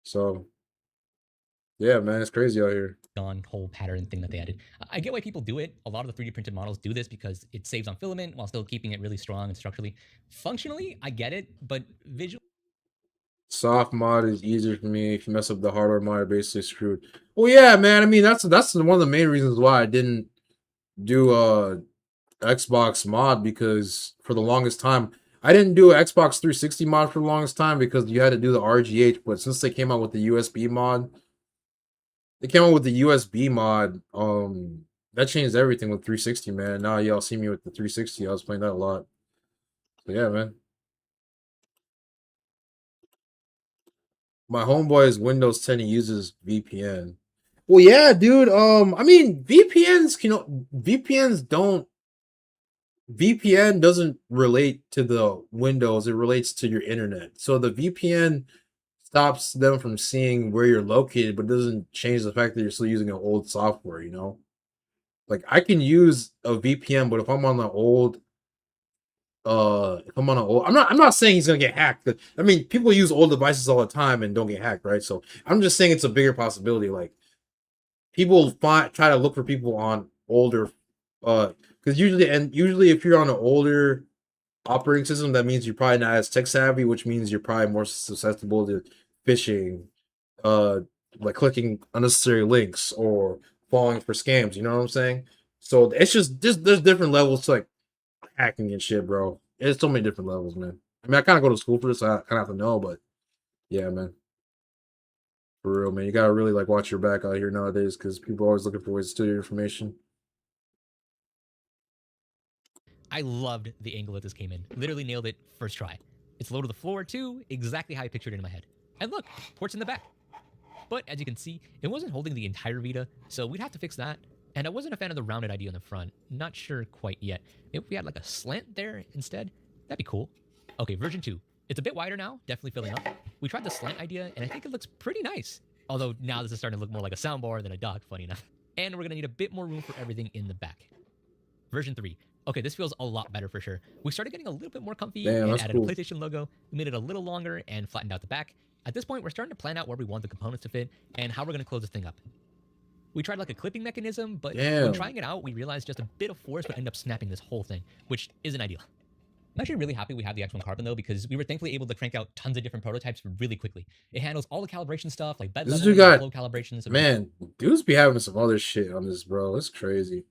So yeah, man, it's crazy out here. On whole pattern thing that they added. I get why people do it. A lot of the 3D printed models do this because it saves on filament while still keeping it really strong and structurally. Functionally, I get it, but visually. Soft mod is easier for me. If you mess up the hardware mod, you're basically screwed. Well, yeah, man. I mean, that's one of the main reasons why I didn't do Xbox mod, because for the longest time I didn't do an Xbox 360 mod for the longest time, because you had to do the RGH. But since they came out with the USB mod, that changed everything with 360, man. Now y'all see me with the 360. I was playing that a lot. So yeah, man. My homeboy's Windows 10, he uses VPN. Well, yeah, dude. I mean, VPN doesn't relate to the Windows, it relates to your internet. So the VPN stops them from seeing where you're located, but doesn't change the fact that you're still using an old software, you know? Like, I can use a VPN, but if I'm on the old I'm not saying he's gonna get hacked. I mean, people use old devices all the time and don't get hacked, right? So I'm just saying it's a bigger possibility. Like, people try to look for people on older because usually if you're on an older operating system, that means you're probably not as tech savvy, which means you're probably more susceptible to phishing, like clicking unnecessary links or falling for scams, you know what I'm saying? So it's just there's different levels to like hacking and shit, bro. It's so many different levels, man. I mean, I kind of go to school for this, so I kind of have to know, but yeah, man. For real, man. You gotta really like watch your back out here nowadays, because people are always looking for ways to steal your information. I loved the angle that this came in. Literally nailed it first try. It's low to the floor too, exactly how I pictured it in my head. And look, ports in the back. But as you can see, it wasn't holding the entire Vita, so we'd have to fix that. And I wasn't a fan of the rounded idea on the front. Not sure quite yet. If we had like a slant there instead, that'd be cool. Okay, version 2. It's a bit wider now, definitely filling up. We tried the slant idea, and I think it looks pretty nice. Although now this is starting to look more like a soundbar than a dock, funny enough. And we're gonna need a bit more room for everything in the back. Version 3. Okay, this feels a lot better for sure. We started getting a little bit more comfy and added a PlayStation logo. We made it a little longer and flattened out the back. At this point, we're starting to plan out where we want the components to fit and how we're gonna close this thing up. We tried like a clipping mechanism, but when trying it out, we realized just a bit of force would end up snapping this whole thing, which isn't ideal. I'm actually really happy we have the X1 Carbon though, because we were thankfully able to crank out tons of different prototypes really quickly. It handles all the calibration stuff, like bed leveling, flow calibrations. Man, dudes be having some other shit on this, bro. It's crazy.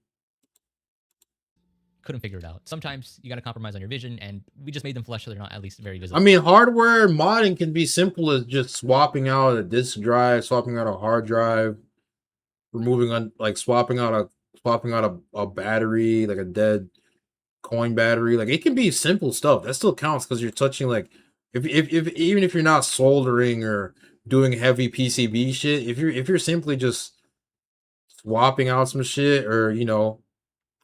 Couldn't figure it out. Sometimes you gotta compromise on your vision, and we just made them flush so they're not at least very visible. I mean, hardware modding can be simple as just swapping out a disk drive, swapping out a hard drive, swapping out a battery, like a dead coin battery. Like, it can be simple stuff that still counts, because you're touching, like, if even if you're not soldering or doing heavy PCB shit, if you're simply just swapping out some shit or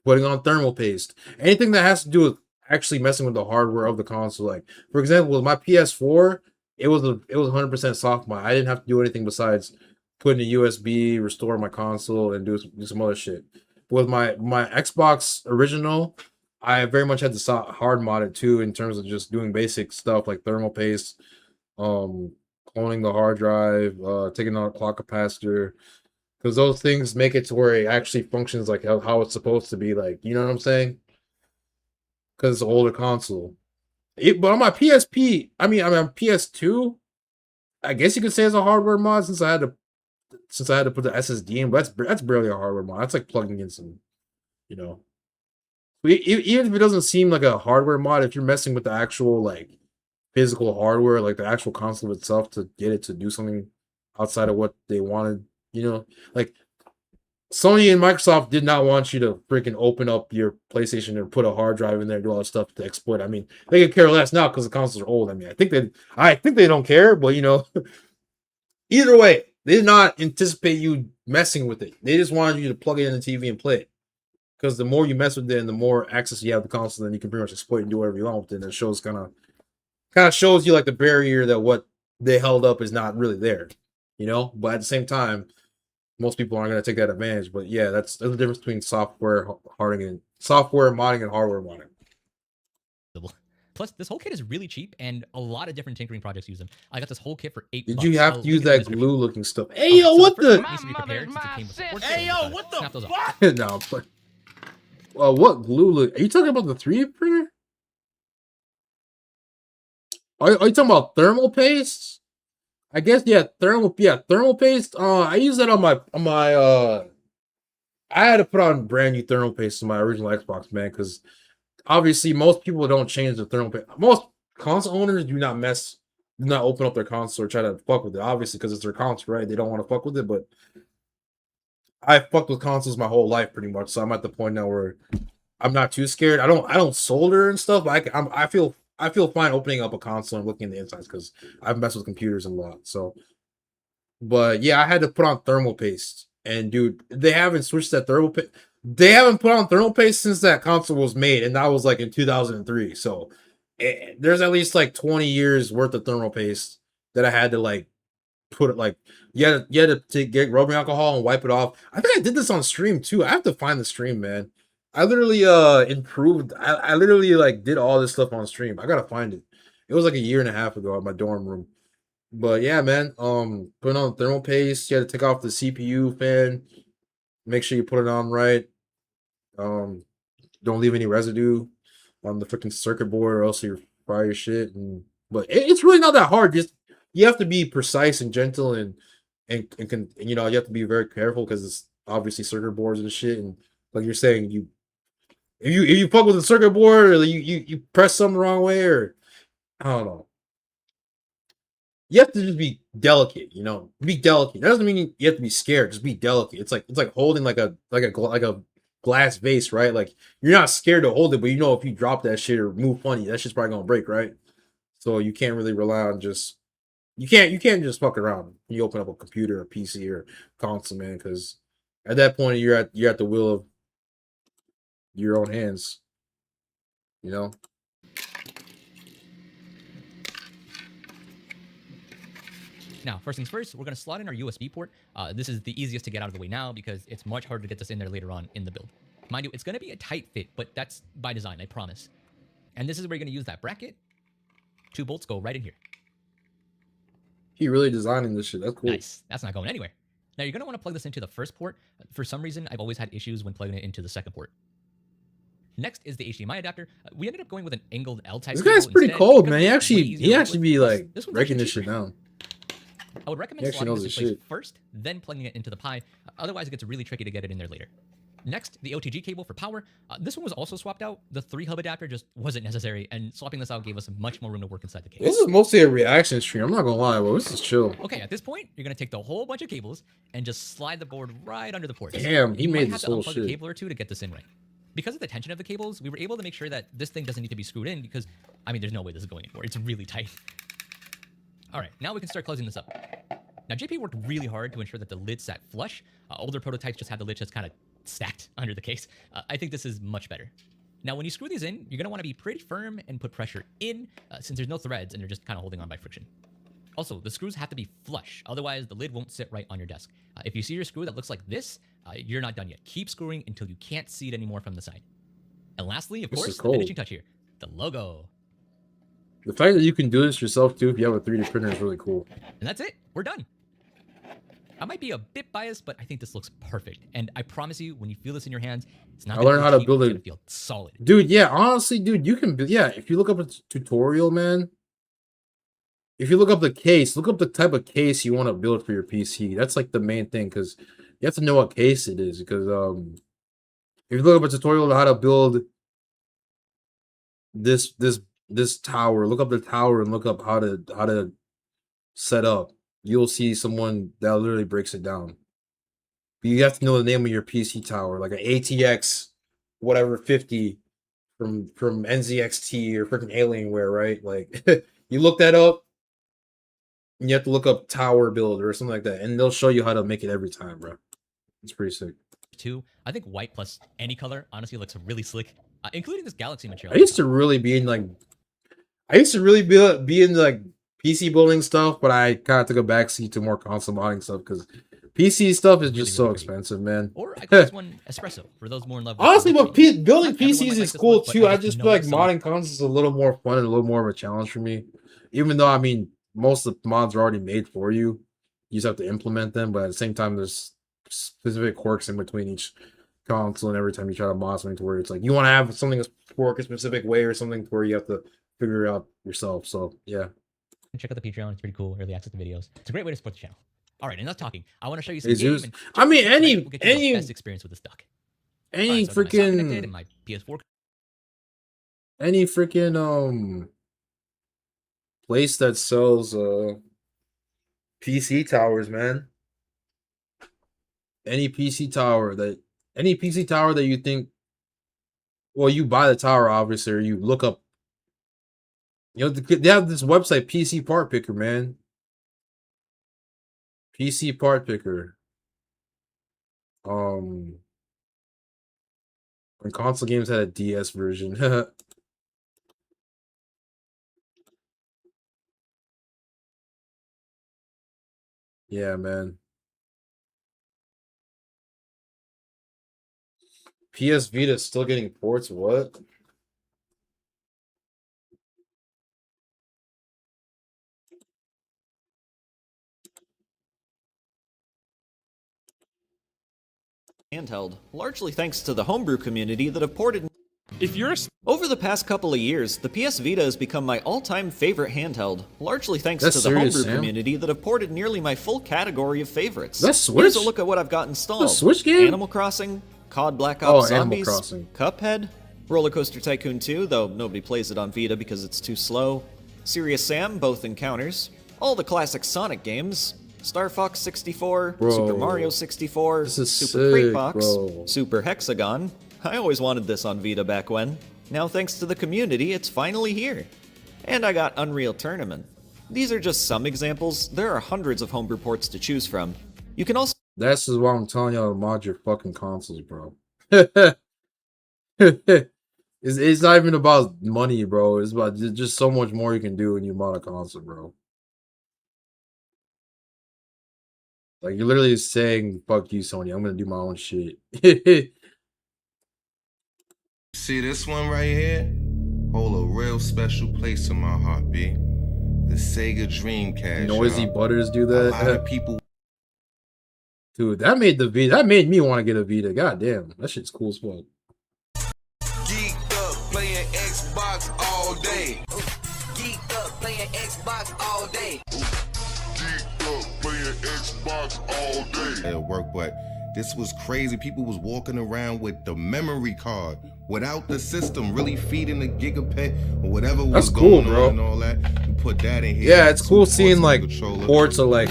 putting on thermal paste, anything that has to do with actually messing with the hardware of the console, like for example with my PS4, it was 100% soft mod. I didn't have to do anything besides put in a USB, restore my console, and do some other shit. With my Xbox original, I very much had to hard mod it too, in terms of just doing basic stuff like thermal paste, cloning the hard drive, taking out a clock capacitor, because those things make it to where it actually functions like how it's supposed to be. Like, you know what I'm saying? Because it's an older console. But on my PSP, I mean on PS2, I guess you could say it's a hardware mod since I had to put the SSD in. But that's barely a hardware mod. That's like plugging in some, Even if it doesn't seem like a hardware mod, if you're messing with the actual like physical hardware, like the actual console itself, to get it to do something outside of what they wanted, like Sony and Microsoft did not want you to freaking open up your PlayStation and put a hard drive in there and do all that stuff to exploit. I mean, they could care less now because the consoles are old. I mean, I think they don't care, but either way, they did not anticipate you messing with it. They just wanted you to plug it in the TV and play it. Because the more you mess with it and the more access you have to the console, then you can pretty much exploit and do whatever you want with it. And it shows kind of shows you like the barrier that what they held up is not really there. But at the same time, most people aren't going to take that advantage. But yeah, that's the difference between software modding and hardware modding. Plus, this whole kit is really cheap, and a lot of different tinkering projects use them. I got this whole kit for $8. Did you have to use that glue-looking stuff? Hey, yo, what the? Hey, yo, what the fuck? No, but what glue look? Are you talking about the 3D printer? Are you talking about thermal paste? I guess thermal paste. I use that on my I had to put on brand new thermal paste on my original Xbox, man, because obviously most people don't change the thermal paste. Most console owners do not open up their console or try to fuck with it, obviously, because it's their console, right? They don't want to fuck with it, but I fucked with consoles my whole life pretty much, so I'm at the point now where I'm not too scared. I don't solder and stuff, but I feel fine opening up a console and looking at the insides because I've messed with computers a lot. So, but yeah, I had to put on thermal paste, and dude, they haven't switched that thermal paste. They haven't put on thermal paste since that console was made, and that was like in 2003. So, there's at least like 20 years worth of thermal paste that I had to like put it like you had to get rubbing alcohol and wipe it off. I think I did this on stream too. I have to find the stream, man. I literally improved. I literally like did all this stuff on stream. I gotta find it. It was like a year and a half ago at my dorm room. But yeah, man. Putting on thermal paste. You had to take off the CPU fan. Make sure you put it on right. Don't leave any residue on the freaking circuit board, or else you fry your shit. But it's really not that hard. Just you have to be precise and gentle, and you have to be very careful because it's obviously circuit boards and shit. And like you're saying, if you fuck with the circuit board, or you press something the wrong way, or I don't know, you have to just be delicate. Be delicate. That doesn't mean you have to be scared. Just be delicate. It's like holding like a glass vase, right? Like you're not scared to hold it, but if you drop that shit or move funny, that shit's probably gonna break, right? So you can't really rely on just you can't just fuck around. You open up a computer, or PC, or console, man, because at that point you're at the will of your own hands. Now, first things first, we're going to slot in our USB port. This is the easiest to get out of the way now because it's much harder to get this in there later on in the build. Mind you, it's going to be a tight fit, but that's by design, I promise. And this is where you're going to use that bracket. 2 bolts go right in here. He really designing this shit. That's cool. Nice. That's not going anywhere. Now, you're going to want to plug this into the first port. For some reason, I've always had issues when plugging it into the second port. Next is the HDMI adapter. We ended up going with an angled L-type. This guy's pretty cold, man. He actually be like breaking this shit down. I would recommend slotting this in place first, then plugging it into the Pi. Otherwise, it gets really tricky to get it in there later. Next, the OTG cable for power. This one was also swapped out. The 3-hub adapter just wasn't necessary, and swapping this out gave us much more room to work inside the cable. This is mostly a reaction stream. I'm not gonna lie, bro. This is chill. Okay, at this point, you're gonna take the whole bunch of cables and just slide the board right under the ports. Damn, he made this whole shit. You might have to unplug a cable or two to get this in right. Because of the tension of the cables, we were able to make sure that this thing doesn't need to be screwed in because, I mean, there's no way this is going anymore. It's really tight. All right, now we can start closing this up. Now, JP worked really hard to ensure that the lid sat flush. Older prototypes just had the lid just kind of stacked under the case. I think this is much better. Now, when you screw these in, you're going to want to be pretty firm and put pressure in, since there's no threads and they're just kind of holding on by friction. Also, the screws have to be flush, otherwise the lid won't sit right on your desk. If you see your screw that looks like this, you're not done yet. Keep screwing until you can't see it anymore from the side. And lastly, of course, the finishing touch here, the logo. The fact that you can do this yourself too if you have a 3D printer is really cool. And that's it. We're done. I might be a bit biased, but I think this looks perfect. And I promise you, when you feel this in your hands, it's not. I learned how to build it. Feel solid, dude. Yeah, honestly, dude, you can. Yeah, if you look up a tutorial, man. If you look up the case, look up the type of case you want to build for your PC. That's like the main thing, because you have to know what case it is. Because if you look up a tutorial on how to build this tower, look up the tower and look up how to set up. You'll see someone that literally breaks it down. But you have to know the name of your PC tower, like an ATX whatever 50 from NZXT or freaking Alienware, right? Like you look that up. And you have to look up tower builder or something like that, and they'll show you how to make it every time, bro. It's pretty sick. Too, I think white plus any color honestly looks really slick, including this galaxy material. I used to really be in like PC building stuff, but I kind of took a backseat to more console modding stuff because PC stuff is just so expensive, man. Or I call this one espresso for those more in love with honestly, but building PCs is cool too. I just feel like modding consoles is a little more fun and a little more of a challenge for me, even though I mean most of the mods are already made for you. You just have to implement them, but at the same time, there's specific quirks in between each console, and every time you try to mod something to where it's like you want to have something work a specific way or something to where you have to figure it out yourself. So yeah. Check out the Patreon; it's pretty cool. Early access to videos. It's a great way to support the channel. All right, enough talking. I want to show you some games. I mean, any best experience with this duck. Any so freaking my PS4. Any freaking place that sells PC towers, man. Any PC tower that you think, well, you buy the tower obviously, or you look up. You know, they have this website, PC Part Picker, man. PC Part Picker. When console games had a DS version. Yeah, man. PS Vita still getting ports. What? Handheld, largely thanks to the homebrew community that have ported. Over the past couple of years, the PS Vita has become my all-time favorite handheld, largely thanks to the homebrew community that have ported nearly my full category of favorites. Here's a look at what I've got installed. Switch game? Animal Crossing, COD Black Ops Zombies, Cuphead, Roller Coaster Tycoon 2, though nobody plays it on Vita because it's too slow, Serious Sam, both encounters, all the classic Sonic games, Star Fox 64, Super Mario 64, Super Crate Box, Super Hexagon. I always wanted this on Vita back when. Now thanks to the community, it's finally here. And I got Unreal Tournament. These are just some examples. There are hundreds of homebrew ports to choose from. You can also... That's just why I'm telling y'all to mod your fucking consoles, bro. It's not even about money, bro. It's about just so much more you can do when you mod a console, bro. Like, you're literally saying, fuck you, Sony. I'm going to do my own shit. See this one right here? Hold a real special place in my heart, B. The Sega Dreamcast. Noisy Butters do that. A lot of people. Dude, that made the Vita. That made me want to get a Vita. God damn, that shit's cool as fuck. Geeked up playing Xbox all day. Geeked up playing Xbox all day. Geeked up playing Xbox all day. It'll work, but this was crazy. People was walking around with the memory card without the system really feeding the gigabit or whatever was going on and all that. You put that in here. Yeah, it's cool seeing like ports of like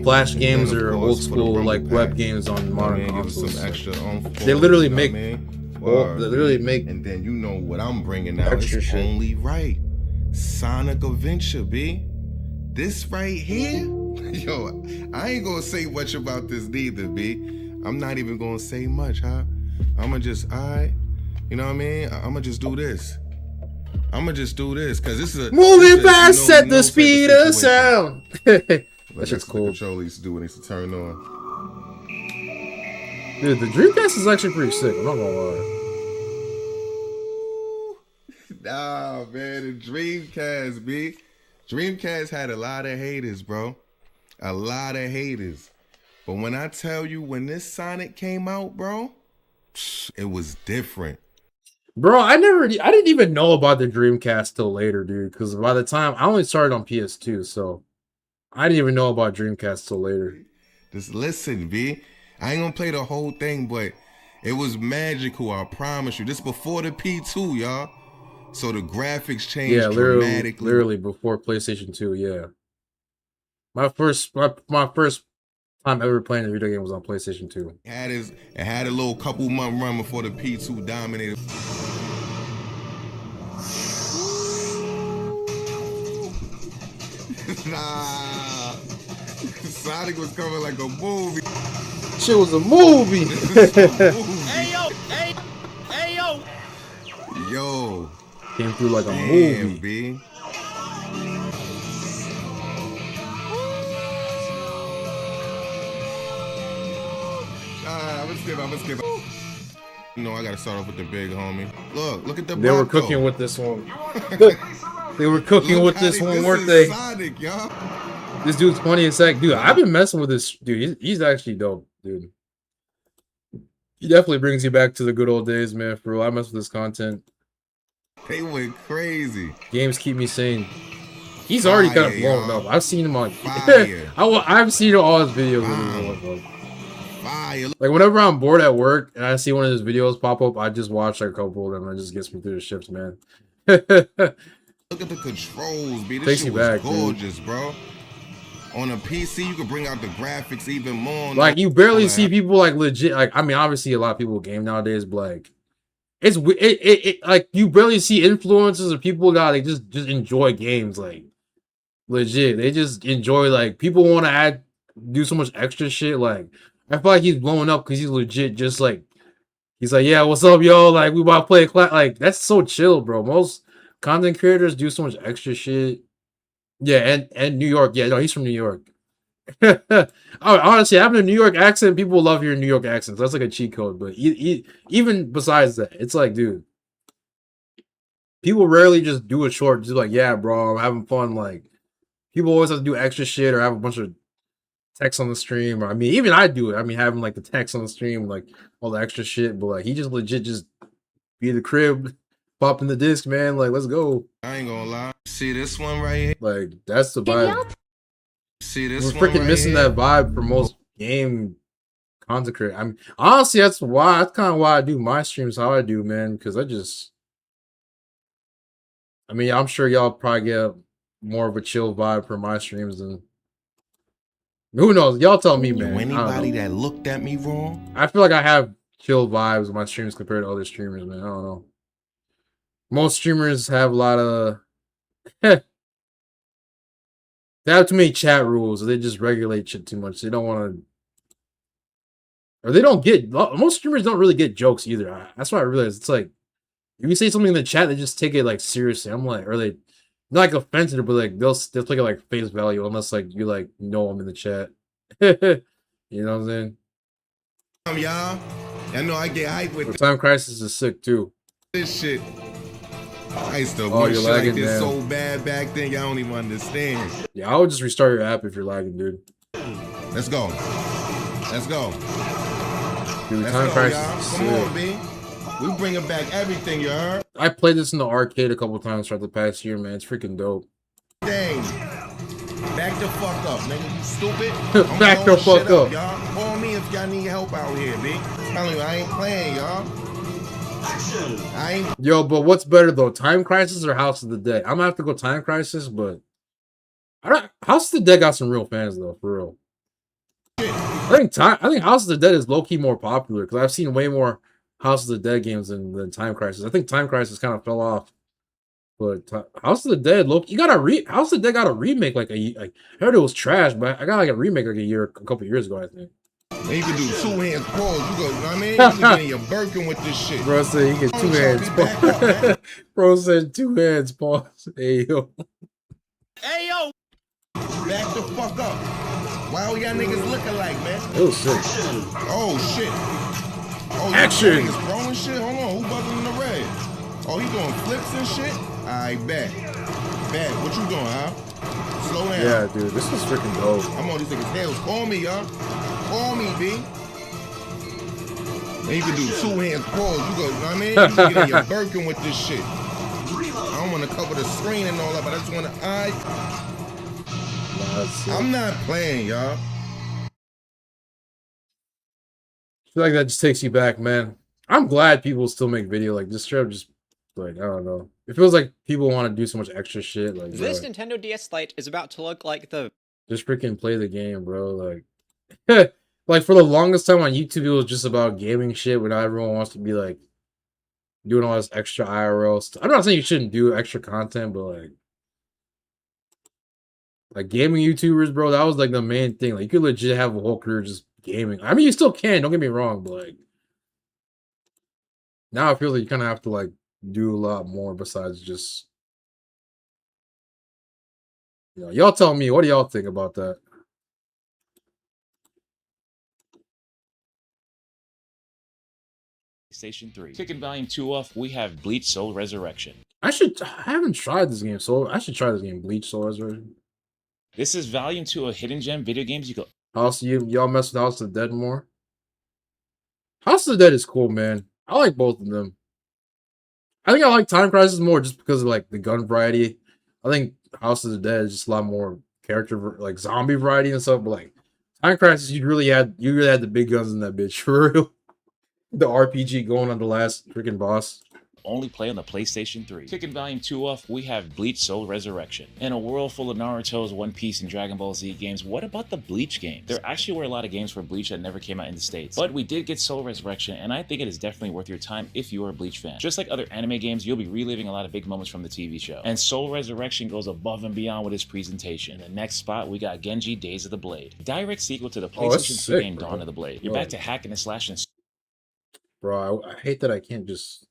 flash games or old school like web games on modern consoles. Some extra they literally make. They literally make. And then you know what I'm bringing out is only right. Sonic Adventure, B. This right here. Yo, I ain't gonna say much about this neither, B. I'm not even gonna say much, huh? I'ma just, alright. You know what I mean? I'ma just do this. I'ma just do this, cause this is a moving fast at the speed of sound. That shit's cool. The controller used to do when it used to turn on. Dude, the Dreamcast is actually pretty sick. I'm not gonna lie. Nah, man, the Dreamcast, B. Dreamcast had a lot of haters, bro. A lot of haters. But when I tell you, when this Sonic came out, bro, it was different. Bro, I didn't even know about the Dreamcast till later, dude. Because by the time I only started on PS2, so I didn't even know about Dreamcast till later. Just listen, B. I ain't gonna play the whole thing, but it was magical. I promise you. This before the P2, y'all. So the graphics changed dramatically. Literally before PlayStation 2. Yeah. My first time ever playing a video game was on PlayStation 2. It had a little couple month run before the P2 dominated. Nah, Sonic was coming like a movie. Shit was a movie. Hey yo. Yo. Came through like a movie. B. I'm gonna skip. You know, I gotta start off with the big homie. Look at the. They were cooking with this one. They were cooking with this one, weren't they? Sonic, y'all. This dude's 20th sec. Dude, I've been messing with this dude. He's actually dope, dude. He definitely brings you back to the good old days, man. For real, I mess with this content. They went crazy. Games keep me sane. He's already kind of blown up. I've seen him on. I've seen all his videos. Like whenever I'm bored at work and I see one of his videos pop up, I just watch like a couple of them and it just gets me through the shifts, man. Look at the controls, B. This Takes shit you was back, gorgeous, dude. Bro. On a PC, you could bring out the graphics even more. Like you barely see people like legit. Like I mean, obviously a lot of people game nowadays, but like it's like you barely see influencers or people that like just enjoy games. Like legit, they just enjoy. Like people want to do so much extra shit. Like I feel like he's blowing up because he's legit. Just like he's like, yeah, what's up, yo? Like we about to play a class. Like that's so chill, bro. Most content creators do so much extra shit. Yeah, and New York. Yeah, no, he's from New York. Honestly, having a New York accent, people love hearing New York accents. That's like a cheat code. But even besides that, it's like, dude, people rarely just do a short. Just like, yeah, bro, I'm having fun. Like, people always have to do extra shit or have a bunch of text on the stream. Or I mean, even I do it. I mean, having like the text on the stream, like all the extra shit. But like, he just legit just be in the crib, popping the disc, man. Like, let's go. I ain't gonna lie. See this one right here? Like, that's the vibe. See this We're one freaking right missing here? that vibe for most game content creators. I mean, honestly, that's kind of why I do my streams how I do, man. Because I mean, I'm sure y'all probably get more of a chill vibe for my streams than. Who knows? Y'all tell me, man. Anybody that looked at me wrong? I feel like I have chill vibes with my streams compared to other streamers, man. I don't know. Most streamers have a lot of. They have too many chat rules. Or they just regulate shit too much. They don't want to. Or they don't get. Most streamers don't really get jokes either. That's why I realized it's like. If you say something in the chat, they just take it like seriously. I'm like, or they. Not like offensive, but like they'll take it like face value unless like you like know them in the chat. You know what I'm saying? Y'all. I know I get hyped with Time Crisis is sick too. this shit. I used to Oh, wish you're shit like lagging, this man. so bad back then. Y'all don't even understand. Yeah, I would just restart your app if you're lagging, dude. Let's go. Let's go. Dude, Let's Time go, Crisis y'all. is Come sick. on, B. We bringing back everything, you heard? I played this in the arcade a couple times throughout the past year, man. It's freaking dope. Dang. Back the fuck up, nigga. You stupid. Back the fuck up. Y'all call me if y'all need help out here, B. I'm telling you, I ain't playing, y'all. I ain't. Yo, but what's better though, Time Crisis or House of the Dead? I'm gonna have to go Time Crisis, but House of the Dead got some real fans though, for real. I think House of the Dead is low key more popular because I've seen way more House of the Dead games than Time Crisis. I think Time Crisis kind of fell off But House of the Dead, look, you got a House of the Dead got a remake like I heard it was trash, but I got like a remake like a couple years ago, I think. Man, you can do two hands pause. You go, you know what I mean? You can get in your Birkin with this shit. Bro said you get two hands pause. Bro said 2 hands pause. Hey yo. Hey yo. Back the fuck up. Why all y'all niggas looking like, man? It was sick. Oh shit. Oh, action. Niggas throwing shit. Hold on, who buzzing in the red? Oh, he doing flips and shit. I bet. What you doing, huh? Slow down. Yeah, dude, this is freaking dope. I'm on these niggas' tails. Call me, y'all. Call me, B. And you can do 2 hands pause. You go, you know what I mean? You can get in your Birkin with this shit. I don't want to cover the screen and all that, but I just want to. I'm not playing, y'all. I feel like that just takes you back, man. I'm glad people still make video like this. Trip just like I don't know. It feels like people want to do so much extra shit. Like this Nintendo DS Lite is about to look like the. Just freaking play the game, bro. Like, like for the longest time on YouTube, it was just about gaming shit. But now everyone wants to be like doing all this extra IRL stuff. I'm not saying you shouldn't do extra content, but like gaming YouTubers, bro, that was like the main thing. Like you could legit have a whole career just gaming. I mean, you still can. Don't get me wrong, but like now I feel like you kind of have to like do a lot more besides just. You know, y'all tell me, what do y'all think about that? PlayStation 3. Kicking Volume 2 off, we have Bleach Soul Resurrection. I haven't tried this game, so I should try this game, Bleach Soul Resurrection. This is Volume 2 of Hidden Gem video games. You go. Y'all mess with House of the Dead more? House of the Dead is cool, man. I like both of them. I think I like Time Crisis more just because of like the gun variety. I think House of the Dead is just a lot more character like zombie variety and stuff, but like Time Crisis, you really had the big guns in that bitch for real. The RPG going on the last freaking boss. Only play on the PlayStation 3. Kicking Volume 2 off, we have Bleach Soul Resurrection. In a world full of Naruto's, One Piece, and Dragon Ball Z games, what about the Bleach games? There actually were a lot of games for Bleach that never came out in the States, but we did get Soul Resurrection, and I think it is definitely worth your time if you are a Bleach fan. Just like other anime games, you'll be reliving a lot of big moments from the TV show. And Soul Resurrection goes above and beyond with its presentation. In the next spot, we got Genji Days of the Blade. Direct sequel to the PlayStation 2 game Dawn of the Blade. You're back to hacking and slashing. Bro, I hate that I can't just...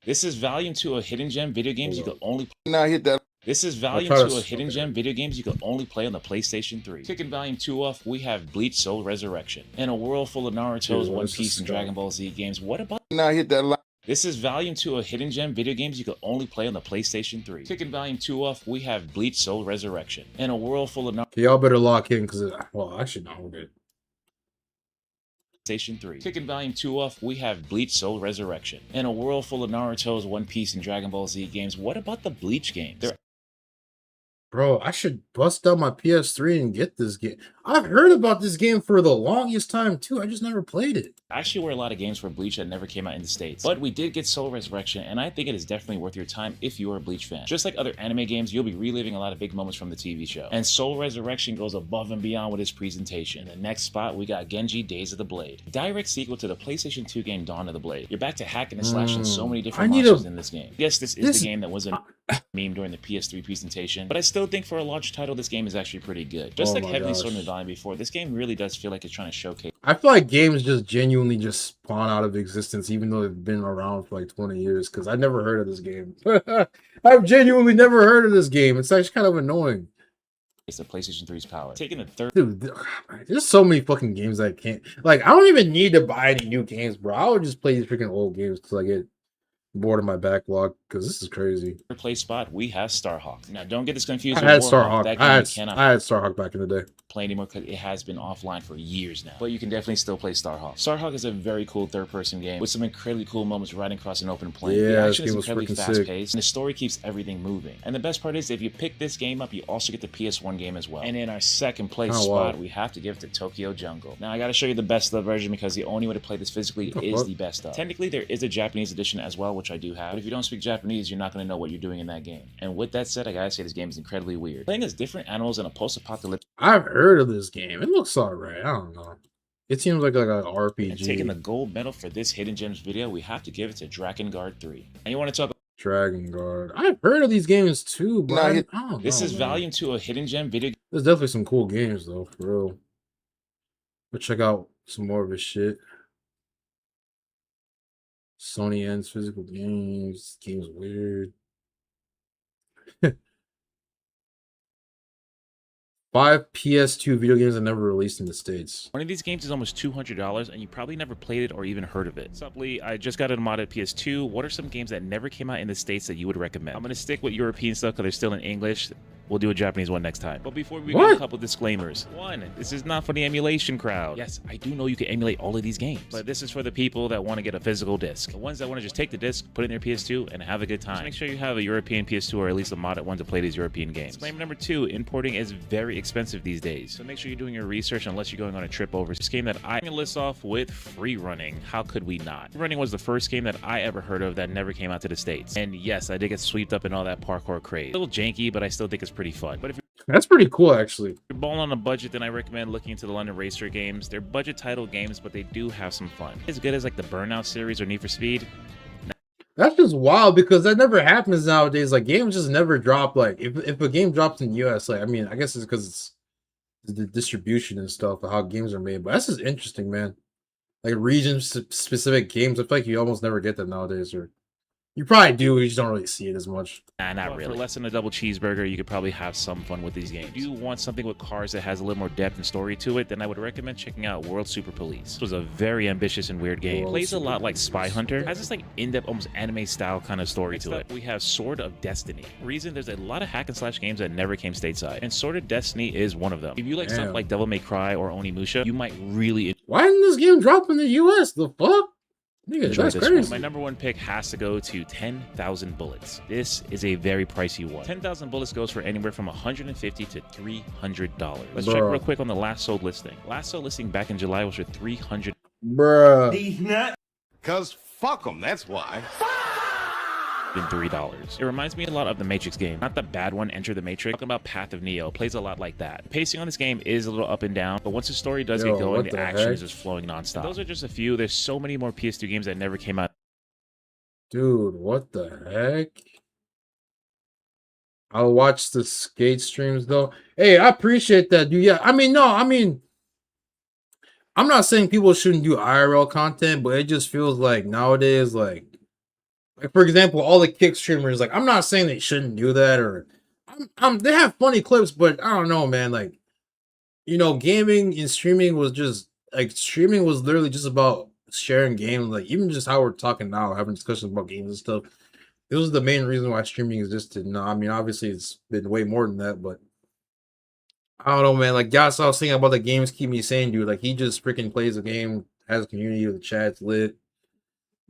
This is Volume 2 of Hidden Gem video games you can only now hit that. This is Volume 2 of Hidden Gem video games you can only play on the PlayStation 3. Kicking Volume 2 off, we have Bleach Soul Resurrection. In a world full of Naruto's, One Piece, and Dragon Ball Z games, what about now hit that. This is Volume 2 of Hidden Gem video games you can only play on the PlayStation 3. Kicking Volume 2 off, we have Bleach Soul Resurrection. In a world full of y'all better lock in because well, actually no, we're good. PlayStation 3. Kicking Volume 2 off, we have Bleach Soul Resurrection. In a world full of Naruto's, One Piece, and Dragon Ball Z games, what about the Bleach games? Bro, I should bust out my PS3 and get this game. I've heard about this game for the longest time too. I just never played it. Actually, were a lot of games for Bleach that never came out in the States, but we did get Soul Resurrection, and I think it is definitely worth your time if you are a Bleach fan. Just like other anime games, you'll be reliving a lot of big moments from the TV show. And Soul Resurrection goes above and beyond with its presentation. In the next spot, we got Genji Days of the Blade. Direct sequel to the PlayStation 2 game Dawn of the Blade. You're back to hacking and slashing so many different monsters in this game. Yes, this is the game that was a meme during the PS3 presentation, but I still think for a large title, this game is actually pretty good. Just like Heavenly Sword and Divine before, this game really does feel like it's trying to showcase. I feel like games just genuinely just spawn out of existence, even though they've been around for like 20 years, because I've never heard of this game. I've genuinely never heard of this game. It's actually kind of annoying. It's the PlayStation 3's power. Taking the third... Dude, there's so many fucking games that I can't... Like, I don't even need to buy any new games, bro. I would just play these freaking old games until I get bored of my backlog, because this is crazy. Third place spot, we have Starhawk. Now, don't get this confused. I had Starhawk. I had Starhawk back in the day. Play anymore because it has been offline for years now, but you can definitely still play Starhawk. Starhawk is a very cool third-person game with some incredibly cool moments riding across an open plain. Yeah, the action is was incredibly sick. fast-paced, and the story keeps everything moving. And the best part is, if you pick this game up, you also get the PS1 game as well. And in our second place spot, we have to give it to Tokyo Jungle. Now, I gotta show you the best of version because the only way to play this physically is the best of. Technically, there is a Japanese edition as well, which I do have. But if you don't speak Japanese, you're not gonna know what you're doing in that game. And with that said, I gotta say this game is incredibly weird. Playing as different animals in a post-apocalyptic... I've heard of this game. It looks alright. I don't know. It seems like an RPG. And taking the gold medal for this Hidden Gems video, we have to give it to Drakengard 3. And you want to talk Dragon Guard. I've heard of these games too, but I don't know. This is man. Volume 2 of Hidden Gem video. There's definitely some cool games though, for real. But check out some more of his shit. Sony ends physical games. Game's weird. 5 PS2 video games that never released in the States. One of these games is almost $200, and you probably never played it or even heard of it. Sup, Lee? I just got a modded PS2. What are some games that never came out in the States that you would recommend? I'm going to stick with European stuff because they're still in English. We'll do a Japanese one next time. But before we begin, a couple disclaimers. One, this is not for the emulation crowd. Yes, I do know you can emulate all of these games, but this is for the people that want to get a physical disc. The ones that want to just take the disc, put it in their PS2, and have a good time. Just make sure you have a European PS2 or at least a modded one to play these European games. Disclaimer number 2, importing is very expensive these days, so make sure you're doing your research unless you're going on a trip over. This game that I'm going to list off with Free Running. How could we not? Free Running was the first game that I ever heard of that never came out to the States. And yes, I did get swept up in all that parkour craze. A little janky, but I still think it's pretty fun. But if that's pretty cool, actually. you're balling on a budget, then I recommend looking into the London Racer games. They're budget title games, but they do have some fun. As good as like the Burnout series or Need for Speed. That's just wild because that never happens nowadays. Like games just never drop. Like if a game drops in the US, like I mean, I guess it's because it's the distribution and stuff, how games are made. But that's just interesting, man. Like region specific games, I feel like you almost never get them nowadays, or you probably do, you just don't really see it as much. Nah, not really. For less than a double cheeseburger, you could probably have some fun with these games. If you want something with cars that has a little more depth and story to it, then I would recommend checking out World Super Police. This was a very ambitious and weird game. It plays a lot like Spy Hunter. Has this like in-depth, almost anime style kind of story to it. We have Sword of Destiny. Reason there's a lot of hack and slash games that never came stateside, and Sword of Destiny is one of them. If you like stuff like Devil May Cry or Onimusha, you might really. Why didn't this game drop in the US? The fuck? Nigga, that's crazy. My number 1 pick has to go to 10,000 Bullets. This is a very pricey one. 10,000 Bullets goes for anywhere from $150 to $300. Let's check real quick on the last sold listing. Last sold listing back in July was for $300. Bruh. These nuts. Cause fuck them, that's why. $3. It reminds me a lot of the Matrix game. Not the bad one, Enter the Matrix. Talking about Path of Neo. Plays a lot like that. The pacing on this game is a little up and down, but once the story does get going, the action is just flowing nonstop. Those are just a few. There's so many more PS2 games that never came out. Dude, what the heck? I'll watch the skate streams though. Hey, I appreciate that, dude. Yeah, I mean, I'm not saying people shouldn't do IRL content, but it just feels like nowadays, like for example, all the kick streamers, like I'm not saying they shouldn't do that, or they have funny clips, but I don't know, man. Like, you know, gaming and streaming was just like streaming was literally just about sharing games. Like even just how we're talking now, having discussions about games and stuff. This was the main reason why streaming existed. No, I mean obviously it's been way more than that, but I don't know, man. Like Gas, I was thinking about the games keep me sane, dude. Like he just freaking plays a game, has a community, the chat's lit.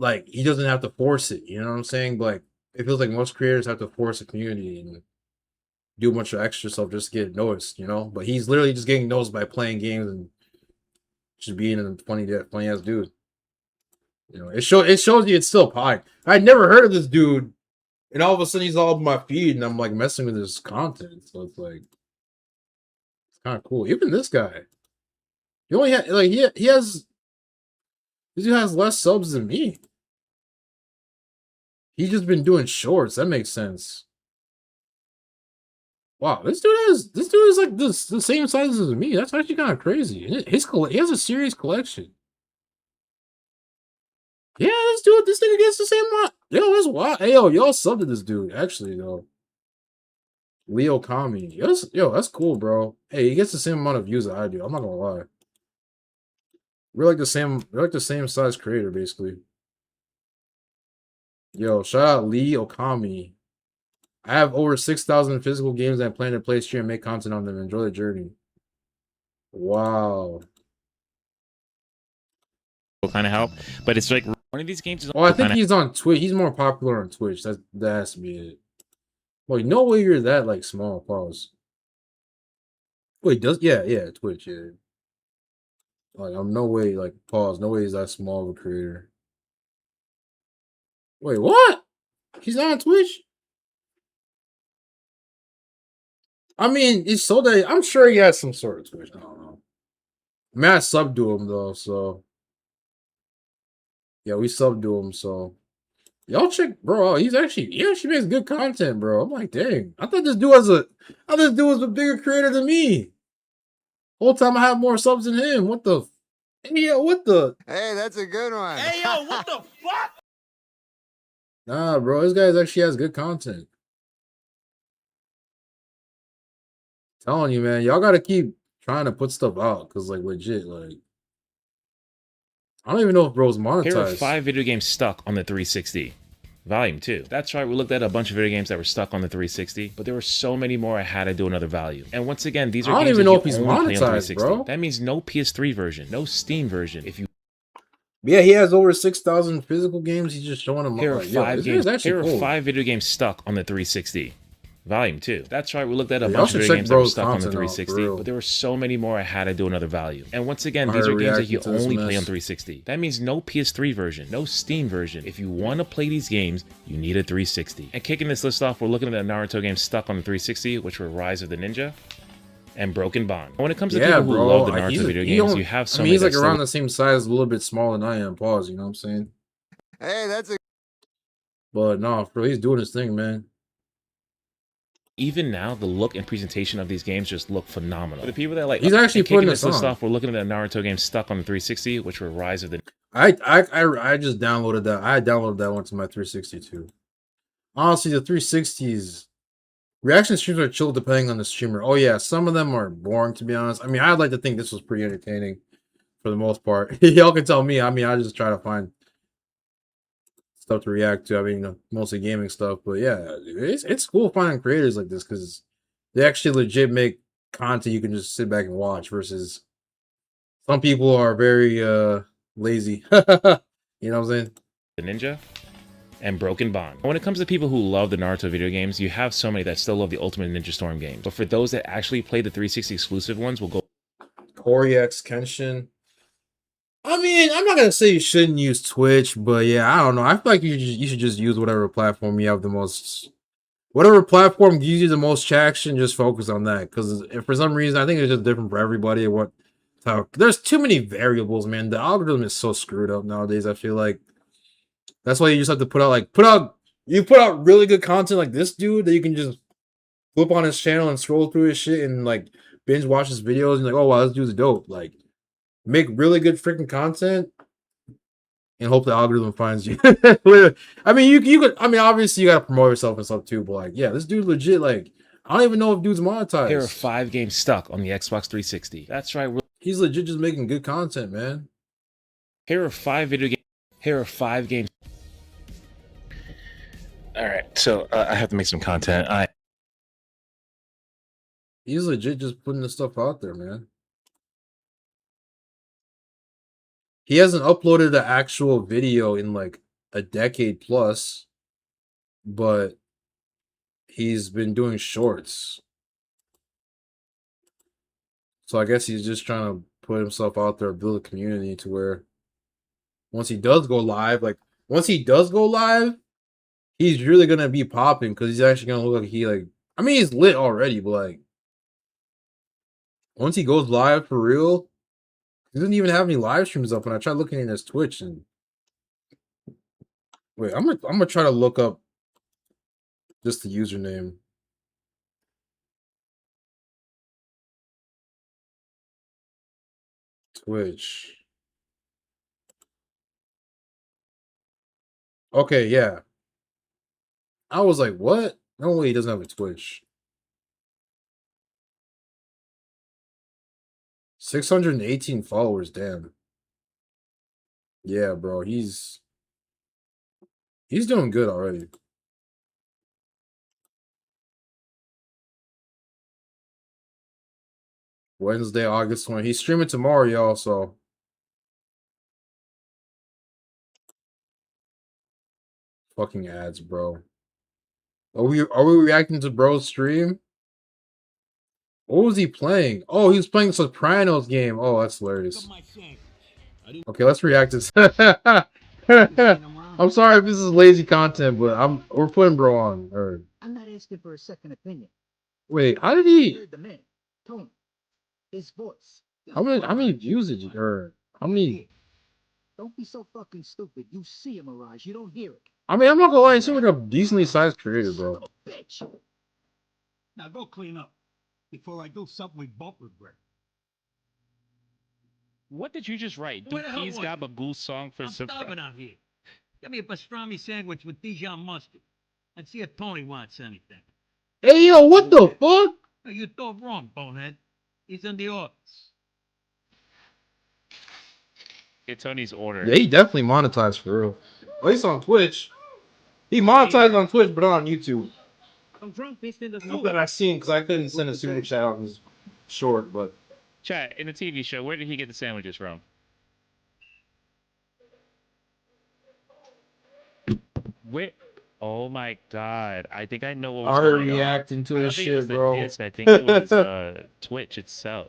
Like he doesn't have to force it, you know what I'm saying? But like it feels like most creators have to force a community and do a bunch of extra stuff just to get noticed, you know. But he's literally just getting noticed by playing games and just being a funny ass dude. You know, it shows you it's still pie. I'd never heard of this dude, and all of a sudden he's all over my feed, and I'm like messing with his content. So it's like it's kind of cool. Even this guy, he only had like he has. This dude has less subs than me. He's just been doing shorts. That makes sense. Wow, this dude is like the same size as me. That's actually kind of crazy. He has a serious collection. Yeah, this nigga gets the same amount. Yo, that's wild. Hey, y'all subbed to this dude. Actually, though, Leo Kami. Yo, that's cool, bro. Hey, he gets the same amount of views that I do. I'm not gonna lie. We're like the same size creator, basically. Yo, shout out Lee Okami. I have over 6,000 physical games that I plan to play, stream, and make content on them. Enjoy the journey. Wow. Will kind of help, but it's like one of these games is. Oh, I think he's on Twitch. He's more popular on Twitch. That has to be it. Wait, no way you're that like small. Pause. Wait, yeah, Twitch, yeah. Like, I'm no way, like, pause. No way he's that small of a creator. Wait, what? He's not on Twitch? I mean, it's so that I'm sure he has some sort of Twitch. I don't know. I mean, I subbed to him, though, so. Yeah, we subbed to him, so. Y'all check, bro. He actually makes good content, bro. I'm like, dang. I thought this dude was a bigger creator than me. Whole time I have more subs than him. What the? Hey, yo, what the? Hey, that's a good one. Hey, yo, what the fuck? Nah, bro. This guy actually has good content. Telling you, man. Y'all gotta keep trying to put stuff out, cause like legit, like I don't even know if bro's monetized. Here are 5 video games stuck on the 360. Volume 2. That's right, we looked at a bunch of video games that were stuck on the 360, but there were so many more I had to do another volume. And once again, these are games that you only play on 360. Bro. That means no PS3 version, no Steam version. If you Yeah, he has over 6,000 physical games. He's just showing them. Here are 5 games. Here are 5 video games stuck on the 360. Volume 2. That's right, we looked at a bunch of video games that were stuck on the 360, but there were so many more I had to do another volume. And once again, these are games that you only play on 360. That means no PS3 version, no Steam version. If you want to play these games, you need a 360. And kicking this list off, we're looking at the Naruto games stuck on the 360, which were Rise of the Ninja and Broken Bond. When it comes to people who love the Naruto video games, you have so many. He's like around the same size, a little bit smaller than I am. Pause. You know what I'm saying? Hey, that's a. But no, bro, he's doing his thing, man. Even now, the look and presentation of these games just look phenomenal. For the people that like, he's actually putting this list off. We're looking at the Naruto games stuck on the 360, which were Rise of the. I just downloaded that. I downloaded that one to my 360 too. Honestly, the 360s reaction streams are chill depending on the streamer. Oh yeah, some of them are boring to be honest. I mean, I'd like to think this was pretty entertaining for the most part. Y'all can tell me. I mean, I just try to find stuff to react to. I mean, mostly gaming stuff, but yeah, it's cool finding creators like this because they actually legit make content you can just sit back and watch. Versus some people are very lazy. You know what I'm saying? The Ninja and Broken Bond. When it comes to people who love the Naruto video games, you have so many that still love the Ultimate Ninja Storm games. But for those that actually play the 360 exclusive ones, we'll go Corey X Kenshin. I mean, I'm not gonna say you shouldn't use Twitch, but yeah, I don't know. I feel like you should just use whatever platform you have the most, whatever platform gives you the most traction. Just focus on that, because if for some reason I think it's just different for everybody. There's too many variables, man. The algorithm is so screwed up nowadays. I feel like that's why you just have to put out really good content like this dude that you can just flip on his channel and scroll through his shit and like binge watch his videos and like, oh wow, this dude's dope. Like, make really good freaking content and hope the algorithm finds you. I mean, you could. I mean, obviously you gotta promote yourself and stuff too. But like, yeah, this dude legit. Like, I don't even know if dude's monetized. Here are 5 games stuck on the Xbox 360. That's right. He's legit just making good content, man. Here are 5 video games. Here are 5 games. All right, so I have to make some content. He's legit just putting the stuff out there, man. He hasn't uploaded the actual video in like a decade plus, but he's been doing shorts. So I guess he's just trying to put himself out there, build a community to where once he does go live, he's really gonna be popping because he's actually gonna look like I mean, he's lit already, but like once he goes live for real. He doesn't even have any live streams up, and I tried looking at his Twitch and wait, I'm gonna try to look up just the username. Twitch. Okay, yeah. I was like, what? No way he doesn't have a Twitch. 618 followers, damn. Yeah, bro, he's doing good already. Wednesday, August 20. He's streaming tomorrow, y'all, so fucking ads, bro. Are we reacting to bro's stream? What was he playing? Oh, he was playing Sopranos game. Oh, that's hilarious. Okay, let's react to this. I'm sorry if this is lazy content, but we're putting bro on. Or I'm not asking for a second opinion. wait, how did he? Heard the man, tone, his voice. How many views did you? Or how many? Don't be so fucking stupid. You see a mirage, you don't hear it. I mean, I'm not gonna lie, it seems like a decently sized creator, bro. Bitch. Now go clean up before I do something we both regret. What did you just write? Where the hell He's was got a goose song for I'm starving out here. Get me a pastrami sandwich with Dijon mustard. And see if Tony wants anything. Hey, yo, what the fuck? Oh, you thought wrong, bonehead. He's in the office. Get Tony's order. Yeah, he definitely monetized for real. At least on Twitch. He monetized on Twitch, but not on YouTube. I'm drunk, beast in the Not that I've seen, because I couldn't send a super chat on this short, but. Chat, in the TV show, where did he get the sandwiches from? Where? Oh my god. I think I know what was Already going on. reacting to this shit, bro. Yes, I think it was Twitch itself.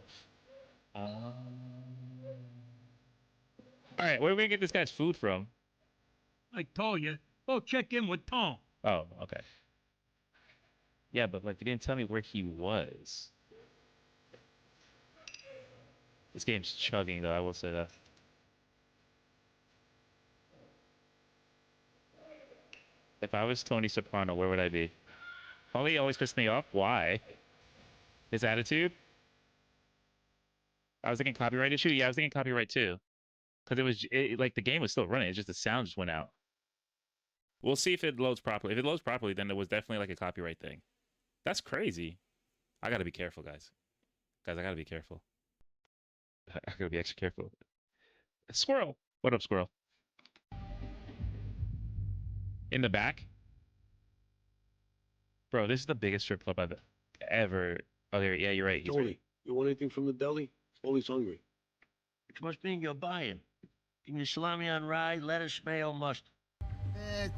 Alright, where are we gonna get this guy's food from? I told you. Go check in with Tom. Oh, okay. Yeah, but like, they didn't tell me where he was. This game's chugging, though, I will say that. If I was Tony Soprano, where would I be? Tony always pissed me off. Why? His attitude? I was thinking copyright issue? Yeah, I was thinking copyright too. Because like, the game was still running. It's just the sound just went out. We'll see if it loads properly. If it loads properly, then it was definitely like a copyright thing. That's crazy. I gotta be careful, guys. Guys, I gotta be careful. I gotta be extra careful. Squirrel! What up, squirrel? In the back? Bro, this is the biggest strip club I've ever... Oh, yeah, you're right. Tony, you want anything from the deli? Ollie's hungry. Which must mean you're buying. Give me salami on rye, lettuce, mayo, mustard.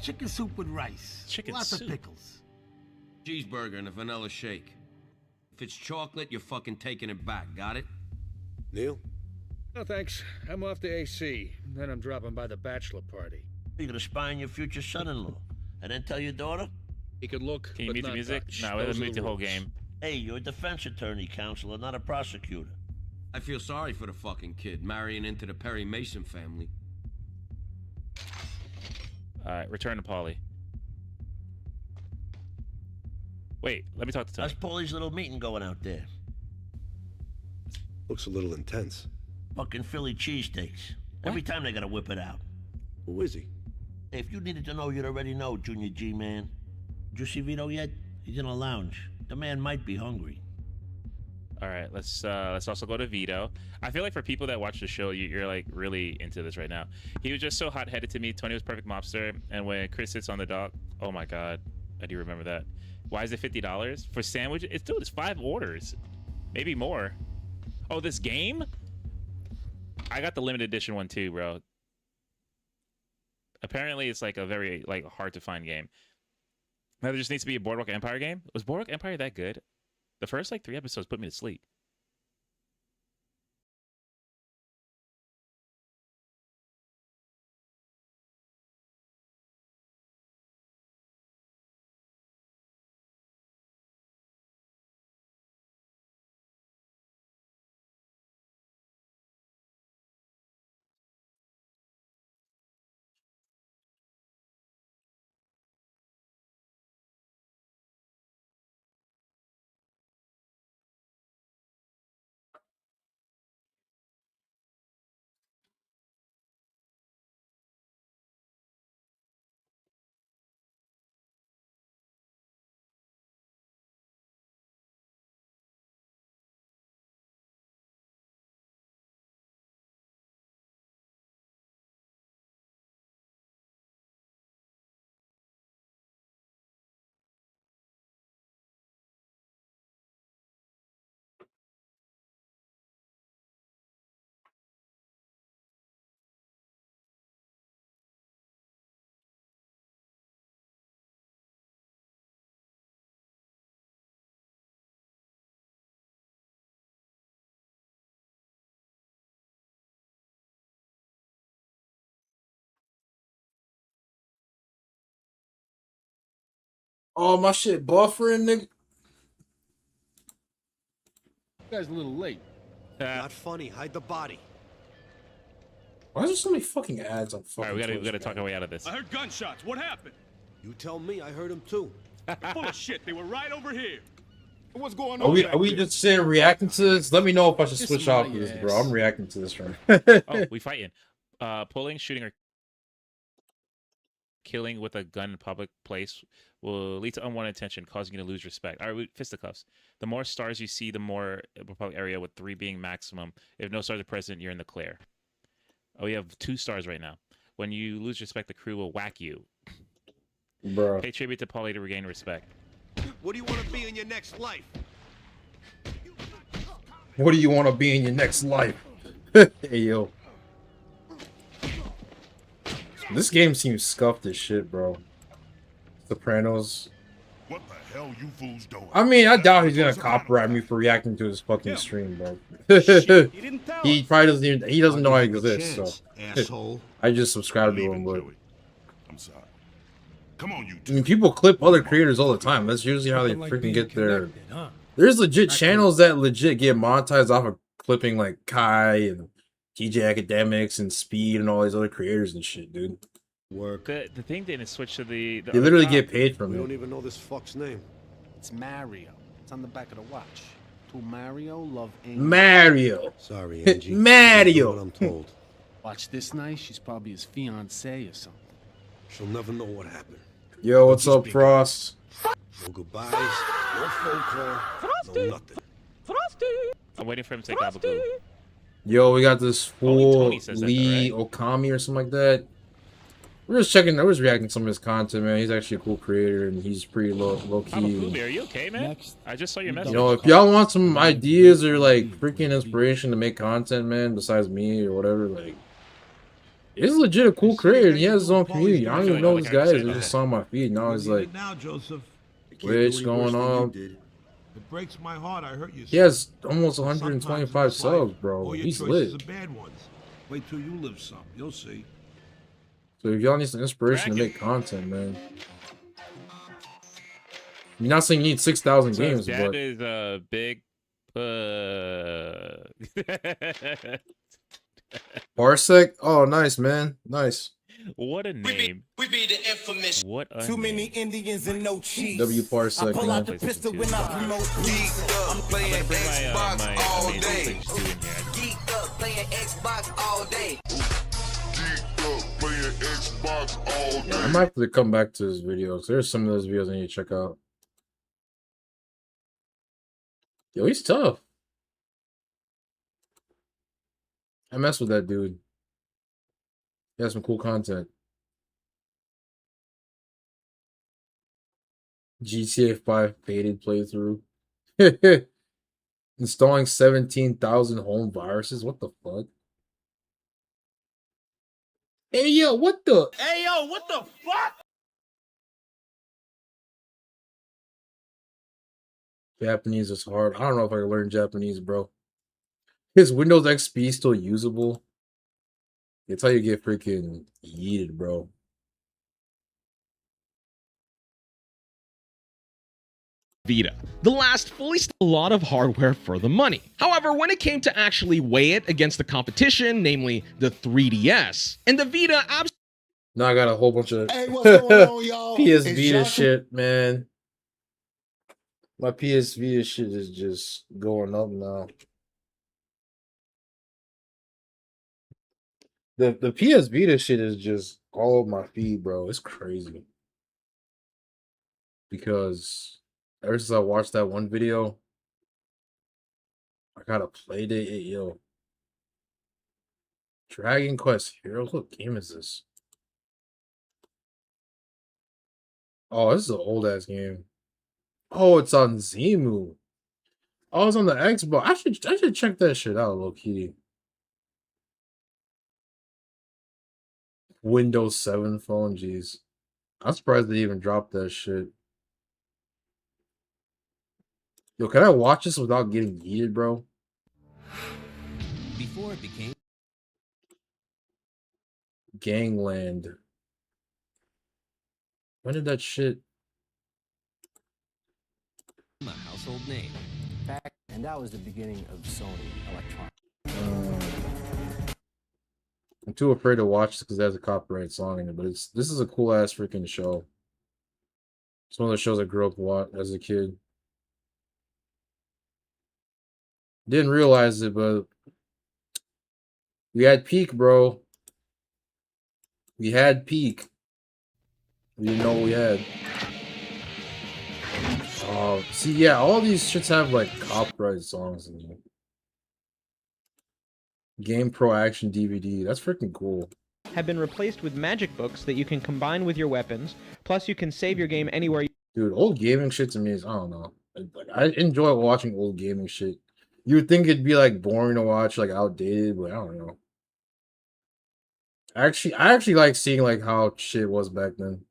Chicken soup with rice. Chicken Lots soup. of pickles. Cheeseburger and a vanilla shake. If it's chocolate, you're fucking taking it back. Got it? Neil? No, thanks. I'm off to AC. Then I'm dropping by the bachelor party. You're gonna spy on your future son-in-law, and then tell your daughter? He could look, Can you but mute the not music? touch. No, Those we'll are mute the whole rules. game. Hey, you're a defense attorney, counselor, not a prosecutor. I feel sorry for the fucking kid marrying into the Perry Mason family. Alright, return to Paulie. Wait, let me talk to Tony. How's Paulie's little meeting going out there? Looks a little intense. Fucking Philly cheesesteaks. Every time they gotta whip it out. Who is he? Hey, if you needed to know, you'd already know, Junior G, man. Did you see Vito yet? He's in a lounge. The man might be hungry. All right, let's also go to Vito. I feel like for people that watch the show, you're like really into this right now. He was just so hot-headed to me. Tony was perfect mobster, and when Chris sits on the dock, oh my god, I do remember that. Why is it $50 for sandwich? It's 5 orders, maybe more. Oh, this game? I got the limited edition one too, bro. Apparently, it's like a very like hard to find game. Now there just needs to be a Boardwalk Empire game. Was Boardwalk Empire that good? The first like 3 episodes put me to sleep. Oh, my shit buffering, nigga. You guys a little late. Not funny. Hide the body. Why is there so many fucking ads on fucking All right, we Twitch, gotta talk our way out of this. I heard gunshots. What happened? You tell me. I heard him too. Full of shit. They were right over here. What's going Are we just sitting reacting to this? Let me know if I should switch off this, bro. I'm reacting to this right now. Oh, we fighting. Pulling, shooting, or killing with a gun in public place will lead to unwanted attention, causing you to lose respect. All right, fisticuffs. The more stars you see, the more public area, with 3 being maximum. If no stars are present, you're in the clear. Oh, we have 2 stars right now. When you lose respect, the crew will whack you. Bro. Pay tribute to Polly to regain respect. What do you want to be in your next life? What do you want to be in your next life? Hey, yo. This game seems scuffed as shit, bro. Sopranos. What the hell you fools doing? I mean, I doubt he's gonna copyright me for reacting to his fucking stream, bro. He probably doesn't even, he doesn't know I exist, so asshole. I just subscribe to him, but I'm sorry. Come on, you. I mean, people clip other creators all the time. That's usually how they freaking get their. There's legit channels that legit get monetized off of clipping like Kai and TJ Academics and Speed and all these other creators and shit, dude. Work. The thing didn't switch to the They literally get paid from We it. don't even know this fuck's name. It's Mario. It's on the back of the watch. To Mario, love Angie. Mario. Sorry, Angie. Mario. What I'm told. Watch this night. She's probably his fiancée or something. She'll never know what happened. Yo, what's up, Frost? No goodbyes, no phone call, no nothing. I'm waiting for him to take out the blue. Yo, we got this fool Tony says that, Lee Okami or something like that. We're just checking. I was reacting to some of his content, man. He's actually a cool creator, and he's pretty low key. Are you okay, man? I just saw your message. You know, if y'all want some ideas or like freaking inspiration to make content, man, besides me or whatever, like, he's legit a cool creator. And he has his own community. I don't even know this guy is. I just saw my feed. Now he's like, Now, Joseph. Twitch going on. It breaks my heart. I hurt you. He has almost 125 subs, bro. All your He's choices lit. are bad ones. Wait till you live some. You'll see. So if y'all need some inspiration to make content, man. You're not saying you need 6,000 games, Dad but is a big. Parsec? Oh, nice, man. Nice. What a name. We be the infamous. What a Too name. many Indians and no cheese. W Parsec, I pull out man. the pistol when I promote peace. I'm playing Xbox all day. Geeked up playing Xbox all day. Playing Xbox all day. I might have to come back to his videos. There's some of those videos I need to check out. Yo, he's tough. I mess with that dude. He has some cool content. GTA 5 faded playthrough. Installing 17,000 home viruses. What the fuck? Hey, yo, what the? Hey, yo, what the fuck? Japanese is hard. I don't know if I can learn Japanese, bro. Is Windows XP still usable? It's how you get freaking yeeted, bro. Vita. The last fully a lot of hardware for the money. However, when it came to actually weigh it against the competition, namely the 3DS, and the Vita Now I got a whole bunch of Hey, what's going on, y'all? PS It's Vita Johnson. shit, man. My PS Vita shit is just going up now. The PS Vita shit is just all over my feed, bro. It's crazy. Because ever since I watched that one video, I got a play date. Yo, Dragon Quest Heroes. What game is this? Oh, this is an old ass game. Oh, it's on Zemu. Oh, it's on the Xbox. I should check that shit out, low key. Windows 7 phone, jeez. I'm surprised they even dropped that shit. Yo, can I watch this without getting yeeted, bro? Before it became Gangland. When did that shit? a household name. And that was the beginning of Sony Electronics. I'm too afraid to watch because it has a copyright song in it, but this is a cool ass freaking show. It's one of the shows I grew up watching as a kid. Didn't realize it, but we had peak, bro. We had peak. We didn't know what we had. Oh, see, yeah, all these shits have like copyright songs in them. Game Pro Action DVD. That's freaking cool. Have been replaced with magic books that you can combine with your weapons. Plus, you can save your game anywhere. Dude, old gaming shit to me is, I don't know. Like, I enjoy watching old gaming shit. You would think it'd be like boring to watch, like outdated, but I don't know. I actually like seeing like how shit was back then.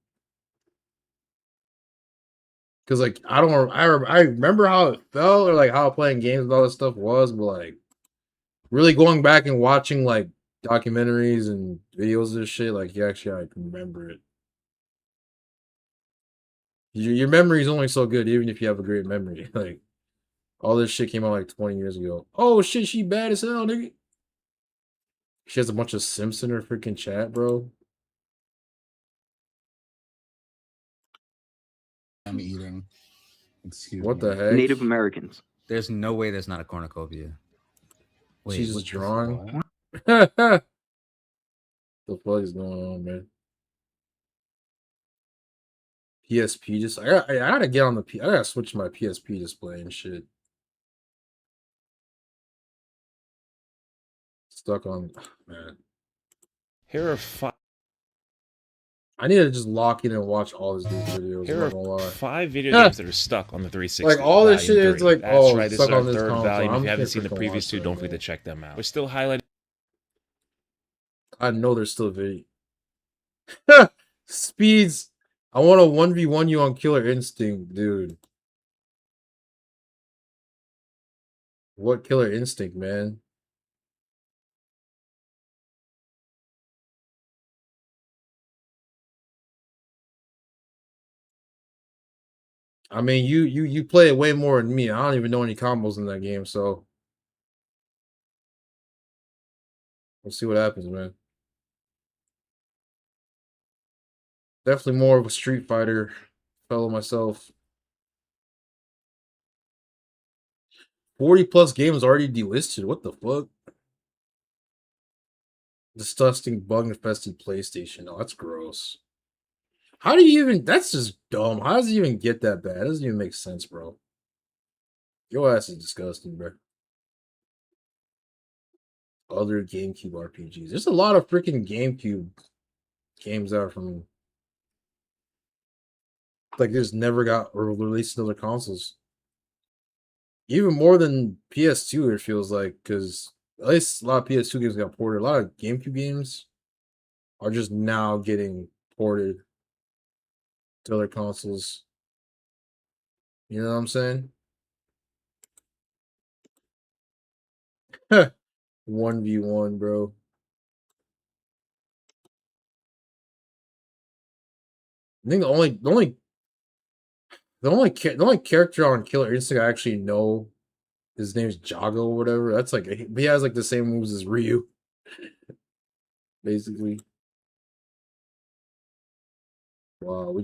Cause like I remember how it felt or like how playing games and all this stuff was, but like really going back and watching like documentaries and videos of this shit, like you actually like remember it. Your memory is only so good, even if you have a great memory. Like all this shit came out like 20 years ago. Oh shit, she bad as hell, nigga. She has a bunch of Simpson in her freaking chat, bro. I'm eating. Excuse What me. the heck? Native Americans. There's no way there's not a cornucopia. Wait, She's just what's this drawing. for? The fuck is going on, man? PSP just I gotta get on the I gotta switch my PSP display and shit. Stuck on, man. Here are 5. I need to just lock in and watch all these videos. Here I'm are not gonna lie. 5 video games that are stuck on the 360. Like all this shit Volume is 3. like, That's oh, right. This is stuck our on this third console. volume. If I'm you haven't just seen the freaking previous watch 2, that, don't man. forget to check them out. We're still highlighting. I know there's still video. Speeds. I want to 1v1 you on Killer Instinct, dude. What Killer Instinct, man? I mean, you play it way more than me. I don't even know any combos in that game, so we'll see what happens, man. Definitely more of a Street Fighter fellow myself. 40 plus games already delisted. What the fuck? Disgusting bug infested PlayStation. Oh, that's gross. How do you even? That's just dumb. How does it even get that bad? It doesn't even make sense, bro. Your ass is disgusting, bro. Other GameCube RPGs. There's a lot of freaking GameCube games that are from like just never got released to other consoles. Even more than PS2, it feels like, because at least a lot of PS2 games got ported. A lot of GameCube games are just now getting ported to other consoles. You know what I'm saying? 1v1, bro. I think the only character on Killer Instinct I actually know, his name's Jago or whatever. That's like he has like the same moves as Ryu, basically. Wow,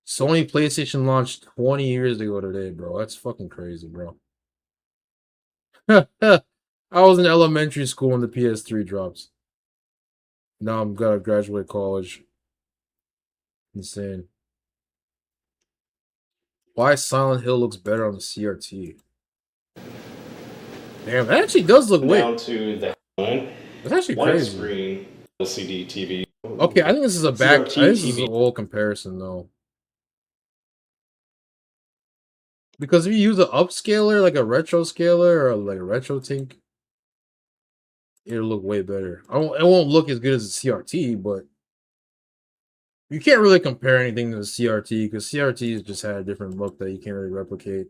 Sony PlayStation launched 20 years ago today, bro. That's fucking crazy, bro. I was in elementary school when the PS3 drops. Now I'm gonna graduate college. Insane. Why Silent Hill looks better on the CRT? Damn, that actually does look down to the line. That's actually crazy. Screen LCD TV. Okay, I think this is a back. CRT This is TV. an old comparison though. Because if you use an upscaler, like a retro scaler or like a retro tink, it'll look way better. It won't look as good as the CRT, but you can't really compare anything to the CRT because CRTs just had a different look that you can't really replicate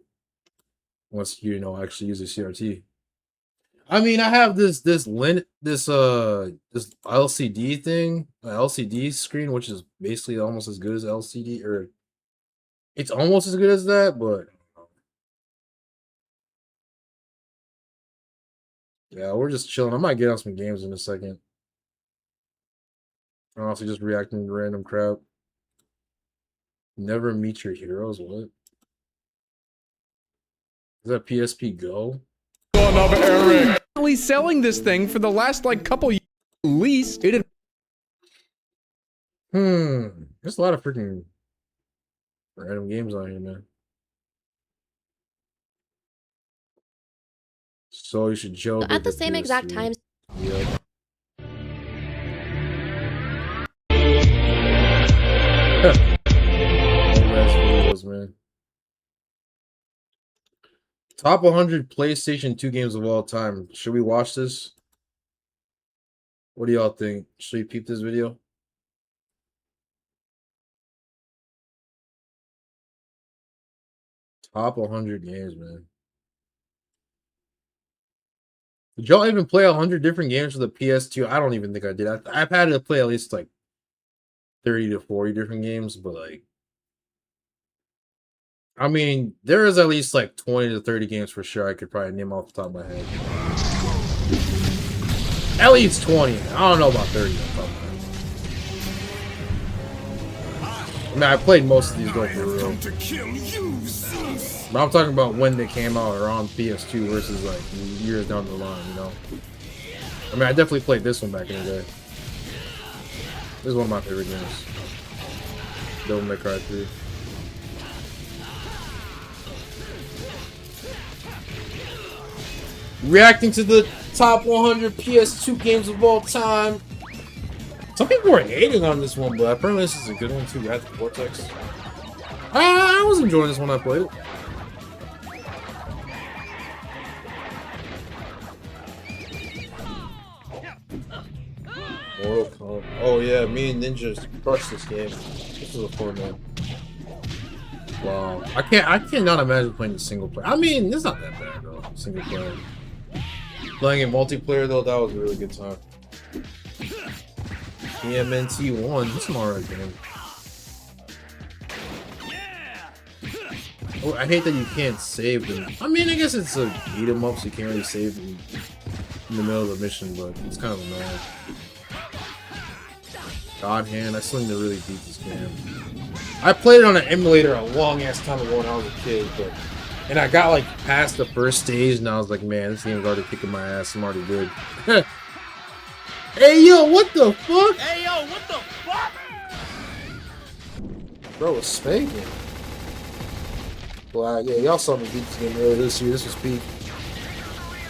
once you actually use a CRT. I mean, I have this LCD thing, an LCD screen, which is basically almost as good as LCD, or it's almost as good as that, but yeah, we're just chilling. I might get on some games in a second. Honestly, just reacting to random crap. Never meet your heroes. What? Is that PSP Go? Currently selling this thing for the last like couple years at least. It There's a lot of freaking random games on here, man. So you should Joe At the same exact time. Yeah. Videos, man. Top 100 PlayStation 2 games of all time. Should we watch this? What do y'all think? Should we peep this video? Top 100 games, man. Did y'all even play 100 different games for the PS2? I don't even think I did. I've had to play at least like 30 to 40 different games, but like, I mean, there is at least like 20 to 30 games for sure I could probably name off the top of my head. At least 20. I don't know about 30 off the top of my head. I mean, I played most of these though for real. But I'm talking about when they came out or on PS2 versus like years down the line, you know? I mean, I definitely played this one back in the day. This is one of my favorite games. Devil May Cry 3. Reacting to the top 100 PS2 games of all time. Some people were hating on this one, but apparently this is a good one too. Wrath of Vortex. I was enjoying this when I played it. Mortal Kombat. Oh yeah, me and Ninja crushed this game. This was a fun one. Wow. I cannot imagine playing the single player. I mean, it's not that bad though. Single player. Playing in multiplayer though, that was a really good time. TMNT 1, this is an alright game. Oh, I hate that you can't save them. I mean, I guess it's a beat 'em up, so you can't really save them in the middle of the mission, but it's kind of annoying. God hand, I still need to really beat this game. I played it on an emulator a long ass time ago when I was a kid, and I got like past the first stage, and I was like, man, this game's already kicking my ass. I'm already good. Hey yo, what the fuck? Hey yo, what the fuck? Bro, it's spanking. Well, yeah, y'all saw me beat this game earlier this year. This was peak.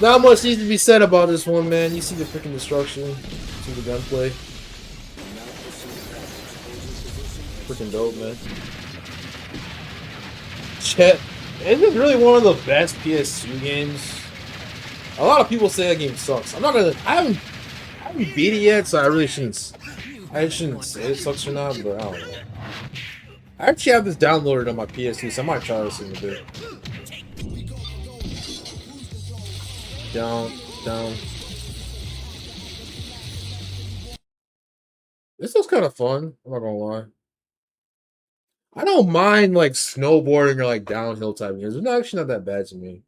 Not much needs to be said about this one, man. You see the freaking destruction. See the gunplay. Freaking dope, man. Chet, isn't this really one of the best PS2 games? A lot of people say that game sucks. I'm not gonna. I haven't beat it yet, so I really shouldn't say it sucks or not. But I don't know. I actually have this downloaded on my PS2, so I might try this in a bit. Down. This was kind of fun. I'm not gonna lie. I don't mind like snowboarding or like downhill type games. It's actually not that bad to me.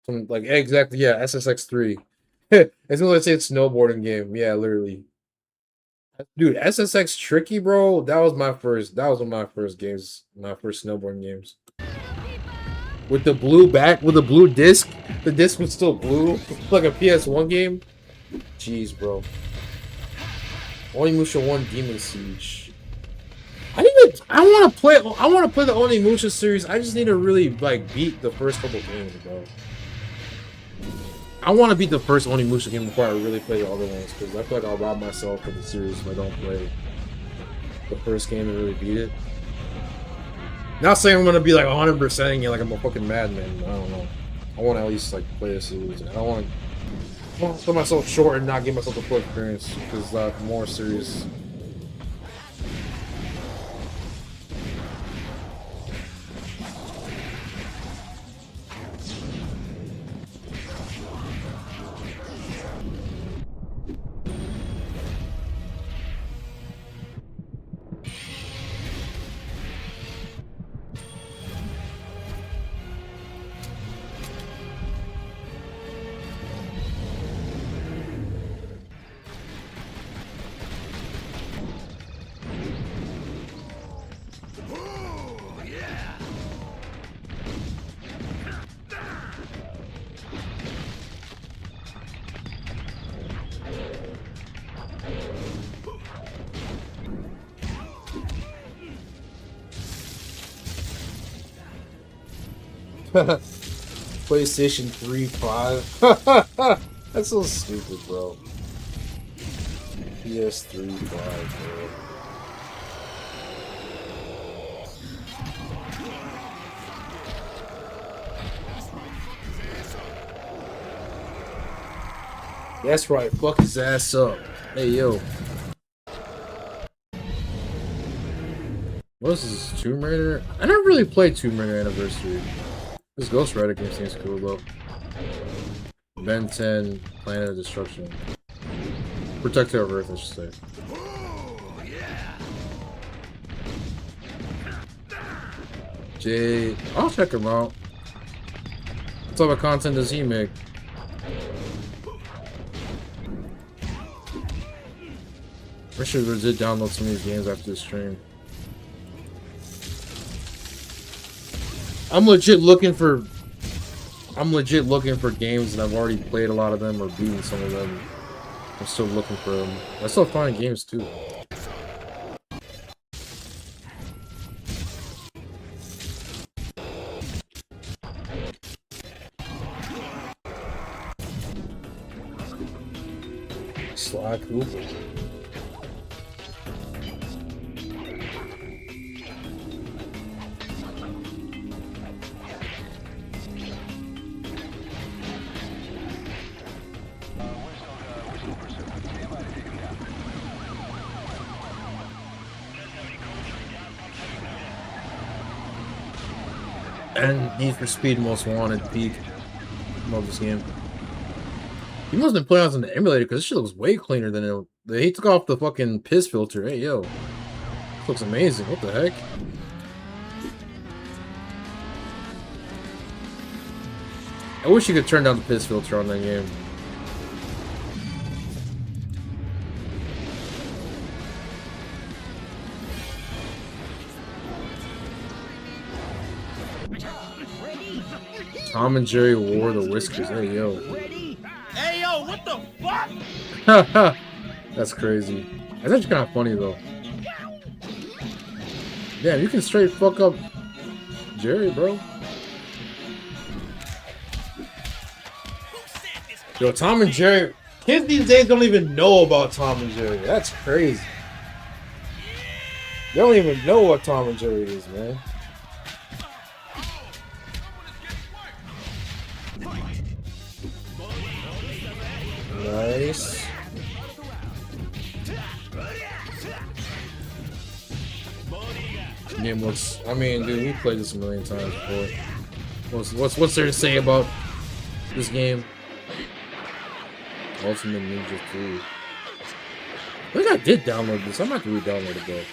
Like exactly, yeah, SSX3. It's gonna say it's snowboarding game. Yeah, literally. Dude, SSX Tricky, bro. That was one of my first games, my first snowboarding games. With the blue back, with the blue disc. The disc was still blue. Like a PS1 game. Jeez, bro. Onimusha 1 Demon Siege. I want to play the Onimusha series. I just need to really like beat the first couple games, bro. I want to beat the first Onimusha game before I really play the other ones, because I feel like I'll rob myself of the series if I don't play the first game and really beat it. Not saying I'm gonna be like 100%ing it like I'm a fucking madman. I don't know. I want to at least like play the series. I don't want to put myself short and not give myself the full experience, because more serious. PlayStation 3, 5. That's so stupid, bro. PS3, 5, bro. That's right, fuck his ass up. Hey, yo. What is this, Tomb Raider? I never really played Tomb Raider Anniversary. This Ghost Rider game seems cool, though. Ben 10, Planet of Destruction. Protector of Earth, I should say. Jade. I'll check him out. What type of content does he make? I should legit download some of these games after the stream. I'm legit looking for games, and I've already played a lot of them or beaten some of them. I'm still looking for them. I still find games too. Sly Cooper. And Need for Speed Most Wanted Peak. Love this game. He must have been playing on the emulator because this shit looks way cleaner than it. He took off the fucking piss filter. Hey, yo. This looks amazing. What the heck? I wish you could turn down the piss filter on that game. Tom and Jerry wore the whiskers. Hey, yo. Hey, yo, what the fuck? That's crazy. That's actually kind of funny, though. Damn, you can straight fuck up Jerry, bro. Yo, Tom and Jerry. Kids these days don't even know about Tom and Jerry. That's crazy. They don't even know what Tom and Jerry is, man. Nice. Game looks. I mean, dude, we played this a million times before. What's there to say about this game? Ultimate Ninja 3. I think I did download this. I might have to re-download it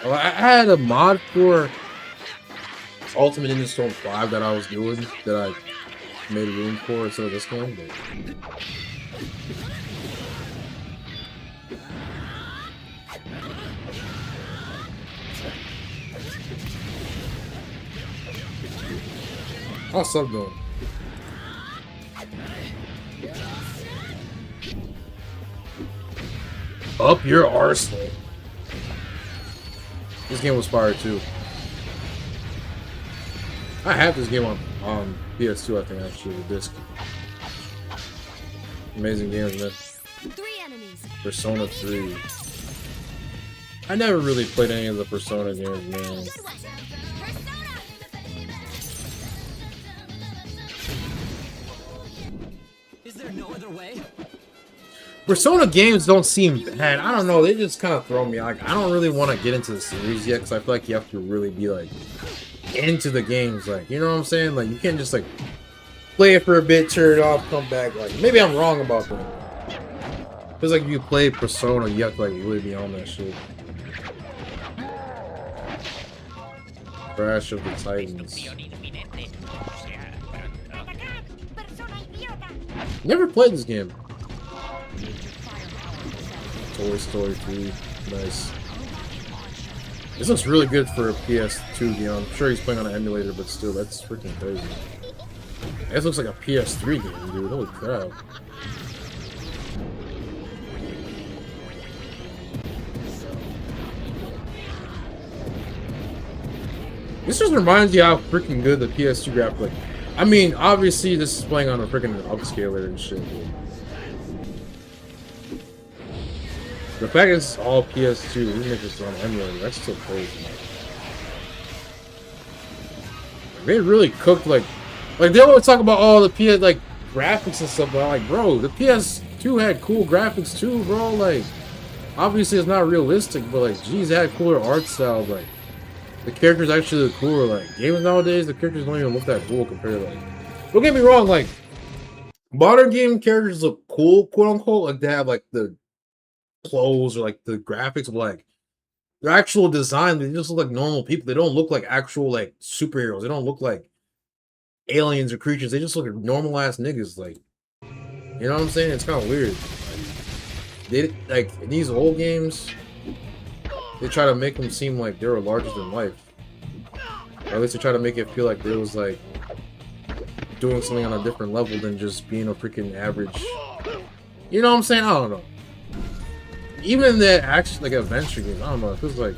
though. I had a mod for Ultimate Ninja Storm 5 that I was doing that I made room for instead of this game. But... how's sub going? Up your arsenal. This game was fire too. I have this game on PS2, I think, actually, the disc. Amazing games, man. Persona 3. I never really played any of the Persona games, man. Is there no other way? Persona games don't seem bad. I don't know. They just kind of throw me. Like, I don't really want to get into the series yet because I feel like you have to really be like into the games. Like, you know what I'm saying? Like, you can't just like play it for a bit, turn it off, come back. Like, maybe I'm wrong about that. Feels like if you play Persona, you have to like really be on that shit. Crash of the Titans. Never played this game. Toy Story 3. Nice. This looks really good for a PS2 game. I'm sure he's playing on an emulator, but still, that's freaking crazy. This looks like a PS3 game, dude. Holy crap. This just reminds you how freaking good the PS2 graphics. Like, I mean, obviously this is playing on a freaking upscaler and shit. Dude. The fact it's all PS2, even if it's on emulator, that's still crazy. Like, they really cooked like they always talk about all the PS like graphics and stuff, but I'm like, bro, the PS2 had cool graphics too, bro. Like, obviously it's not realistic, but like, geez, it had cooler art style. Like, the characters actually look cooler. Like, games nowadays, the characters don't even look that cool compared to like. Don't get me wrong, like modern game characters look cool, quote unquote. Like they have like the clothes or like the graphics, but like their actual design, they just look like normal people. They don't look like actual like superheroes. They don't look like aliens or creatures. They just look like normal ass niggas. Like, you know what I'm saying? It's kind of weird. They like in these old games, they try to make them seem like they were larger than life. Or at least they try to make it feel like there was like doing something on a different level than just being a freaking average. You know what I'm saying? I don't know. Even in the action, like adventure games, I don't know. It feels like.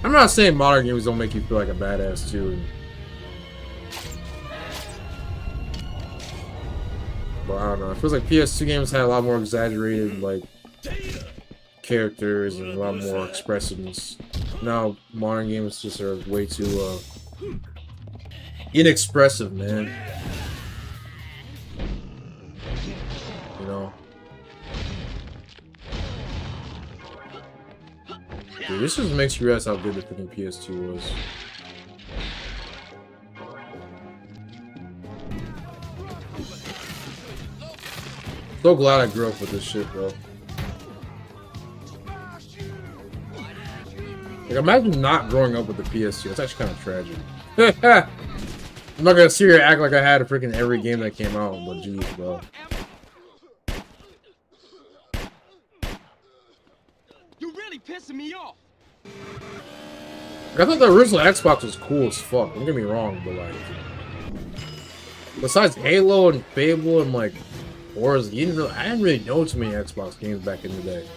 I'm not saying modern games don't make you feel like a badass too. But I don't know. It feels like PS2 games had a lot more exaggerated like characters and a lot more expressiveness. Now modern games just are way too inexpressive, man. You know. Dude, this just makes you realize how good the freaking PS2 was. So glad I grew up with this shit, bro. Like, imagine not growing up with the PS2. It's actually kind of tragic. I'm not gonna sit here and act like I had a freaking every game that came out, but geez, bro. You're really pissing me off. I thought the original Xbox was cool as fuck. Don't get me wrong, but like, besides Halo and Fable and like Wars, I didn't really know too many Xbox games back in the day.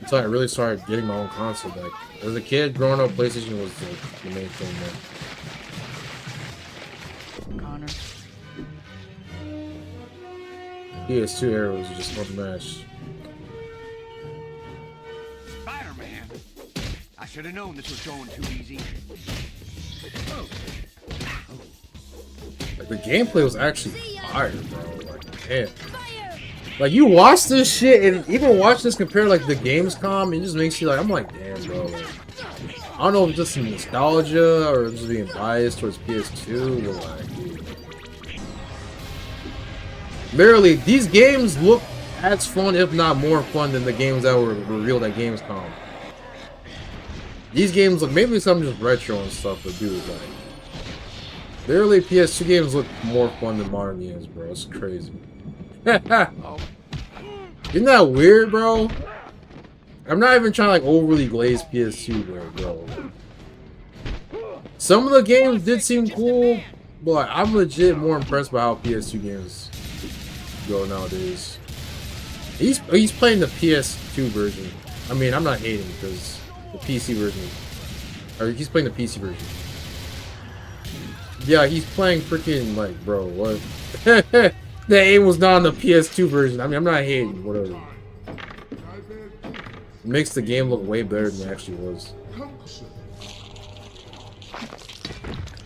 Until I really started getting my own console. Like, as a kid, growing up, PlayStation was like, the main thing, man. Connor. PS2 era was just unmatched. Spider-Man. I should have known this was going too easy. Like, the gameplay was actually fire, bro. Like, damn. Like, you watch this shit and even watch this compared to like the Gamescom, it just makes you like, I'm like, damn, bro. Like, I don't know if it's just some nostalgia or just being biased towards PS2, but like, dude. Literally, these games look as fun, if not more fun, than the games that were revealed at Gamescom. These games look, maybe some just retro and stuff, but dude, like, literally PS2 games look more fun than modern games, bro. It's crazy. Isn't that weird, bro? I'm not even trying to like overly glaze PS2, bro. Some of the games did seem cool, but like, I'm legit more impressed by how PS2 games go nowadays. He's playing the PS2 version. I mean, I'm not hating because the PC version, or he's playing the PC version. Yeah, he's playing freaking like, bro, what? The aim was not on the PS2 version. I mean, I'm not hating, whatever. It makes the game look way better than it actually was.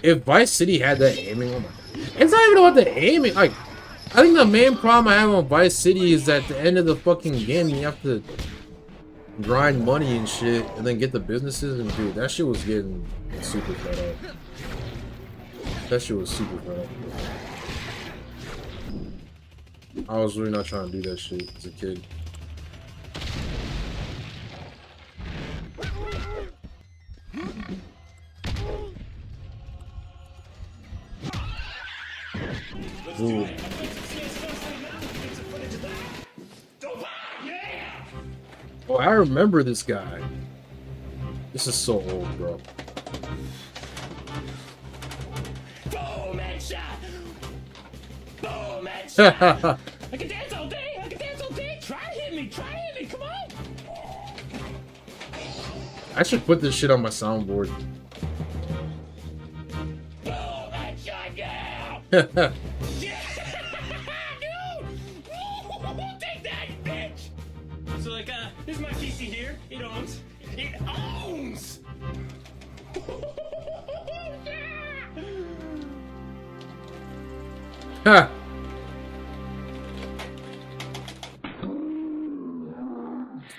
If Vice City had that aiming, oh my, it's not even about the aiming. Like, I think the main problem I have on Vice City is that at the end of the fucking game, you have to grind money and shit, and then get the businesses. And dude, that shit was getting super fed up. That shit was super fed up. I was really not trying to do that shit as a kid. Ooh. Oh, I remember this guy. This is so old, bro. Boom, headshot. Boom, headshot. I can dance all day. I can dance all day. Try to hit me. Try to hit me. Come on. I should put this shit on my soundboard. Take that, bitch! So like, this is my PC here. It owns. It owns! Ha!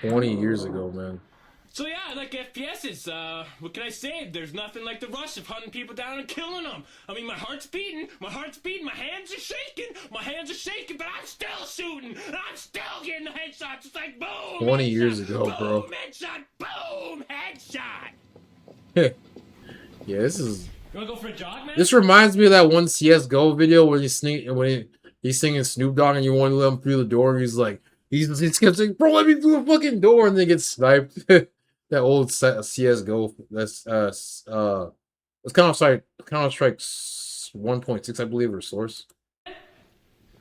$20 ago, man. So yeah, I like FPSs. What can I say? There's nothing like the rush of hunting people down and killing them. I mean, my heart's beating, my hands are shaking, but I'm still shooting, and I'm still getting the headshots. It's like boom, 20 years ago, bro. boom, headshot, boom, headshot. Yeah, this is. You wanna go for a jog, man? This reminds me of that one CS:GO video where he's singing Snoop Dogg and you want to let him through the door. And he's like, he's like, bro, let me through the fucking door, and then gets sniped. That old CS:GO. That's it's Counter-Strike 1.6, I believe, or Source.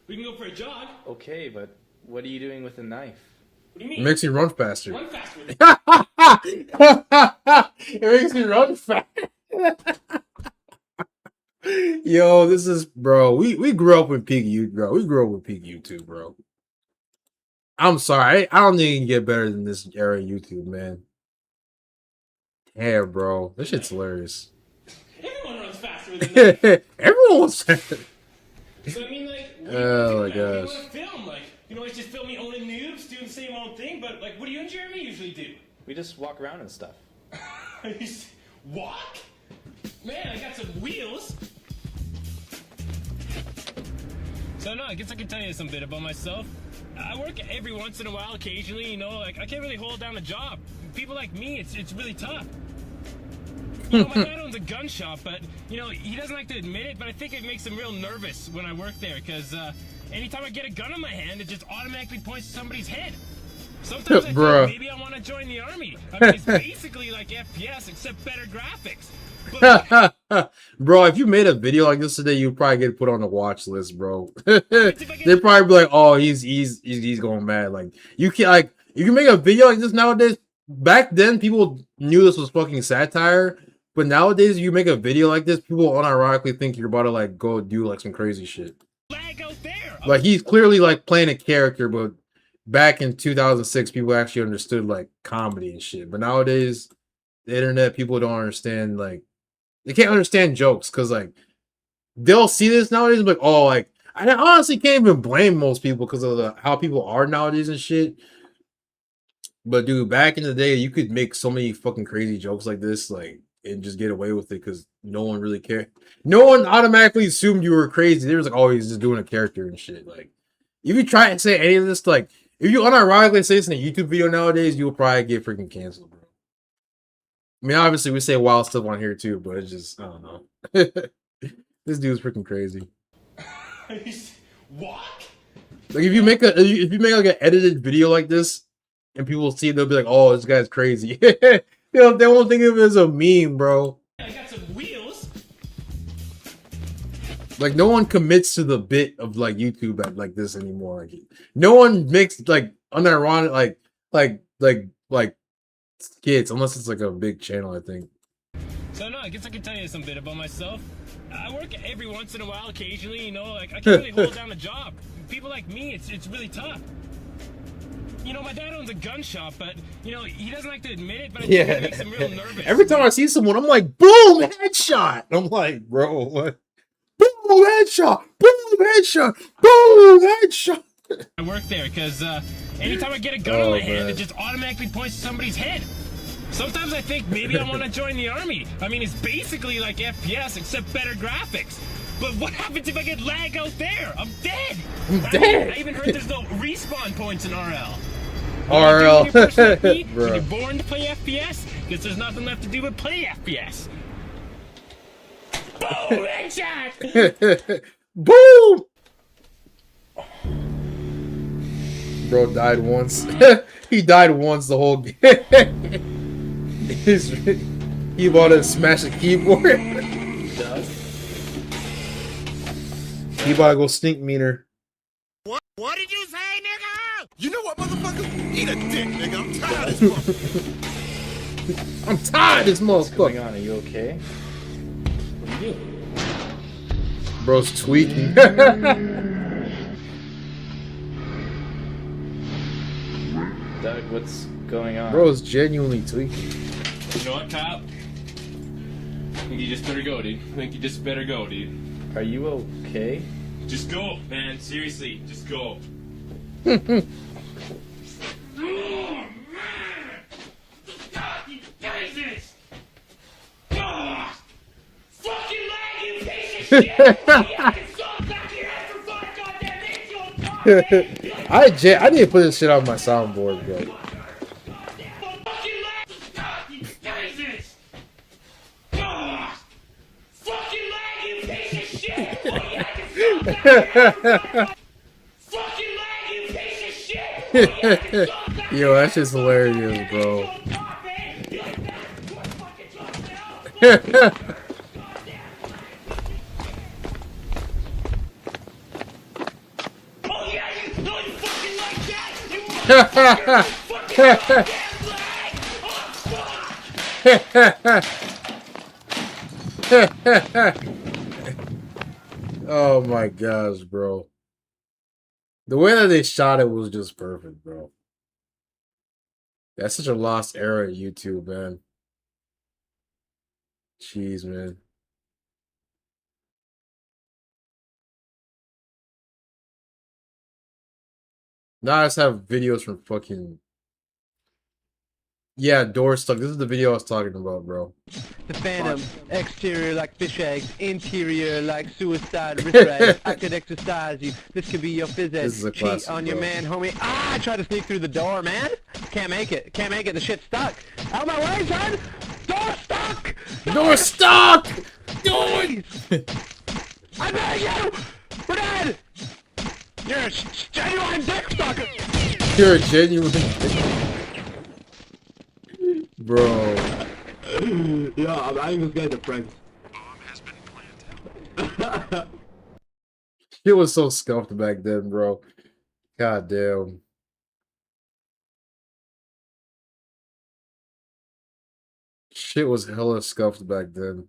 We can go for a jog. Okay, but what are you doing with a knife? What do you It mean? makes you run faster. Run faster. It makes me run faster. Yo, this is, bro. We grew up with peak YouTube, bro. We grew up with peak YouTube, bro. I'm sorry. I don't think you can get better than this era of YouTube, man. Yeah, bro. This shit's hilarious. Everyone runs faster than that. Everyone was faster. So I mean, like, Oh my what do you gosh. want to film? Like, you know, it's just filming only noobs doing the same old thing. But like, what do you and Jeremy usually do? We just walk around and stuff. Walk? Man, I got some wheels. So no, I guess I can tell you some bit about myself. I work every once in a while, occasionally, you know, like I can't really hold down a job. People like me, it's really tough. You know, my dad owns a gun shop, but you know, he doesn't like to admit it, but I think it makes him real nervous when I work there, because anytime I get a gun in my hand, it just automatically points to somebody's head. Sometimes I Bruh. think maybe I want to join the army. I mean, it's basically like FPS, except better graphics. But Bro, if you made a video like this today, you'd probably get put on the watch list, bro. They'd probably be like, "Oh, he's going mad." Like you can you can make a video like this nowadays. Back then, people knew this was fucking satire, but nowadays, you make a video like this, people unironically think you're about to like go do like some crazy shit. Like he's clearly like playing a character, but back in 2006, people actually understood like comedy and shit. But nowadays, the internet, people don't understand, like they can't understand jokes because like they'll see this nowadays and be like, oh, like I honestly can't even blame most people because of how people are nowadays and shit. But dude, back in the day, you could make so many fucking crazy jokes like this, like, and just get away with it because no one really cared. No one automatically assumed you were crazy. They was like, oh, he's just doing a character and shit. Like, if you try and say any of this, like, if you unironically say this in a YouTube video nowadays, you'll probably get freaking canceled, bro. I mean, obviously, we say wild stuff on here too, but it's just, I don't know. This dude's freaking crazy. What? Like, if you make like an edited video like this, and people see it, they'll be like, "Oh, this guy's crazy." They won't think of it as a meme, bro. I got some wheels. Like, no one commits to the bit of like YouTube at like this anymore. Like, no one makes like unironic like skits unless it's like a big channel, I think. So no, I guess I can tell you some bit about myself. I work every once in a while, occasionally, you know, like I can't really hold down a job. People like me, it's really tough. You know, my dad owns a gun shop, but, you know, he doesn't like to admit it, but I think it makes him real nervous. Every time I see someone, I'm like, boom, headshot. I'm like, bro, what? Boom, headshot. Boom, headshot. Boom, headshot. I work there because anytime I get a gun in my hand, it just automatically points to somebody's head. Sometimes I think maybe I want to join the army. I mean, it's basically like FPS, except better graphics. But what happens if I get lag out there? I'm dead. I even heard there's no respawn points in RL. RL. When you're born to play FPS, because there's nothing left to do but play FPS. Boom! Headshot! Boom! Bro died once. He died once the whole game. He about to smash the keyboard. He about to go stink meaner. What did you say, nigga? You know what, motherfucker? Eat a dick, nigga. I'm tired of this motherfucker. I'm tired of this motherfucker. What's going on? Are you okay? What are you doing? Bro's tweaking. Doug, what's going on? Bro's genuinely tweaking. You know what, Kyle? I think you just better go, dude. I think you just better go, dude. Are you okay? Just go, man. Seriously, just go. I need to put this shit on my soundboard, bro. Yo, that's just hilarious, bro. Oh my gosh, bro. The way that they shot it was just perfect, bro. That's such a lost era of YouTube, man. Jeez, man. Now I just have videos from fucking... Yeah, door stuck. This is the video I was talking about, bro. The Phantom, exterior like fish eggs, interior like suicide wrist rags. I could exercise you. This could be your phys ed. This is a Cheat classic, on your bro. man, homie. Ah, I tried to sneak through the door, man. Can't make it. Can't make it. The shit's stuck. Out of my way, son. Door stuck. Door stuck. Door. I beg you. We're dead. You're a genuine dick sucker. You're a genuine... Bro. Yeah, I'm even scared of friends. It was so scuffed back then, bro. God damn. Shit was hella scuffed back then.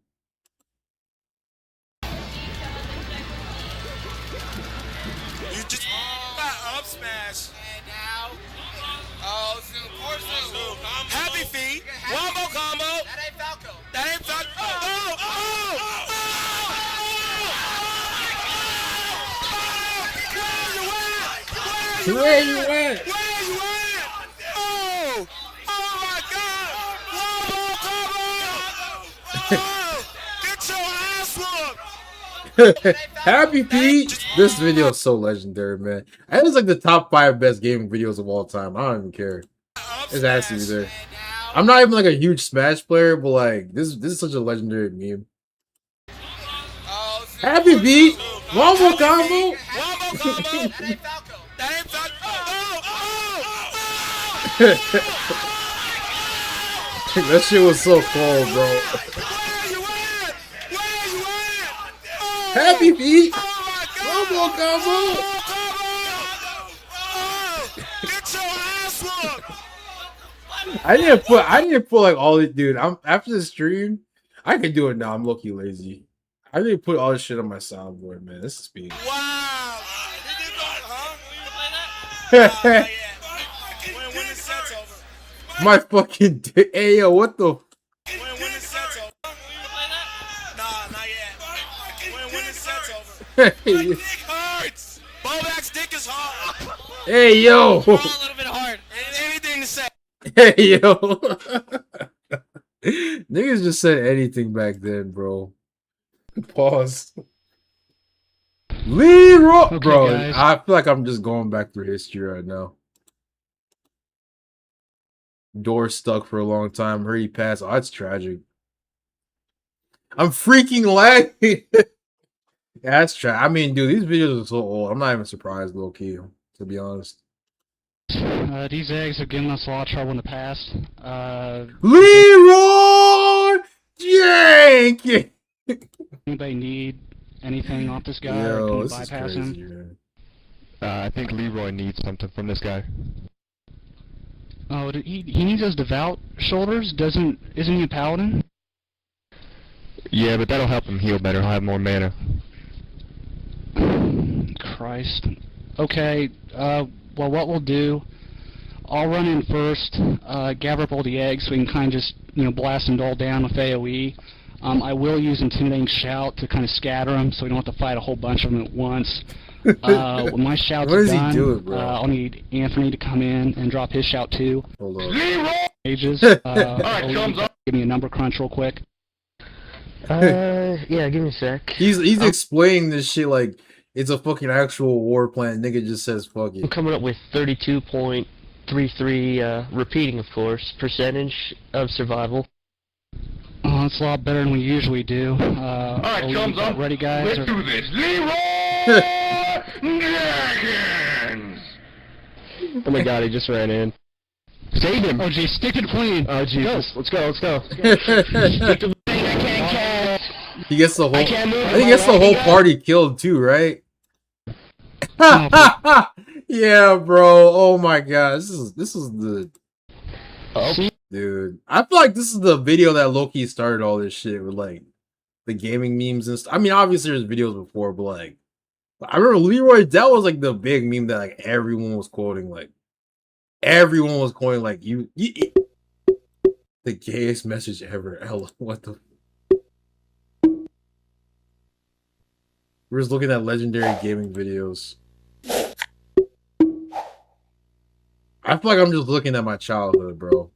You just up smash. And now, oh, happy feet, wombo combo. That ain't Falco. That ain't Falco. Where you at? Where you at? Oh, oh my God! Wombo combo. Get your ass whooped. Happy Pete! This video is so legendary, man. That is like the top 5 best gaming videos of all time. I don't even care. It has to be there. I'm not even like a huge Smash player, but like this is such a legendary meme. Happy Pete! Wombo combo! That shit was so cold, bro. Happy Pete! Wombo combo! I need to put like all this, dude. After the stream, I can do it now. I'm low-key lazy. I need to put all this shit on my soundboard, man. This is speed. Wow! My fucking dick. Hey, yo, what the? Dick hurts. Bobak's dick is hard. Hey, yo. A little bit hard. Anything to say. Hey, yo. Niggas just said anything back then, bro. Pause. Leroy, Okay, bro. guys. I feel like I'm just going back through history right now. Door stuck for a long time. Heard he passed. Oh, that's tragic. I'm freaking lagging. Yeah, that's tragic. I mean, dude, these videos are so old. I'm not even surprised, low key, to be honest. These eggs have given us a lot of trouble in the past. Leroy Jenkins. Anybody need anything off this guy? Yo, or can we this is bypass crazy, him? man. I think Leroy needs something from this guy. Oh, he needs those devout shoulders. Isn't he a paladin? Yeah, but that'll help him heal better. He'll have more mana. Christ. Okay, well, what we'll do, I'll run in first, gather up all the eggs so we can kind of just, blast them all down with AoE. I will use Intimidating Shout to kind of scatter them so we don't have to fight a whole bunch of them at once. When my shout's done, I'll need Anthony to come in and drop his shout too. Hold on. Ages. Alright, thumbs up. Give me a number crunch real quick. Yeah, give me a sec. He's explaining this shit like it's a fucking actual war plan. Nigga just says fuck it. I'm coming up with 32.33, repeating of course, percentage of survival. Oh, that's a lot better than we usually do. Alright, thumbs up. Ready, guys? Let's do this. Leroy Jenkins! Oh my god, he just ran in. Save him! Oh geez, stick to the plane! Oh Jesus, let's go. He gets the whole. I think he gets the whole party killed too, right? Yeah, bro. Oh my god, this is the. Dude, I feel like this is the video that Loki started all this shit with, like the gaming memes and stuff. I mean, obviously there's videos before, but like, I remember Leroy. That was like the big meme that like everyone was quoting. Like, everyone was quoting like you the gayest message ever. Hell, what the. We're just looking at legendary gaming videos. I feel like I'm just looking at my childhood, bro.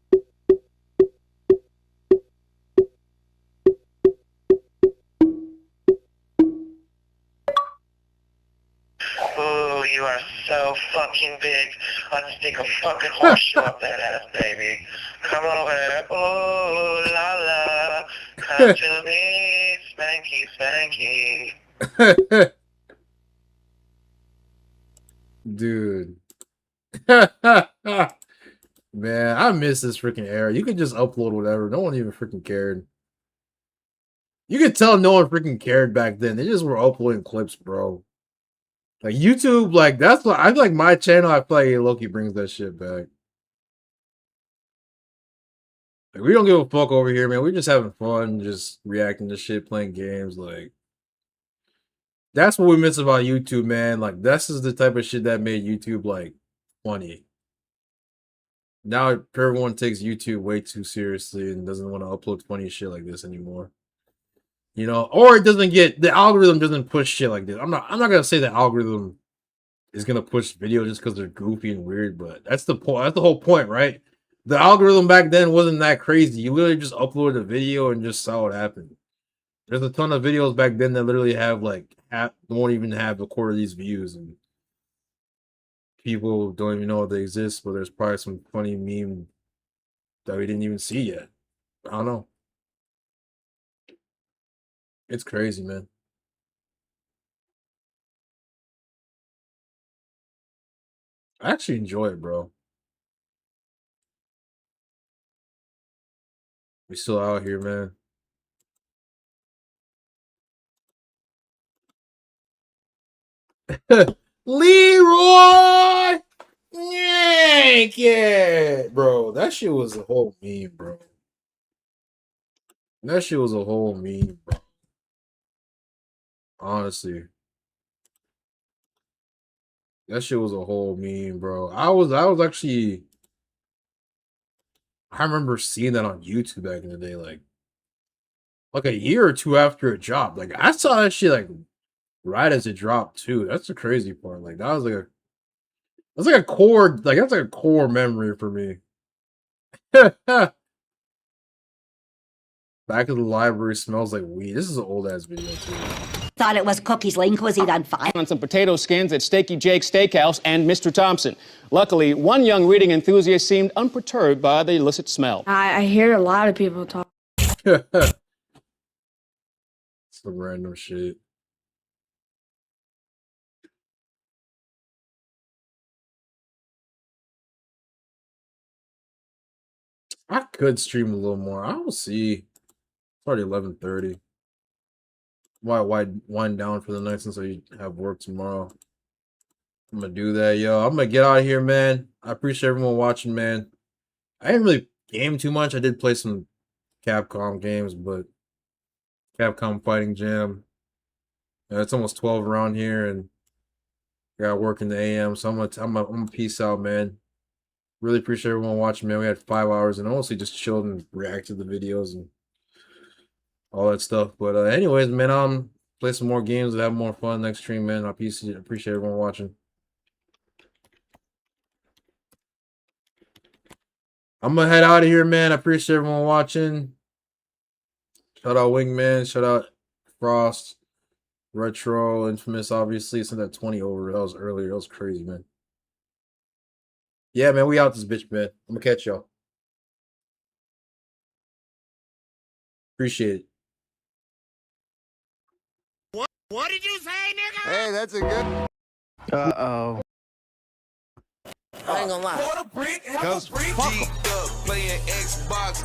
Ooh, you are so fucking big. I'll just stick a fucking horseshoe up that ass, baby. Come over. Ooh, la la. Come to me, spanky, spanky. Dude. Man, I miss this freaking era. You could just upload whatever. No one even freaking cared. You could tell no one freaking cared back then. They just were uploading clips, bro. Like YouTube, like that's what I feel like my channel. I feel like Loki brings that shit back. Like, we don't give a fuck over here, man. We're just having fun, just reacting to shit, playing games. Like, that's what we miss about YouTube, man. Like, this is the type of shit that made YouTube like funny. Now everyone takes YouTube way too seriously and doesn't want to upload funny shit like this anymore. You know, or it doesn't get, the algorithm doesn't push shit like this. I'm not gonna say the algorithm is gonna push video just because they're goofy and weird, but that's the point. That's the whole point, right? The algorithm back then wasn't that crazy. You literally just upload a video and just saw what happened. There's a ton of videos back then that literally have like won't even have a quarter of these views, and people don't even know they exist. But there's probably some funny meme that we didn't even see yet. I don't know. It's crazy, man. I actually enjoy it, bro. We still out here, man. Leroy Jenkins, bro. That shit was a whole meme, bro. That shit was a whole meme, bro. Honestly, that shit was a whole meme, bro. I was actually, I remember seeing that on YouTube back in the day, like a year or two after it dropped. Like, I saw that shit like right as it dropped too. That's the crazy part. Like, that was like that's like a core memory for me. Back of the library smells like weed. This is an old ass video too. Thought it was Cookie's link. Was he on fire? On some potato skins at Steaky Jake's Steakhouse and Mr. Thompson. Luckily, one young reading enthusiast seemed unperturbed by the illicit smell. I hear a lot of people talk. Some random shit. I could stream a little more. I will see. It's already 11:30. Why wind down for the night since I have work tomorrow? I'm gonna do that, yo. I'm gonna get out of here, man. I appreciate everyone watching, man. I didn't really game too much. I did play some Capcom games, but Capcom Fighting Jam. It's almost 12 around here, and Got work in the AM, so I'm gonna peace out, man. Really appreciate everyone watching, man. We had 5 hours and honestly just chilled and reacted to the videos and all that stuff. But anyways, man, play some more games and have more fun next stream, man. I appreciate everyone watching. I'm gonna head out of here, man. I appreciate everyone watching. Shout out Wingman, shout out Frost, Retro, Infamous, obviously. Sent that 20 over. That was earlier. That was crazy, man. Yeah, man, we out this bitch, man. I'm gonna catch y'all. Appreciate it. What did you say, nigga? Hey, that's a good. Uh-oh. I ain't gonna lie. Cause fuck 'em. Playing Xbox